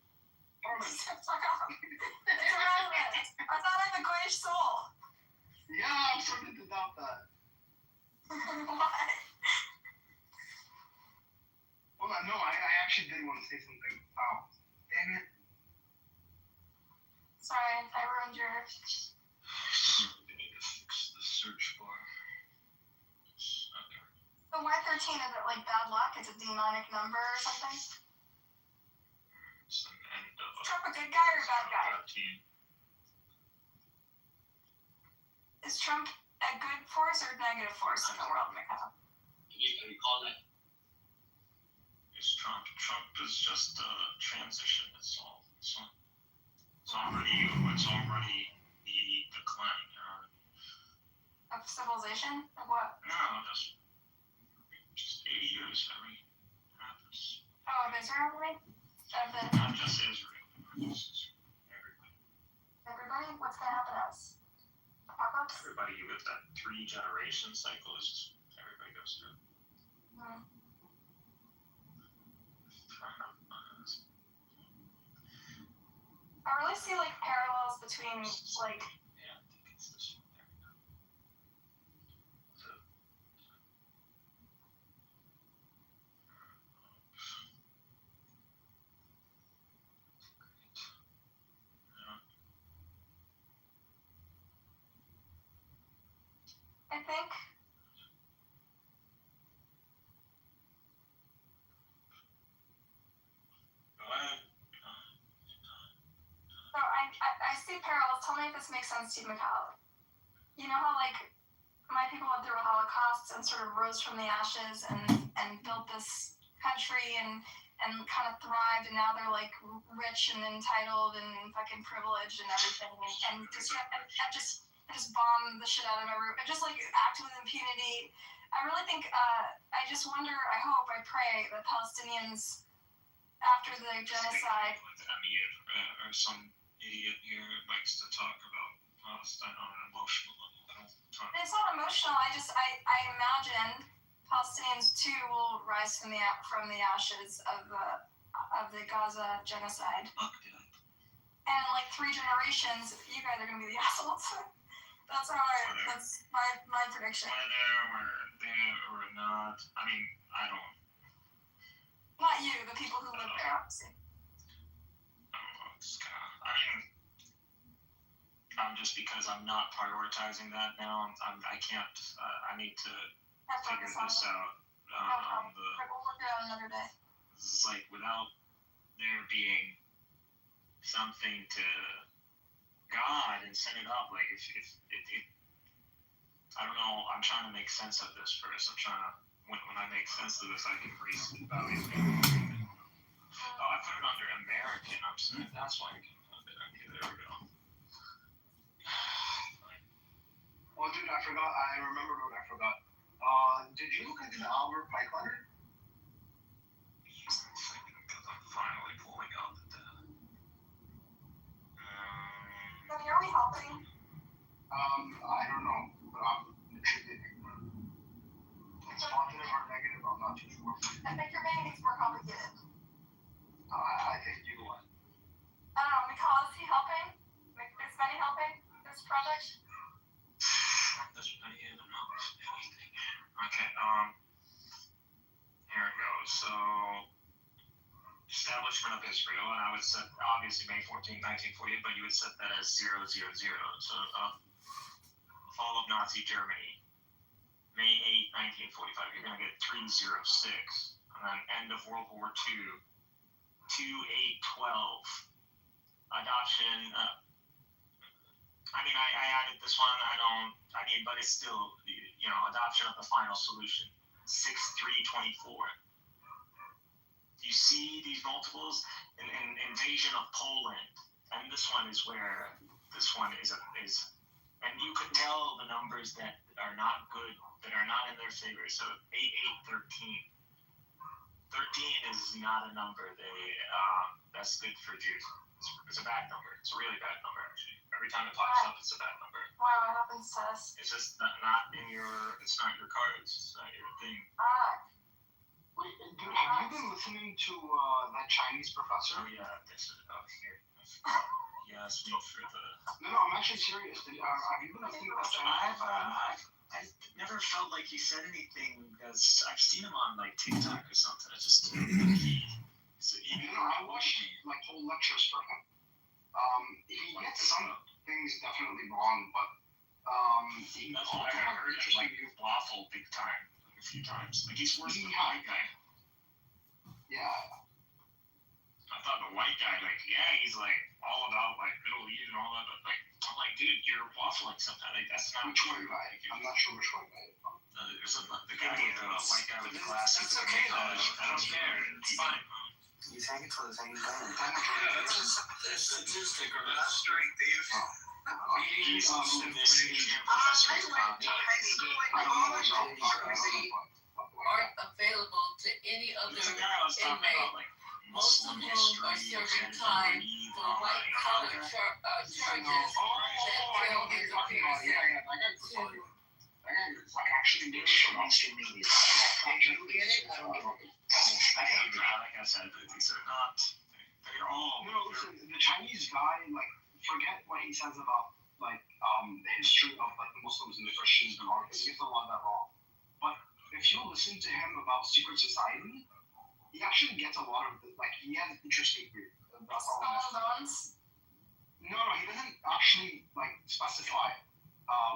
Fuck off. It's irrelevant. I thought I'm a Goyish soul. Yeah, I'm starting to doubt that. Why? Well, no, I actually did want to say something. Oh, damn it. Sorry, I ruined your... The search bar. So why 13? Is it like bad luck? It's a demonic number or something? It's an end of Is Trump a good guy or a bad guy? 13. Is Trump a good force or a negative force in the world, Mikhail? You recall that? It's Trump. Trump is just a transition. It's all. It's already the decline. Of civilization? Of what? No, just 80 years every happens. Oh, of Israel, right? Not just Israel. Everybody. Everybody? What's gonna happen to us? Apocalypse? Everybody with that 3-generation cycle is everybody goes through. I really see like parallels between like I think. So I see parallels. Tell me if this makes sense to you, Mikhail. You know how like my people went through a Holocaust and sort of rose from the ashes and built this country and kind of thrived, and now they're like rich and entitled and fucking privileged and everything, and just bomb the shit out of everyone, and just like act with impunity. I really think I just wonder. I hope. I pray that Palestinians, after the genocide. Or some idiot here likes to talk about Palestine on an emotional level. It's not emotional. I imagine Palestinians too will rise from the ashes of the Gaza genocide. And in like 3 generations, you guys are gonna be the assholes. That's my prediction. Whether there or not, I mean, I don't. Not you, the people who live there, obviously. Just because I'm not prioritizing that now, I can't. I need to figure this out. We'll work it out another day. It's like without there being something to God and set it up. Like if it I don't know. I'm trying to make sense of this first. I'm trying to when I make sense of this, I can reevaluate. Oh, I put it under American. I'm sorry. That's why I can find it. Okay, there we go. Oh, dude, I forgot. I remembered what I forgot. Did you look into the Albert Pike letter? Because I'm finally pulling out the data. Are we helping? I don't know, but I'm literally ignorant. It's positive or negative, I'm not too sure. I think you're making things more complicated. I think you are. I don't know, Mikhail, is he helping? Is Benny helping this project? Okay, here it goes. So, establishment of Israel, and I would set, obviously, May 14, 1948, but you would set that as 000. So, fall of Nazi Germany, May 8, 1945, you're going to get 306. And then end of World War II, 2812. Adoption, I added this one, but it's still, adoption of the final solution, 6/3/24. You see these multiples? An invasion of Poland, and this one is where this one is, and you could tell the numbers that are not good, that are not in their favor. So 8813. 13 is not a number that's good for Jews. It's a bad number. It's a really bad number, actually. Every time it pops up, it's a bad number. Why? What happens to us? It's just not in your. It's not your cards. It's not your thing. Wait, dude, have you been listening to that Chinese professor? Oh yeah, this is up here. He asked me for the. No, I'm actually serious. Have you been listening to that Chinese professor? I never felt like he said anything because I've seen him on like TikTok or something. I just. I watched like whole lectures for him. He gets some things definitely wrong, but he I've heard him like waffle big time a few times. Like he's worse than the white guy. Yeah. I thought the white guy, he's like all about like Middle East and all that, but like I'm like, dude, you're waffling sometimes. Like that's not which one guy. I'm not sure which one guy. There's the guy with the white guy with the glasses. It's okay though. I don't care. It's fine. You take it for the thing you got. It's a statistic or not straight, Dave. He's also this Asian professor. Aren't available to any other inmate, most of whom are serving time for white-collar charges that fail in comparison to. Like actually make sure I'm streaming these. You get it? Like I said, these are not. They're all. No, listen. The Chinese guy, like, forget what he says about like the history of like the Muslims and the Christians and all. He gets a lot of that wrong. But if you listen to him about secret society, he actually gets a lot of like he has interesting views. That's all. Bones? No, he doesn't actually like specify.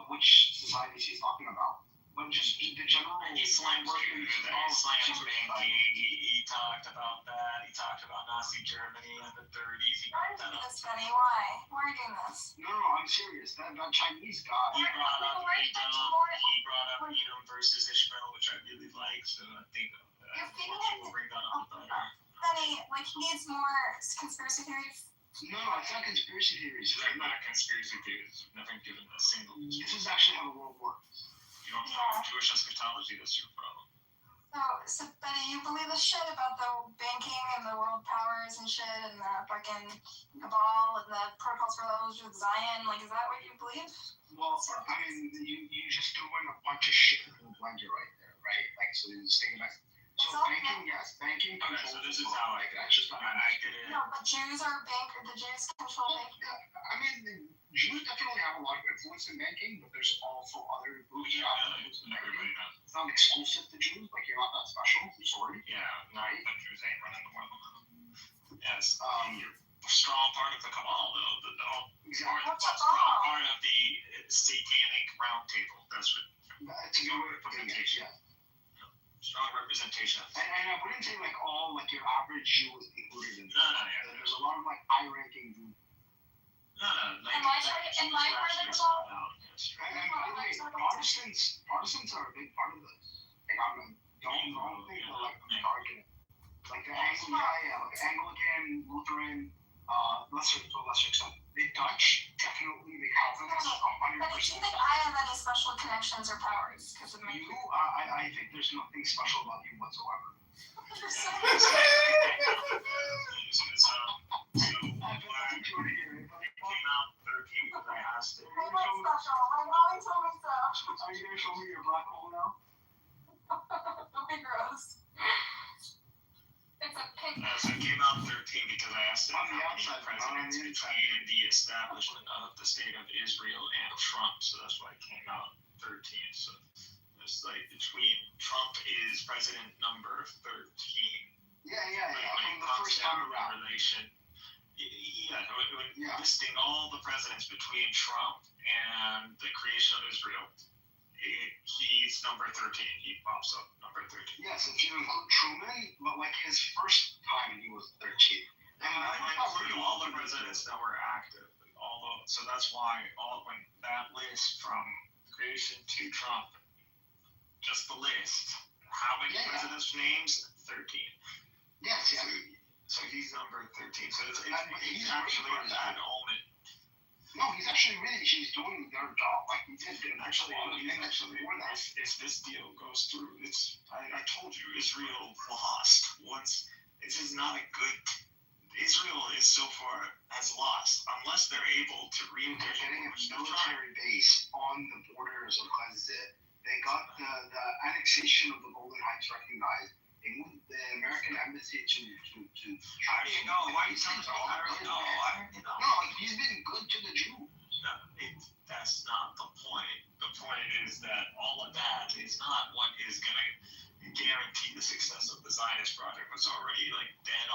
which society she's talking about. But just the general. He slams Jews. He slams banking. He talked about that. He talked about Nazi Germany in the 30s. He brought that up. Benny, why? Why are you doing this? No, I'm serious. That Chinese guy. He brought up Edom versus Ishmael, which I really like. So I think we'll bring that up. Benny, like, he needs more conspiracy theories. No, it's not conspiracy theories. They're not conspiracy theories. Never given a single. This is actually how the world works. You don't know Jewish eschatology. That's your problem. So Benny, you believe the shit about the banking and the world powers and shit and the fucking cabal and the protocols for levels with Zion? Like, is that what you believe? Well, I mean, you just threw in a bunch of shit in the blender right there, right? Like, so you just think about. So banking, yes, banking. Okay, so this is how I got it. I get it. No, but Jews are the Jews control banking. I mean, the Jews definitely have a lot of influence in banking, but there's also other groups. Everybody knows. It's not exclusive to Jews. Like, you're not that special. I'm sorry. Yeah, right. The Jews ain't running the world. Yes, you're a strong part of the cabal, though. Exactly. Strong part of the satanic round table. That's what. That's a good way of putting it. Yeah. Strong representation. And I wouldn't say like all like your average Jew is included in. No, yeah. There's a lot of like high-ranking Jews. No. Like, am I part of the cabal? And by the way, Protestants are a big part of this. Like, don't think they're like targeted. Like the Anglican, Lutheran, lesser to a lesser extent. The Dutch definitely, the Calvinists, 100%. But do you think I have any special connections or powers because of my? You, I think there's nothing special about you whatsoever. I asked it. I'm not special. My mommy told me so. Are you gonna show me your black hole now? Don't be gross. It's a pig. So it came out 13 because I asked it how many presidents between the establishment of the state of Israel and Trump. So that's why it came out 13. So it's like between Trump is president number 13. Yeah. From the first time around. Relation. Listing all the presidents between Trump and the creation of Israel, he's number 13. He pops up number 13. Yes, if you include Truman, but like his first time he was 13. And I include all the presidents that were active. So that's why when that list from creation to Trump, just the list, how many presidents' names? 13. Yes. So he's number 13. So he's actually a bad omen. No, he's actually he's doing their job. Like, he did actually if this deal goes through, I told you, Israel lost once. This is not a good. Israel is so far has lost unless they're able to they're getting a military base on the borders of Gaza. They got the annexation of the Golden Heights recognized. They moved the American embassy to. How do you know? Why are you telling me? I already know. No, he's been good to the Jews. That's not the point. The point is that all of that is not what is going to guarantee the success of the Zionist project. It's already like dead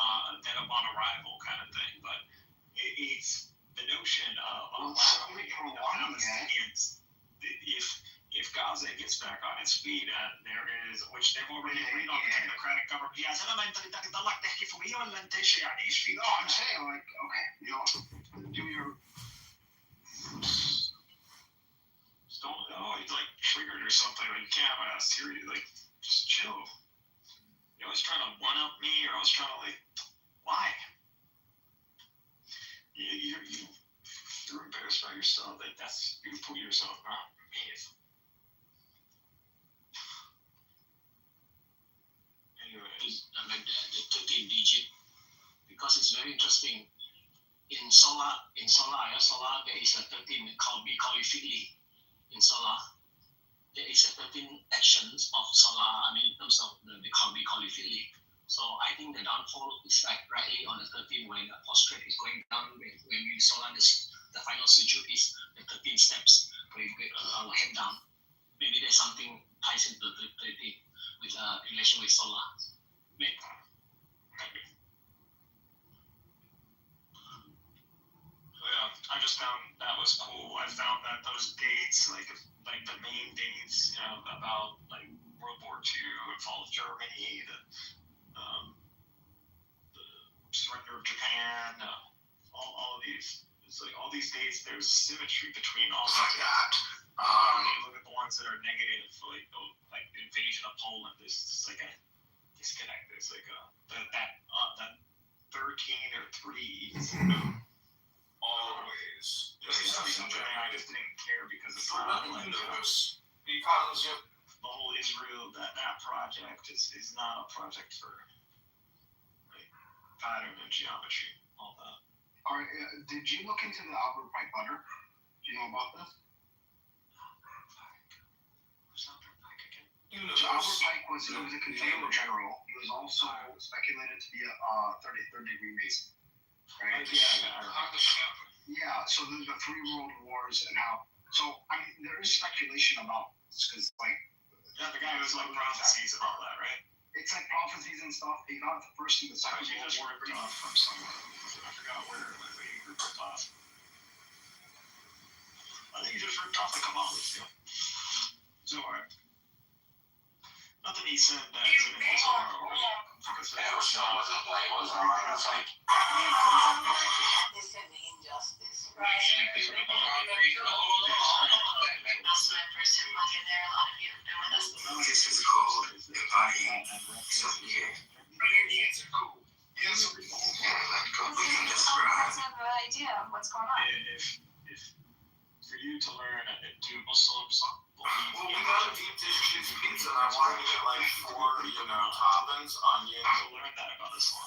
upon arrival kind of thing. But it's the notion of Palestinians. If Gaza gets back on its feet, and there is, which they've already agreed on, the technocratic government. No, I'm saying, like, okay, do your. He's like triggered or something. Like, you can't have a serious, like, just chill. You're always trying to one up me, or I was trying to, like, why? You're embarrassed by yourself. Like, you put yourself on me. Like the 13 digit, because it's very interesting. In Solar, there is a 13 calliphically. In Solar, there is a 13 actions of Solar. I mean, in terms of the calliphically. So I think the downfall is like rightly on the 13 when the prostrate is going down. When we Solar, the final sujood is the 13 steps where you get our head down. Maybe there's something ties into the 13 with relation with Solar. Maybe. Yeah, I just found that was cool. I found that those those dates, like the main dates, about like World War II, the fall of Germany, the surrender of Japan, all of these. It's like all these dates. There's symmetry between all of that. Look at the ones that are negative, like the invasion of Poland. There's like a disconnect. There's like that 13 or 3. Always. I just didn't care because it's not like universe. Because the whole Israel that project is not a project for like pattern and geometry, all that. Alright, did you look into the Albert Pike butter? Do you know about this? So Albert Pike was a Confederate general. He was also speculated to be a third degree Mason. Right? Yeah, so there's the 3 world wars and how. So, I mean, there is speculation about this because, like. Yeah, the guy was like prophecies and all that, right? It's like prophecies and stuff. He got the first and the second world war. From somewhere. I forgot where he ripped off. I think he just ripped off the Kabbalah too. Zohar. Not that he said that in his Zohar, because it was like. Injustice, right? That's my first time in there. A lot of you have been with us. This is called embodying self-care. It's Yes. That's the idea of what's going on. If for you to learn, do Muslims believe? Well, we gotta eat this cheese pizza, and I wanted to get like 4, toppings, onions. To learn that about Islam.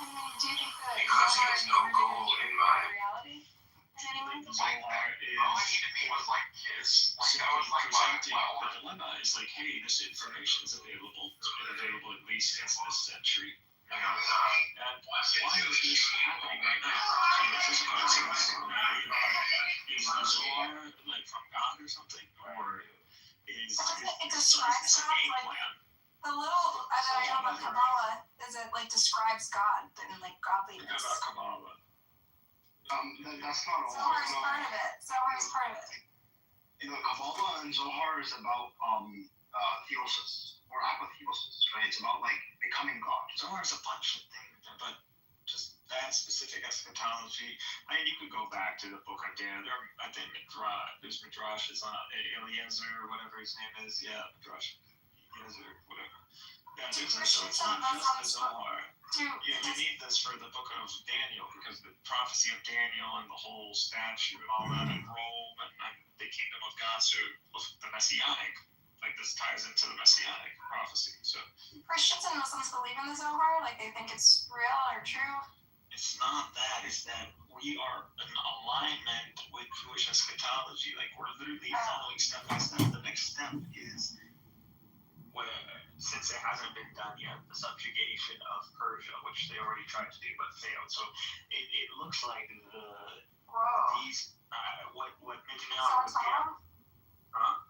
I mean, do you think that Because there's no goal in mind. reality? The Zohar is simply presenting the dilemma. It's like, hey, this information is available. It's been available at least since this century. And why is this happening right now? Is this coincidence? Is the Zohar like from God or something? Or is it describes this a God, game like, plan? the little that I know about Kabbalah is it like describes God and like godliness. Forget about Kabbalah. That's not all. Zohar is part of it. Zohar is part of it. Kabbalah and Zohar is about theosis or apotheosis, right? It's about like becoming God. Zohar is a bunch of things, but just that specific eschatology. I mean, you could go back to the book of Daniel. I think there's Midrash is on Eliezer or whatever his name is. Yeah, Midrash. Eliezer, whatever. Yeah, so it's not just the Zohar. You need this for the book of Daniel because the prophecy of Daniel and the whole statue and all that in Rome and the kingdom of God, so the Messianic. Like this ties into the Messianic prophecy. So Christians and Muslims believe in the Zohar, like they think it's real or true. It's not that. It's that we are in alignment with Jewish eschatology. Like we're literally following step by step. The next step is, since it hasn't been done yet, the subjugation of Persia, which they already tried to do but failed. So it looks like these what Netanyahu was doing. Huh?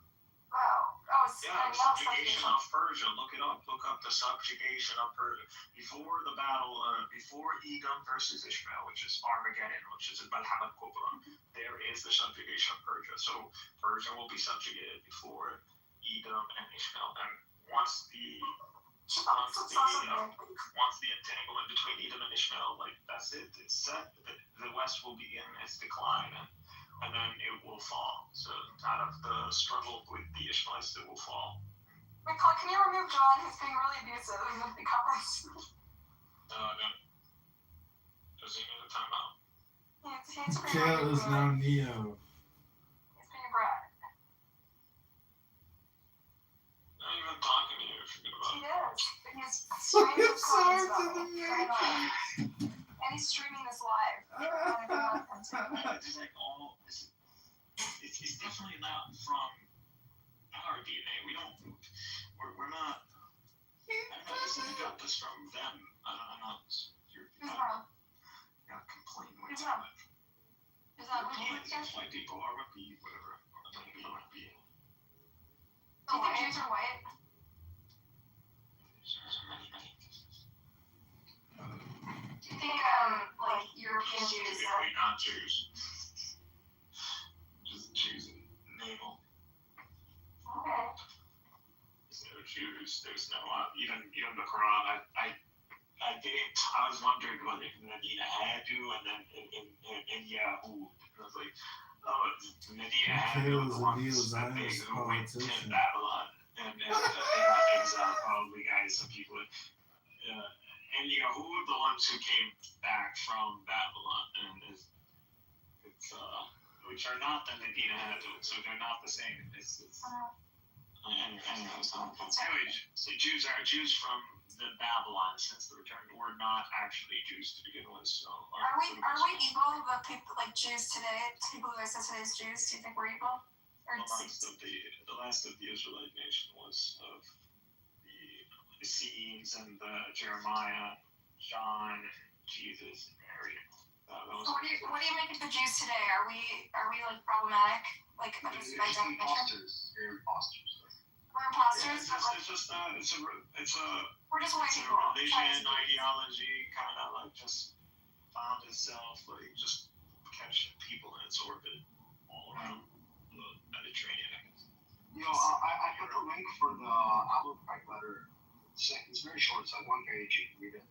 Wow. Yeah, the subjugation of Persia. Look it up. Look up the subjugation of Persia. Before the battle, before Edom versus Ishmael, which is Armageddon, which is Malhamat Kubra, there is the subjugation of Persia. So Persia will be subjugated before Edom and Ishmael. And once the entanglement between Edom and Ishmael, like that's it. It's set. The West will begin its decline. And then it will fall. So out of the struggle with the Ishmaelites, it will fall. Michael, can you remove John? He's being really abusive in the comments. Does he need a timeout? He's being Kale is now Neo. He's being a brat. Not even talking to you if you're good about it. He is. But he's streaming his comments about me. And he's streaming this live. It's like all this. It's definitely not from our DNA. We're not. I don't know. We got this from them. I'm not. You're not complaining with them. Is that what you think? White people are rugby, whatever. Rugby. Do you think Jews are white? Do you think like European Jews? Not Jews. Just Jews. there's no even the Quran. I didn't. I was wondering what Medina had to, and then in Yahoo, I was like, oh, Medina had to the ones that they who went to Babylon and exiled probably guys, some people. And Yahoo, the ones who came back from Babylon, and it's which are not the Medina had to, so they're not the same. It's anyway, so Jews from the Babylon, since the return, were not actually Jews to begin with. So are we evil? The people like Jews today, people who say today's Jews, do you think we're evil? Or the last of the Israelite nation was of the Essenes and the Jeremiah, John, Jesus, and Mary. So what do you make of the Jews today? Are we like problematic? Like by definition? Imposters. They're imposters. We're imposters. It's a we're just white people. religion ideology kind of like just found itself like just catching people in its orbit all around the Mediterranean. I put the link for the Albert Pike letter. It's very short. It's like one page. You can read it.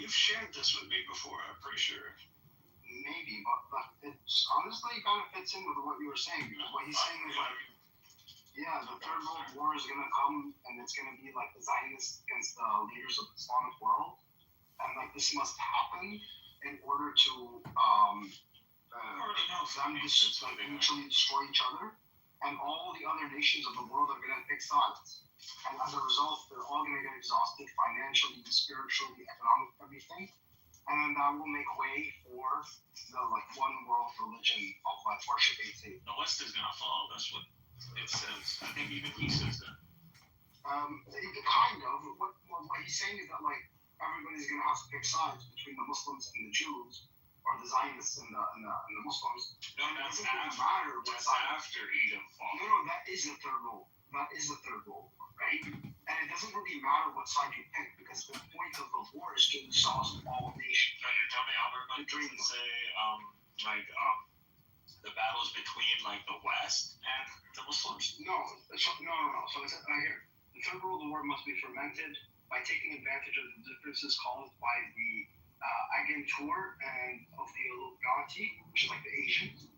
You've shared this with me before. I'm pretty sure. Maybe, but it's honestly kind of fits in with what you were saying. What he's saying is like, yeah, the Third World War is going to come, and it's going to be like the Zionists against the leaders of the Islamic world, and like this must happen in order to them just like mutually destroy each other, and all the other nations of the world are going to pick sides, and as a result, they're all going to get exhausted financially, spiritually, economically, everything. And then that will make way for the like one world religion of like worshiping Satan. The West is gonna fall. That's what it says. I think even he says that. Kind of. What he's saying is that like everybody's gonna have to pick sides between the Muslims and the Jews, or the Zionists and the Muslims. No, that's after Edom fall. No, that is the third rule. That is the third rule, right? And it doesn't really matter what side you pick, because the point of the war is to exhaust all nations. Can you tell me, Albert, doesn't say the battles between like the West and the Muslims? No. So it's here. The third rule of the war must be fermented by taking advantage of the differences caused by the Agentur and of the Illuminati, which is like the Asians,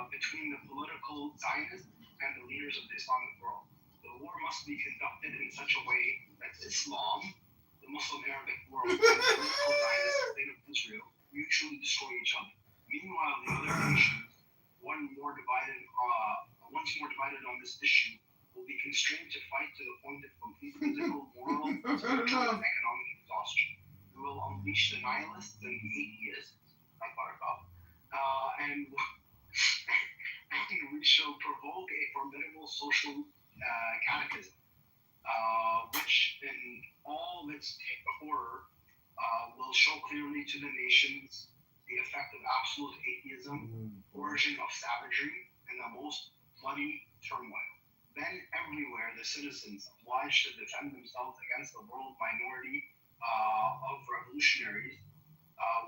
between the political Zionists and the leaders of the Islamic world. The war must be conducted in such a way that Islam, the Muslim Arabic world, and the political Zionist state of Israel mutually destroy each other. Meanwhile, the other nations, once more divided on this issue, will be constrained to fight to the point of complete physical, moral, spiritual, and economic exhaustion. We will unleash the nihilists and the atheists, like Barakov, and we shall provoke a formidable social cataclysm, which in all of its horror will show clearly to the nations the effect of absolute atheism, origin of savagery, and the most bloody turmoil. Then everywhere the citizens obliged to defend themselves against the world minority of revolutionaries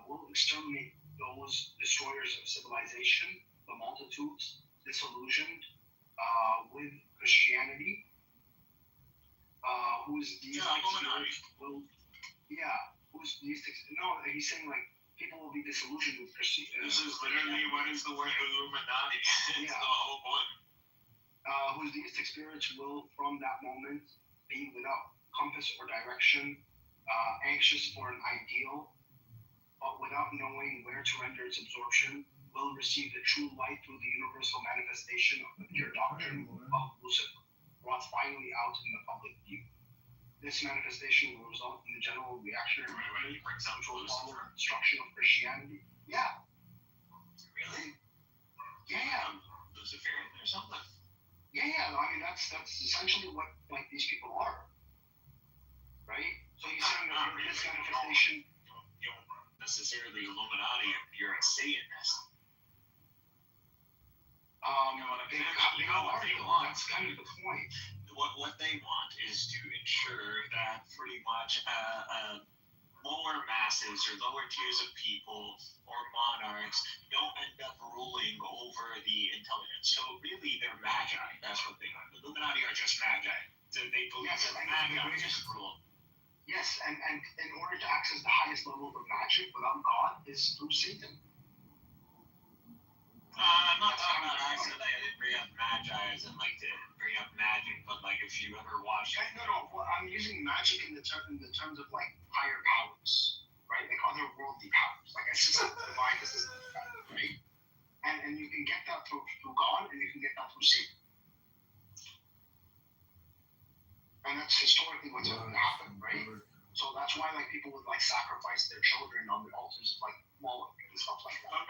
will exterminate those destroyers of civilization, the multitudes disillusioned with Christianity, whose deistic spirits will, he's saying like people will be disillusioned with Christianity. This is literally what is the word Illuminati? It's the whole point. Whose deistic spirits will from that moment be without compass or direction, anxious for an ideal, but without knowing where to render its absorption, will receive the true light through the universal manifestation of the pure doctrine of Lucifer, brought finally out in the public view. This manifestation will result in the general reactionary movement, which will follow the destruction of Christianity. Yeah. Really? Yeah. Luciferian or something. Yeah. I mean, that's essentially what like these people are, right? So you're saying that this manifestation. You don't necessarily Illuminati. You're a Satanist. They want. That's kind of the point. What they want is to ensure that pretty much lower masses or lower tiers of people or monarchs don't end up ruling over the intelligence. So really, they're magi. That's what they are. The Illuminati are just magi. They believe Yes, that and Magi is cruel. Yes, and in order to access the highest level of magic without God is through Satan. I'm not talking about access. I didn't bring up Magi as in like to bring up magic, but like if you ever watch. No. Well, I'm using magic in the terms of like higher powers, right? Like otherworldly powers, like assistant divine assistant, right? And you can get that through God, and you can get that through Satan. And that's historically what's happened, right? So that's why like people would like sacrifice their children on the altars of like Moloch and stuff like that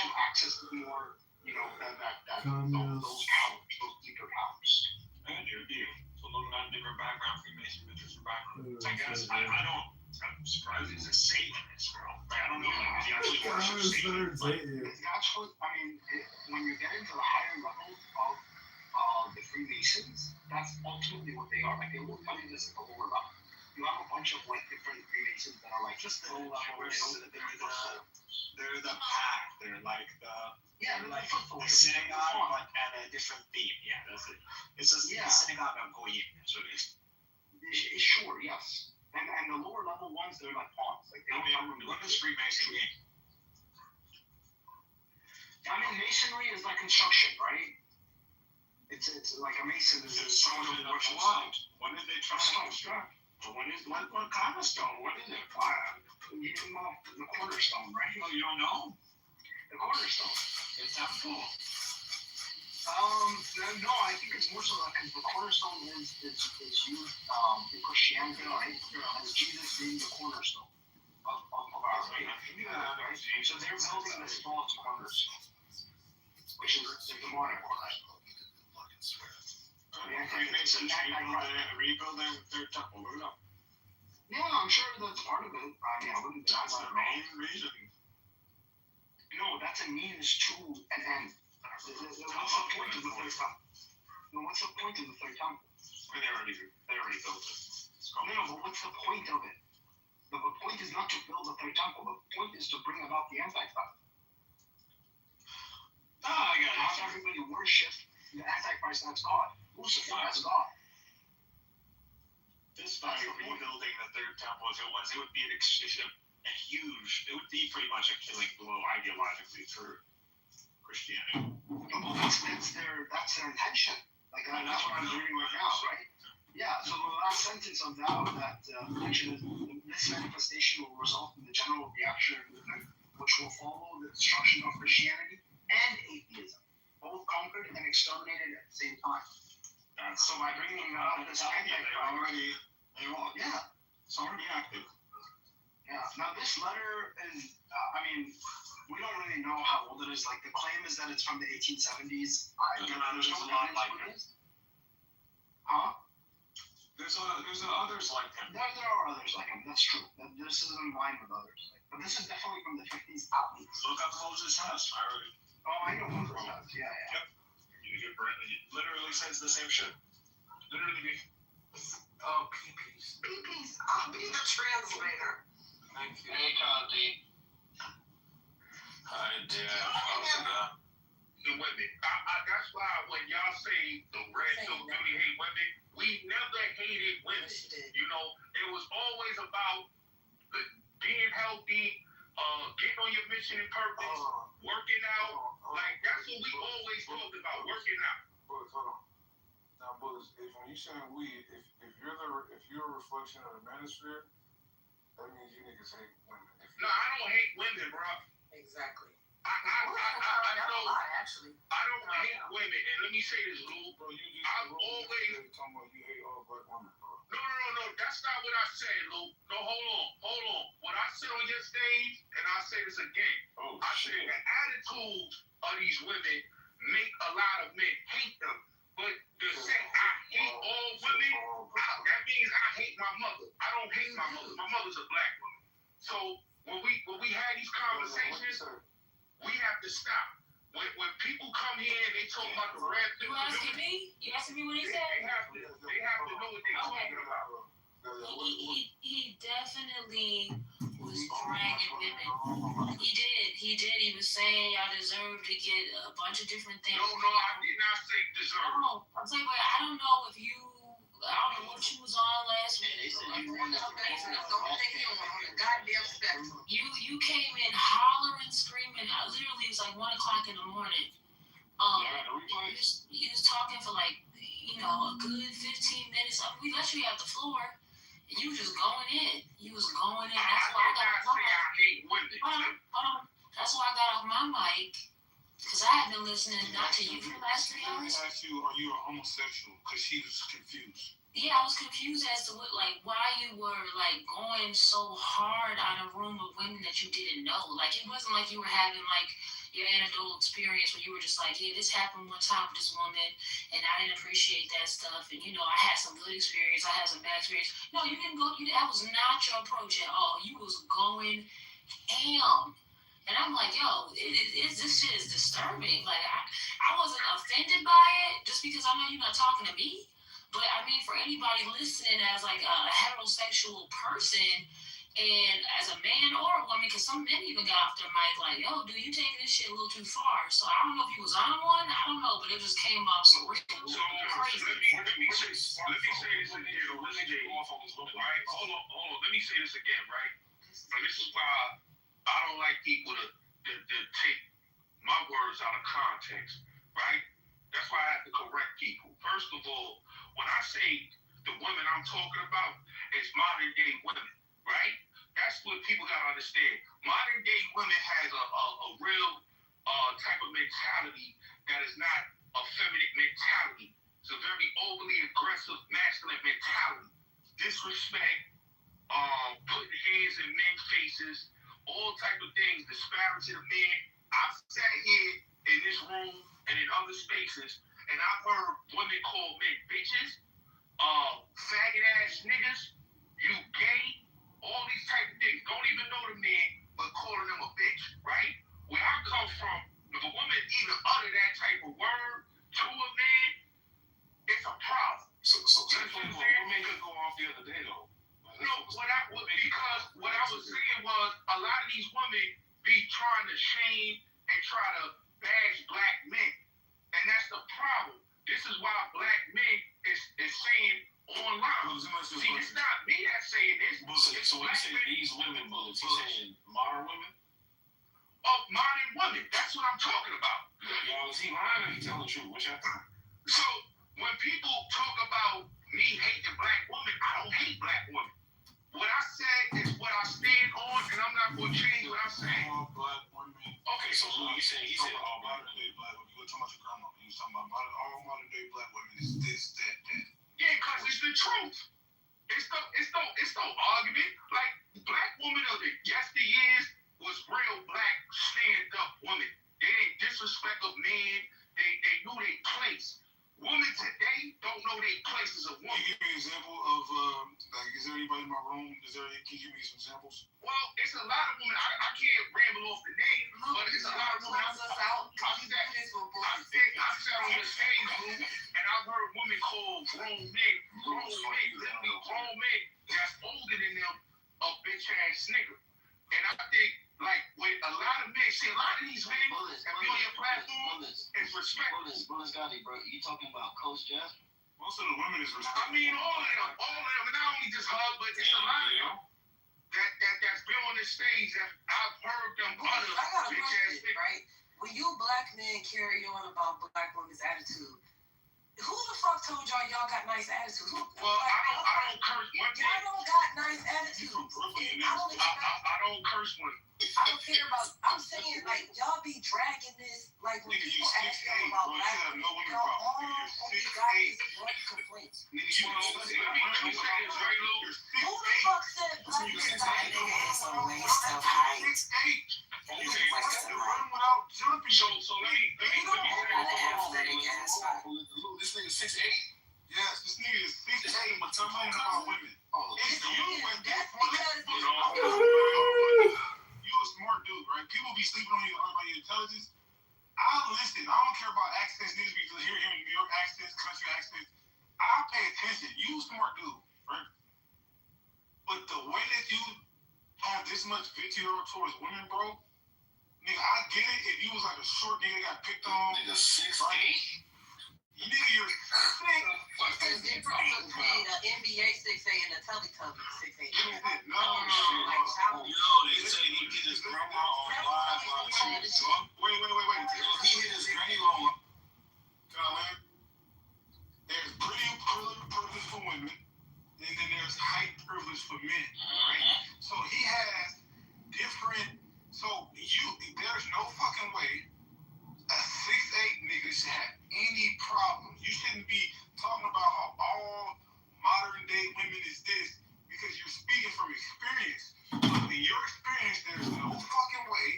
to access more, those powers, those deeper powers. I got your view. So looking at a different background, Freemason, different background. I guess I don't. I'm surprised he's a Satanist, bro. Like, I don't know. Like, is he actually worships Satan? It's actually, when you get into the higher levels of the Freemasons, that's ultimately what they are. Like, they will tell you this at the lower level. You have a bunch of like different Freemasons that are like just low level. They're the pack. They're like they're like the synagogue, but at a different theme. Yeah, that's it. It's just the synagogue of Goyim. That's what it is. Sure, yes. And the lower level ones, they're like pawns. Like they what is Freemasonry? Masonry is like construction, right? It's like a mason is someone who works a lot. When did they try to construct? What kind of stone? What is it? The cornerstone, right? Oh, you don't know? The cornerstone. The temple. No, I think it's more so because the cornerstone is used in Christianity, right? As Jesus being the cornerstone of our faith. Right? So they're building this false cornerstone, which is the demonic cornerstone. Rebuilding their temple. Yeah, I'm sure that's part of it. I wouldn't. That's the main reason. No, that's a means to an end. What's the point of the third temple? What's the point of the third temple? They already built it. No, but what's the point of it? The point is not to build a third temple. The point is to bring about the Antichrist. I got it. Have everybody worship the Antichrist as God. Lucifer as God. This by rebuilding the third temple, if it was, it would be a huge. It would be pretty much a killing blow ideologically for Christianity. Well, that's their intention. Like that's what I'm reading right now, right? Yeah. So the last sentence of that section is this manifestation will result in the general reactionary movement, which will follow the destruction of Christianity and atheism, both conquered and exterminated at the same time. So by bringing out this Antichrist, it's already active. Yeah. Now this letter is, we don't really know how old it is. Like the claim is that it's from the 1870s. There's no evidence for this. Huh? There's others like him. There are others like him. That's true. This is in line with others. But this is definitely from the 50s at least. Look up Moses' house. I know Moses' house. Yeah. Yep. It literally says the same shit. Literally. Oh, peepees. Peepees. I'll be the translator. Thank you. Hey, Kazi. Hi, dear. How's it going? The women. That's why when y'all say the reds don't really hate women, we never hated women. You know, it was always about being healthy, getting on your mission and purpose, working out. Like that's what we always talked about, working out. Hold on. Now, Bullets, when you saying we, if you're a reflection of the manosphere, that means you niggas hate women. No, I don't hate women, bro. Exactly. I don't actually. I don't hate women, and let me say this, Lou. Bro, you just I've always talking about you hate all black women, bro. No. That's not what I said, Lou. No, hold on. What I said on your stage, and I'll say this again. I said the attitudes of these women make a lot of men hate them. But to say I hate all women, that means I hate my mother. I don't hate my mother. My mother's a black woman. So when we had these conversations, we have to stop. When people come here and they talk about the red, You asking me? You asking me what he said? They have to know what they're talking about. He definitely was dragging women. He did. He was saying I deserve to get a bunch of different things. No, I did not say deserve. No, I'm saying, but I don't know if you I don't know what you was on last week. They said you were in the basement. Don't think you were on the goddamn spectrum. You came in hollering, screaming. I literally, it was like 1 o'clock in the morning. You was talking for like, a good 15 minutes. We let you have the floor, and you was just going in. You was going in. That's why I got off my mic. Hold on. That's why I got off my mic, because I had been listening not to you for the last 3 hours. I asked you, are you a homosexual? Because she was confused. Yeah, I was confused as to why you were going so hard on a room of women that you didn't know. It wasn't like you were having your anecdotal experience where you were just like, yeah, this happened one time with this woman and I didn't appreciate that stuff. And I had some good experience, I had some bad experience. No, you didn't go. That was not your approach at all. You was going ham. And I'm like, yo, this shit is disturbing. I wasn't offended by it just because I know you're not talking to me. But I mean, for anybody listening as a heterosexual person, and as a man or a woman, because some men even got off their mic yo, dude, you taking this shit a little too far. So I don't know if you was on one. I don't know, but it just came off so crazy. Let me say this again. Right? Hold on. Let me say this again, right? And this is why I don't like people to take my words out of context, right? That's why I have to correct people. First of all, when I say the women I'm talking about is modern day women, right? That's what people gotta understand. Modern day women has a real type of mentality that is not a feminine mentality. It's a very overly aggressive masculine mentality. Disrespect, putting hands in men's faces, all type of things, disparaging of men. I've sat here in this room and in other spaces, and I've heard women call men bitches, faggot ass niggas, you gay, all these type of things. Don't even know the man, but calling them a bitch, right? Where I come from, if a woman even utter that type of word to a man, it's a problem. So women could go off the other day though. No, because what I was saying was a lot of these women be trying to shame and try to bash black men, and that's the problem. This is why black men is saying online. See, it's not me that's saying this. So when you say these women bullets, you saying modern women? Oh, modern women. That's what I'm talking about. Y'all, is he lying or he telling the truth? What y'all think? So when people talk about me hating black women, I don't hate black women. What I said is what I stand on, and I'm not going to change what I'm saying. All black women. Okay, so who you saying? He said all modern day black women. You were talking about your grandma. You were talking about all modern day black women is this, that. Yeah, because it's the truth. It's no argument. Black women of the yesteryears was real black stand-up women. They didn't disrespect a man. They knew their place. Women today don't know their place as a woman. Can you give me an example of, is there anybody in my room? Can you give me some examples? Well, it's a lot of women. I can't ramble off the name, but it's a lot of women. I've sat on the stage room, and I've heard women call grown men, literally grown men that's older than them, a bitch ass nigga. And I think, with a lot of men, see, a lot of these men that be on your platform is respectful. Bullis Gotti, bro, you talking about Coach Jeff? Most of the women is respectful. I mean, all of them, and not only just her, but it's a lot of them that's been on this stage that I've heard them utter bitch ass niggas. Right? When you black men carry on about black women's attitude, who the fuck told y'all got nice attitude? Well, I don't curse one thing. Y'all don't got nice attitude. I don't curse one. I don't care about. I'm saying y'all be dragging this when people ask them about black women. All we got is one complaints. Let me say this right, Lou. Who the fuck said black women got nice? So let me say this nigga 6'8"? Yes, this nigga is 6'8", but tell me about women. It's you and that you a smart dude, right? People be sleeping on you about your intelligence. I listen. I don't care about accents, niggas be hearing New York accents, country accents. I pay attention. You a smart dude, right? But the way that you have this much vitriol towards women, bro, nigga, I get it if you was a short nigga that got picked on. Nigga 6'8"? Nigga, you're sick. It's different between the NBA 6A and the Teletubbies 6A. No. They say he hit his grandma on live while she was drunk. Wait. He hit his granny. Can I land? There's pretty privilege for women, and then there's height privilege for men, right? So he has different. So there's no fucking way a 6'8" nigga should have any problems. You shouldn't be talking about how all modern day women is this because you're speaking from experience. So in your experience, there's no fucking way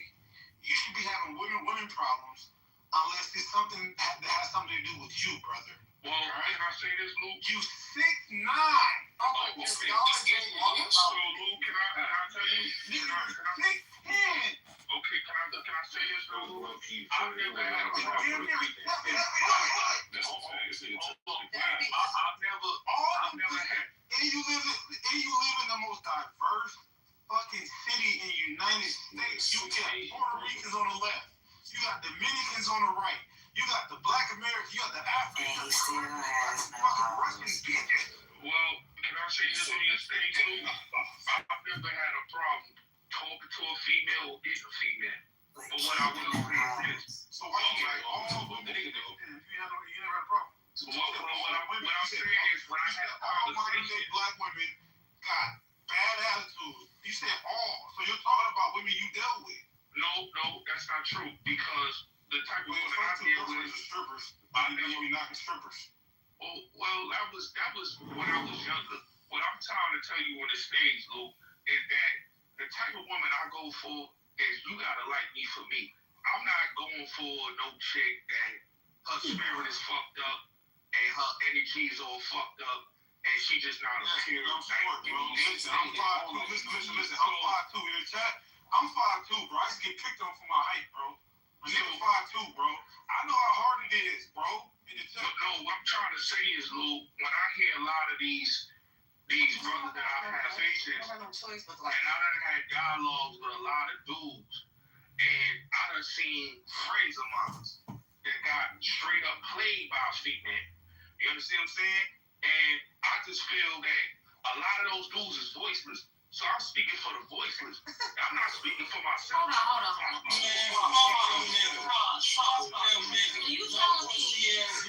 you should be having women problems unless it's something that has something to do with you, brother. Well, can I say this, Luke? You 6'9". Okay. So, Luke, can I tell you? Nigga, you're 6'10". Okay, can I say this, Luke? I've never had a problem with I've never had. And you live in the most diverse fucking city in the United States. You got Puerto Ricans on the left. You got Dominicans on the right. You got the Black Americans. You got the Africans. Fucking Russian bitches. Well, can I say this on your stage, Luke? I've never had a problem talking to a female or getting a female. But what I will say is this. So why you like all women? You never had a problem. What I'm saying is when I had a all modern day black women got bad attitudes. You said all. So you're talking about women you dealt with. No, that's not true. Because the type of women I deal with is strippers. I know you be knocking strippers. Oh, well, that was when I was younger. What I'm trying to tell you on the stage, Luke, is that the type of woman I go for is you gotta like me for me. I'm not going for no chick that her spirit is fucked up and her energy is all fucked up and she just not a pure Listen, I'm 5'2". Listen. I'm 5'2" in the chat. I'm 5'2", bro. I just get picked on for my height, bro. My nigga 5'2", bro. I know how hard it is, bro. In the chat. No, what I'm trying to say is, Luke, when I hear a lot of these brothers that I've had faces, and I done had dialogues with a lot of dudes, and I done seen friends of mine that got straight up played by a female. You understand what I'm saying? And I just feel that a lot of those dudes is voiceless. So I'm speaking for the voiceless. I'm not speaking for myself. Hold on. You telling me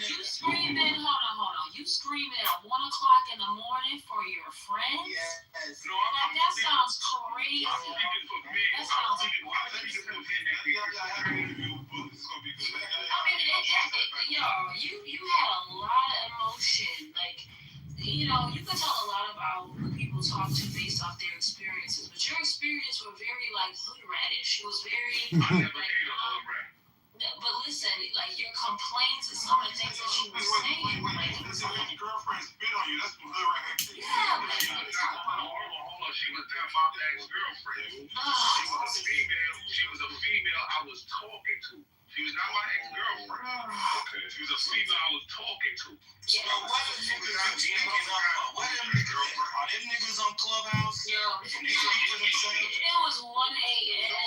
you screaming? Hold on. You screaming at 1 o'clock in the morning for your friends? Yes. No, that sounds crazy. I'm speaking for men. That sounds I'm speaking for men that I have an interview with Book. It's gonna be good. I mean, you had a lot of emotion. Like, you know, you can tell a lot about who people talk to based off their experiences, but your experience were very, like, hood ratish. It was very, I never dated a hood rat. But listen, like, your complaints and some of the things that you were saying, like, Listen, when your girlfriend spit on you, that's some hood rat activity. Yeah, but She was not my ex-girlfriend. She was a female I was talking to. She was not my ex-girlfriend. Okay. She was a female I was talking to. So what are them niggas? Are them niggas on Clubhouse? Yo, it was 1 a.m. No,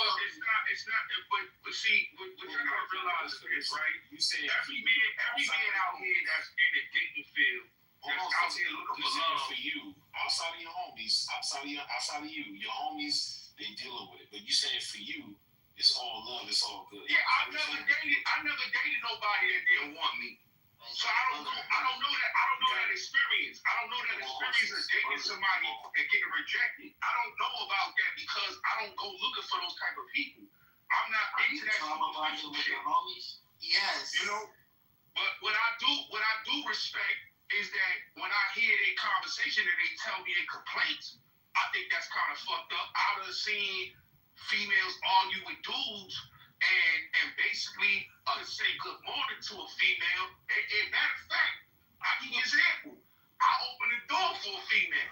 it's not. But see, what you gotta realize is this, right? You say every man out here that's in the dating field, that's out here looking for love for you. Outside of your homies, outside of you, your homies, they dealing with it. But you saying for you, it's all love, it's all good. Yeah, I never dated nobody that didn't want me. So I don't know that experience. I don't know that experience of dating somebody and getting rejected. I don't know about that because I don't go looking for those type of people. I'm not into that superficial shit. Yes. You know? But what I do respect is that when I hear their conversation and they tell me their complaints, I think that's kind of fucked up. I done seen females argue with dudes and basically say good morning to a female. And matter of fact, I'll give you an example. I opened the door for a female,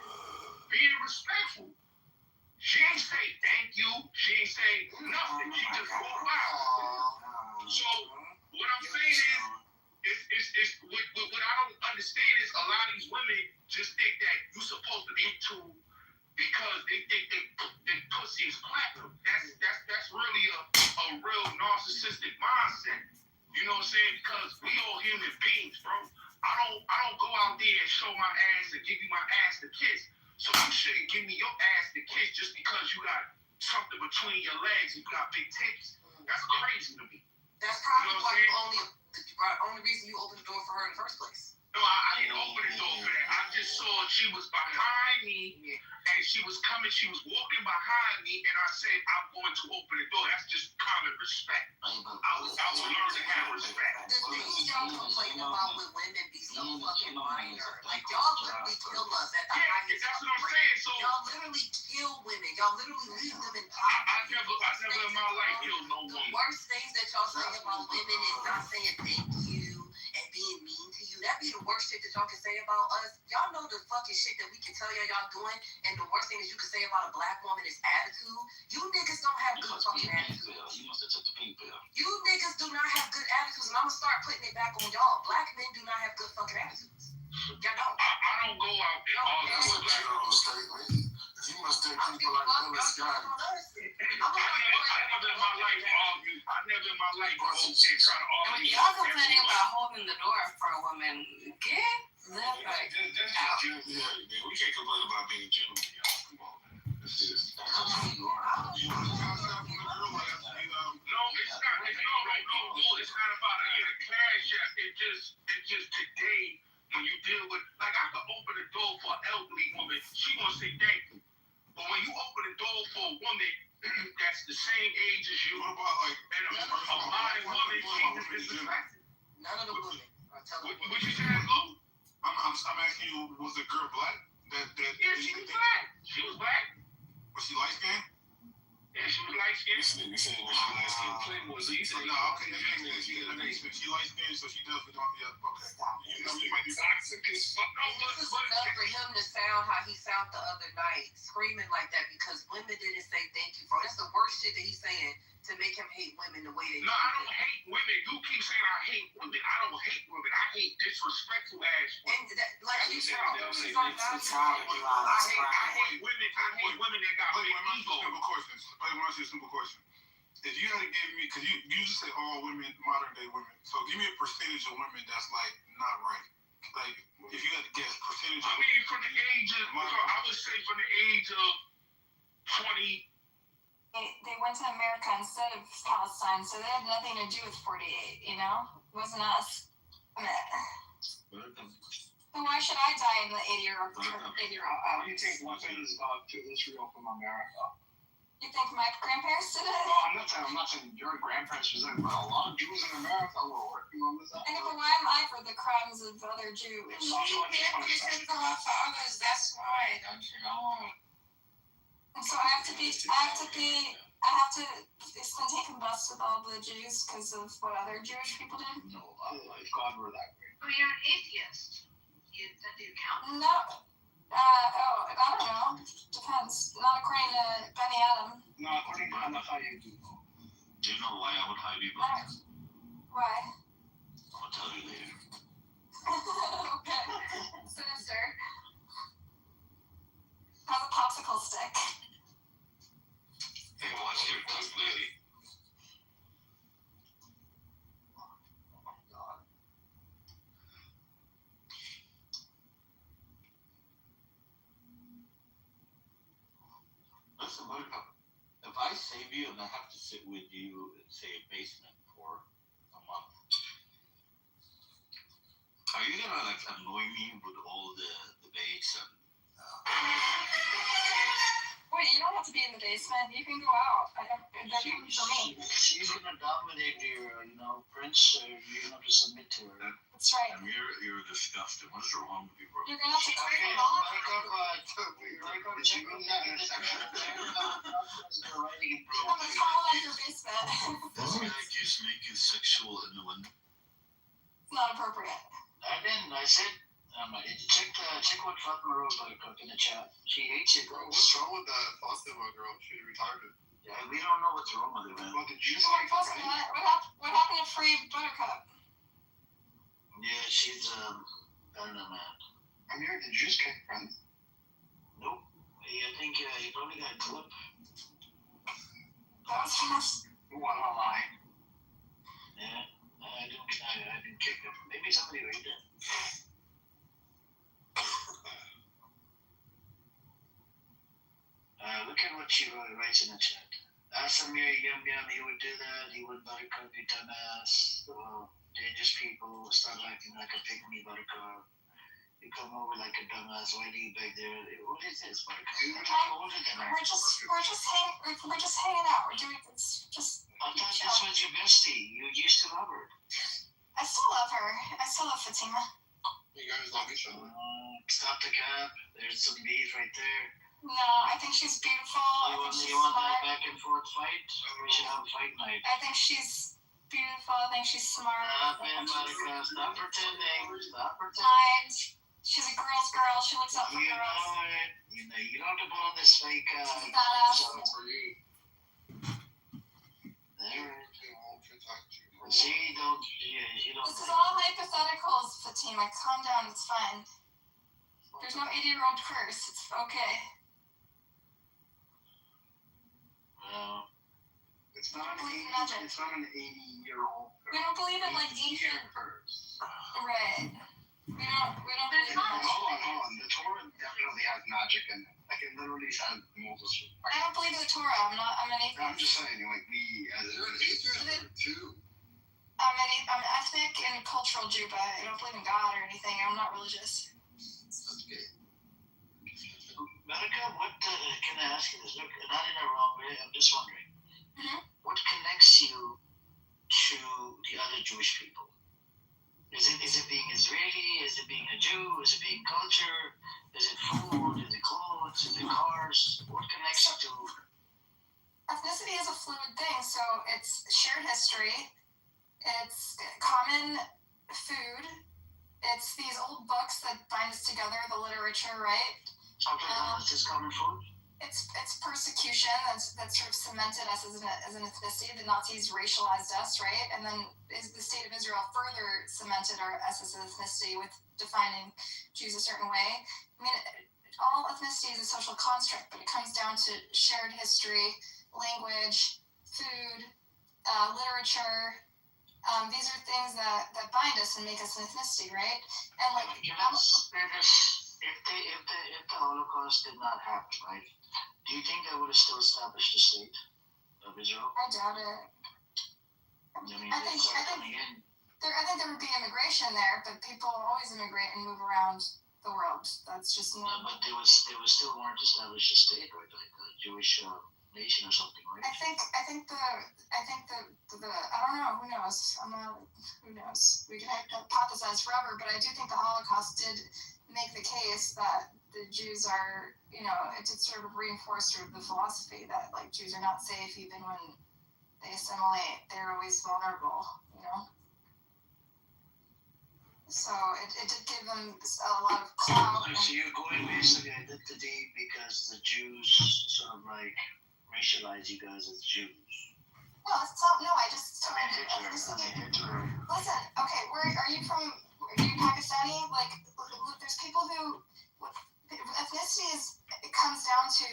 being respectful. She ain't say thank you. She ain't say nothing. She just walked out. So what I'm saying is what I don't understand is a lot of these women just think that you're supposed to be too because they think they pussy is platinum. That's really a real narcissistic mindset. You know what I'm saying? Because we all human beings, bro. I don't go out there and show my ass and give you my ass to kiss. So you shouldn't give me your ass to kiss just because you got something between your legs and you got big titties. That's crazy to me. That's probably why the only reason you opened the door for her in the first place. No, I didn't open the door for that. I just saw she was behind me and she was walking behind me, and I said, I'm going to open the door. That's just common respect. I was learning to have respect. The things y'all complain about with women be so fucking minor. Like, y'all literally kill us at the highest. That's what I'm saying. So y'all literally kill women. Y'all literally leave them in I poverty. never in my life killed no woman. The worst things that y'all say about women is not saying thank you and being mean to you. That be the worst shit that y'all can say about us. Y'all know the fucking shit that we can tell y'all doing, and the worst thing that you can say about a black woman is attitude. You niggas don't have good fucking attitude. You must have took the pink pill. You niggas do not have good attitudes, and I'm gonna start putting it back on y'all. Black men do not have good fucking attitudes. Y'all don't. I don't go out there arguing with black women. You must take people like Willis Scott. I never in my life go and try to argue. Y'all complaining about holding the door for a woman. Get the fuck out. Yeah, man. We can't complain about being gentlemen, y'all. Come on, man. That's just you are. No, it's not. It's not about a cash app. It's just today when you deal with, like, I could open the door for an elderly woman. She gonna say thank you. But when you open the door for a woman that's the same age as you, what about like a modern woman, she's disrespected. None of the women are telling me. What you saying, Lou? I'm asking you, was the girl black? Yeah, she was black. She was black. Was she light skinned? Yeah, she was light skinned. This nigga said when she light skinned. Playboy, so you said no, okay, that makes sense. She light skinned, so she definitely don't. Yeah, okay. You know, you might be toxic as fuck. This is enough for him to sound how he sounded the other night, screaming like that because women didn't say thank you, bro. That's the worst shit that he's saying to make him hate women the way they do. No, I don't hate women. You keep saying I hate women. I don't hate women. I hate disrespectful ass women. And that, like you said, I hate women. I hate women that got big ego. Let me ask you a simple question. If you had to give me, because you just say all women, modern day women. So give me a percentage of women that's like not right. Like if you had to guess percentage. I mean, from the age of, I would say from the age of 20. They went to America instead of Palestine, so they had nothing to do with 48, you know? It wasn't us. So why should I die in the 80-year-old? How do you take weapons to Israel from America? You think my grandparents did it? No, I'm not saying your grandparents was there, but a lot of Jews in America were working on this. And but why am I for the crimes of other Jews? You can't listen to our fathers, that's why, don't you know? And so I have to spend taking bus with all the Jews because of what other Jewish people did? No, if God were that way. Oh, you're an atheist. Do you count? No. I don't know. Depends. Not according to Benny Adam. No, according to Halacha, you do. Do you know why I would hide you, bro? Why? I'll tell you later. Okay. Sinister. How's a popsicle stick? Hey, watch your tongue, lady. Listen, if I save you and I have to sit with you in, say, a basement for a month, are you gonna like annoy me with all the debates and? Wait, you don't have to be in the basement. You can go out. They're coming for me. She's gonna dominate your, prince. You're gonna have to submit to her. That's right. And you're disgusting. What is wrong with you, bro? You're gonna have to turn it off. I'm gonna call out your basement. This guy keeps making sexual innuendo. It's not appropriate. I didn't. I said, check what Fatima wrote about her cook in the chat. She hates it. Bro, what's wrong with that Fatima girl? She's retarded. Yeah, we don't know what's wrong with her, man. What did you So what happened to Free Buttercup? Yeah, she's, I don't know, man. Amir, did you just kick friends? Nope. Hey, I think he probably got a clip. That was fast. You wanna lie? Yeah, I Maybe somebody read it. Look at what she writes in the chat. Samir, yum yum, he would do that. He would Buttercup, you dumbass. Dangerous people start acting like a pygmy Buttercup. You come over like a dumbass. Why do you beg there? What is this, Buttercup? You're older than her. We're just hanging out. We're doing it's just. I thought this was your bestie. You used to love her. I still love her. I still love Fatima. You guys love each other. Stop the cap. There's some beef right there. No, I think she's beautiful. You want that back and forth fight? We should have a fight night. I think she's beautiful. I think she's smart. Stop it, Monica. Stop pretending. Stop pretending. Kind. She's a girl's girl. She looks up for You girls. know it. You don't have to put on this fake. She's badass. There. She don't. You don't. This is all hypotheticals, Fatima. Calm down. It's fine. There's no 80-year-old curse. It's okay. It's not an 80-year-old. We don't believe in like ancient. Right. We don't believe in that. Hold on. The Torah definitely has magic in it. Like it literally says Moses. I don't believe in the Torah. I'm an atheist. I'm just saying, like we as a too. I'm an ethnic and cultural Jew, but I don't believe in God or anything. I'm not religious. That's good. Monica, what can I ask you this? Look, not in a wrong way. I'm just wondering, what connects you to the other Jewish people? Is it being Israeli? Is it being a Jew? Is it being culture? Is it food? Is it clothes? Is it cars? What connects you to? Ethnicity is a fluid thing, so it's shared history. It's common food. It's these old books that bind us together, the literature, right? Okay, is common food? It's persecution that sort of cemented us as an ethnicity. The Nazis racialized us, right? And then the state of Israel further cemented us as an ethnicity with defining Jews a certain way. I mean, all ethnicity is a social construct, but it comes down to shared history, language, food, literature. These are things that bind us and make us an ethnicity, right? And like, if the Holocaust did not happen, right? Do you think that would have still established the state of Israel? I doubt it. I think there would be immigration there, but people always immigrate and move around the world. That's just normal. Yeah, but they would still want to establish a state, right? Like a Jewish nation or something, right? I think the I don't know. Who knows? Who knows? We can hypothesize forever, but I do think the Holocaust did make the case that the Jews are, it did sort of reinforce sort of the philosophy that like Jews are not safe even when they assimilate. They're always vulnerable, So it did give them a lot of clout. So you're going based on the identity because the Jews sort of like racialize you guys as Jews. No, it's not. No, I just. Listen, okay, where are you from? Are you Pakistani? Like, there's people who ethnicity it comes down to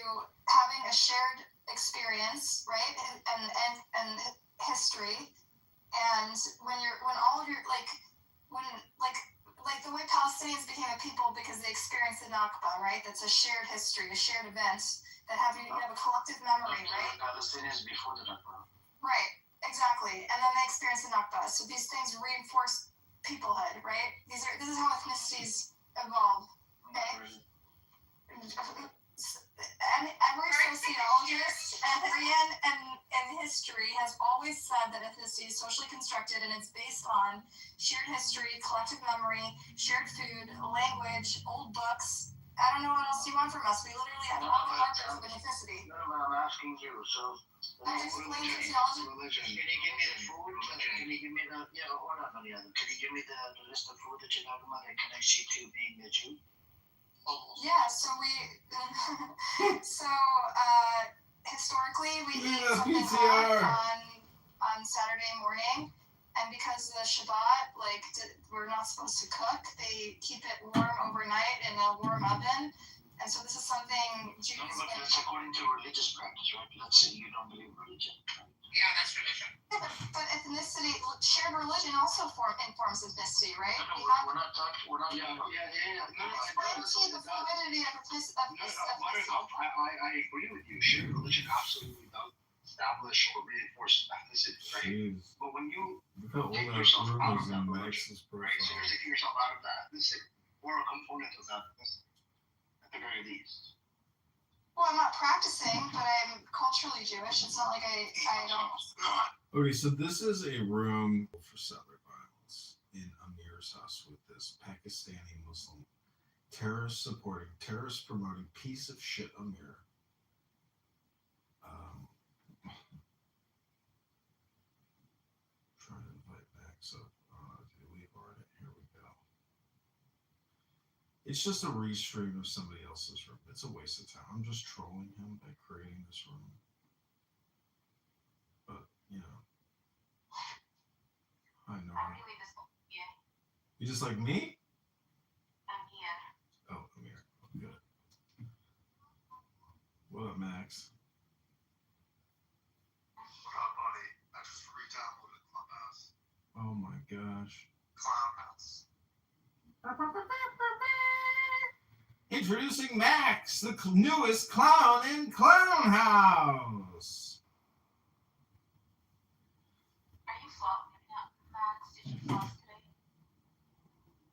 having a shared experience, right? And history. And when all of your like the way Palestinians became a people because they experienced the Nakba, right? That's a shared history, a shared event that you have a collective memory, right? Palestinians before the Nakba. Right, exactly. And then they experienced the Nakba. So these things reinforce peoplehood, right? This is how ethnicities evolve. Okay? And every sociologist and history has always said that ethnicity is socially constructed and it's based on shared history, collective memory, shared food, language, old books. I don't know what else you want from us. We literally have all the markers of an ethnicity. No, but I'm asking you. So, religion. Can you give me the food? Can you give me the Can you give me the list of food that you're talking about that connects you to being a Jew? Yeah, so historically we eat something hot on Saturday morning, and because of the Shabbat, we're not supposed to cook, they keep it warm overnight in a warm oven, and so this is something Jews. No, but that's according to religious practice, right? Let's say you don't believe in religion. Yeah, that's religion. Yeah, but ethnicity, shared religion also informs ethnicity, right? No, we're not talking. We're not. Yeah. No, explain to you the fluidity of ethnicity. I agree with you. Shared religion absolutely does establish or reinforce ethnicity, right? Jeez. But when you Look how old take that yourself room out is of that in religion, Max's right? So profile. you're taking yourself out of that ethnicity or a component of that ethnicity, at the very least. Well, I'm not practicing, but I'm culturally Jewish. It's not like I don't. Okay, so this is a room for settler violence in Amir's house with this Pakistani Muslim terrorist promoting piece of shit Amir. Trying to invite Max up. Here we go. It's just a restream of somebody else's room. It's a waste of time. I'm just trolling him by creating this room. But, you know. I know. I'm really just yeah. You just like me? I'm here. Oh, Amir. Good. What up, Max? What up, buddy? I just re-downloaded Clubhouse. Oh my gosh. Clownhouse. Introducing Max, the newest clown in Clown House. Are you flossing now, Max? Did you floss today?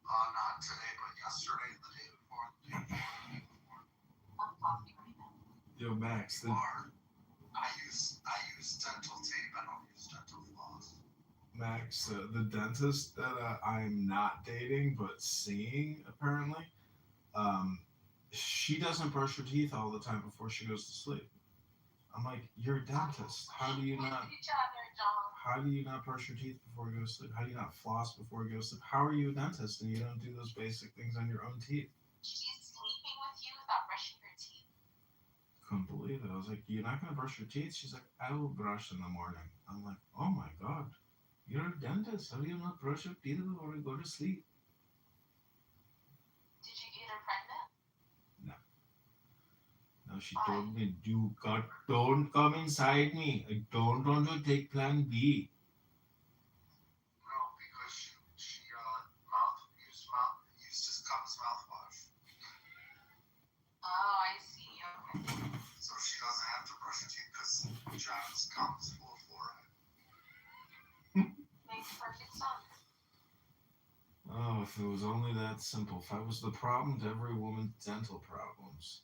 Not today, but yesterday and the day before. I'm flossing right now. Yo, Max. I use dental tape. I don't use dental floss. Max, the dentist that I'm not dating but seeing apparently, she doesn't brush her teeth all the time before she goes to sleep. I'm like, you're a dentist. How do you not brush your teeth before you go to sleep? How do you not floss before you go to sleep? How are you a dentist and you don't do those basic things on your own teeth? She's sleeping with you without brushing her teeth. Couldn't believe it. I was like, you're not going to brush your teeth? She's like, I will brush in the morning. I'm like, oh my God. You're a dentist. How do you not brush your teeth before you go to sleep? Did you get her pregnant? No, she told me, don't come inside me. I don't want to take plan B. No, because she used to come as mouthwash. Oh, I see. Okay. So she doesn't have to brush her teeth because John's comes full of fluoride. Makes perfect sense. Oh, if it was only that simple. If I was the problem to every woman's dental problems,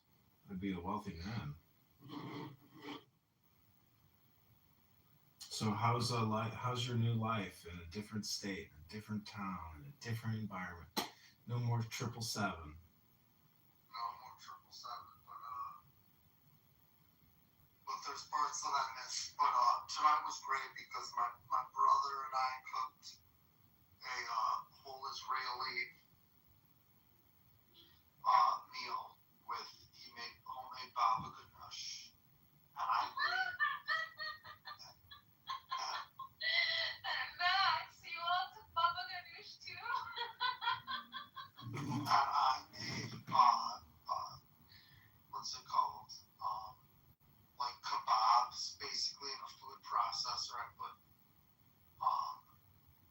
I'd be a wealthy man. So how's your new life in a different state, a different town, in a different environment? No more 777. No more 777, but there's parts that I miss. But tonight was great because my brother and I cooked a whole Israeli meal with, he made homemade baba ganoush, and I made Max, you want to baba ganoush too? and I made what's it called? Like kebabs, basically in a food processor. I put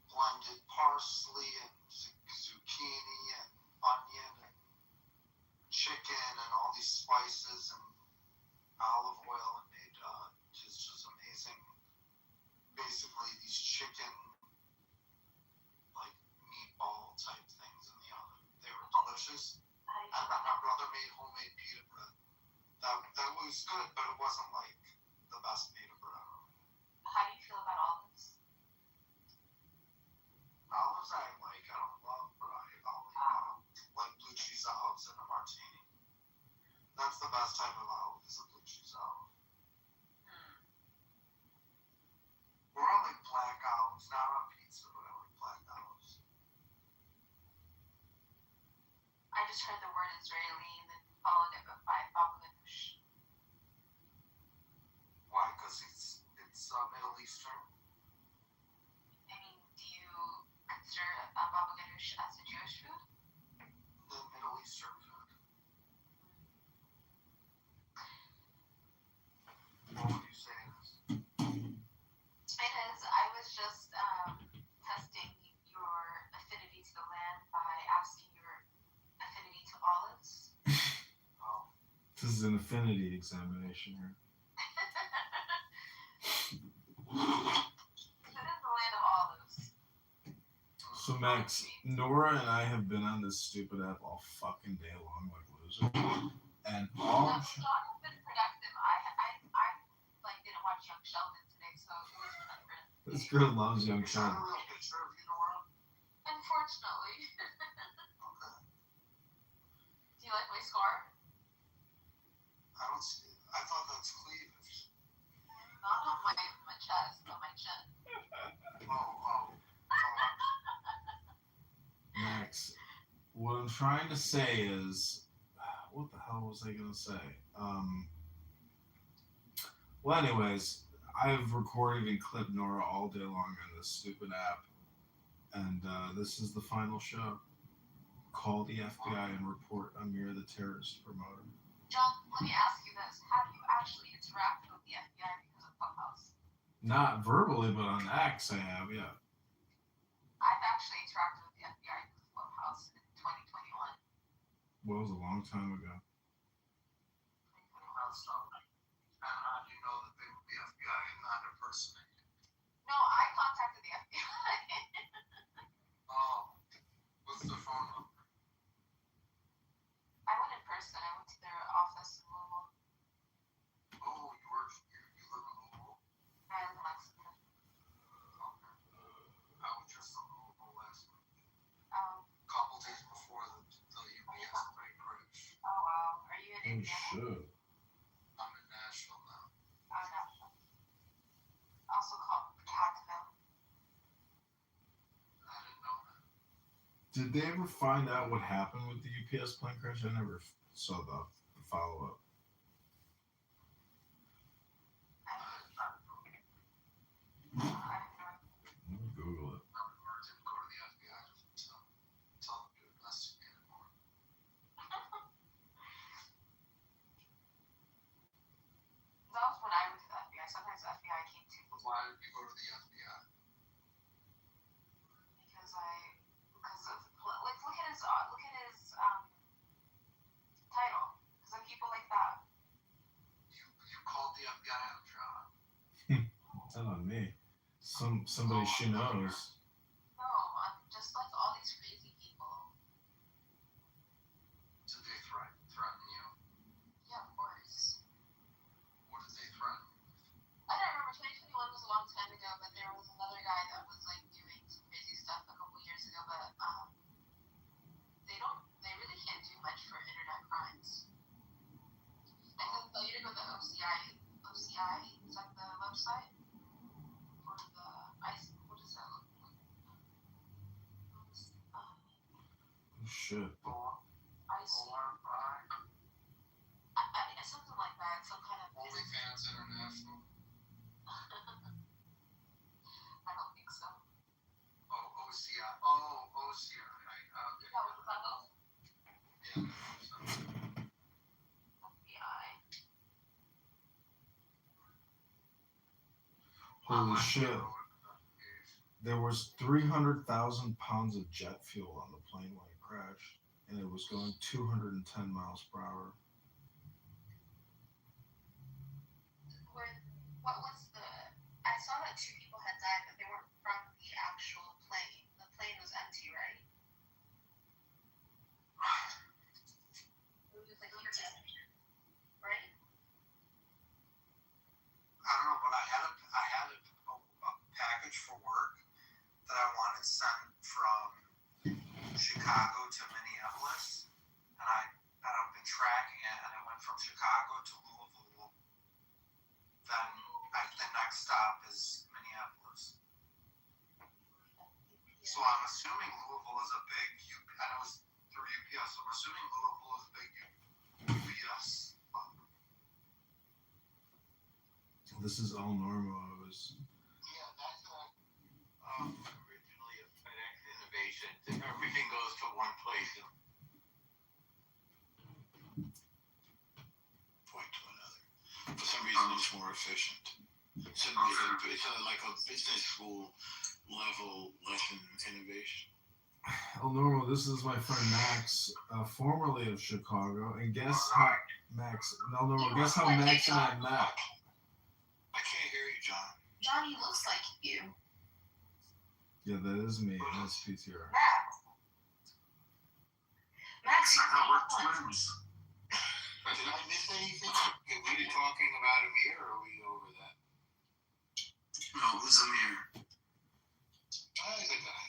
blended parsley and zucchini and onion and chicken and all these spices and olive oil, and made just amazing, basically these chicken like meatball type things in the oven. They were delicious. And my brother made homemade pita bread. That was good, but it wasn't like the best pita bread ever. How do you feel about olives? Olives I like, I don't love, but I like blue cheese olives and a martini. That's the best type of olive, is a blue cheese olive. Or I like black olives, not on pizza, but I like black olives. I just heard the word Israeli and then followed it by baba ganoush. Why? Because it's Middle Eastern. I mean, do you consider baba ganoush as a Jewish food? The Middle Eastern food. What would you say it is? This is an affinity examination here. So Max, Nora and I have been on this stupid app all fucking day long like losers. And all Dawn has been productive. I like didn't watch Young Sheldon today, so it was productive. this girl loves Young Sheldon. Unfortunately. Do you like my scar? I don't see it. I thought that's cleavage. Not on my chest, on my chin. Max, what I'm trying to say is, what the hell was I gonna say? Well, anyways, I've recorded and clipped Nora all day long on this stupid app, and this is the final show. Call the FBI and report Amir the terrorist promoter. John, let me ask you this. Have you actually interacted with the FBI because of Clubhouse? Not verbally, but on X I have, yeah. I've actually interacted with the FBI because of Clubhouse in 2021. Well, it was a long time ago. How do you know that they were the FBI and not impersonating? No, I contacted the FBI. Oh, what's the phone number? I went in person. I went to their office in Louisville. Oh, you live in Louisville? I live in Lexington. I was just in Louisville last week. Oh. A couple days before the UPS plane crash. Oh, wow. Are you in Indiana? Shit. I'm in Nashville now. Oh, no. Also called Hackville. I didn't know that. Did they ever find out what happened with the UPS plane crash? I never saw the follow-up. Let me Google it. I didn't go to the FBI to tell them to investigate it more. That was when I went to the FBI. Sometimes the FBI came too. Why did you go to the FBI? Because of like look at his title. Because of people like that. You called the FBI on John. It's not on me. Somebody she knows. No, just like all these crazy people. Did they threaten you? Yeah, of course. What did they threaten? I don't remember. 2021 was a long time ago, but there was another guy that was like doing some crazy stuff a couple years ago. But they really can't do much for internet crimes. I can tell you to go to the OCI. Is that the website for the ICE? What does that look like? Oh shit. Something like that. Some kind of. OnlyFans International. I don't think so. Oh, OCI. Oh, OCI. Okay. Yeah, what's that called? Yeah. FBI. Holy shit. There was 300,000 pounds of jet fuel on the plane when it crashed, and it was going 210 miles per hour. What was the? I saw that 2 people had died, but they weren't from the actual plane. The plane was empty, right? It was just like right? I don't know, but I had a package for work that I wanted sent from Chicago to Minneapolis, and I've been tracking it, and it went from Chicago to Louisville. Then the next stop is Minneapolis. So I'm assuming Louisville is a big I know it's through UPS, so I'm assuming Louisville is a big UPS. This is all normal. Yeah, that's originally a FedEx innovation. Everything goes to one place and point to another. For some reason, it's more efficient. So it's like a business school level lesson innovation. All normal. This is my friend Max, formerly of Chicago, and guess Max. No. Guess how Max and I met? I can't hear you, John. Johnny looks like you. Yeah, that is me. That's PTR. Max, we're twins. Did I miss anything? Are we talking about Amir, or are we over that? No, who's Amir? Hi, the guy.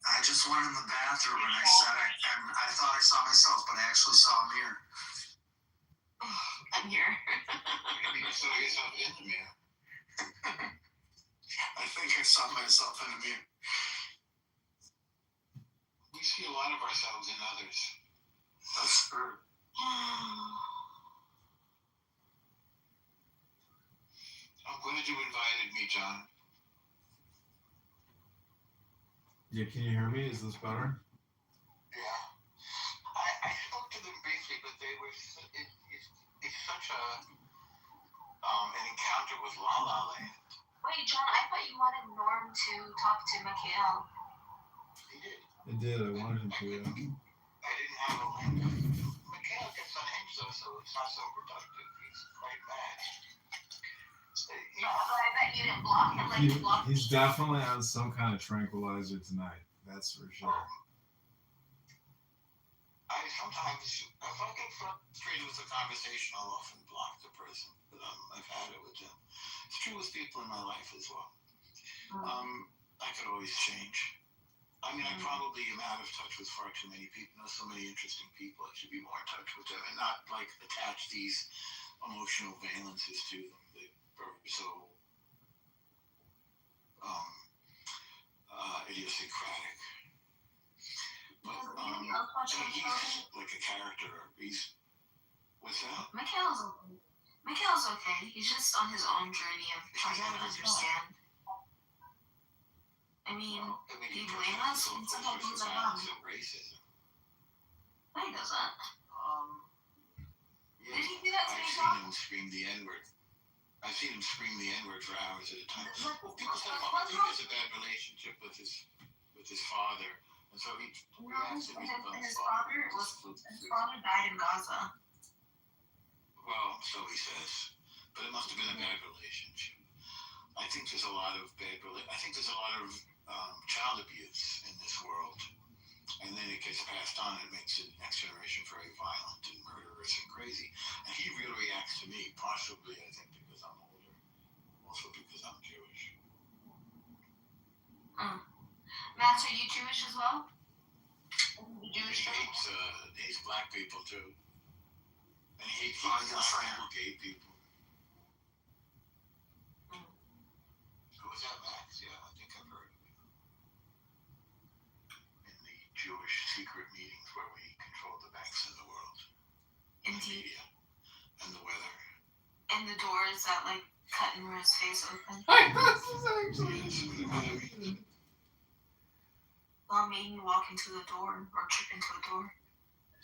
I just went in the bathroom and I said I thought I saw myself, but I actually saw Amir. I'm here. Maybe you saw yourself in the mirror. I think I saw myself in a mirror. We see a lot of ourselves in others. That's true. I'm glad you invited me, John. Yeah, can you hear me? Is this better? Yeah. I spoke to them briefly, but they were. It's such an encounter with La La Land. Wait, John, I thought you wanted Norm to talk to Mikhail. He did. It did. I wanted him to. Yeah. I didn't have a link. Mikhail gets unhinged though, so it's not so productive. He's quite mad. I bet you didn't block him like you blocked He's definitely on some kind of tranquilizer tonight. That's for sure. I sometimes, if I get frustrated with a conversation, I'll often block the person. But I've had it with them. It's true with people in my life as well. I could always change. I mean, I probably am out of touch with far too many people. I know so many interesting people. I should be more in touch with them and not like attach these emotional valences to them that are so idiosyncratic. But he's like a character. What's that? Mikhail's okay. He's just on his own journey of trying to understand. I mean, do you blame us when someone believes our mom? Racism. No, he doesn't. Yeah, Did he do that to me, I've seen him scream the N-word. I've seen him scream the N-word for hours at a time. Well, people say, I think he has a bad relationship with his father. And so he reacts to his father died in Gaza. Well, so he says. But it must have been a bad relationship. I think there's a lot of child abuse in this world. And then it gets passed on and it makes the next generation very violent and murderous and crazy. And he really reacts to me, possibly, I think, because I'm older. Also because I'm Jewish. Matt, are you Jewish as well? He hates black people too. And he hates black people, gay people. Who was that, Max? Yeah, I think I've heard of it. In the Jewish secret meetings where we control the banks in the world. And the media. And the weather. And the doors that like cut Nura's face open. Well, made me walk into the door or trip into a door.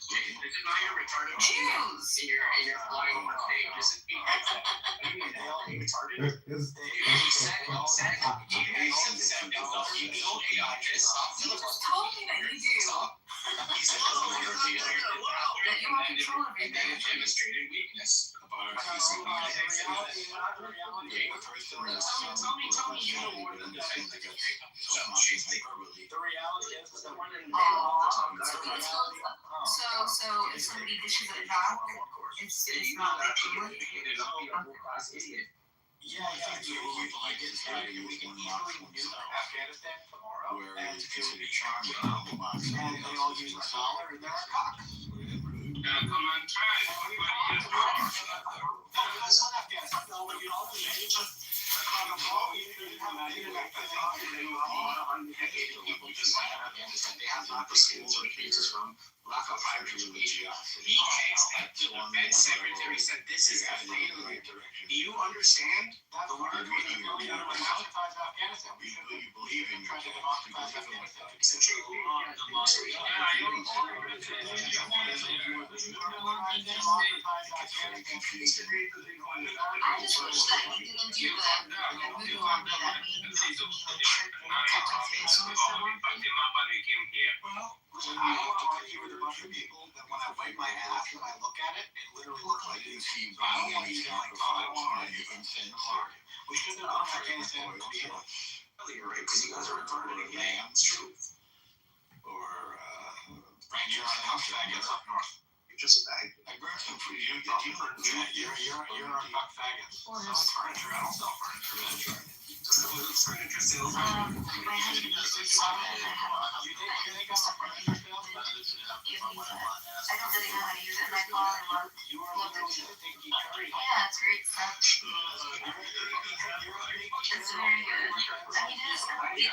This is not your retarded Jews! And you're flying on stage. This is being retarded. You just told me that you do. He said, that you want control of everything. And demonstrated weakness. Tell me, you know more than this. The reality is that one in So if somebody dishes it back, it's not that public. Yeah, I think the only like this guy who was one mocks himself. Afghanistan tomorrow. Where it is considered charming and mocks And they all use my dollar and they're cocks. Come on, try. He takes that to the defense secretary, said this is a failure. Do you understand the word coming out of my mouth? You believe in your It's a true I just wish that he didn't do the voodoo on me that made me trick and cut my face or someone. I have to pay you bunch of people that when I wipe my ass and I look at it, it literally looks like you see body and you like, oh, I don't want to incense. We shouldn't have done Afghanistan. You're right, because you guys are retarded again. It's true. Or, you're on house faggots up north. You're just a bag. I brought some for you. You're our fuck faggots. Selling furniture. I don't sell furniture. Furniture sales. My husband used to sell it, and I had a You think I'm a furniture salesman? I don't really know how to use it. My father loved it. Yeah, it's great stuff. It's very good. I mean, it is great.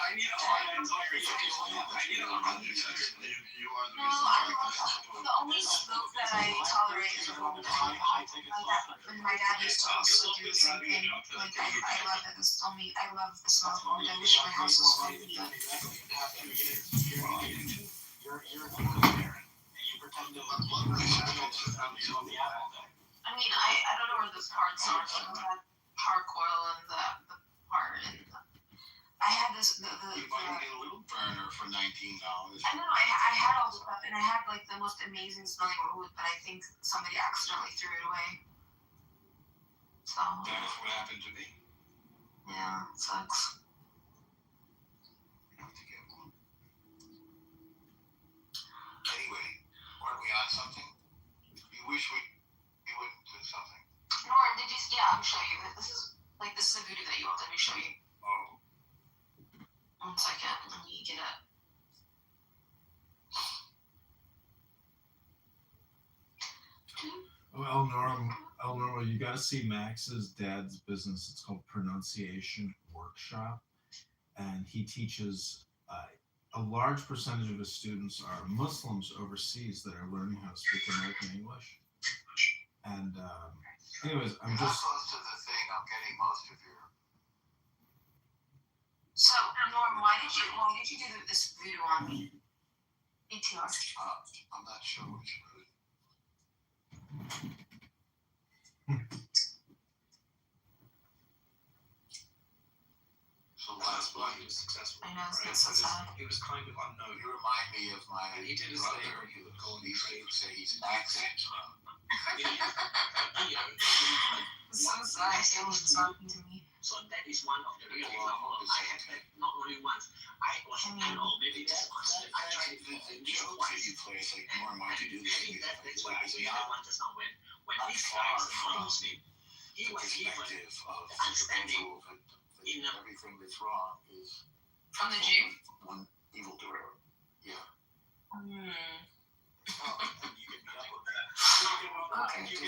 No, the only smoke that I tolerate is a little bit. My dad used to also do the same thing. Like, I love it. I love the smell of old. I wish my house was smoky, but You're a parent, and you pretend to look like on the apple day. I mean, I don't know where the parts are for that par coil and the part. And I had this You might get a little burner for $19. I know I had all the stuff, and I had like the most amazing smelling wood, but I think somebody accidentally threw it away. So That's what happened to me. yeah, it sucks. Anyway, weren't we on something? You wish we wouldn't do something. Norm, did you? Yeah, I'll show you. This is a voodoo that you want. Let me show you. Oh. 1 second. Let me get it. Oh, Elnora, you got to see Max's dad's business. It's called Pronunciation Workshop, and he teaches. A large percentage of his students are Muslims overseas that are learning how to speak American English. And anyways, I'm just close to the thing. I'm getting most of your. So Norm, why did you do this voodoo on me? ATR. I'm not sure which food. So last blood he was successful. I know, right? so sad. He was kind of unknown. You remind me of my brother. He would go and he would say he's an accent. So sad. He was talking to me. So that is one of the real examples. I had that not only once. I was, maybe this once. I tried it for the joke that you play is like, Norm, why'd you do this? That's why I say that one just now when this guy is non-Muslim, he was perspective of understanding in everything that's wrong is from the Jew. One evildoer. Yeah. Hmm. Okay. You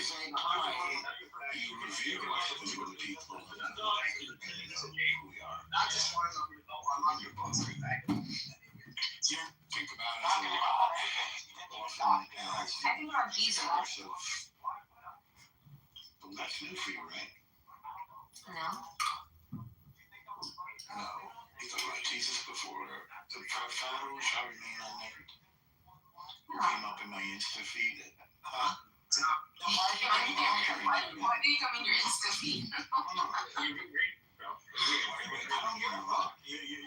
revere us as the people who we are. On your book. You think about it as a lot. I think about Jesus. That's new for you, right? No. No. You thought about Jesus before the Pharaoh shall remain unnamed. Came up in my Insta feed. Huh? Why do you come in your Insta feed? I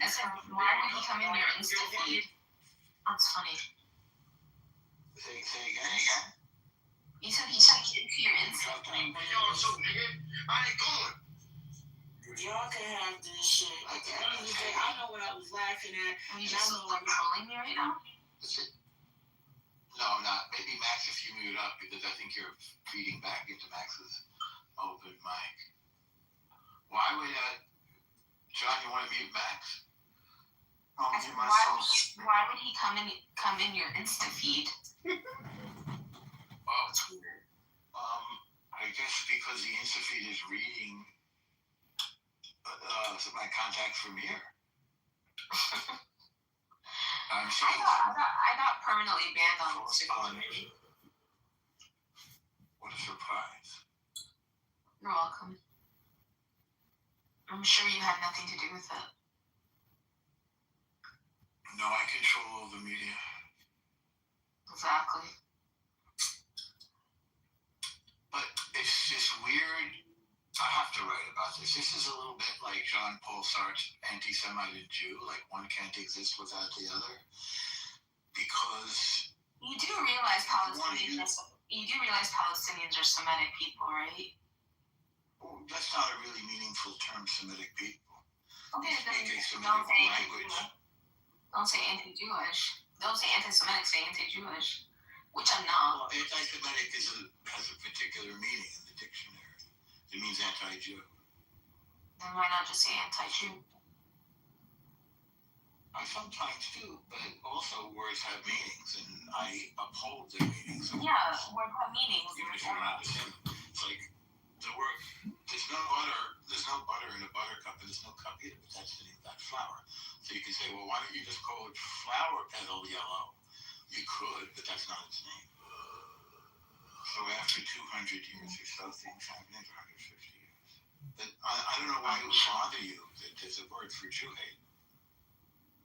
said, why would he come in your Insta feed? That's funny. Say again. You said he took into your Insta feed. Yo, so nigga, I ain't going. Y'all can have this shit. At the end of the day, I know what I was laughing at. Are you just like trolling me right now? No, I'm not. Maybe Max, if you mute up, because I think you're feeding back into Max's open mic. Why would John? You want to mute Max? I said, why would he come in your Insta feed? Oh, it's weird. I guess because the Insta feed is reading my contacts from here. I'm seeing. I got permanently banned on Instagram. What a surprise. You're welcome. I'm sure you had nothing to do with it. No, I control all the media. Exactly. But it's just weird. I have to write about this. This is a little bit like Jean-Paul Sartre's anti-Semite Jew, like one can't exist without the other. Because You do realize Palestinians are Semitic people, right? Oh, that's not a really meaningful term, Semitic people. Okay, They speak a don't Semitic say language. Don't say anti-Jewish. Don't say anti-Semitic. Say anti-Jewish, which I'm not. Well, anti-Semitic has a particular meaning in the dictionary. It means anti-Jew. Then why not just say anti-Jew? I sometimes do, but also words have meanings, and I uphold their meanings. Yeah, words have meanings. Even if you don't understand them. It's like the word, there's no butter in a buttercup, and there's no cup either, but that's the name of that flower. So you can say, well, why don't you just call it flower petal yellow? You could, but that's not its name. So after 200 years or so, things have names, 150 years. But I don't know why it would bother you that there's a word for Jew hate.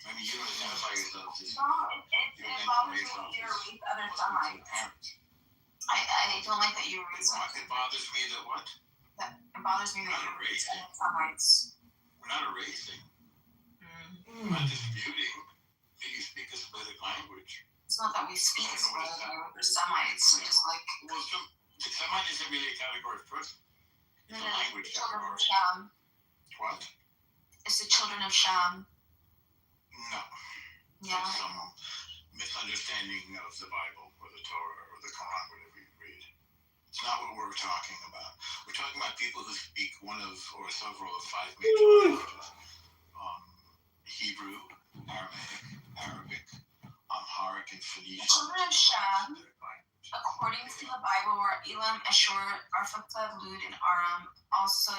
I mean, you don't identify yourself as... No, it bothers me that you're with other sides. I don't like that you're raising... It bothers me that what? It bothers me that you're raising sides. We're not erasing. We're not disputing. You speak a Semitic language. It's not that we speak a Semitic language. We're Semites. We're just like... Well, Semite isn't really a category of person. It's a language children category. of Shem. What? It's the children of Shem. No. Yeah. That's some misunderstanding of the Bible or the Torah or the Quran, whatever you read. It's not what we're talking about. We're talking about people who speak one of or several of 5 major languages. Hebrew, Aramaic, Arabic, Amharic, and Phoenician. The children of Shem, according to the Bible, were Elam, Ashur, Arphaxad, Lud, and Aram, also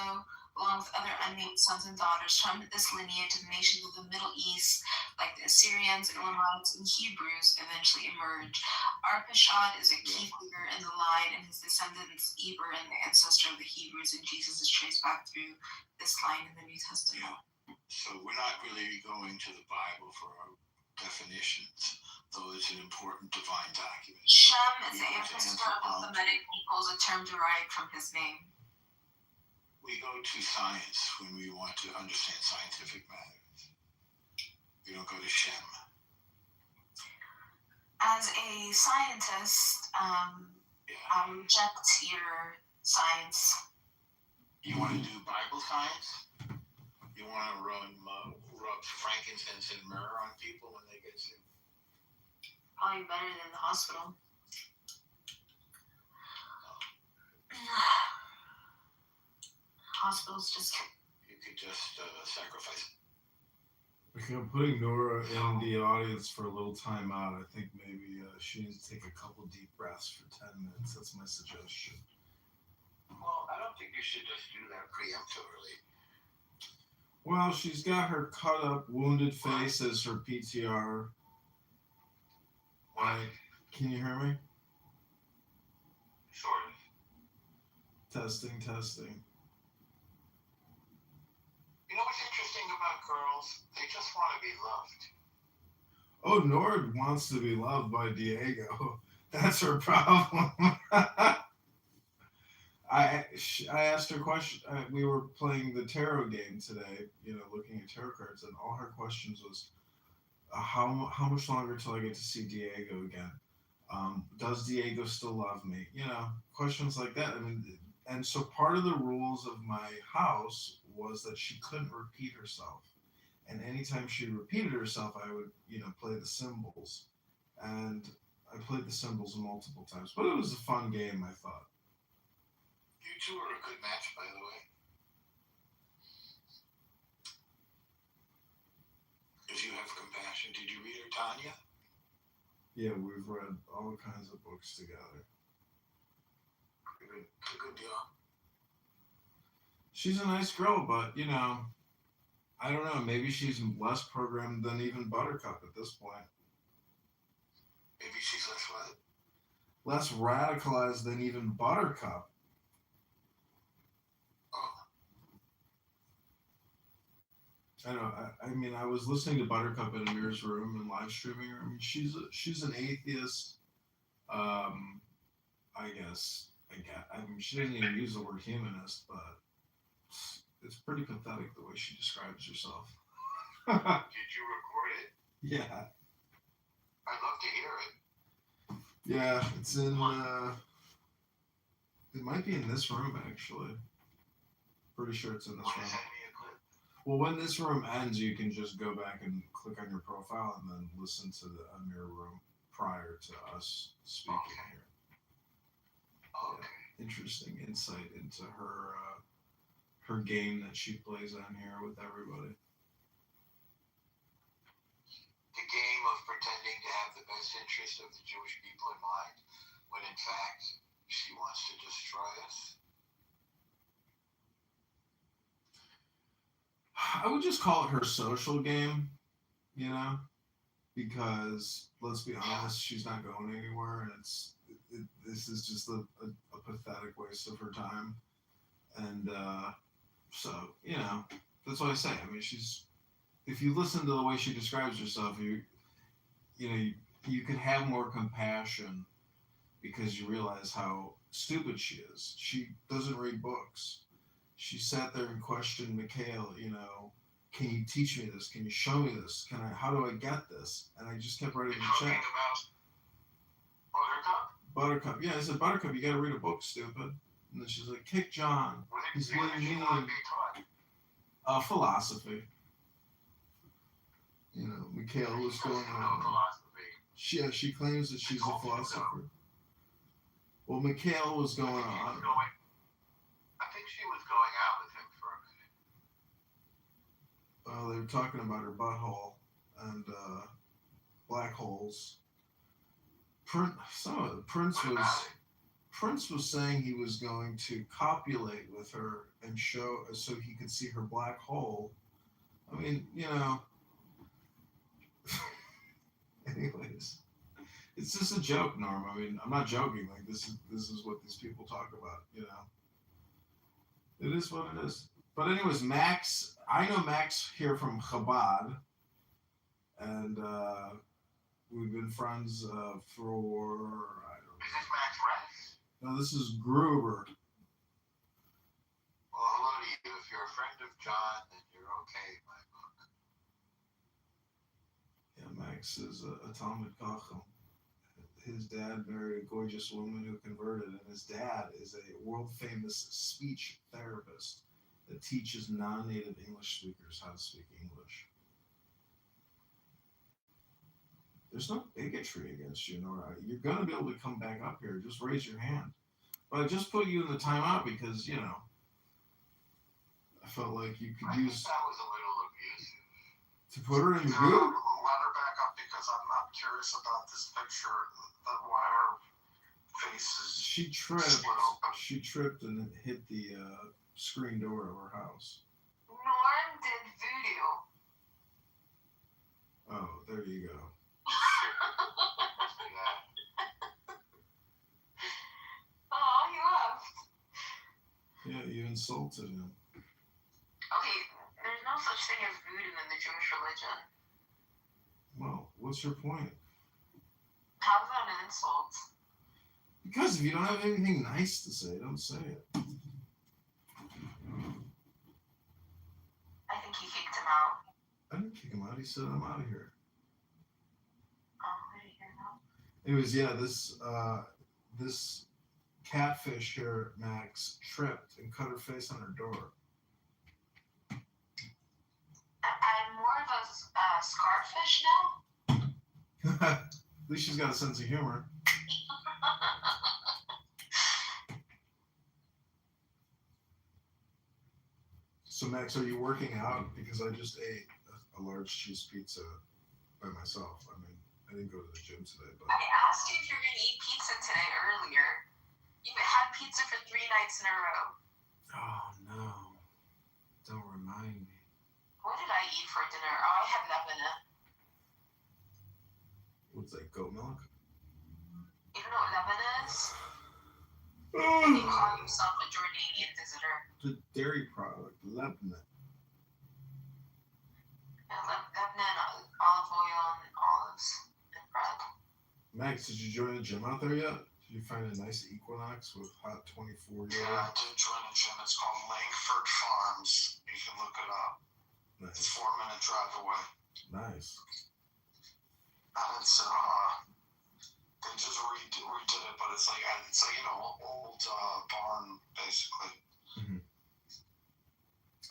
along with other unnamed sons and daughters from this lineage of the nations of the Middle East, like the Assyrians, Elamites, and Hebrews, eventually emerged. Arpachshad is a key figure in the line, and his descendants, Eber, and the ancestor of the Hebrews, and Jesus is traced back through this line in the New Testament. Yeah. So we're not really going to the Bible for our definitions, though it's an important divine document. Shem is the ancestor of the Semitic peoples, a term derived from his name. We go to science when we want to understand scientific matters. We don't go to Shem. As a scientist, I reject your science. You want to do Bible science? You want to rub frankincense and myrrh on people when they get sick? Probably better than the hospital. Hospitals just... You could just sacrifice. Okay, I'm putting Nora in the audience for a little time out. I think maybe she needs to take a couple deep breaths for 10 minutes. That's my suggestion. Well, I don't think you should just do that preemptively. Well, she's got her cut up, wounded face as her PTR. Can you hear me? Sort of. Testing. You know what's interesting about girls? They just want to be loved. Oh, Nord wants to be loved by Diego. That's her problem. I asked her question. We were playing the tarot game today, looking at tarot cards, and all her questions was, how much longer till I get to see Diego again? Does Diego still love me? Questions like that. And so part of the rules of my house was that she couldn't repeat herself. And anytime she repeated herself, I would, play the symbols. And I played the symbols multiple times. But it was a fun game, I thought. You two are a good match, by the way. If you have compassion. Did you read her Tanya? Yeah, we've read all kinds of books together. Good deal. She's a nice girl, but, I don't know. Maybe she's less programmed than even Buttercup at this point. Maybe she's less what? Less radicalized than even Buttercup. I know. I was listening to Buttercup in Amir's room and live streaming her. She's an atheist. I guess. She didn't even use the word humanist, but it's pretty pathetic the way she describes herself. Did you record it? Yeah. I'd love to hear it. Yeah, it's in. It might be in this room actually. Pretty sure it's in this room. Well, when this room ends, you can just go back and click on your profile and then listen to the Amir room prior to us speaking here. Okay. Yeah, interesting insight into her game that she plays on here with everybody. The game of pretending to have the best interest of the Jewish people in mind, when in fact she wants to destroy us. I would just call it her social game, you know, because let's be honest, she's not going anywhere, and this is just a pathetic waste of her time, and so you know that's what I say. I mean, if you listen to the way she describes herself, you can have more compassion because you realize how stupid she is. She doesn't read books. She sat there and questioned Mikhail, can you teach me this? Can you show me this? How do I get this? And I just kept writing in the chat. Buttercup. Yeah, I said, Buttercup, you gotta read a book, stupid. And then she's like, kick John. He's being mean. Philosophy. Mikhail was going on. She claims that she's a philosopher. Well, Mikhail was going on. I think she was going out with him for a minute. They were talking about her butthole and black holes. Prince was saying he was going to copulate with her and show so he could see her black hole. I mean, anyways, it's just a joke, Norm. I mean, I'm not joking. Like this is what these people talk about. It is what it is. But anyways, Max, I know Max here from Chabad, and we've been friends for I don't know. Is this Max Rex? No, this is Gruber. Well, hello to you. If you're a friend of John, then you're okay in my book. Yeah, Max is a Talmud Chacham. His dad married a gorgeous woman who converted, and his dad is a world-famous speech therapist that teaches non-native English speakers how to speak English. There's no bigotry against you, Nora. You're going to be able to come back up here. Just raise your hand. But I just put you in the timeout because, I felt like you could use... That was a little abusive. To put her in the goo? Let her back up because I'm curious about this picture. Why her face is She tripped. split open. She tripped and hit the screen door of her house. Norm did voodoo. Oh, there you go. Oh, he left. Yeah, you insulted him. Okay, there's no such thing as voodoo in the Jewish religion. Well, what's your point? How's that an insult? Because if you don't have anything nice to say, don't say it. I think he kicked him out. I didn't kick him out. He said, I'm out of here. Oh, I didn't hear that. Anyways, yeah, this catfish here, Max, tripped and cut her face on her door. I'm more of a scarfish now. At least she's got a sense of humor. So, Max, are you working out? Because I just ate a large cheese pizza by myself. I mean, I didn't go to the gym today, but... I asked you if you were going to eat pizza today earlier. You've had pizza for 3 nights in a row. Oh, no. Don't remind me. What did I eat for dinner? Oh, I had lavana. What's that, goat milk? You don't know what lavana is? And you call yourself a Jordanian visitor. The dairy product, Lebanon. Yeah, lavana, olive oil, and olives, and bread. Max, did you join the gym out there yet? Did you find a nice Equinox with hot 24-year-old? Yeah, I did join a gym. It's called Langford Farms. You can look it up. Nice. It's 4-minute drive away. Nice. And it's They just redid it, but it's like an old barn basically. Mm-hmm.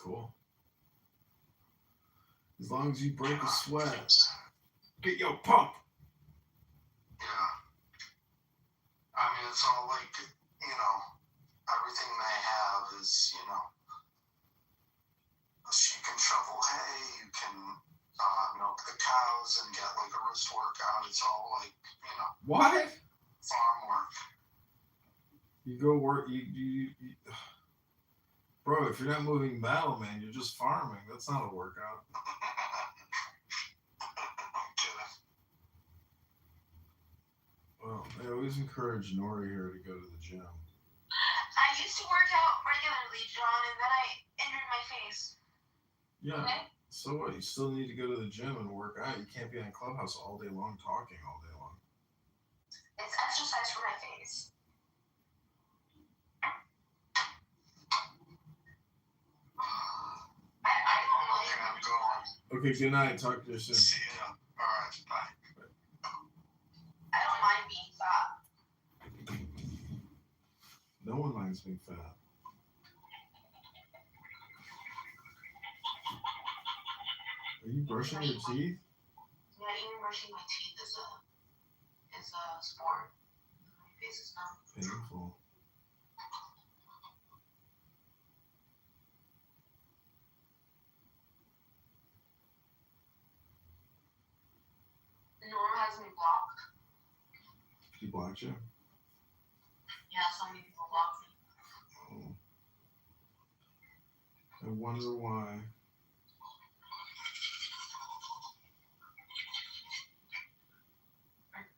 Cool. As long as you break a sweat. Get your pump. Yeah. I mean, it's all like, everything they have is, you can shovel hay, you can milk the cows and get like a wrist workout. It's all like, What? farm work. You go work, you bro, if you're not moving metal, man, you're just farming. That's not a workout. Well, I always encourage Nori here to go to the gym. I used to work out regularly, John, and then I injured my face. Yeah. Okay? So what? You still need to go to the gym and work out. You can't be in Clubhouse all day long talking all day long. It's exercise for my face. I don't know. Okay, I'm going. Okay, good night. Talk to you soon. See ya. All right, bye. I don't mind being fat. No one minds being fat. Are you brushing your teeth? Yeah, even brushing my teeth is a sport. My face is numb. Painful. Nora has me blocked. He blocked you? Yeah, so many people blocked me. Oh. I wonder why.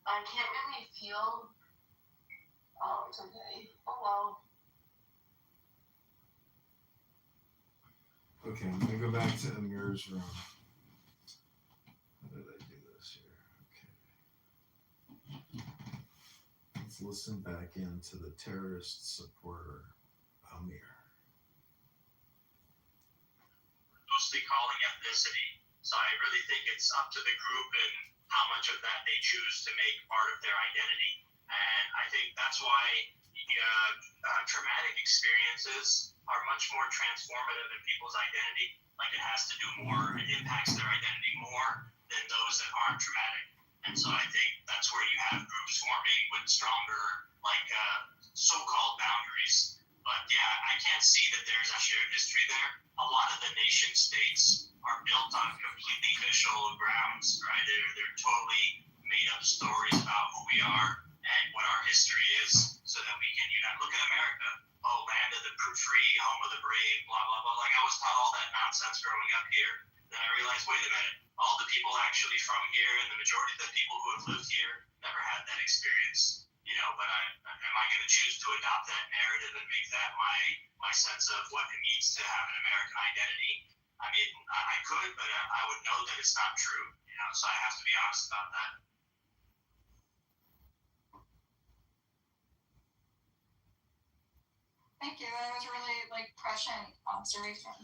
I can't really feel. Oh, it's okay. Oh well. Okay, I'm gonna go back to Amir's room. How did I do this here? Okay. Let's listen back into the terrorist supporter, Amir. Mostly calling ethnicity. So I really think it's up to the group and how much of that they choose to make part of their identity. And I think that's why traumatic experiences are much more transformative in people's identity. Like it has to do more, it impacts their identity more than those that aren't traumatic. And so I think that's where you have groups forming with stronger, so-called boundaries. But yeah, I can't see that there's a shared history there. A lot of the nation states are built on completely fictional grounds, right? They're totally made up stories about who we are and what our history is so that we can unite. Look at America. Oh, land of the free, home of the brave, blah, blah, blah. Like I was taught all that nonsense growing up here. Then I realized, wait a minute, all the people actually from here and the majority of the people who have lived here never had that experience. But am I going to choose to adopt that narrative and make that my sense of what it means to have an American identity? I mean, I could, but I would know that it's not true, so I have to be honest about that. Thank you. That was really prescient observation.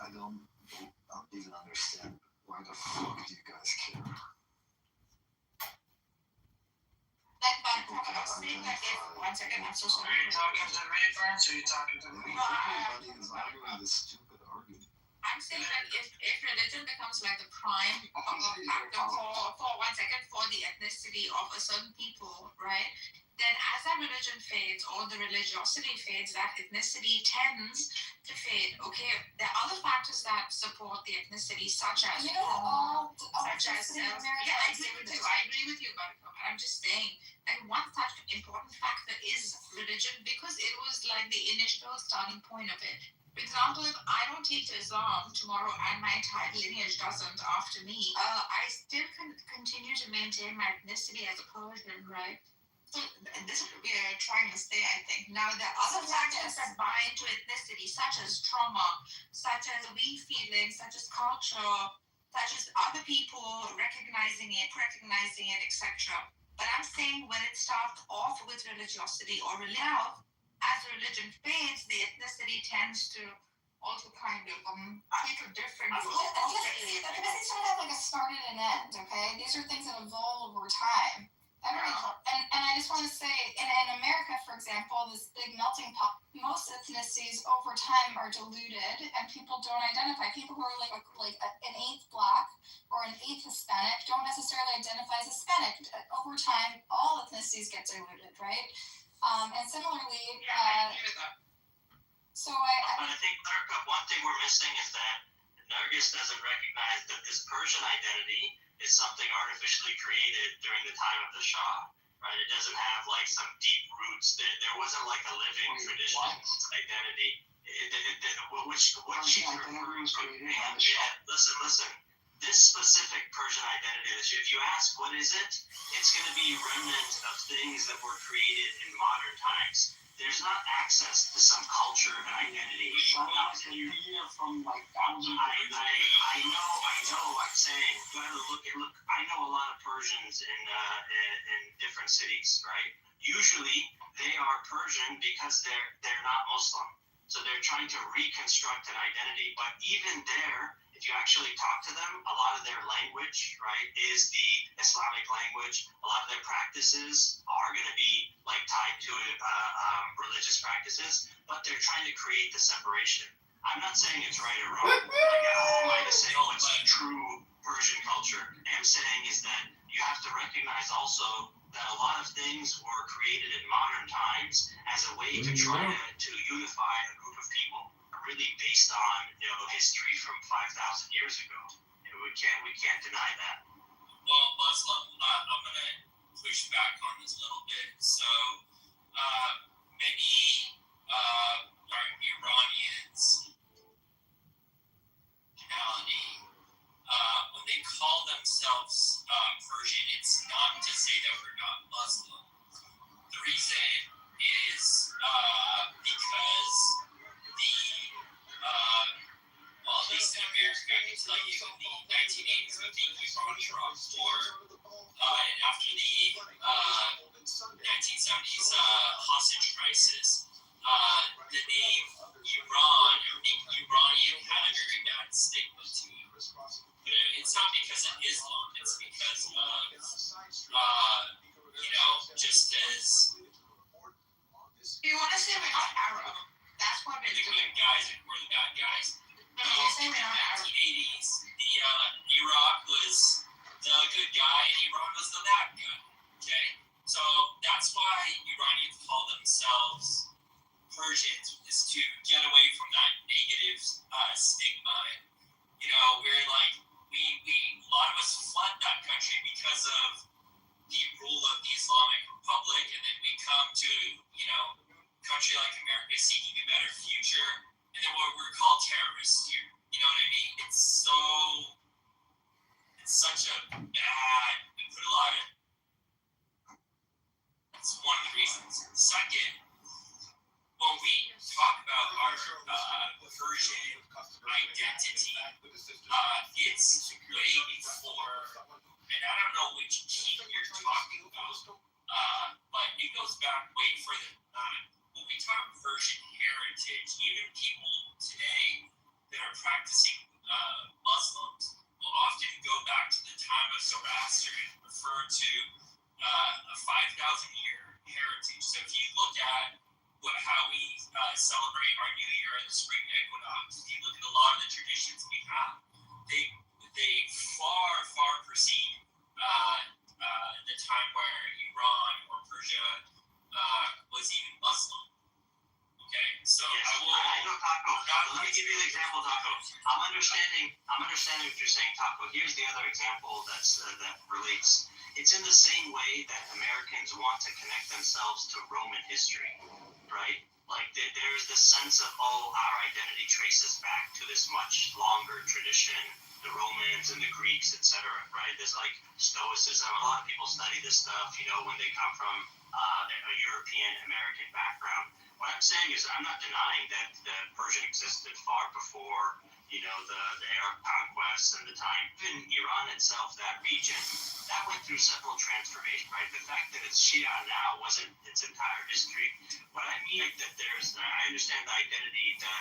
I don't even understand why the fuck do you guys care? One second, I'm so sorry. Are you talking to me first, or are you talking to me? Everybody is arguing this stupid argument. I'm saying that if religion becomes the prime factor for 1 second for the ethnicity of a certain people, right? Then as that religion fades or the religiosity fades, that ethnicity tends to fade. Okay, there are other factors that support the ethnicity, such as Yeah, I agree with you, Buttercup. I'm just saying, one such important factor is religion because it was the initial starting point of it. For example, if I don't take to Islam tomorrow and my entire lineage doesn't after me, I still can continue to maintain my ethnicity as a Persian, right? So this is what we are trying to say, I think. Now, there are other factors that bind to ethnicity, such as trauma, such as weak feelings, such as culture, such as other people recognizing it, etc. But I'm saying when it starts off with religiosity or religion, as religion fades, the ethnicity tends to also kind of take a different. These don't have like a start and an end. Okay, these are things that evolve over time. And I just want to say, in America, for example, this big melting pot, most ethnicities over time are diluted, and people don't identify. People who are like an eighth Black or an eighth Hispanic don't necessarily identify as Hispanic. Over time, all ethnicities get diluted, right? And similarly, so But I think one thing we're missing is that Nargis doesn't recognize that this Persian identity is something artificially created during the time of the Shah, right? It doesn't have like some deep roots. There wasn't like a living tradition identity, what she's referring to. Yeah, listen. This specific Persian identity, if you ask what is it, it's going to be remnants of things that were created in modern times. There's not access to some culture and identity. From like thousands. I know. I'm saying, you gotta look. I know a lot of Persians in different cities, right? Usually, they are Persian because they're not Muslim, so they're trying to reconstruct an identity. But even there, if you actually talk to them, a lot of their language, right, is the Islamic language. A lot of their practices are going to be like tied to religious practices, but they're trying to create the separation. I'm not saying it's right or wrong. Who am I to say what's a true Persian culture? What I'm saying is that you have to recognize also that a lot of things were created in modern times as a way to try to unify a group of people, really based on history from 5,000 years ago. We can't deny that. Well, Muslim, I'm gonna push back on this a little bit. So many Iranians when they call themselves Persian, it's not to say that we're not Muslim. The reason is because well, at least in America, I can tell you, in the 1980s, with the Iran-Iraq War, and after the 1970s hostage crisis, the name Iran, or being Iranian, had a very bad stigma to it. It's not because of Islam, it's because of, just as... You want to say we're not Arab? That's what we're doing. The good guys were the bad guys. No, you're saying we're not Arab. In the 1980s, Iraq was the good guy, and Iran was the bad guy. Okay? So that's why Iranians call themselves Persians, is to get away from that negative stigma. We're like, a lot of us fled that country because of the rule of the Islamic Republic, and then we come to, country like America seeking a better future, and then we're called terrorists here. You know what I mean? It's such a bad, we put a lot of, it's one of the reasons. Second, when we talk about our Persian identity, it's way before, and I don't know which king you're talking about, but it goes back way further than that. When we talk Persian heritage, even people today that are practicing Muslims will often go back to the time of Zoroaster and refer to a 5,000-year heritage. So if you look at how we celebrate our New Year and the spring equinox, if you look at a lot of the traditions we have, they far precede the time where Iran or Persia was even Muslim. Okay, so yes, I know Taco. Let me give you an example, Taco. I'm understanding what you're saying, Taco. Here's the other example that relates. It's in the same way that Americans want to connect themselves to Roman history, right? Like there's this sense of, our identity traces back to this much longer tradition, the Romans and the Greeks, etc., right? There's like Stoicism. A lot of people study this stuff, when they come from a European American background. What I'm saying is, I'm not denying that the Persian existed far before, the Arab conquest and the time. Even Iran itself, that region, that went through several transformations, right? The fact that it's Shia now wasn't its entire history. What I mean is that I understand the identity, the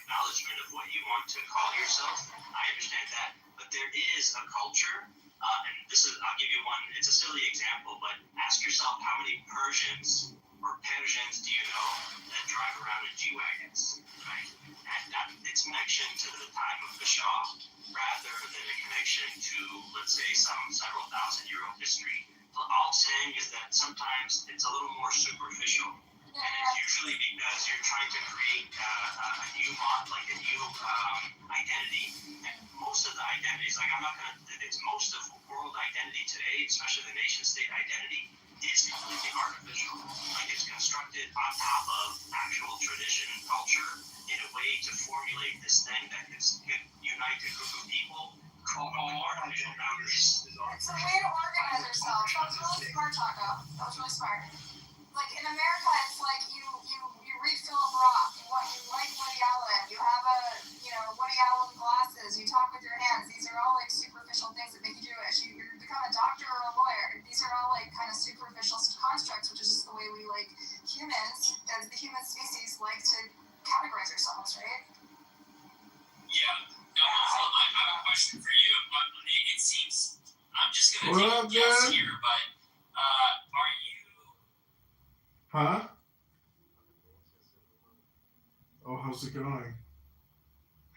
acknowledgement of what you want to call yourself. I understand that. But there is a culture, and I'll give you one, it's a silly example, but ask yourself how many Persians do you know that drive around in G-Wagons, right? And that its connection to the time of the Shah rather than a connection to, let's say, some several thousand-year history. All I'm saying is that sometimes it's a little more superficial. And it's usually because you're trying to create a new identity. And most of the identities, most of world identity today, especially the nation-state identity, is completely artificial. Like it's constructed on top of actual tradition and culture in a way to formulate this thing that could unite a group of people, with artificial boundaries. It's a way to organize ourselves. That was really smart, Taco. That was really smart. Like in America, it's like you read Philip Roth, you like Woody Allen, you have Woody Allen glasses, you talk with your hands. These are all like superficial things that make you Jewish. You become a doctor or a lawyer. These are all like kind of superficial constructs, which is just the way we like humans, as the human species, like to categorize ourselves, right? Yeah. No, I have a question for you. It seems I'm just gonna take a guess here, but are you? Huh? Oh, how's it going?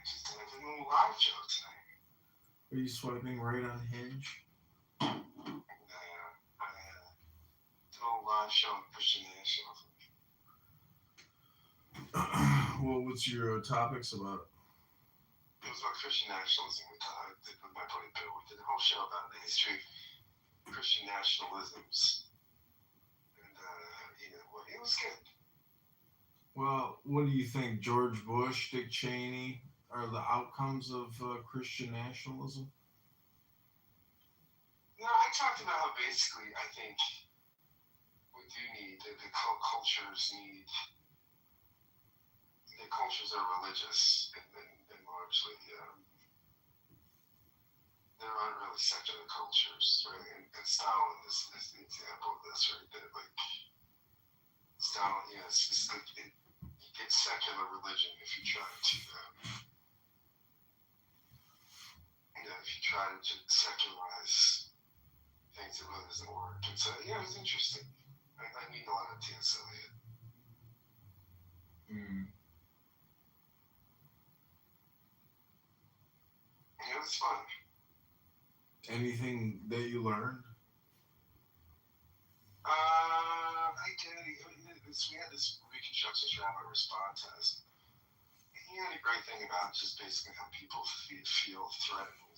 Just did a little live show tonight. Are you swiping right on Hinge? I did a little live show on Christian nationalism. Well, what's your topics about? It was about Christian nationalism. I did with my buddy Bill. We did a whole show about the history of Christian nationalisms. And, it was good. Well, what do you think? George Bush, Dick Cheney are the outcomes of Christian nationalism? No, I talked about how basically I think we do need, the cultures are religious and largely, there aren't really secular cultures, right? And Stalin is the example of this, right? That like Stalin, it's like you get secular religion if you try to, secularize things, it really doesn't work. And so, it was interesting. I meet a lot of T.S. Eliot. It was fun. Anything that you learned? Identity. We had this Reconstruction Trauma Response test. He had a great thing about just basically how people feel threatened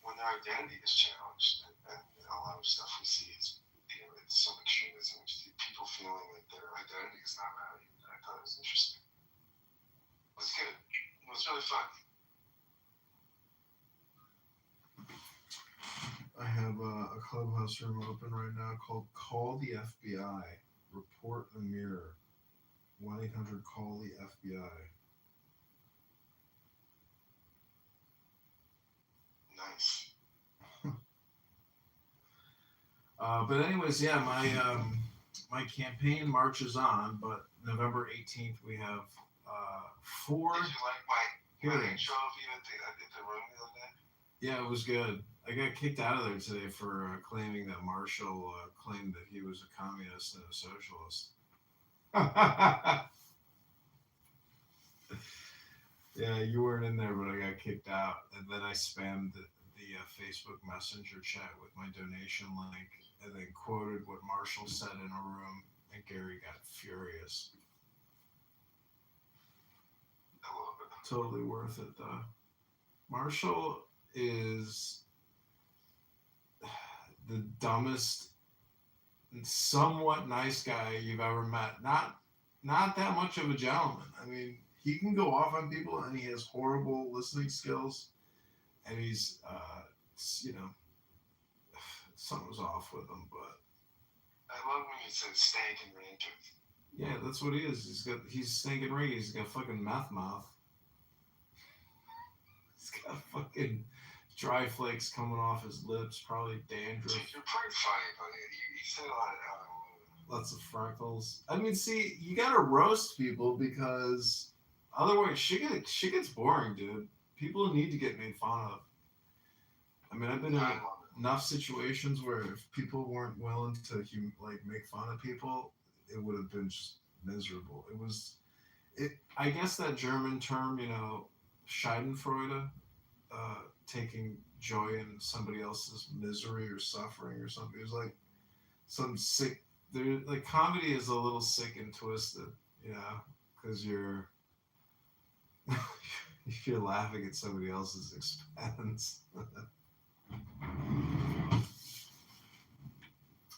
when their identity is challenged. And a lot of stuff we see is, it's some extremism. People feeling like their identity is not valued. And I thought it was interesting. It was good. It was really fun. I have a clubhouse room open right now called Call the FBI. Report the Mirror. 1-800-CALL the FBI. Nice. But anyways, yeah, my campaign marches on. But November 18th we have 4 Did you like my hearings. intro of you at the room the other day? Yeah, it was good. I got kicked out of there today for claiming that Marshall claimed that he was a communist and a socialist. Yeah, you weren't in there, but I got kicked out. And then I spammed the Facebook Messenger chat with my donation link and then quoted what Marshall said in a room, and Gary got furious. Totally worth it, though. Marshall is the dumbest, somewhat nice guy you've ever met. Not that much of a gentleman. I mean, he can go off on people, and he has horrible listening skills, and he's, something's off with him, but. I love when you said stank and rankin. Yeah, that's what he is. He's stinking reggae. He's got fucking meth mouth. He's got fucking dry flakes coming off his lips, probably dandruff. Dude, you're pretty funny, buddy. You said a lot Lots of freckles. I mean, see, you gotta roast people because otherwise shit gets boring, dude. People need to get made fun of. I mean, I've been in enough situations where if people weren't willing to make fun of people, it would have been just miserable. I guess that German term, Schadenfreude, taking joy in somebody else's misery or suffering or something. It was like some sick. Like comedy is a little sick and twisted, because you're laughing at somebody else's expense.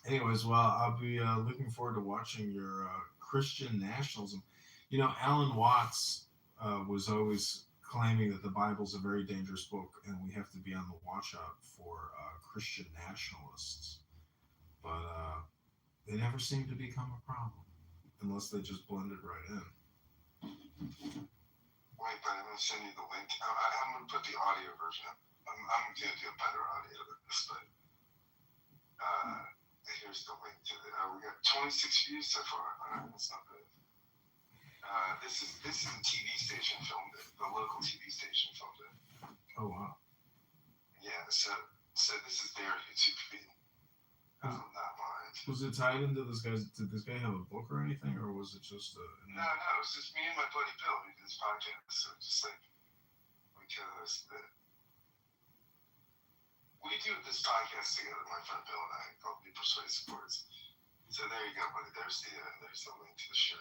Anyways, well, I'll be looking forward to watching your Christian nationalism. Alan Watts was always claiming that the Bible's a very dangerous book and we have to be on the watch out for Christian nationalists. But they never seem to become a problem unless they just blend it right in. Wait, but I'm going to send you the link. I'm going to put the audio version up. I'm going to do a better audio than this, but here's the link to it. We got 26 views so far. That's not bad. This is a TV station filmed it. The local TV station filmed it. Oh wow. Yeah. So this is their YouTube feed. Not mine. Was it tied into this guy's? Did this guy have a book or anything, or was it just a? No. It was just me and my buddy Bill who did this podcast. So just like because we do this podcast together, my friend Bill and I, called The Persuasive Words. So there you go, buddy. There's the link to the show.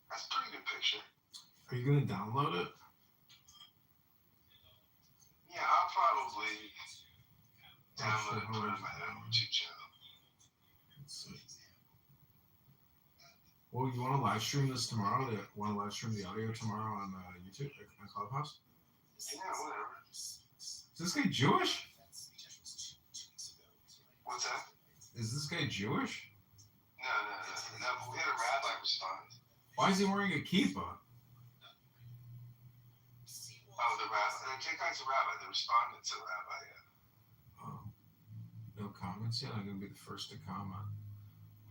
That's a pretty good picture. Are you gonna download it? Yeah, I'll probably download it and put it on my own YouTube channel. Let's see. Well, you want to live stream this tomorrow? You want to live stream the audio tomorrow on YouTube, on Clubhouse? Yeah, whatever. Is this guy Jewish? What's that? Is this guy Jewish? No. We had a rabbi respond. Why is he wearing a kippah? Oh, the rabbi. The guy's a rabbi. They responded to the rabbi, yeah. Oh. No comments yet? I'm going to be the first to comment.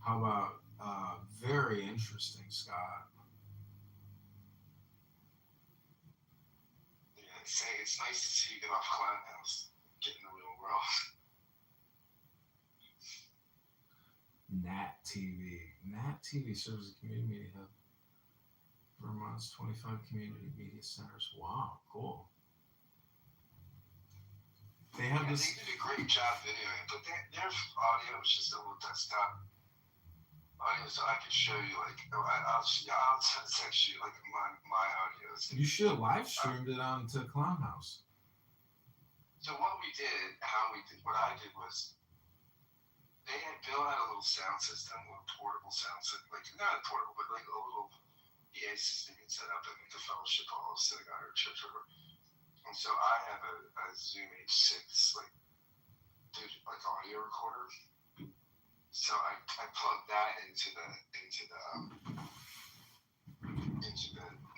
How about, very interesting, Scott. Yeah, say it's nice to see you get off Clownhouse, get in the real world. Nat TV serves as a community media hub. Vermont's 25 community media centers. Wow, cool. They have this. They did a great job videoing, but their audio was just a little desktop audio, so I could show you I'll text you my audio. You should have live streamed it onto Clownhouse. So what I did was, Bill had a little sound system, a little portable sound system, not portable, but a little PA system he'd set up in the fellowship hall, synagogue or church or whatever. And so I have a Zoom H6 audio recorder. So I plugged that into the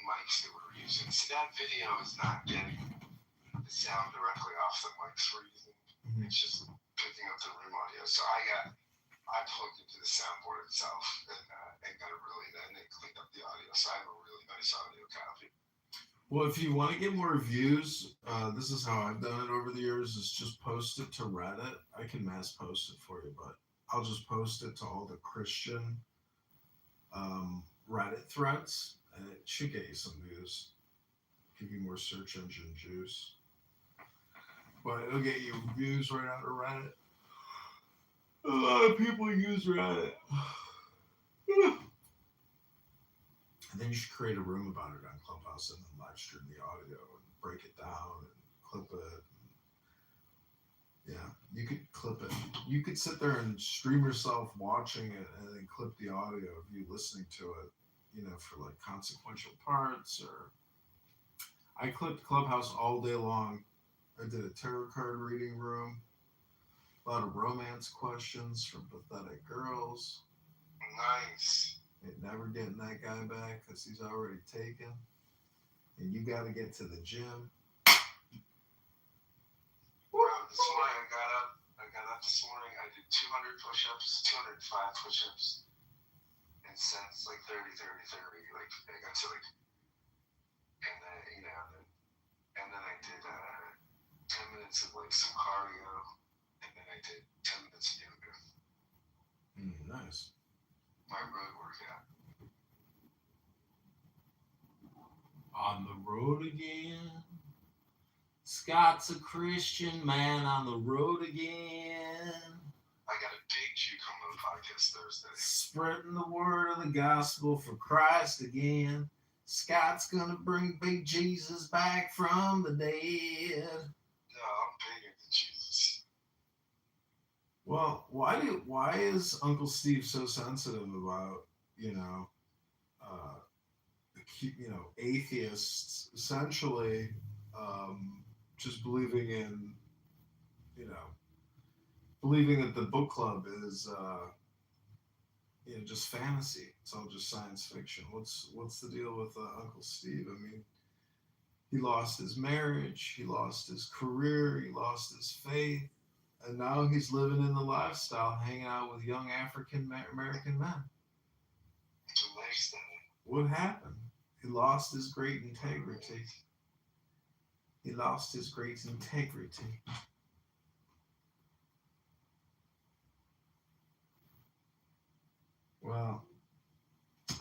mics that we were using. So that video is not getting the sound directly off the mics we're using. Mm-hmm. It's just picking up the room audio. So I plugged into the soundboard itself and got it and it cleaned up the audio. So I have a really nice audio copy. Well, if you want to get more views, this is how I've done it over the years, is just post it to Reddit. I can mass post it for you, but I'll just post it to all the Christian Reddit threads, and it should get you some views. Give you more search engine juice. But it'll get you views right out of Reddit. A lot of people use Reddit. And then you should create a room about it on Clubhouse and then live stream the audio and break it down and clip it. Yeah, you could clip it. You could sit there and stream yourself watching it and then clip the audio of you listening to it, for consequential parts. Or I clipped Clubhouse all day long I did a tarot card reading room. A lot of romance questions from pathetic girls. Nice. Ain't never getting that guy back because he's already taken. And you got to get to the gym. Wow, this morning I got up this morning. I did 200 push-ups, 205 push-ups, and sets like 30. Like I got to like, and then and then I did 10 minutes of like some cardio, and then I did 10 minutes of yoga. Nice. My road workout. On the road again. Scott's a Christian man on the road again. I got a big Jew coming on the podcast Thursday. Spreading the word of the gospel for Christ again. Scott's gonna bring big Jesus back from the dead. No, I'm bigger than Jesus. Well, why is Uncle Steve so sensitive about, atheists essentially just believing in, believing that the book club is just fantasy. It's all just science fiction. What's the deal with Uncle Steve? I mean, he lost his marriage, he lost his career, he lost his faith, and now he's living in the lifestyle, hanging out with young African American men. It's a lifestyle. What happened? He lost his great integrity. He lost his great integrity. Well,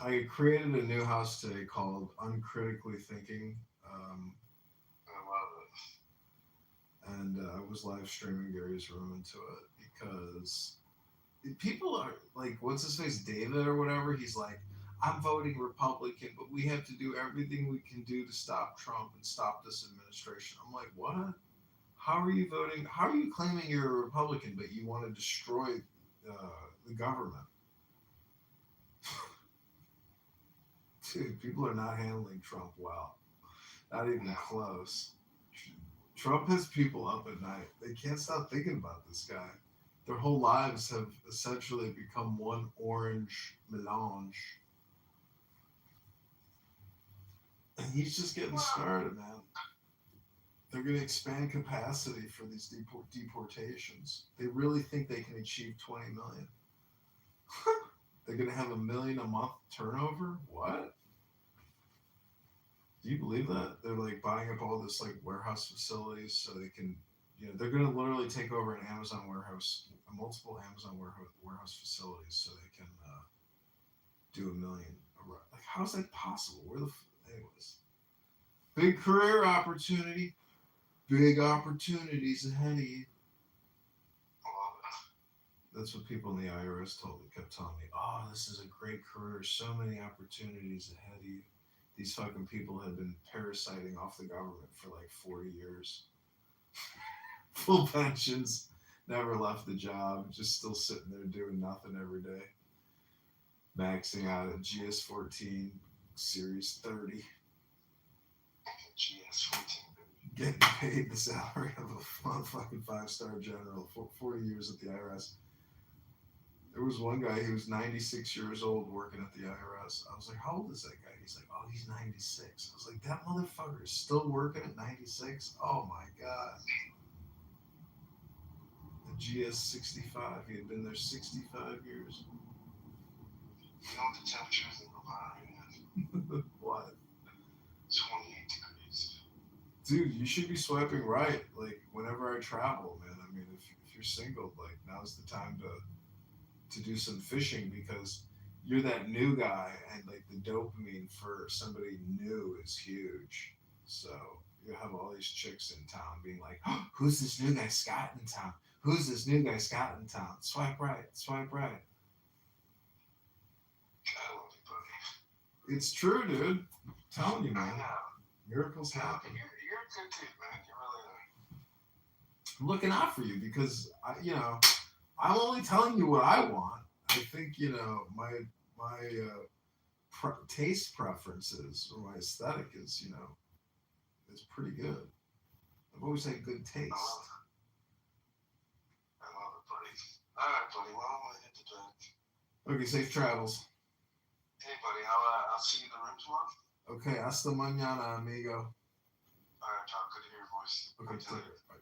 I created a new house today called Uncritically Thinking. I love it. And I was live streaming Gary's room into it because people are like, what's his face, David or whatever? He's like, I'm voting Republican, but we have to do everything we can do to stop Trump and stop this administration. I'm like, what? How are you voting? How are you claiming you're a Republican, but you want to destroy the government? Dude, people are not handling Trump well. Not even close. Trump has people up at night. They can't stop thinking about this guy. Their whole lives have essentially become one orange melange. And he's just getting started, man. They're going to expand capacity for these deportations. They really think they can achieve 20 million. They're going to have $1 million a month turnover? What? Do you believe that? They're like buying up all this like warehouse facilities so they can, they're going to literally take over an Amazon warehouse, multiple Amazon warehouse facilities so they can do $1 million. Like, how is that possible? Anyways. Big career opportunity. Big opportunities ahead of you. That's what people in the IRS told me, kept telling me, oh, this is a great career, so many opportunities ahead of you. These fucking people have been parasiting off the government for like 40 years. Full pensions, never left the job, just still sitting there doing nothing every day. Maxing out at GS14, Series 30. GS14. Getting paid the salary of a motherfucking 5-star general, 40 years at the IRS. There was one guy, he was 96 years old working at the IRS. I was like, how old is that guy? He's like, oh, he's 96. I was like, that motherfucker is still working at 96? Oh my God. The GS65, he had been there 65 years. You know what the temperature is in Vermont? What? 28 degrees. Dude, you should be swiping right, like, whenever I travel, man. I mean, if you're single, like, now's the time to do some fishing because you're that new guy and, like, the dopamine for somebody new is huge. So you have all these chicks in town being like, oh, who's this new guy Scott in town? Who's this new guy Scott in town? Swipe right, swipe right. I love you, buddy. It's true, dude. I'm telling you, man. Miracles happen. You're a good dude, man. You really are. I'm looking out for you because I'm only telling you what I want. I think my taste preferences or my aesthetic is is pretty good. I've always had good taste. I love it, buddy. All right, buddy. Well, I'm gonna hit the bed. Okay, safe travels. Hey, buddy. I'll see you in the room tomorrow. Okay, hasta mañana, amigo. All right, Tom. Good to hear your voice. Okay, take it. Bye.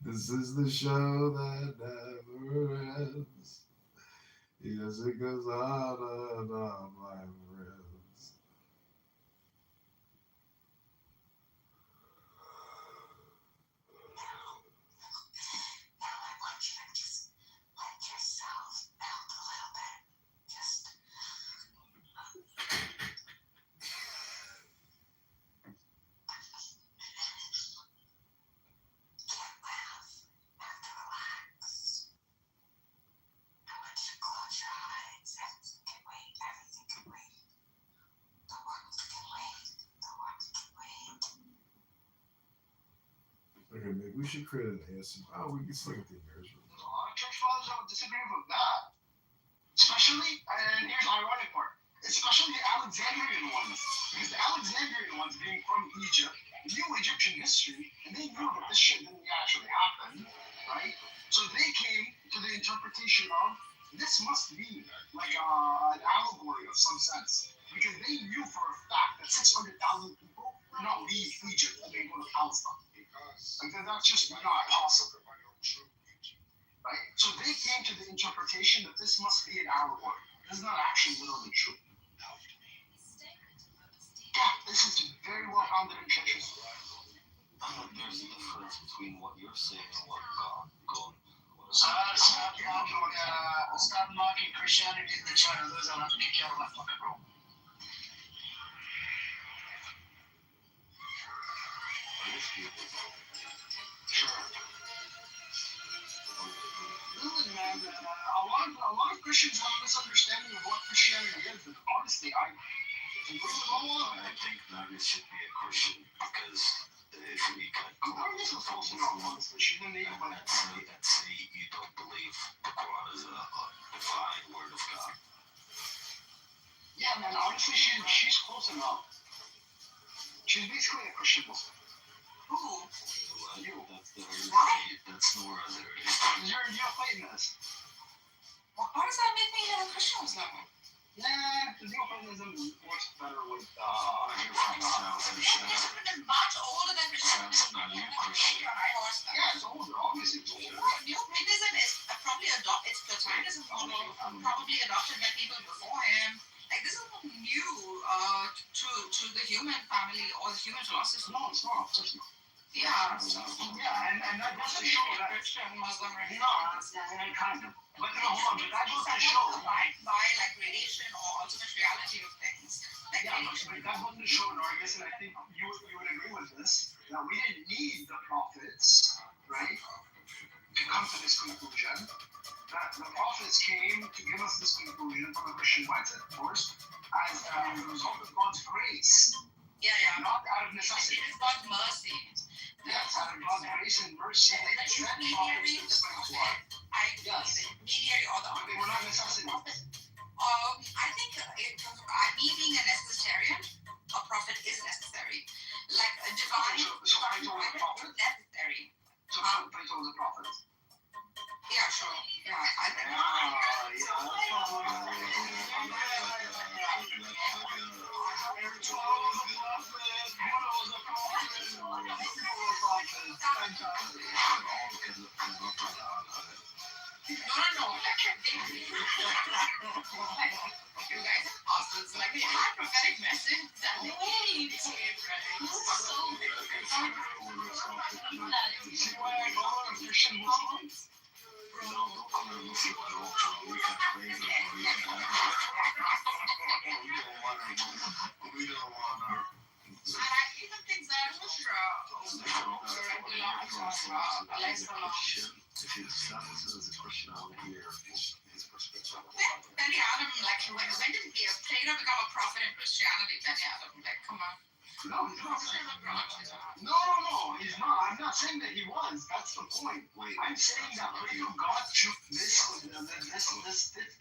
This is the show that never ends. Yes, it goes on and on, my friends. Okay, maybe we should create an ASMR. Oh, we can still get the ears. Church fathers don't disagree with that. Especially, and here's the ironic part, especially the Alexandrian ones. Because the Alexandrian ones, being from Egypt, knew Egyptian history, and they knew that this shit didn't actually happen, right? So they came to the interpretation of, this must be like an allegory of some sense. Because they knew for a fact that 600,000 people would not leave Egypt and they go to Palestine. Like that's just not possible. Right? So they came to the interpretation that this must be an allegory. This is not actually literally true. Yeah, this is very well founded in churches. There's a difference between what you're saying and what God. Stop mocking Christianity in the chat, otherwise I'll have to kick you out of my fucking room. Sure. Listen, man, a lot of Christians have a misunderstanding of what Christianity is, and honestly, I think Nugget should be a Christian because if we can honestly, she's in the and say you don't believe the Quran is a divine word of God. Yeah, man, honestly, she's close enough. She's basically a Christian Muslim. Who? You. That's Nora there. You're fighting this. Why does that make me a Christian Muslim? Nah, the Neoplatonism works better with Christianism is much older than Christianity. Yeah, it's older, obviously it's older. Neoplatonism is probably it's Platonism model, probably adopted by people before him. Like this is not new to the human family or the human philosophy. No, it's not. Of course not. Yeah. So, yeah, and that goes to show that Christian Muslim right no, kind of. But no, hold on, but that goes to show by like radiation or ultimate reality of things. Like yeah, but that goes to show, Norgus, and I think you would agree with this, that we didn't need the prophets, right, to come to this conclusion. That the prophets came to give us this conclusion from a Christian mindset, of course, as a result of God's grace. Yeah. Not out of necessity. It's God's mercy. Yes, out of God's grace and mercy. Mediary, the prophet, mediary or the they were not necessity. I think me being a necessitarian, a prophet is necessary. Like a divine prophet is necessary. So Plato was a prophet. Yeah, sure. Yeah, I think. No. You guys are awesome. Like we had prophetic message that way before Abraham. So We don't want our. And I even think If he establishes as a Christian out here, his perspective. Benny Adam, like, when did Plato become a prophet in Christianity? Benny Adam, like, come on. No, he's not. I'm not saying that he was. That's the point. I'm saying that Plato got to this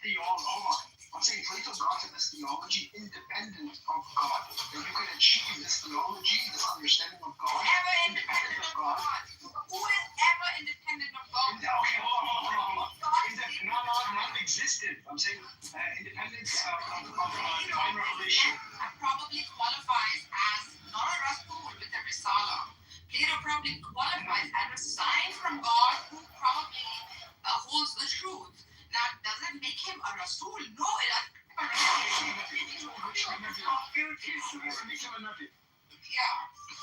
theology. I'm saying Plato got to this theology independent of God. That you can achieve this theology, this understanding of God, Ever independent of God. Who is ever independent of God? Okay, hold on. Non-existent. I'm saying independence of divine revelation. That probably qualifies as not a Rasul with a Risala. Plato probably qualifies as a sign from God who probably holds the truth. Now, does it make him a Rasul? No, it doesn't.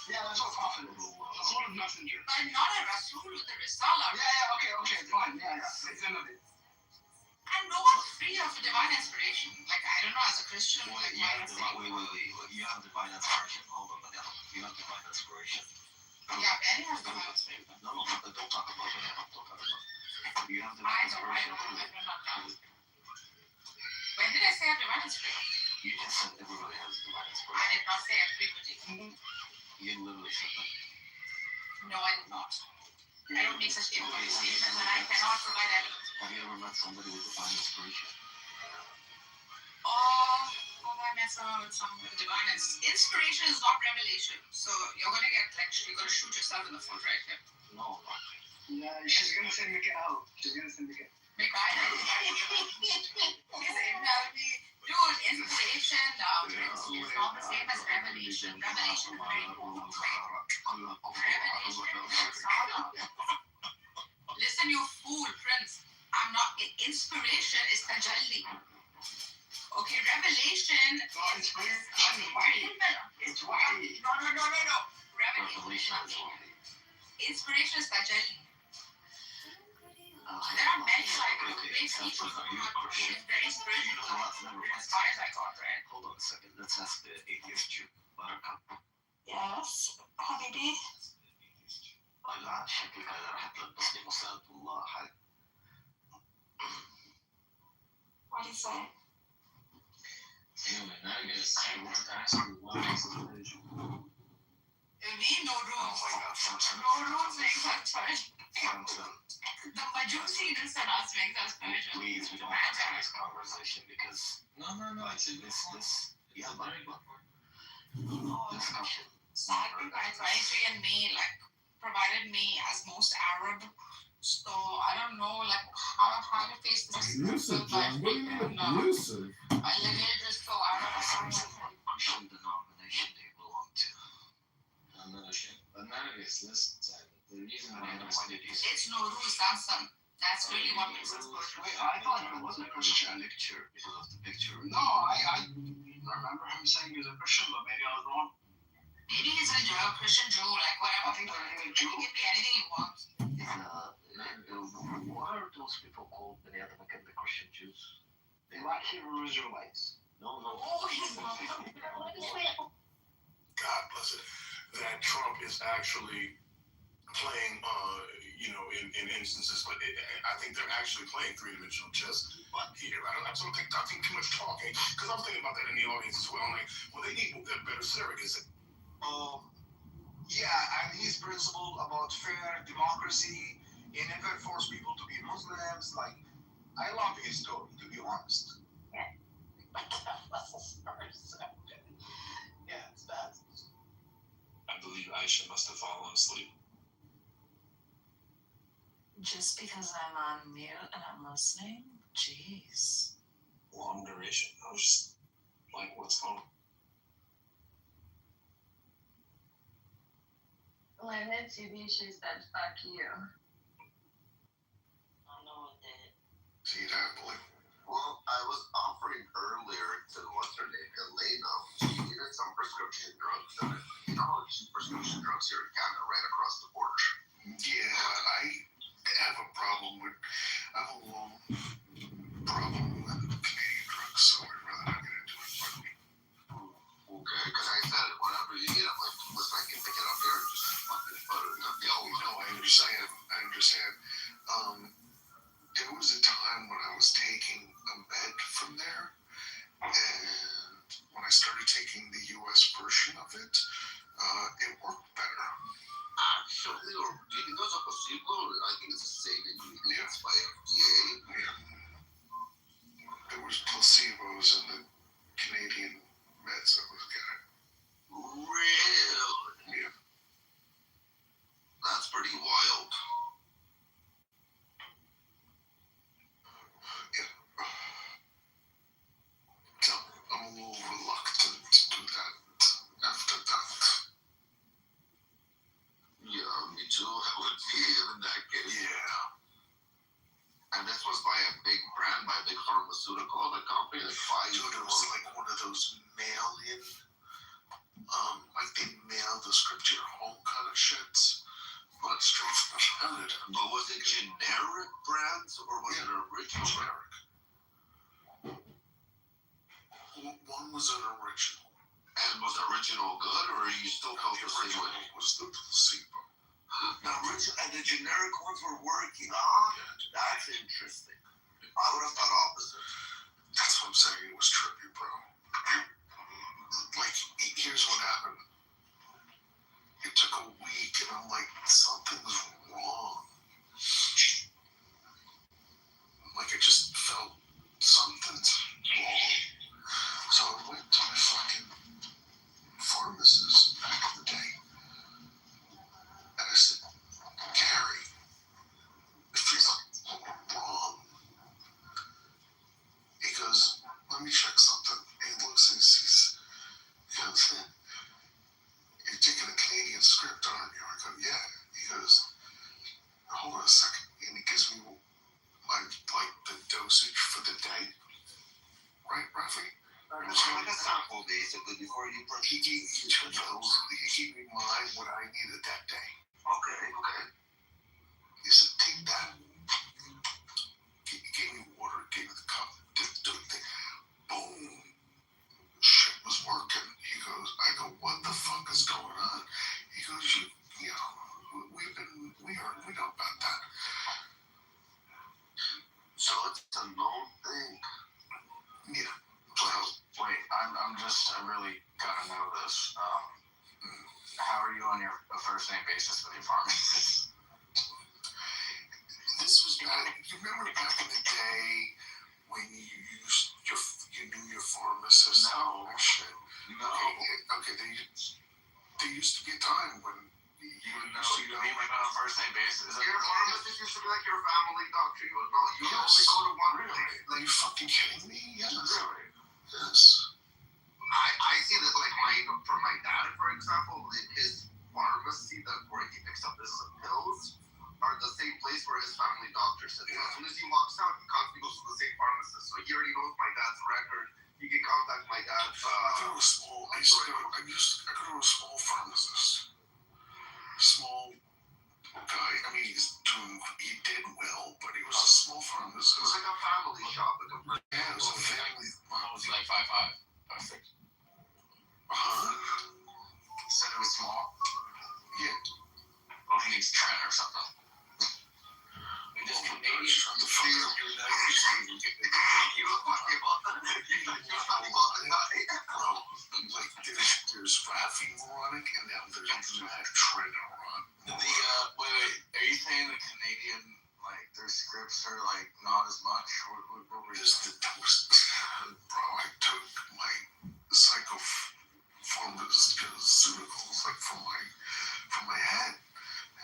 Yeah, that's what prophet is. A sort of messenger. But not a Rasul with a Risala. Okay, fine. Yeah. It's a nabi. And no one's free of divine inspiration. Like, I don't know, as a Christian, Wait, you have divine inspiration. Hold on, Daniel. You have divine inspiration. Yeah, Ben has divine inspiration. No, don't talk about it. You have divine I inspiration. know. When did I say I have divine inspiration? You just said everybody has divine I inspiration. did not say everybody. You literally said that. No, I did not. I don't make such statements and I cannot provide evidence. Have you ever met somebody with divine inspiration? I met someone with some divine inspiration is not revelation. So you're gonna get lectured. You're gonna shoot yourself in the foot right here. No. Yeah, she's gonna send Mikhail. Mikhail. Dude, inspiration is not the same as revelation. Revelation is very important. Listen, you fool, Prince. I'm not. Inspiration is tajalli. Okay, revelation. It's wahi. No. Revelation. Inspiration is tajalli. There are many great teachers who are very spiritual. As far as I got, right? Hold on a second. Let's ask the atheist Jew. Yes, Habibi. لا شكلك هذا راح تلبسني مسألة الله حد. What do you say? Anyway, now I guess I want to ask you why is it religion? No rules. Oh my God, Samson. No rules makes us spiritual. Samson. The Majusiness in us makes us spiritual. Please, we don't have to have this conversation because no, it's this yeah, but discussion. Sadly, my 23andMe provided me as most Arab, so I don't know how to face this. Abusive, John. What do you mean abusive? My lineage is so Arab. Which denomination do you belong to? Another listen. The reason why it's no rules, Samson. That's really what makes us spiritual. Wait, I thought it was a Christian. Picture because of the picture. No, I remember him saying he was a Christian, but maybe I was wrong. Maybe he's a Jew, Christian Jew, whatever. I think He can be anything he wants. What are those people called? The Christian Jews? They like Hebrew Israelites. No. Oh, he's not. God bless it. That Trump is actually playing, in instances, but I think they're actually playing three-dimensional chess here. I think too much talking, because I'm thinking about that in the audience as well. I'm like, well, they need better surrogates. And he's principled about fair democracy and never force people to be Muslims. I love his story, to be honest. Yeah, it's bad. I believe Aisha must have fallen asleep. Just because I'm on mute and I'm listening? Jeez. Long duration. I was just like, what's going on? Landed TV, she said, fuck you. I know what that. See that, boy? Well, I was offering earlier to what's her name, Elena. She needed some prescription drugs, and you know how cheap prescription drugs here in Canada, right across the border. Yeah, I have a long problem with Canadian drugs, so I'd rather not get into it. Okay, because I said whatever you need, I'm like, listen, I can pick it up here and just fucking put it in the No, I understand. There was a time when I was taking a med from there, and when I started taking the U.S. version of it worked better. Actually, or do you think there's a placebo? I think it's the same ingredients by FDA. Yeah. There was placebo pharmaceutical like company, like Pfizer. Dude, it was like one of those mail-in, like they mail the script to your home kind of shits. But straight from Canada. But was it generic brands or was it original? Generic. One was an original. And was original good, or you still felt the same way? Was the placebo. The original and the generic ones were working. That's interesting. I would have thought opposite. That's what I'm saying. It was trippy, bro. Like, here's what happened. It took a week, and I'm like, something's wrong. Like, I just felt something's wrong. So I went to my fucking pharmacist back in the day, and I said, Gary, it feels wrong. He goes, let me check something. He looks and he goes, you're taking a Canadian script, aren't you? I go, yeah. He goes, hold on a second. And he gives me like the dosage for the day. Right, Rafi? It's like a sample, basically, before you put. He gave me what I needed that day. Okay. He said, take that. He gave me water, gave me the cup, did the thing. Boom. Shit was working. He goes, I go, what the fuck is going on? He goes, you know, we know about that. So it's a known thing. Yeah. Well, wait, I really gotta know this. How are you on your first name basis with your pharmacist? This was back. You remember back in the day when you knew your pharmacist? No. Oh, shit. No. Okay. There used to be a time when you mean like on a first name basis? Your pharmacist used to be like your family doctor. You only go to one place. Are you fucking kidding me? Yes. Really? Yes. I see that for my dad, for example, his pharmacy where he picks up his pills are the same place where his family doctor sits. Yeah. As soon as he walks out, he constantly goes to the same pharmacist. So he already knows my dad's record. He can contact my dad's. I go to a small pharmacist. Small guy. I mean, he did well, but he was a small pharmacist. It was like a family shop. Yeah, it was a family. Was he like 5'5"? 5'6"? Said it was small? Yeah. Well, he needs Trent or something. This Canadian. Shut the fuck up. There's Rafi moronic, and now there's Matt Trent moronic. Wait, are you saying the Canadian, like, their scripts are, like, not as much? What were you saying? Bro, I took my pharmaceuticals, like, from my head,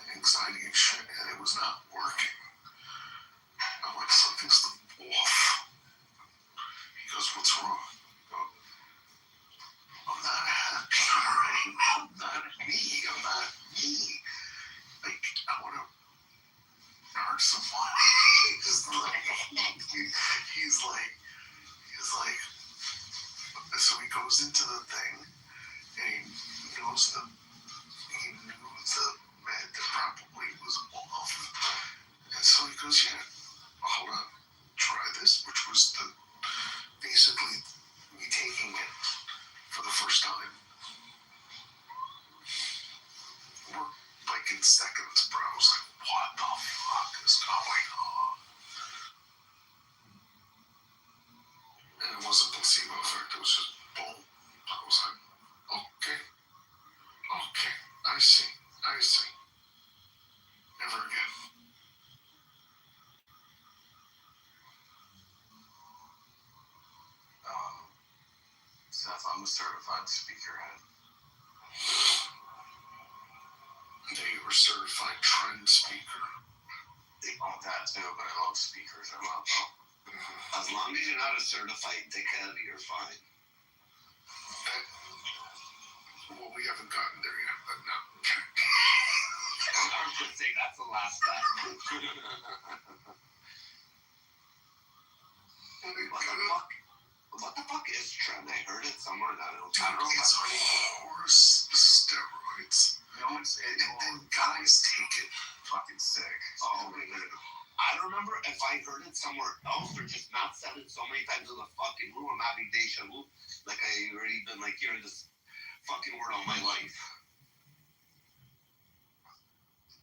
and anxiety and shit, and it was not working. I'm like, something's off. He goes, what's wrong? I go, I'm not happy, alright? I'm not me. Like, I want to hurt someone. He's like, so he goes into the thing, and he knew the med that probably was off. And so he goes, yeah, hold on, try this, which was basically me taking it for the first time. We're like in seconds, bro. I was like, what the fuck is going on? And it wasn't placebo effect, it was just boom. I was like, okay, I see. Never again. Seth, I'm a certified speakerhead. You were certified trend speaker. Oh, that too, but I love speakers. I love them. As long as you're not a certified dickhead, you're fine. Well, we haven't gotten there yet, but no. I was going to say that's the last step. What the fuck is trend? I heard it somewhere that it was. It's horse steroids. And then guys take it fucking sick. Oh, I don't remember if I heard it somewhere else or just not said it so many times in the fucking room. I'm having deja vu. Like I already been like hearing this fucking word all my life.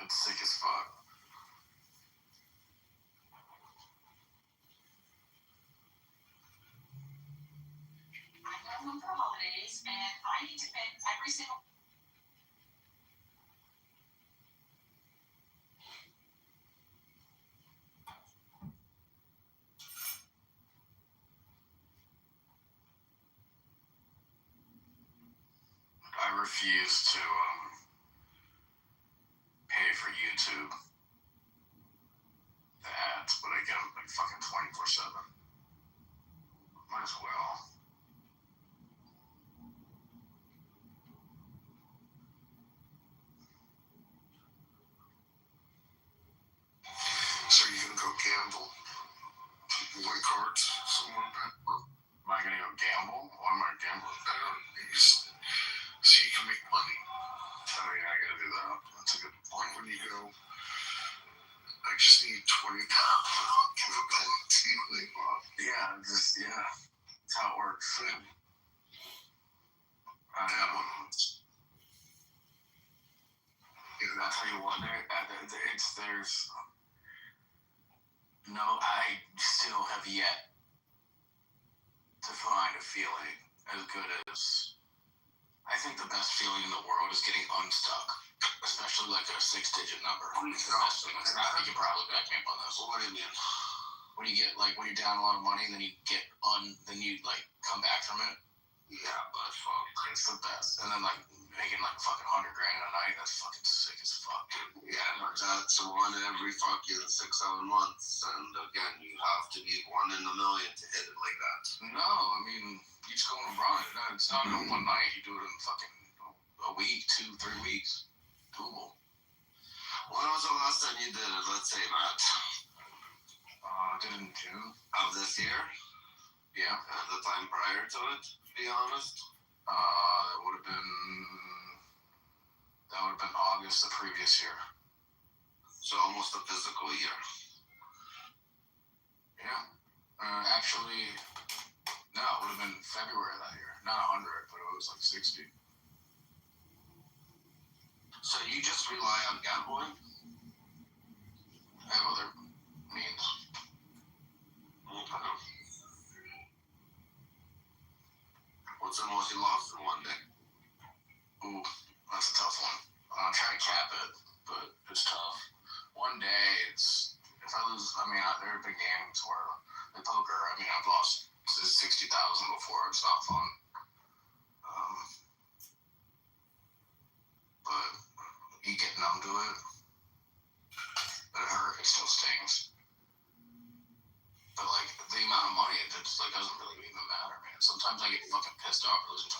It's sick as fuck. I'm going home for holidays, and I need to fit every single. I refuse to pay for YouTube, the ads, but I get them like fucking 24/7. Might as well. So are you gonna go gamble? Play cards somewhere? Am I gonna go gamble? Why am I gambling? I don't know. You just so you can make money. Oh yeah, I gotta do that. That's a good point. When you go, I just need $20. Give it back to you. Like, yeah, that's how it works. I'll tell you what, there's no, I still have yet to find a feeling as good as, I think the best feeling in the world is getting unstuck, especially like a 6-digit number. It's the best thing. I think you probably back me up on this. What do you mean? When you get like, when you're down a lot of money and then you get then you like come back from it. Yeah, but fuck, it's the best. And then like making like fucking $100,000 a night, that's fucking sick as fuck, dude. Yeah, that's one every fucking 6-7 months, and again, you have to be 1 in a million to hit it like that. No, I mean, you just go and run it. It's not in one night. You do it in fucking a week, 2-3 weeks. Doable. When was the last time you did it? Let's say, Matt. I did it in June of this year. Yeah. And the time prior to it, to be honest. That would have been August the previous year. So almost a physical year. Yeah. Actually, no, it would have been February that year. Not 100, but it was like 60. So you just rely on gambling? I have other means. Okay. What's the most you lost in one day? Ooh, that's a tough one. I'm trying to cap it, but it's tough. One day, if I lose, I mean, there have been games where the poker, I mean, I've lost 60,000 before. It's not fun. But you get numb to it. But it hurts. It still stings. But like the amount of money, it just like doesn't really even matter, man. Sometimes I get fucking pissed off for losing $20.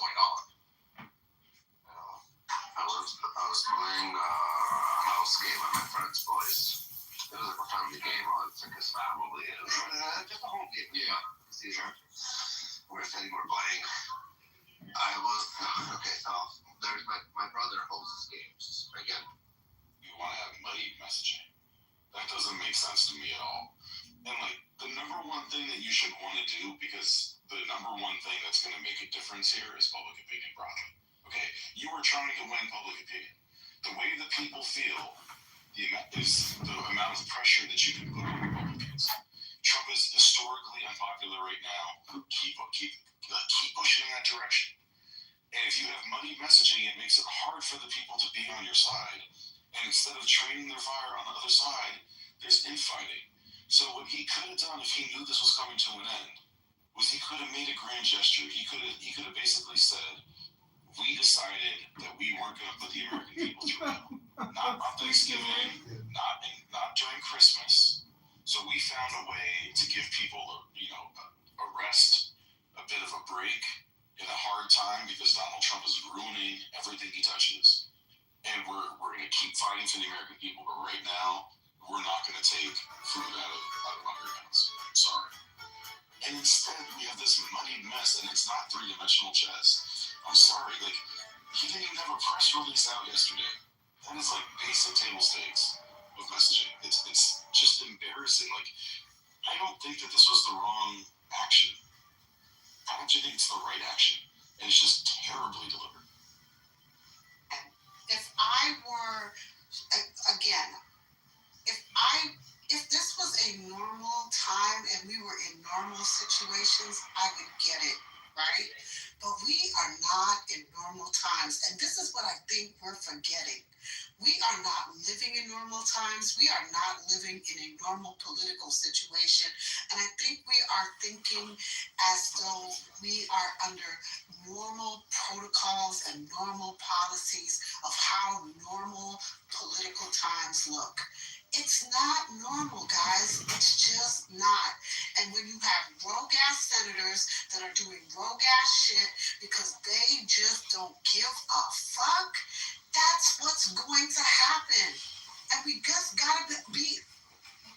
I was playing a house game at my friend's place. It was a family game. It's like his family. Just a home game. Yeah. We're sitting, we're playing. Okay, so there's my brother hosts games. Again, You want to have muddy messaging. That doesn't make sense to me at all. And like the number one thing that you should want to do, because the number one thing that's going to make a difference here is public opinion broadly. Okay, you are trying to win public opinion. The way that people feel is the amount of pressure that you can put on Republicans. Trump is historically unpopular right now. Keep pushing in that direction. And if you have muddy messaging, it makes it hard for the people to be on your side. And instead of training their fire on the other side, there's infighting. So what he could have done if he knew this was coming to an end was he could have made a grand gesture. He could have basically said, we decided that we weren't going to put the American people through hell. Not on Thanksgiving, not during Christmas. So we found a way to give people a rest, a bit of a break in a hard time because Donald Trump is ruining everything he touches. And we're going to keep fighting for the American people. But right now, we're not going to take food out of our hands. Sorry. And Congress, and like, I don't think that this was the wrong action. I actually think it's the right action, and it's just terribly delivered. If I were, again, if this was a normal time and we were in normal situations, I would get it, right? But we are not in normal times, and this is what I think we're forgetting. We are not living in normal times. We are not living in a normal political situation, and I think we are thinking as though we are under normal protocols and normal policies of how normal political times look. It's not normal, guys. It's just not. And when you have rogue ass senators that are doing rogue ass shit because they just don't give a fuck, that's what's going to happen. And we just gotta be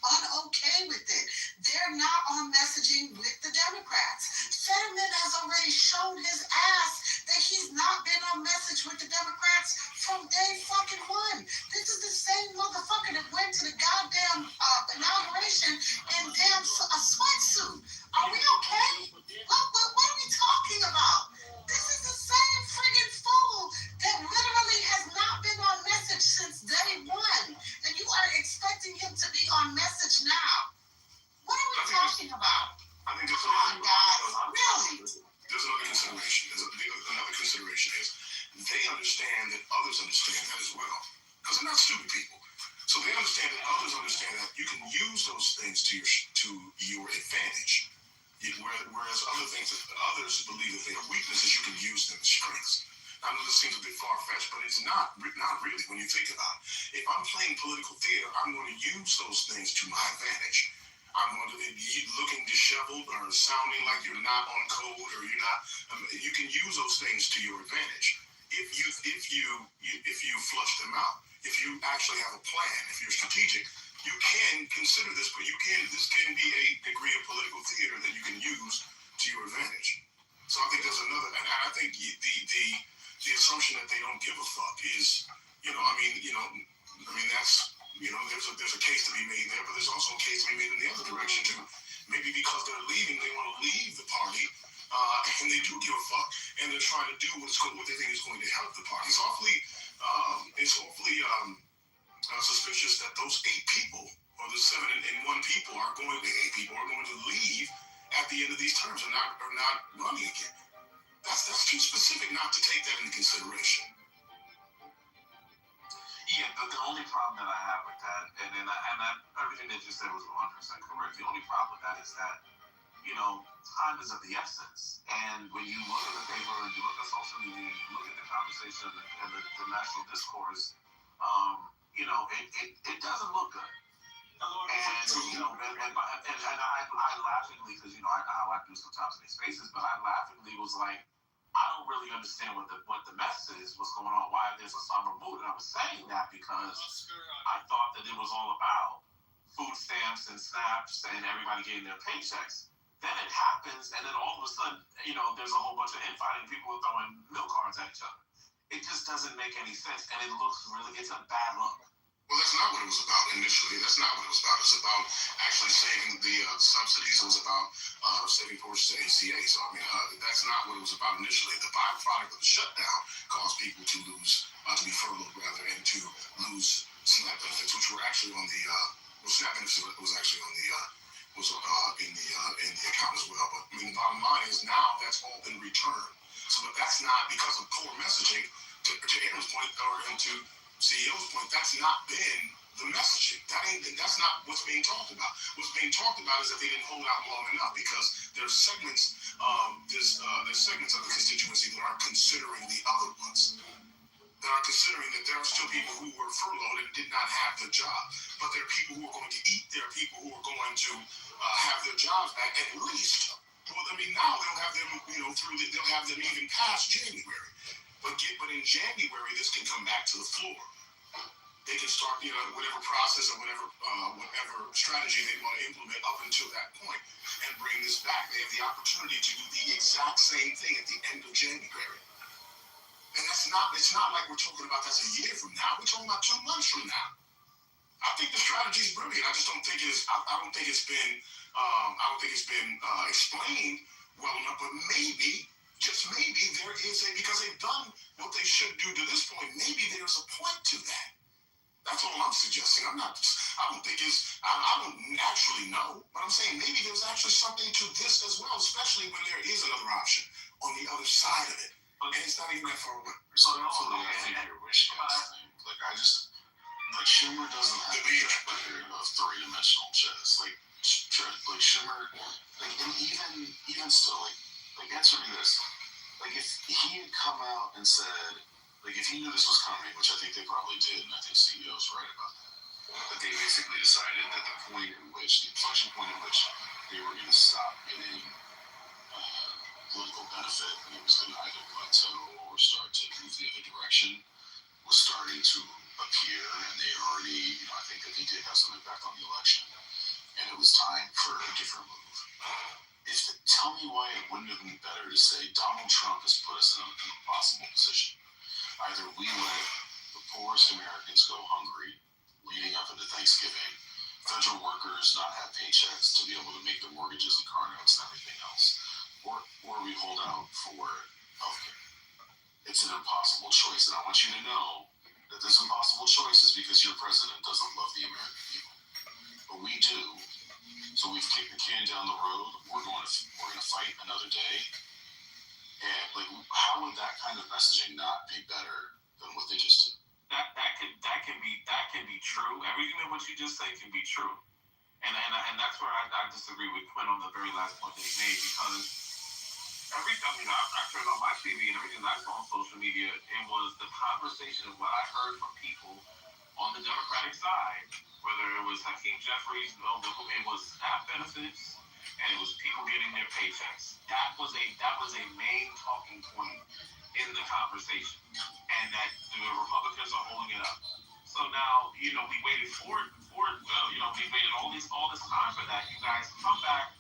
okay with it. They're not on messaging with the Democrats. Fetterman has already shown his ass that he's not been on message with the Democrats from day fucking one. This is the same motherfucker that went to the goddamn inauguration in damn a sweatsuit. Are we okay? What are we talking about? This is the same friggin' fool that literally has not been on message since day one. And you are expecting him to be on message now. What are we talking about? I think there's Really? There's another consideration. Another consideration is they understand that others understand that as well. Because they're not stupid people. So they understand that others understand that you can use those things to your advantage. Whereas other things that others believe that they are weaknesses, you can use them as strengths. I know this seems a bit far-fetched, but it's not really when you think about it. If I'm playing political theater, I'm going to use those things to my advantage. I'm going to be looking disheveled or sounding like you're not on code or you're not. You can use those things to your advantage if you flush them out. If you actually have a plan, if you're strategic, you can consider this, but this can be a degree of political theater that you can use to your advantage. So I think there's another, and I think the assumption that they don't give a fuck is, that's, there's a case to be made there, but there's also a case to be made in the other direction too. Maybe because they're leaving, they want to leave the party, and they do give a fuck, and they're trying to do what they think is going to help the party. It's awfully suspicious that those 8 people, or the 7 and 1 people are going to leave at the end of these terms and not running again. That's too specific not to take that into consideration. Yeah, the only problem that I have with that, and everything that you said was 100% correct. The only problem with that is that, time is of the essence. And when you look at the paper, you look at social media, you look at the conversation and the national discourse, it doesn't look good. And I laughingly, because I know how I do sometimes in these spaces, but I laughingly was like, I don't really understand what the mess is, what's going on, why there's a somber mood. And I was saying that because I thought that it was all about food stamps and snaps and everybody getting their paychecks. Then it happens, and then all of a sudden, there's a whole bunch of infighting, people are throwing milk cartons at each other. It just doesn't make any sense, and it's a bad look. Well, that's not what it was about initially. That's not what it was about. It's about actually saving the subsidies. It was about saving portions of ACA. So, that's not what it was about initially. The byproduct of the shutdown caused people to be furloughed rather, and to lose SNAP benefits, which were actually on the, SNAP benefits was actually on the, in the account as well. But the bottom line is now that's all been returned. So, but that's not because of poor messaging, to Aaron's point, and to CEO's point, that's not been the messaging. That's not what's being talked about. What's being talked about is that they didn't hold out long enough because there's segments of the constituency that aren't considering the other ones. That are considering that there are still people who were furloughed and did not have their job. But there are people who are going to eat. There are people who are going to have their jobs back at least. Well, now they'll have them, they'll have them even past January. But in January, this can come back to the floor. They can start, whatever process or whatever strategy they want to implement up until that point and bring this back. They have the opportunity to do the exact same thing at the end of January. And it's not like we're talking about that's a year from now. We're talking about 2 months from now. I think the strategy is brilliant. I just don't think it's. I don't think it's been. Explained well enough. But maybe, just maybe, there is because they've done what they should do to this point. Maybe there's a point to that. That's all I'm suggesting. I don't think it's. I don't actually know, but I'm saying maybe there's actually something to this as well, especially when there is another option on the other side of it, and it's not even that far away. So hopefully, I think your wish cast thing. Like I just. Like Schumer doesn't have the track record of three-dimensional chess. Like Schumer, like and even still, like answer me this: like if he had come out and said, like if he knew this was coming, which I think they probably did, and I think CEO's right about that they basically decided that the inflection point at which they were going to stop getting political benefit, and it was going to either plateau or start to move the other direction, was starting to appear, and they already, I think that he did have some impact on the election, and it was time for a different move. Tell me why it wouldn't have been better to say Donald Trump has put us in an impossible position. Either we let the poorest Americans go hungry leading up into Thanksgiving, federal workers not have paychecks to be able to make their mortgages and car notes and everything else, or we hold out for healthcare. It's an impossible choice, and I want you to know that this impossible choice is because your president doesn't love the American people, but we do. So we've kicked the can down the road. We're going to fight another day. And like, how would that kind of messaging not be better than what they just did? That can be true. Everything that what you just said can be true, and that's where I disagree with Quinn on the very last point that he made, because I turned on my TV and everything that I saw on social media, it was the conversation of what I heard from people on the Democratic side, whether it was Hakeem Jeffries, it was staff benefits, and it was people getting their paychecks. That was a main talking point in the conversation, and that the Republicans are holding it up. So now, we waited we waited all this time for that. You guys come back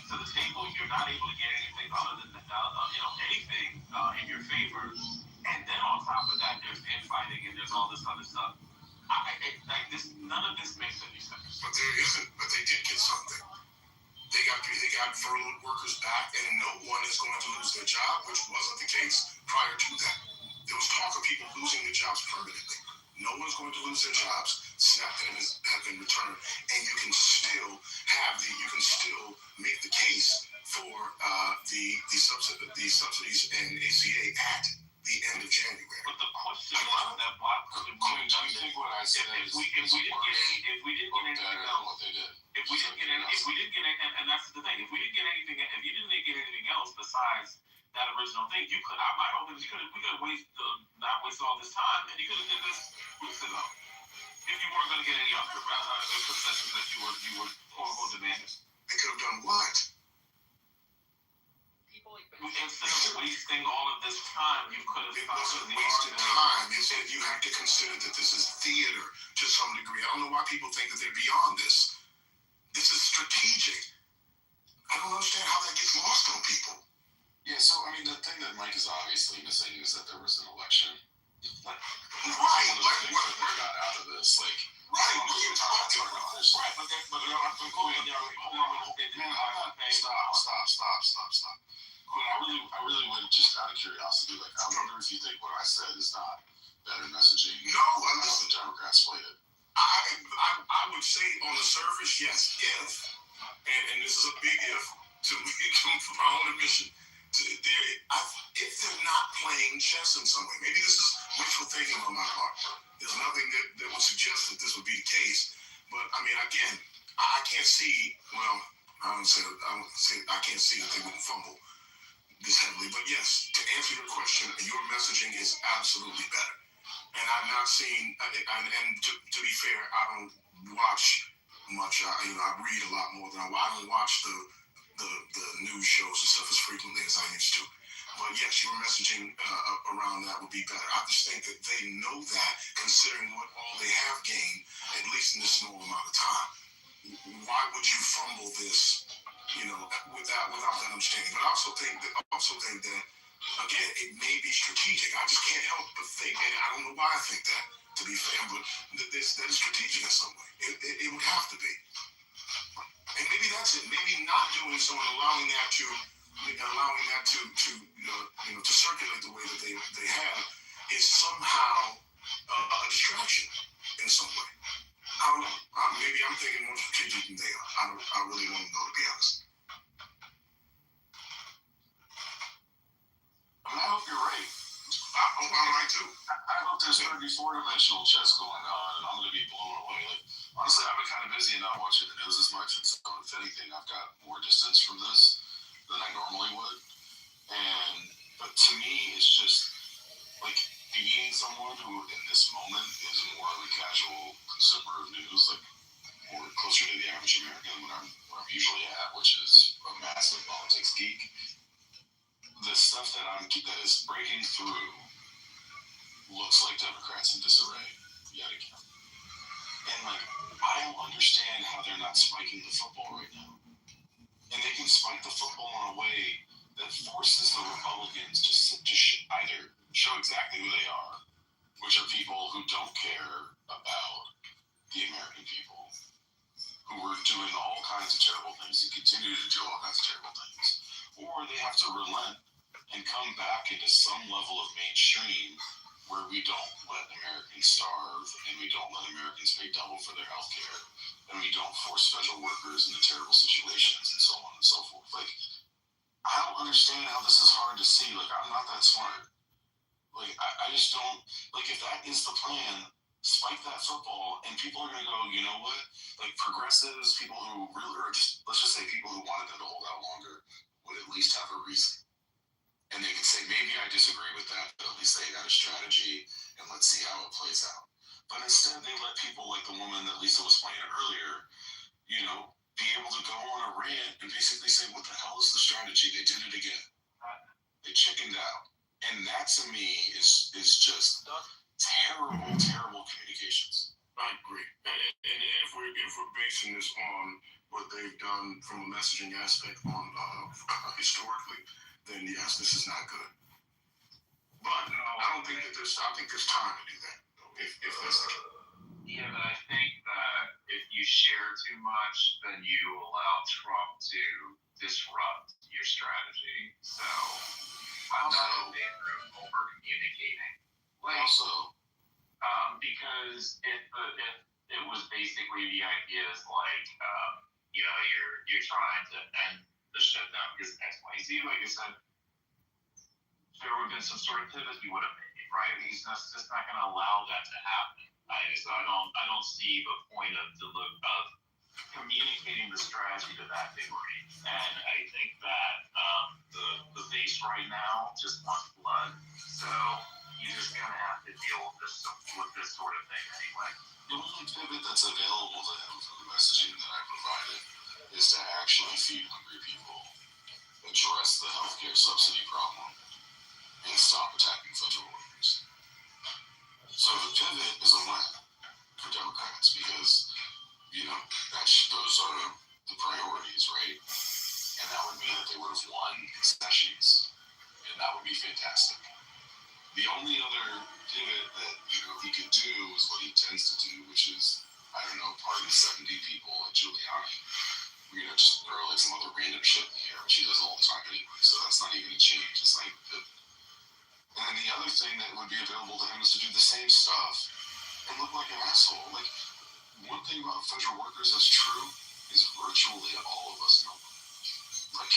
to the table. You're not able to get anything other than anything in your favor, and then on top of that, there's infighting and there's all this other stuff. None of this makes any sense. But there isn't. But they did get something. They got furloughed workers back, and no one is going to lose their job, which wasn't the case prior to that. There was talk of people losing their jobs permanently. No one's going to lose their jobs. SNAP benefits have been returned, and you can still make the case for the subsidies and ACA at the end of January. But the question is that why couldn't we have done this? If we didn't get anything else, and that's the thing. If we didn't get anything, if you didn't get anything else besides that original thing, you could. My hope is we could have not wasted all this time, and you could have did this weeks ago. If you weren't going to get any other concessions that you were quote unquote demanding. They could have done what? Instead of wasting all of this time, you could have. It wasn't wasted time. It said you have to consider that this is theater to some degree. I don't know why people think that they're beyond this. This is strategic. I don't understand how that gets lost on people. Yeah, so I mean, the thing that Mike is obviously missing is that there was an election. Right. What they got out of this, like. Right. What are you talking about? Right, but I'm going there. Stop. I really would, just out of curiosity, like, I wonder if you think what I said is not better messaging. No, how the Democrats played it. I would say on the surface, yes, if, and this is a big if, to my own admission, if they're not playing chess in some way, maybe this is wishful thinking on my part. There's nothing that would suggest that this would be the case, but I mean, again, I can't see, well, I would say I can't see that they wouldn't fumble this heavily, but yes, to answer your question, your messaging is absolutely better. And I've not seen, and to be fair, I don't watch much. I read a lot more than I don't watch the news shows and stuff as frequently as I used to. But yes, your messaging around that would be better. I just think that they know that, considering what all they have gained, at least in this small amount of time. Why would you fumble this, without that understanding? But I also think that again, it may be strategic. I just can't help but think, and I don't know why I think that, to be fair, but that is strategic in some way. It would have to be. And maybe that's it. Maybe not doing so and allowing that to circulate the way that they have is somehow a distraction in some way. I don't know. Maybe I'm thinking more strategic than they are. I really don't know, to be honest. I hope you're right. I'm right too. I hope there's going to be four-dimensional chess going on, and I'm going to be blown away. Like, honestly, I've been kind of busy and not watching the news as much, and so if anything, I've got more distance from this than I normally would. But to me, it's just like being someone who, in this moment, is more of a casual consumer of news, like more closer to the average American where I'm usually at, which is a massive politics geek. The stuff that is breaking through looks like Democrats in disarray yet again. And like, I don't understand how they're not spiking the football right now. And they can spike the football in a way that forces the Republicans to either show exactly who they are, which are people who don't care about the American people, who are doing all kinds of terrible things and continue to do all kinds of terrible things, or they have to relent and come back into some level of mainstream where we don't let Americans starve and we don't let Americans pay double for their health care and we don't force federal workers into terrible situations and so on and so forth. Like, I don't understand how this is hard to see. Like, I'm not that smart. Like, I just don't, like, if that is the plan, spike that football and people are going to go, you know what? Like, progressives, people who really, or just, let's just say people who wanted them to hold out longer would at least have a reason. And they can say, maybe I disagree with that, but at least they got a strategy, and let's see how it plays out. But instead, they let people like the woman that Lisa was playing earlier, be able to go on a rant and basically say, what the hell is the strategy? They did it again. They chickened out. And that, to me, is just terrible, terrible communications. I agree. And if we're basing this on what they've done from a messaging aspect on historically, then yes, this is not good. But I think there's time to do that, if that's the case. Yeah, but I think that if you share too much, then you allow Trump to disrupt your strategy. So I'm not in favor of over communicating. Also, because if it was basically the idea is like, you're trying to end the shutdown because X, Y, Z. Like I said, there would have been some sort of pivot he would have made, right? He's just not going to allow that to happen. So I don't see the point of communicating the strategy to that degree. And I think that the base right now just wants blood. So you just kind of have to deal with this sort of thing anyway. The only pivot that's available to him from the messaging that I provided is to actually feed hungry people, address the healthcare subsidy problem, and stop attacking federal workers. So the pivot is a win for Democrats because, those are the priorities, right? And that would mean that they would have won sessions, and that would be fantastic. The only other pivot that, he could do is what he tends to do, which is, pardon 70 people like Giuliani. Just throw like some other random shit in the air, which he does all the time anyway, so that's not even a change. It's like and then the other thing that would be available to him is to do the same stuff and look like an asshole. Like, one thing about federal workers that's true is virtually all of us know them. Like,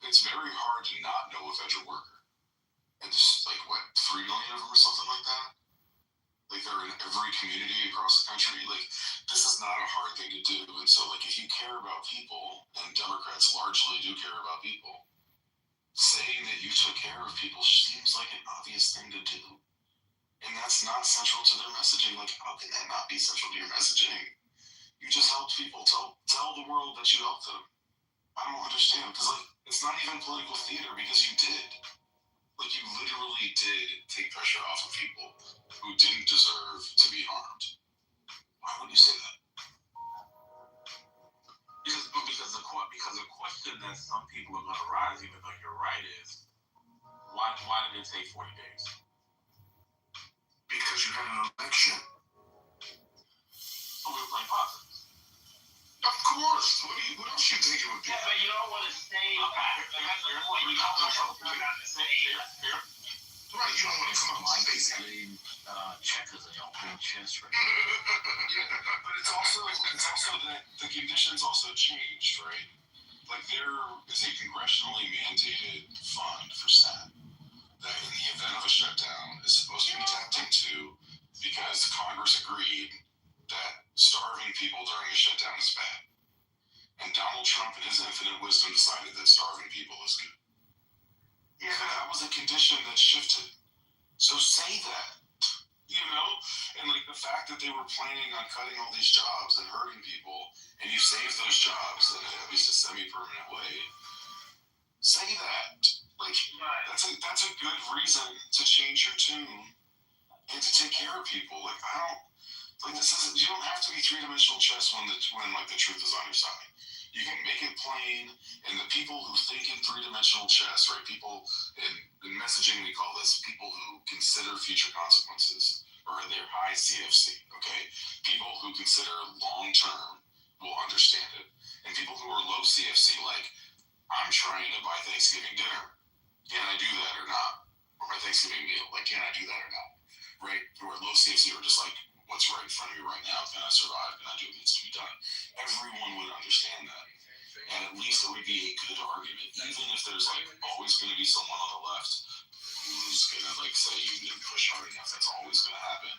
it's very hard to not know a federal worker. And just, 3 million of them or something like that? Like, they're in every community across the country. Like, this is not a hard thing to do. And so, if you care about people, and Democrats largely do care about people, saying that you took care of people seems like an obvious thing to do. And that's not central to their messaging. Like, how can that not be central to your messaging? You just helped people. Tell the world that you helped them. I don't understand. Because, it's not even political theater because you did. Like, you literally did take pressure off of people who didn't deserve to be harmed. Why would you say that? Because the question that some people are going to rise, even though you're right, is why did it take 40 days? Because you you had an election. But we were playing politics. Of course. What else you think it would be? Yeah, but you don't want to say that. You don't want to say right, you don't want to come out and say that. playing checkers and y'all playing chess right But it's also that the conditions also changed, right? Like there is a congressionally mandated fund for SNAP that in the event of a shutdown is supposed to be tapped into because Congress agreed that starving people during a shutdown is bad. And Donald Trump in his infinite wisdom decided that starving people is good. Yeah, that was a condition that shifted. So say that, and like the fact that they were planning on cutting all these jobs and hurting people, and you saved those jobs in at least a semi-permanent way. Say that. Like that's a good reason to change your tune and to take care of people. Like you don't have to be three-dimensional chess when like the truth is on your side. You can make it plain, and the people who think in three-dimensional chess, right? People in messaging, we call this people who consider future consequences, or they're high CFC, okay? People who consider long-term will understand it. And people who are low CFC, like, I'm trying to buy Thanksgiving dinner. Can I do that or not? Or my Thanksgiving meal, like, can I do that or not? Right? Who are low CFC are just like, what's right in front of me right now? Can I survive? Can I do what needs to be done? Everyone would understand that. And at least it would be a good argument, even if there's like always going to be someone on the left who's going to like say you didn't push hard enough. That's always going to happen.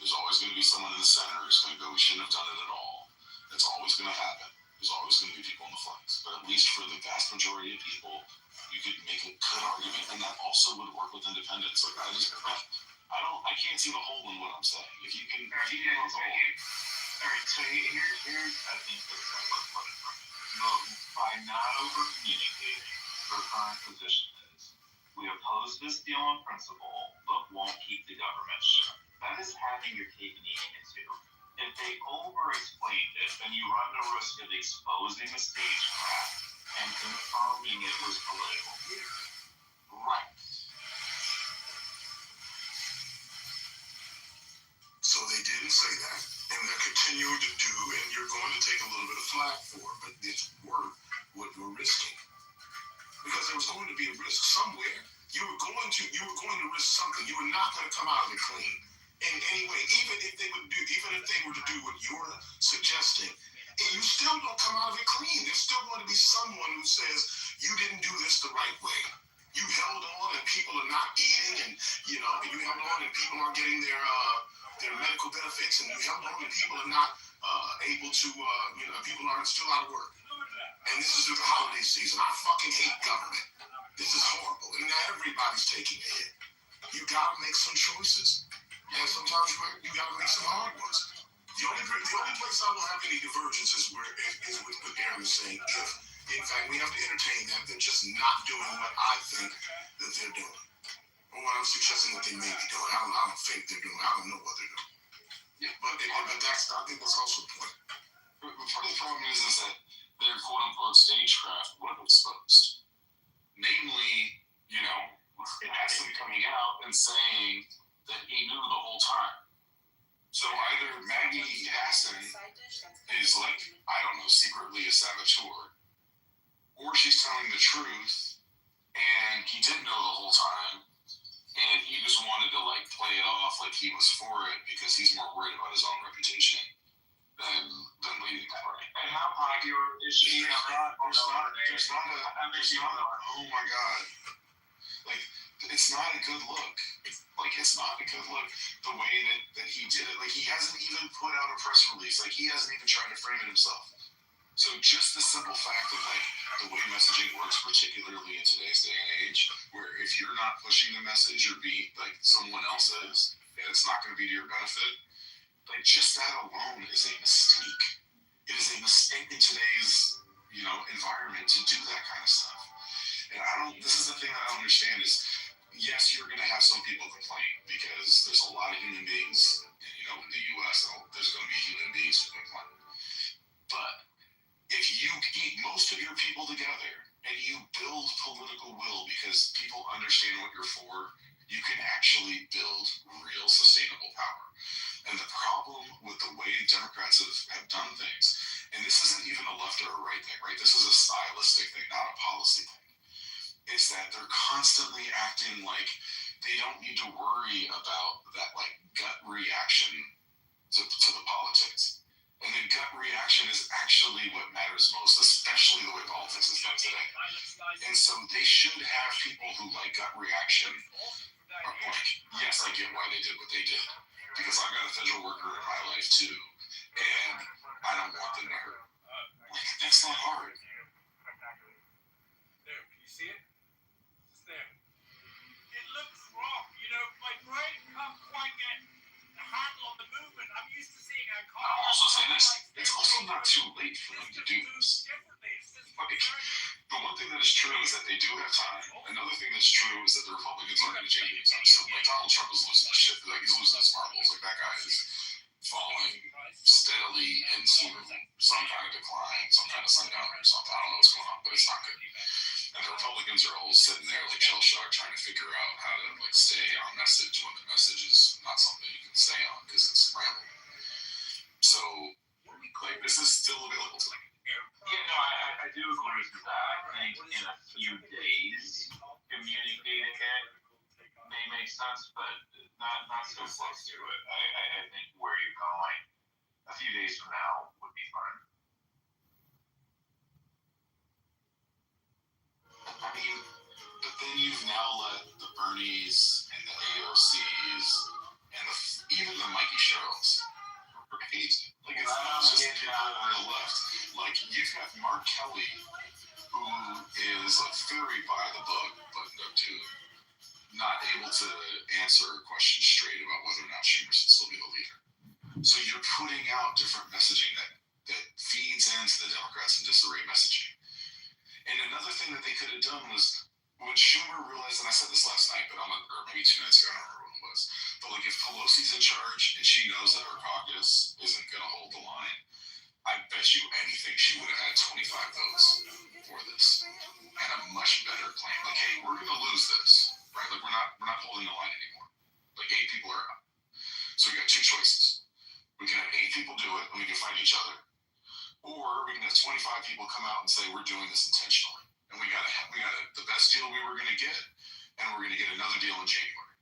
There's always going to be someone in the center who's going to go, we shouldn't have done it at all. That's always going to happen. There's always going to be people on the flanks. But at least for the vast majority of people, you could make a good argument. And that also would work with independents. Like I can't see the hole in what I'm saying. If you can know the hole. All right, so here's I think what it from. By not over communicating, her current position is we oppose this deal on principle, but won't keep the government shut. That is having your cake and eating it too. If they over-explained it, then you run the risk of exposing the stagecraft and confirming it was political theater. Right. So they didn't say that, and they're continuing to do, and you're going to take a little bit of flack for it, but it's worth what you're risking. Because there was going to be a risk somewhere. You were going to risk something. You were not going to come out of it clean in any way. Even if they were to do what you're suggesting, and you still don't come out of it clean. There's still going to be someone who says you didn't do this the right way. You held on, and people are not eating, and you held on, and people aren't getting their medical benefits, and you held on, and people are not able to, people are still out of work. And this is the holiday season. I fucking hate government. This is horrible. And now everybody's taking a hit. You gotta make some choices. And sometimes you gotta make some hard ones. The only place I don't have any divergence is with what Aaron is saying. If, in fact, we have to entertain that, they're just not doing what I think that they're doing. Or what I'm suggesting that they may be doing. I don't think they're doing. I don't know what they're doing. Yeah, but I think that's also the point. Part of the problem is that their quote-unquote stagecraft would have exposed. Namely, it has them coming out and saying that he knew the whole time. So either Maggie Hassan is like, I don't know, secretly a saboteur, or she's telling the truth, and he did know the whole time, and he just wanted to like play it off like he was for it because he's more worried about his own reputation than leading the party. And how popular is she? There's not oh my God. Like, it's not a good look. It's not a good look. The way that he did it, like he hasn't even put out a press release. Like he hasn't even tried to frame it himself. So just the simple fact of like the way messaging works, particularly in today's day and age, where if you're not pushing the message or be like someone else is, and it's not going to be to your benefit, like just that alone is a mistake. It is a mistake in today's, environment to do that kind of stuff. And this is the thing that I don't understand is, yes, you're going to have some people complain because there's a lot of human beings, in the U.S. There's going to be human beings who complain. But if you keep most of your people together and you build political will because people understand what you're for you can actually build real sustainable power. And the problem with the way Democrats have done things, and this isn't even a left or a right thing, right? This is a stylistic thing, not a policy thing, is that they're constantly acting like they don't need to worry about that like gut reaction to the politics. And the gut reaction is actually what matters most, especially the way politics is done today. And so they should have people who like gut reaction are like, yes, I get why they did what they did. Because I've got a federal worker in my life too. And I don't want them to hurt. Like, that's not hard. There, can you see it? It's there. It looks wrong. You know, my brain can't quite get a handle on the movement. I'm used to seeing a car. I'll also say this, it's also not too late for them to do this. Like, the one thing that is true is that they do have time. Another thing that's true is that the Republicans aren't going to change anytime soon. Like, Donald Trump is losing his shit. Like, he's losing his marbles. Like, that guy is falling steadily into some kind of decline, some kind of sundown or something. I don't know what's going on, but it's not good. And the Republicans are all sitting there like shell-shocked trying to figure out how to like stay on message when the message is not something you can stay on because it's rambling. So, like, this is still available to them. Yeah, no, I do agree with that. I think in a few days, communicating it may make sense, but not so close to it. I think where you're going, a few days from now would be fine. I mean, but then you've now let the Bernies and the AOCs and even the Mikey Sherrills repeat. Like, it's not just people on the left. Like, you've got Mark Kelly, who is like very by the book, but not able to answer a question straight about whether or not Schumer should still be the leader. So you're putting out different messaging that feeds into the Democrats and disarray messaging. And another thing that they could have done was when Schumer realized, and I said this last night, but or maybe 2 nights ago, I don't remember when it was, but like if Pelosi's in charge and she knows that her caucus isn't going to hold the line, I bet you anything she would have had 25 votes for this and a much better plan. Like, hey, we're going to lose this, right? Like, we're not holding the line anymore. Like, 8 people are out. So we got 2 choices. We can have 8 people do it and we can fight each other. Or we can have 25 people come out and say we're doing this intentionally, and we got the best deal we were going to get, and we're going to get another deal in January.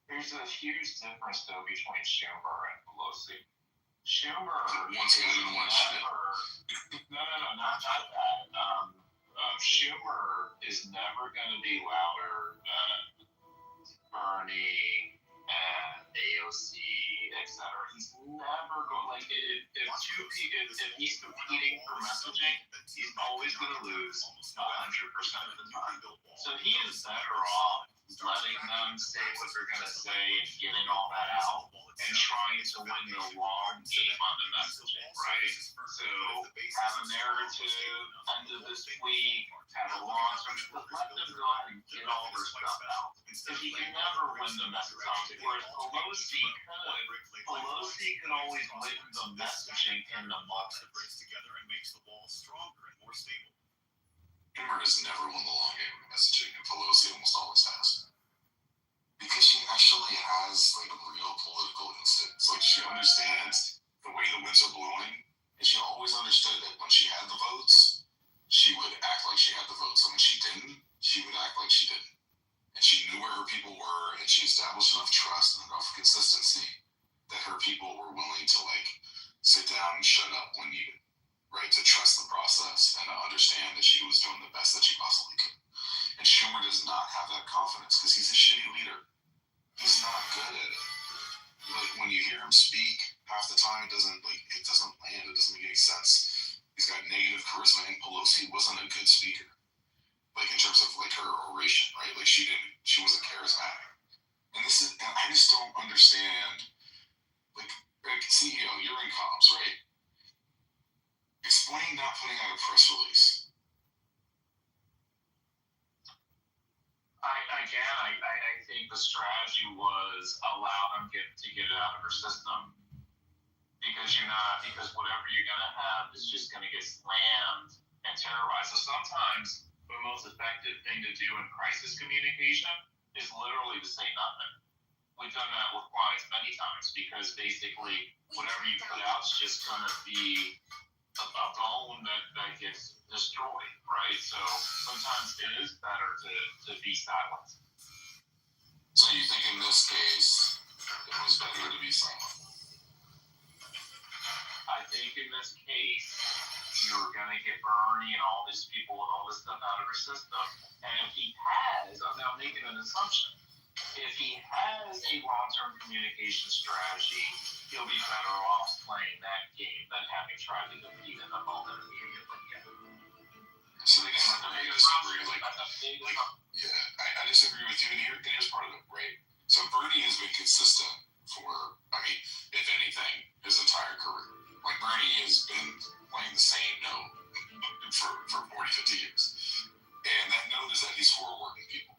There's a huge difference though between Schumer and Pelosi. Schumer one's good and one's shit. No, not that. Schumer is never going to be louder than Bernie and AOC, etc. He's never going like if he's competing for messaging, he's always going to lose 100% of the time. So he is better off letting them say what they're going to say and getting all that out and trying to win the long game on the messaging, right? So have a narrative, end of this week, have a long term, but let them go ahead and get all their stuff out. Because he can never win the message on it. Whereas Pelosi could always win the messaging in the moment. Schumer has never won the long game of messaging, and Pelosi almost always has. Because she actually has like real political instincts. Like, she understands the way the winds are blowing, and she always understood that when she had the votes, she would act like she had the votes, and when she didn't, she would act like she didn't. And she knew where her people were, and she established enough trust and enough consistency that her people were willing to like sit down and shut up when needed, right? To trust the process and to understand that she was doing the best that she possibly could. And Schumer does not have that confidence because he's a shitty leader. He's not good at it. Like, when you hear him speak, half the time it doesn't land. It doesn't make any sense. He's got negative charisma, and Pelosi wasn't a good speaker. Like, in terms of like her oration, right? Like, she wasn't charismatic. And I just don't understand. Like CEO, you're in comms, right? Explain not putting out a press release. I think the strategy was allow them to get it out of her system because whatever you're gonna have is just gonna get slammed and terrorized. So sometimes the most effective thing to do in crisis communication is literally to say nothing. We've done that with clients many times because basically whatever you put out is just going to be a bone that gets destroyed, right? So sometimes it is better to be silent. So you think in this case, it was better to be silent? I think in this case, you're going to get Bernie and all these people and all this stuff out of her system. And if he has, I'm now making an assumption, if he has a long-term communication strategy, he'll be better off playing that game than having tried to compete in the moment immediately. So again, I disagree. I disagree with you, and here's part of it, right? So Bernie has been consistent for, if anything, his entire career. Like Bernie has been playing the same note for 40, 50 years. And that note is that he's for working people.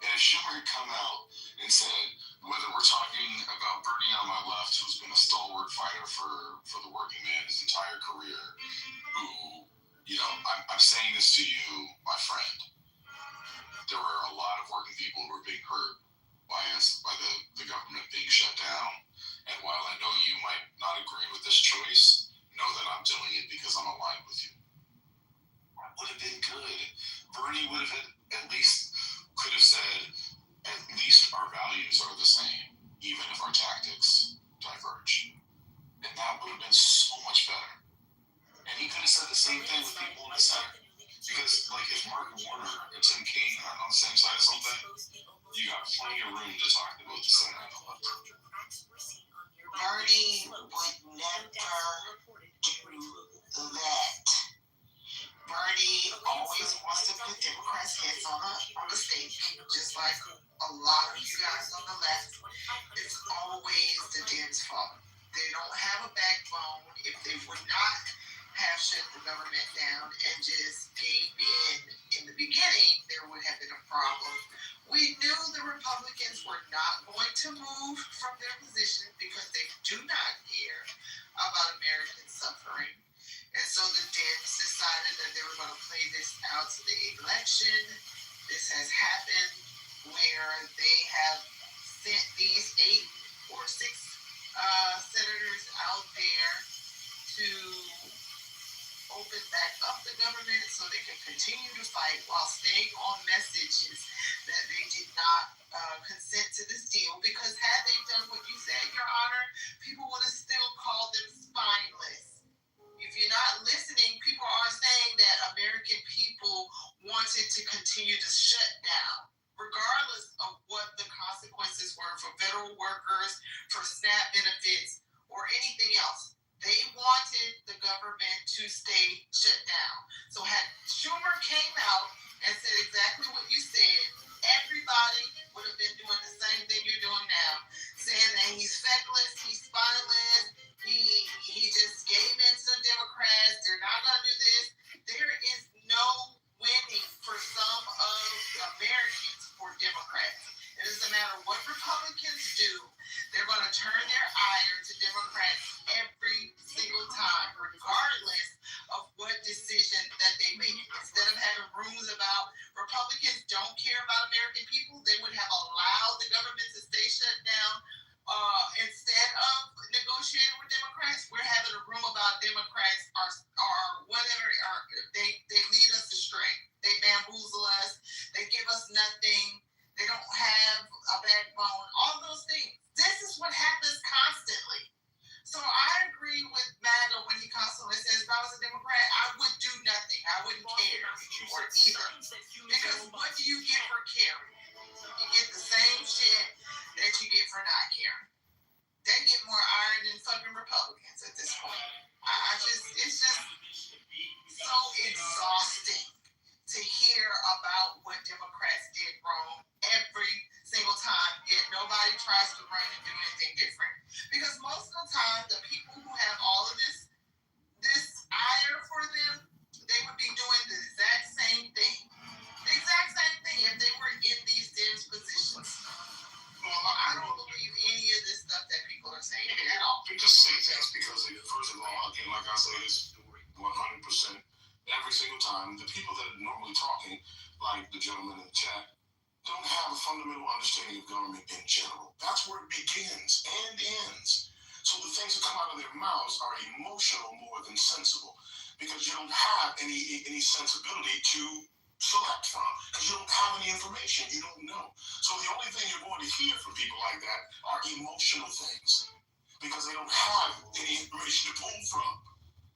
And if Schumer had come out and said, whether we're talking about Bernie on my left, who's been a stalwart fighter for the working man his entire career, who, I'm saying this to you, my friend, there were a lot of working people who were being hurt by the government being shut down. And while I know you might not agree with this choice, know that I'm doing it because I'm aligned with you. That would have been good. Bernie would have could have said, at least our values are the same, even if our tactics diverge. And that would have been so much better. And he could have said the same thing with people in the center. Because, if Mark Warner and Tim Kaine are on the same side of something, you got plenty of room to talk to both the center and the left. Bernie would never do that. Bernie always wants to put Democrats' heads on the stake, just like a lot of you guys on the left. It's always the Dems' fault. They don't have a backbone. If they would not have shut the government down and just gave in the beginning, there would have been a problem. We knew the Republicans were not going to move from their position because they do not care about American suffering. And so the Dems decided that they were going to play this out to the election. This has happened where they have sent these 8 or 6 senators out there to open back up the government so they can continue to fight while staying on messages that they did not consent to this deal. Because had they done what you said, Your Honor, people would have still called them spineless. If you're not listening, people are saying that American people wanted to continue to shut down, regardless of what the consequences were for federal workers, for SNAP benefits, or anything else. They wanted the government to stay shut down. So had Schumer came out and said exactly what you said, everybody would have been doing the same thing you're doing now, saying that he's feckless, he's spineless, he just gave in to the Democrats, they're not going to do this. There is no winning for some of the Americans for Democrats. It doesn't matter what Republicans do, they're going to turn their ire to Democrats every single time, regardless of what decision that they make. Instead of having rumors about Republicans don't care about American people, they would have allowed the government to stay shut down. Instead of negotiating with Democrats, we're having a room about Democrats are whatever, they lead us astray. They bamboozle us. They give us nothing. They don't have a backbone. All those things. This is what happens constantly. So I agree with MAGA when he constantly says, if I was a Democrat, I would do nothing. I wouldn't care or either. Because what do you get for caring? You get the same shit that you get for not caring. They get more iron than fucking Republicans at this point. It's just so exhausting to hear about what Democrats did wrong every single time, yet nobody tries to run and do anything different. Because most of the time, the people who have all of this ire for them, they would be doing the exact same thing. The exact same thing if they were in these Dems positions. Well, I don't believe any of this stuff that people are saying at all. They just say things because, first of all, again, like I say, it's 100%. Every single time, the people that are normally talking, like the gentleman in the chat, don't have a fundamental understanding of government in general. That's where it begins and ends. So the things that come out of their mouths are emotional more than sensible, because you don't have any sensibility to select from, because you don't have any information, you don't know. So the only thing you're going to hear from people like that are emotional things, because they don't have any information to pull from.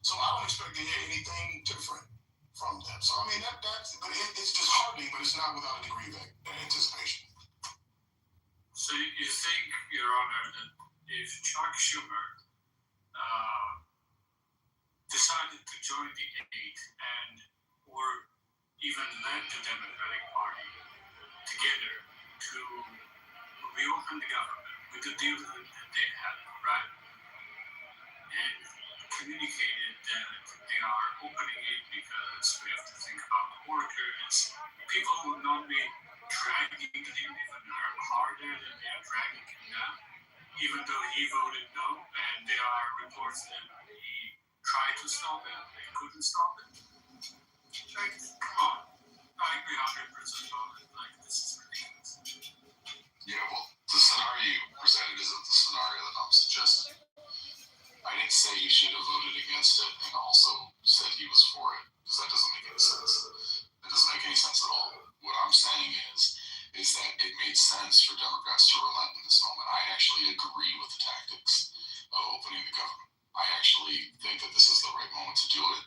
So I don't expect to hear anything different from them. So I mean but it's disheartening, but it's not without a degree of anticipation. So you think, Your Honor, that if Chuck Schumer decided to join the eight and or even led the Democratic Party together to reopen the government with the deal that they had, right? And communicated that they are opening it because we have to think about the workers. People would not be dragging him even harder than they are dragging him now, even though he voted no, and there are reports that he tried to stop it, they couldn't stop it. Like, come on. I agree 100% on it. Like, this is ridiculous. Yeah, well, the scenario you presented isn't the scenario that I'm suggesting. I didn't say he should have voted against it and also said he was for it, because that doesn't make any sense. It doesn't make any sense at all. What I'm saying is that it made sense for Democrats to relent in this moment. I actually agree with the tactics of opening the government. I actually think that this is the right moment to do it,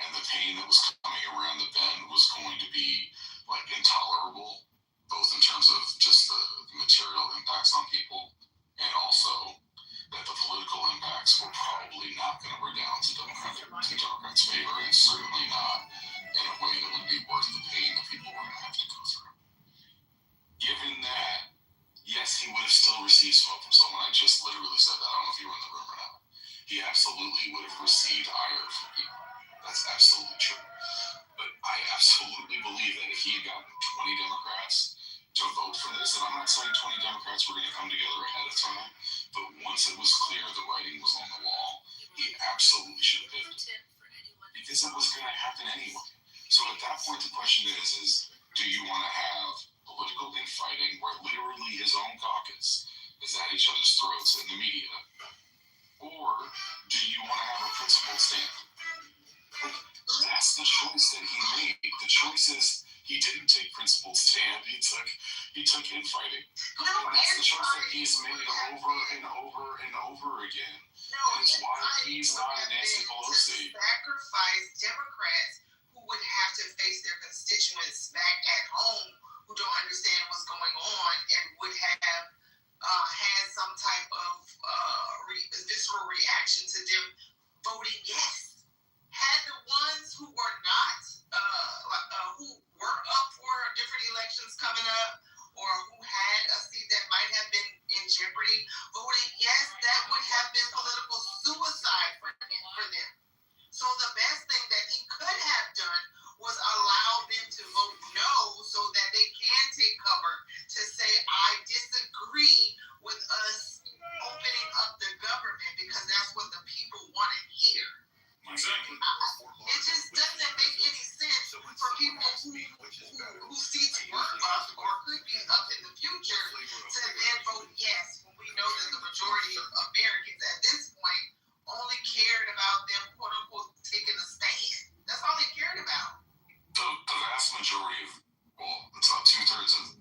and the pain that was coming around the bend was going to be like intolerable, both in terms of just the material impacts on people, and also that the political impacts were probably not going to redound to Democrats' favor, and certainly not in a way that would be worth the pain that people were going to have to go through. Given that, yes, he would have still received smoke from someone. I just literally said that. I don't know if you were in the room or not. He absolutely would have received ire from people. That's absolutely true. But I absolutely believe that if he had gotten 20 Democrats to vote for this, and I'm not saying 20 Democrats were going to come together ahead of time, but once it was clear the writing was on the wall, he absolutely should have pivoted. Because it was going to happen anyway. So at that point, the question is do you want to have political infighting where literally his own caucus is at each other's throats in the media? Or do you want to have a principled stand? That's the choice that he made. The choice is he didn't take principled stand. He took infighting. And that's the choice that he's made over and over and over again. And it's why he's not a Nancy Pelosi. Sacrifice Democrats who would have to face their constituents back at home who don't understand what's going on and would have had some type of visceral reaction to them voting yes. Had the ones who were not, who were up for different elections coming up, or who had a seat that might have been in jeopardy, voted yes, that would have been political suicide for them. So the best thing that he could have done was allow them to vote no so that they can take cover to say, I disagree with us opening up the government because that's what the people want to hear. Exactly. It just doesn't make any sense for people who seats were up or could be up in the future to then vote yes when we know that the majority of Americans at this point only cared about them, quote unquote, taking a stand. That's all they cared about. The vast majority of, it's about 2/3 of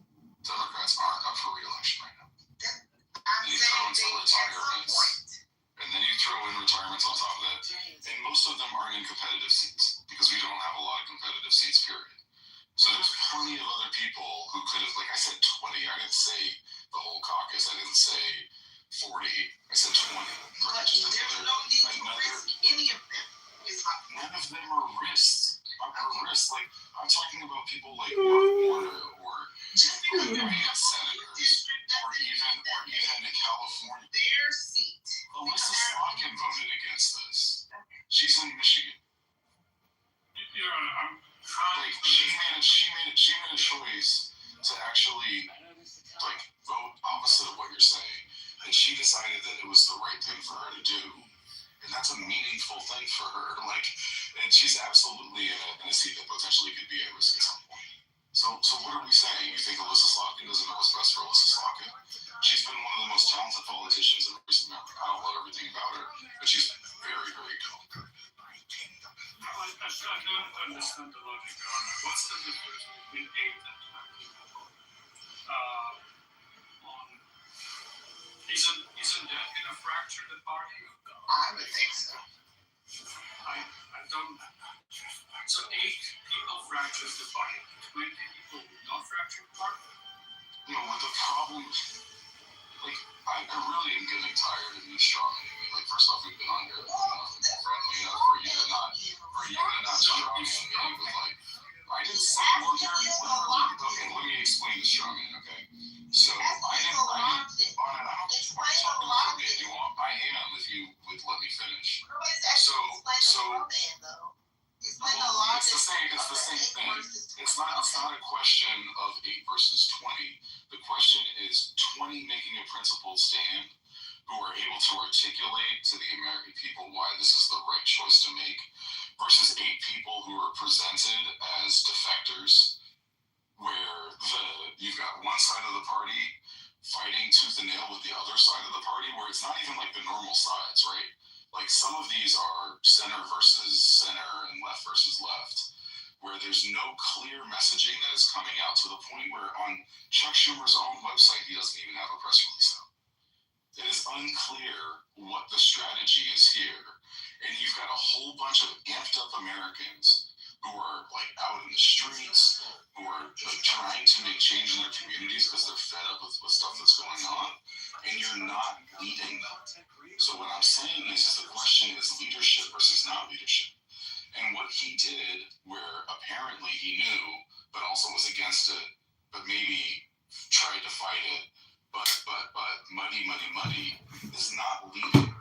Democrats aren't up for re-election right now. I'm saying they at some point. And then you throw in retirements on top of that. And most of them aren't in competitive seats because we don't have a lot of competitive seats, period. So there's plenty of other people who could have, like I said, 20. I didn't say the whole caucus. I didn't say 40. I said 20. But there's no need to risk any of them. None of them are risks. Like, I'm talking about people like Mark Warner or Senators or even in California. Their seat. Alyssa Slotkin voted against this. She's in Michigan. Yeah, I'm trying. Like, she made a choice to actually vote opposite of what you're saying, and she decided that it was the right thing for her to do, and that's a meaningful thing for her. And she's absolutely in a seat that potentially could be at risk at some point. So So what are we saying? You think Alyssa Slotkin doesn't know what's best for Alyssa Slotkin? She's been one of the most talented politicians in recent memory. I don't love everything about her, but she's very, very good. I don't understand the logic on it. What's the difference between 8 and 20? Isn't that in a fracture the party? I would think so. I don't. So 8 people fractures the party. 20 people would not fracture the party. You know what the problem? Like I really am getting tired of you strawmanning me. Like first off, we've been on here enough and friendly enough for you to not strawman me with like. I didn't say well, okay, let me explain the strawman. Okay, so I don't talk to me if you want. I am if you would let me finish. So it's the same thing. It's not a question of 8 versus 20. The question is 20 making a principled stand who are able to articulate to the American people why this is the right choice to make versus 8 people who are presented as defectors where you've got one side of the party fighting tooth and nail with the other side of the party where it's not even like the normal sides, right? Like some of these are center versus center and left versus left, where there's no clear messaging that is coming out to the point where on Chuck Schumer's own website, he doesn't even have a press release out. It is unclear what the strategy is here. And you've got a whole bunch of amped up Americans who are like out in the streets, who are like trying to make change in their communities because they're fed up with stuff that's going on, and you're not leading them. So what I'm saying is the question is leadership versus not leadership. And what he did, where apparently he knew, but also was against it, but maybe tried to fight it, but muddy, is not leading.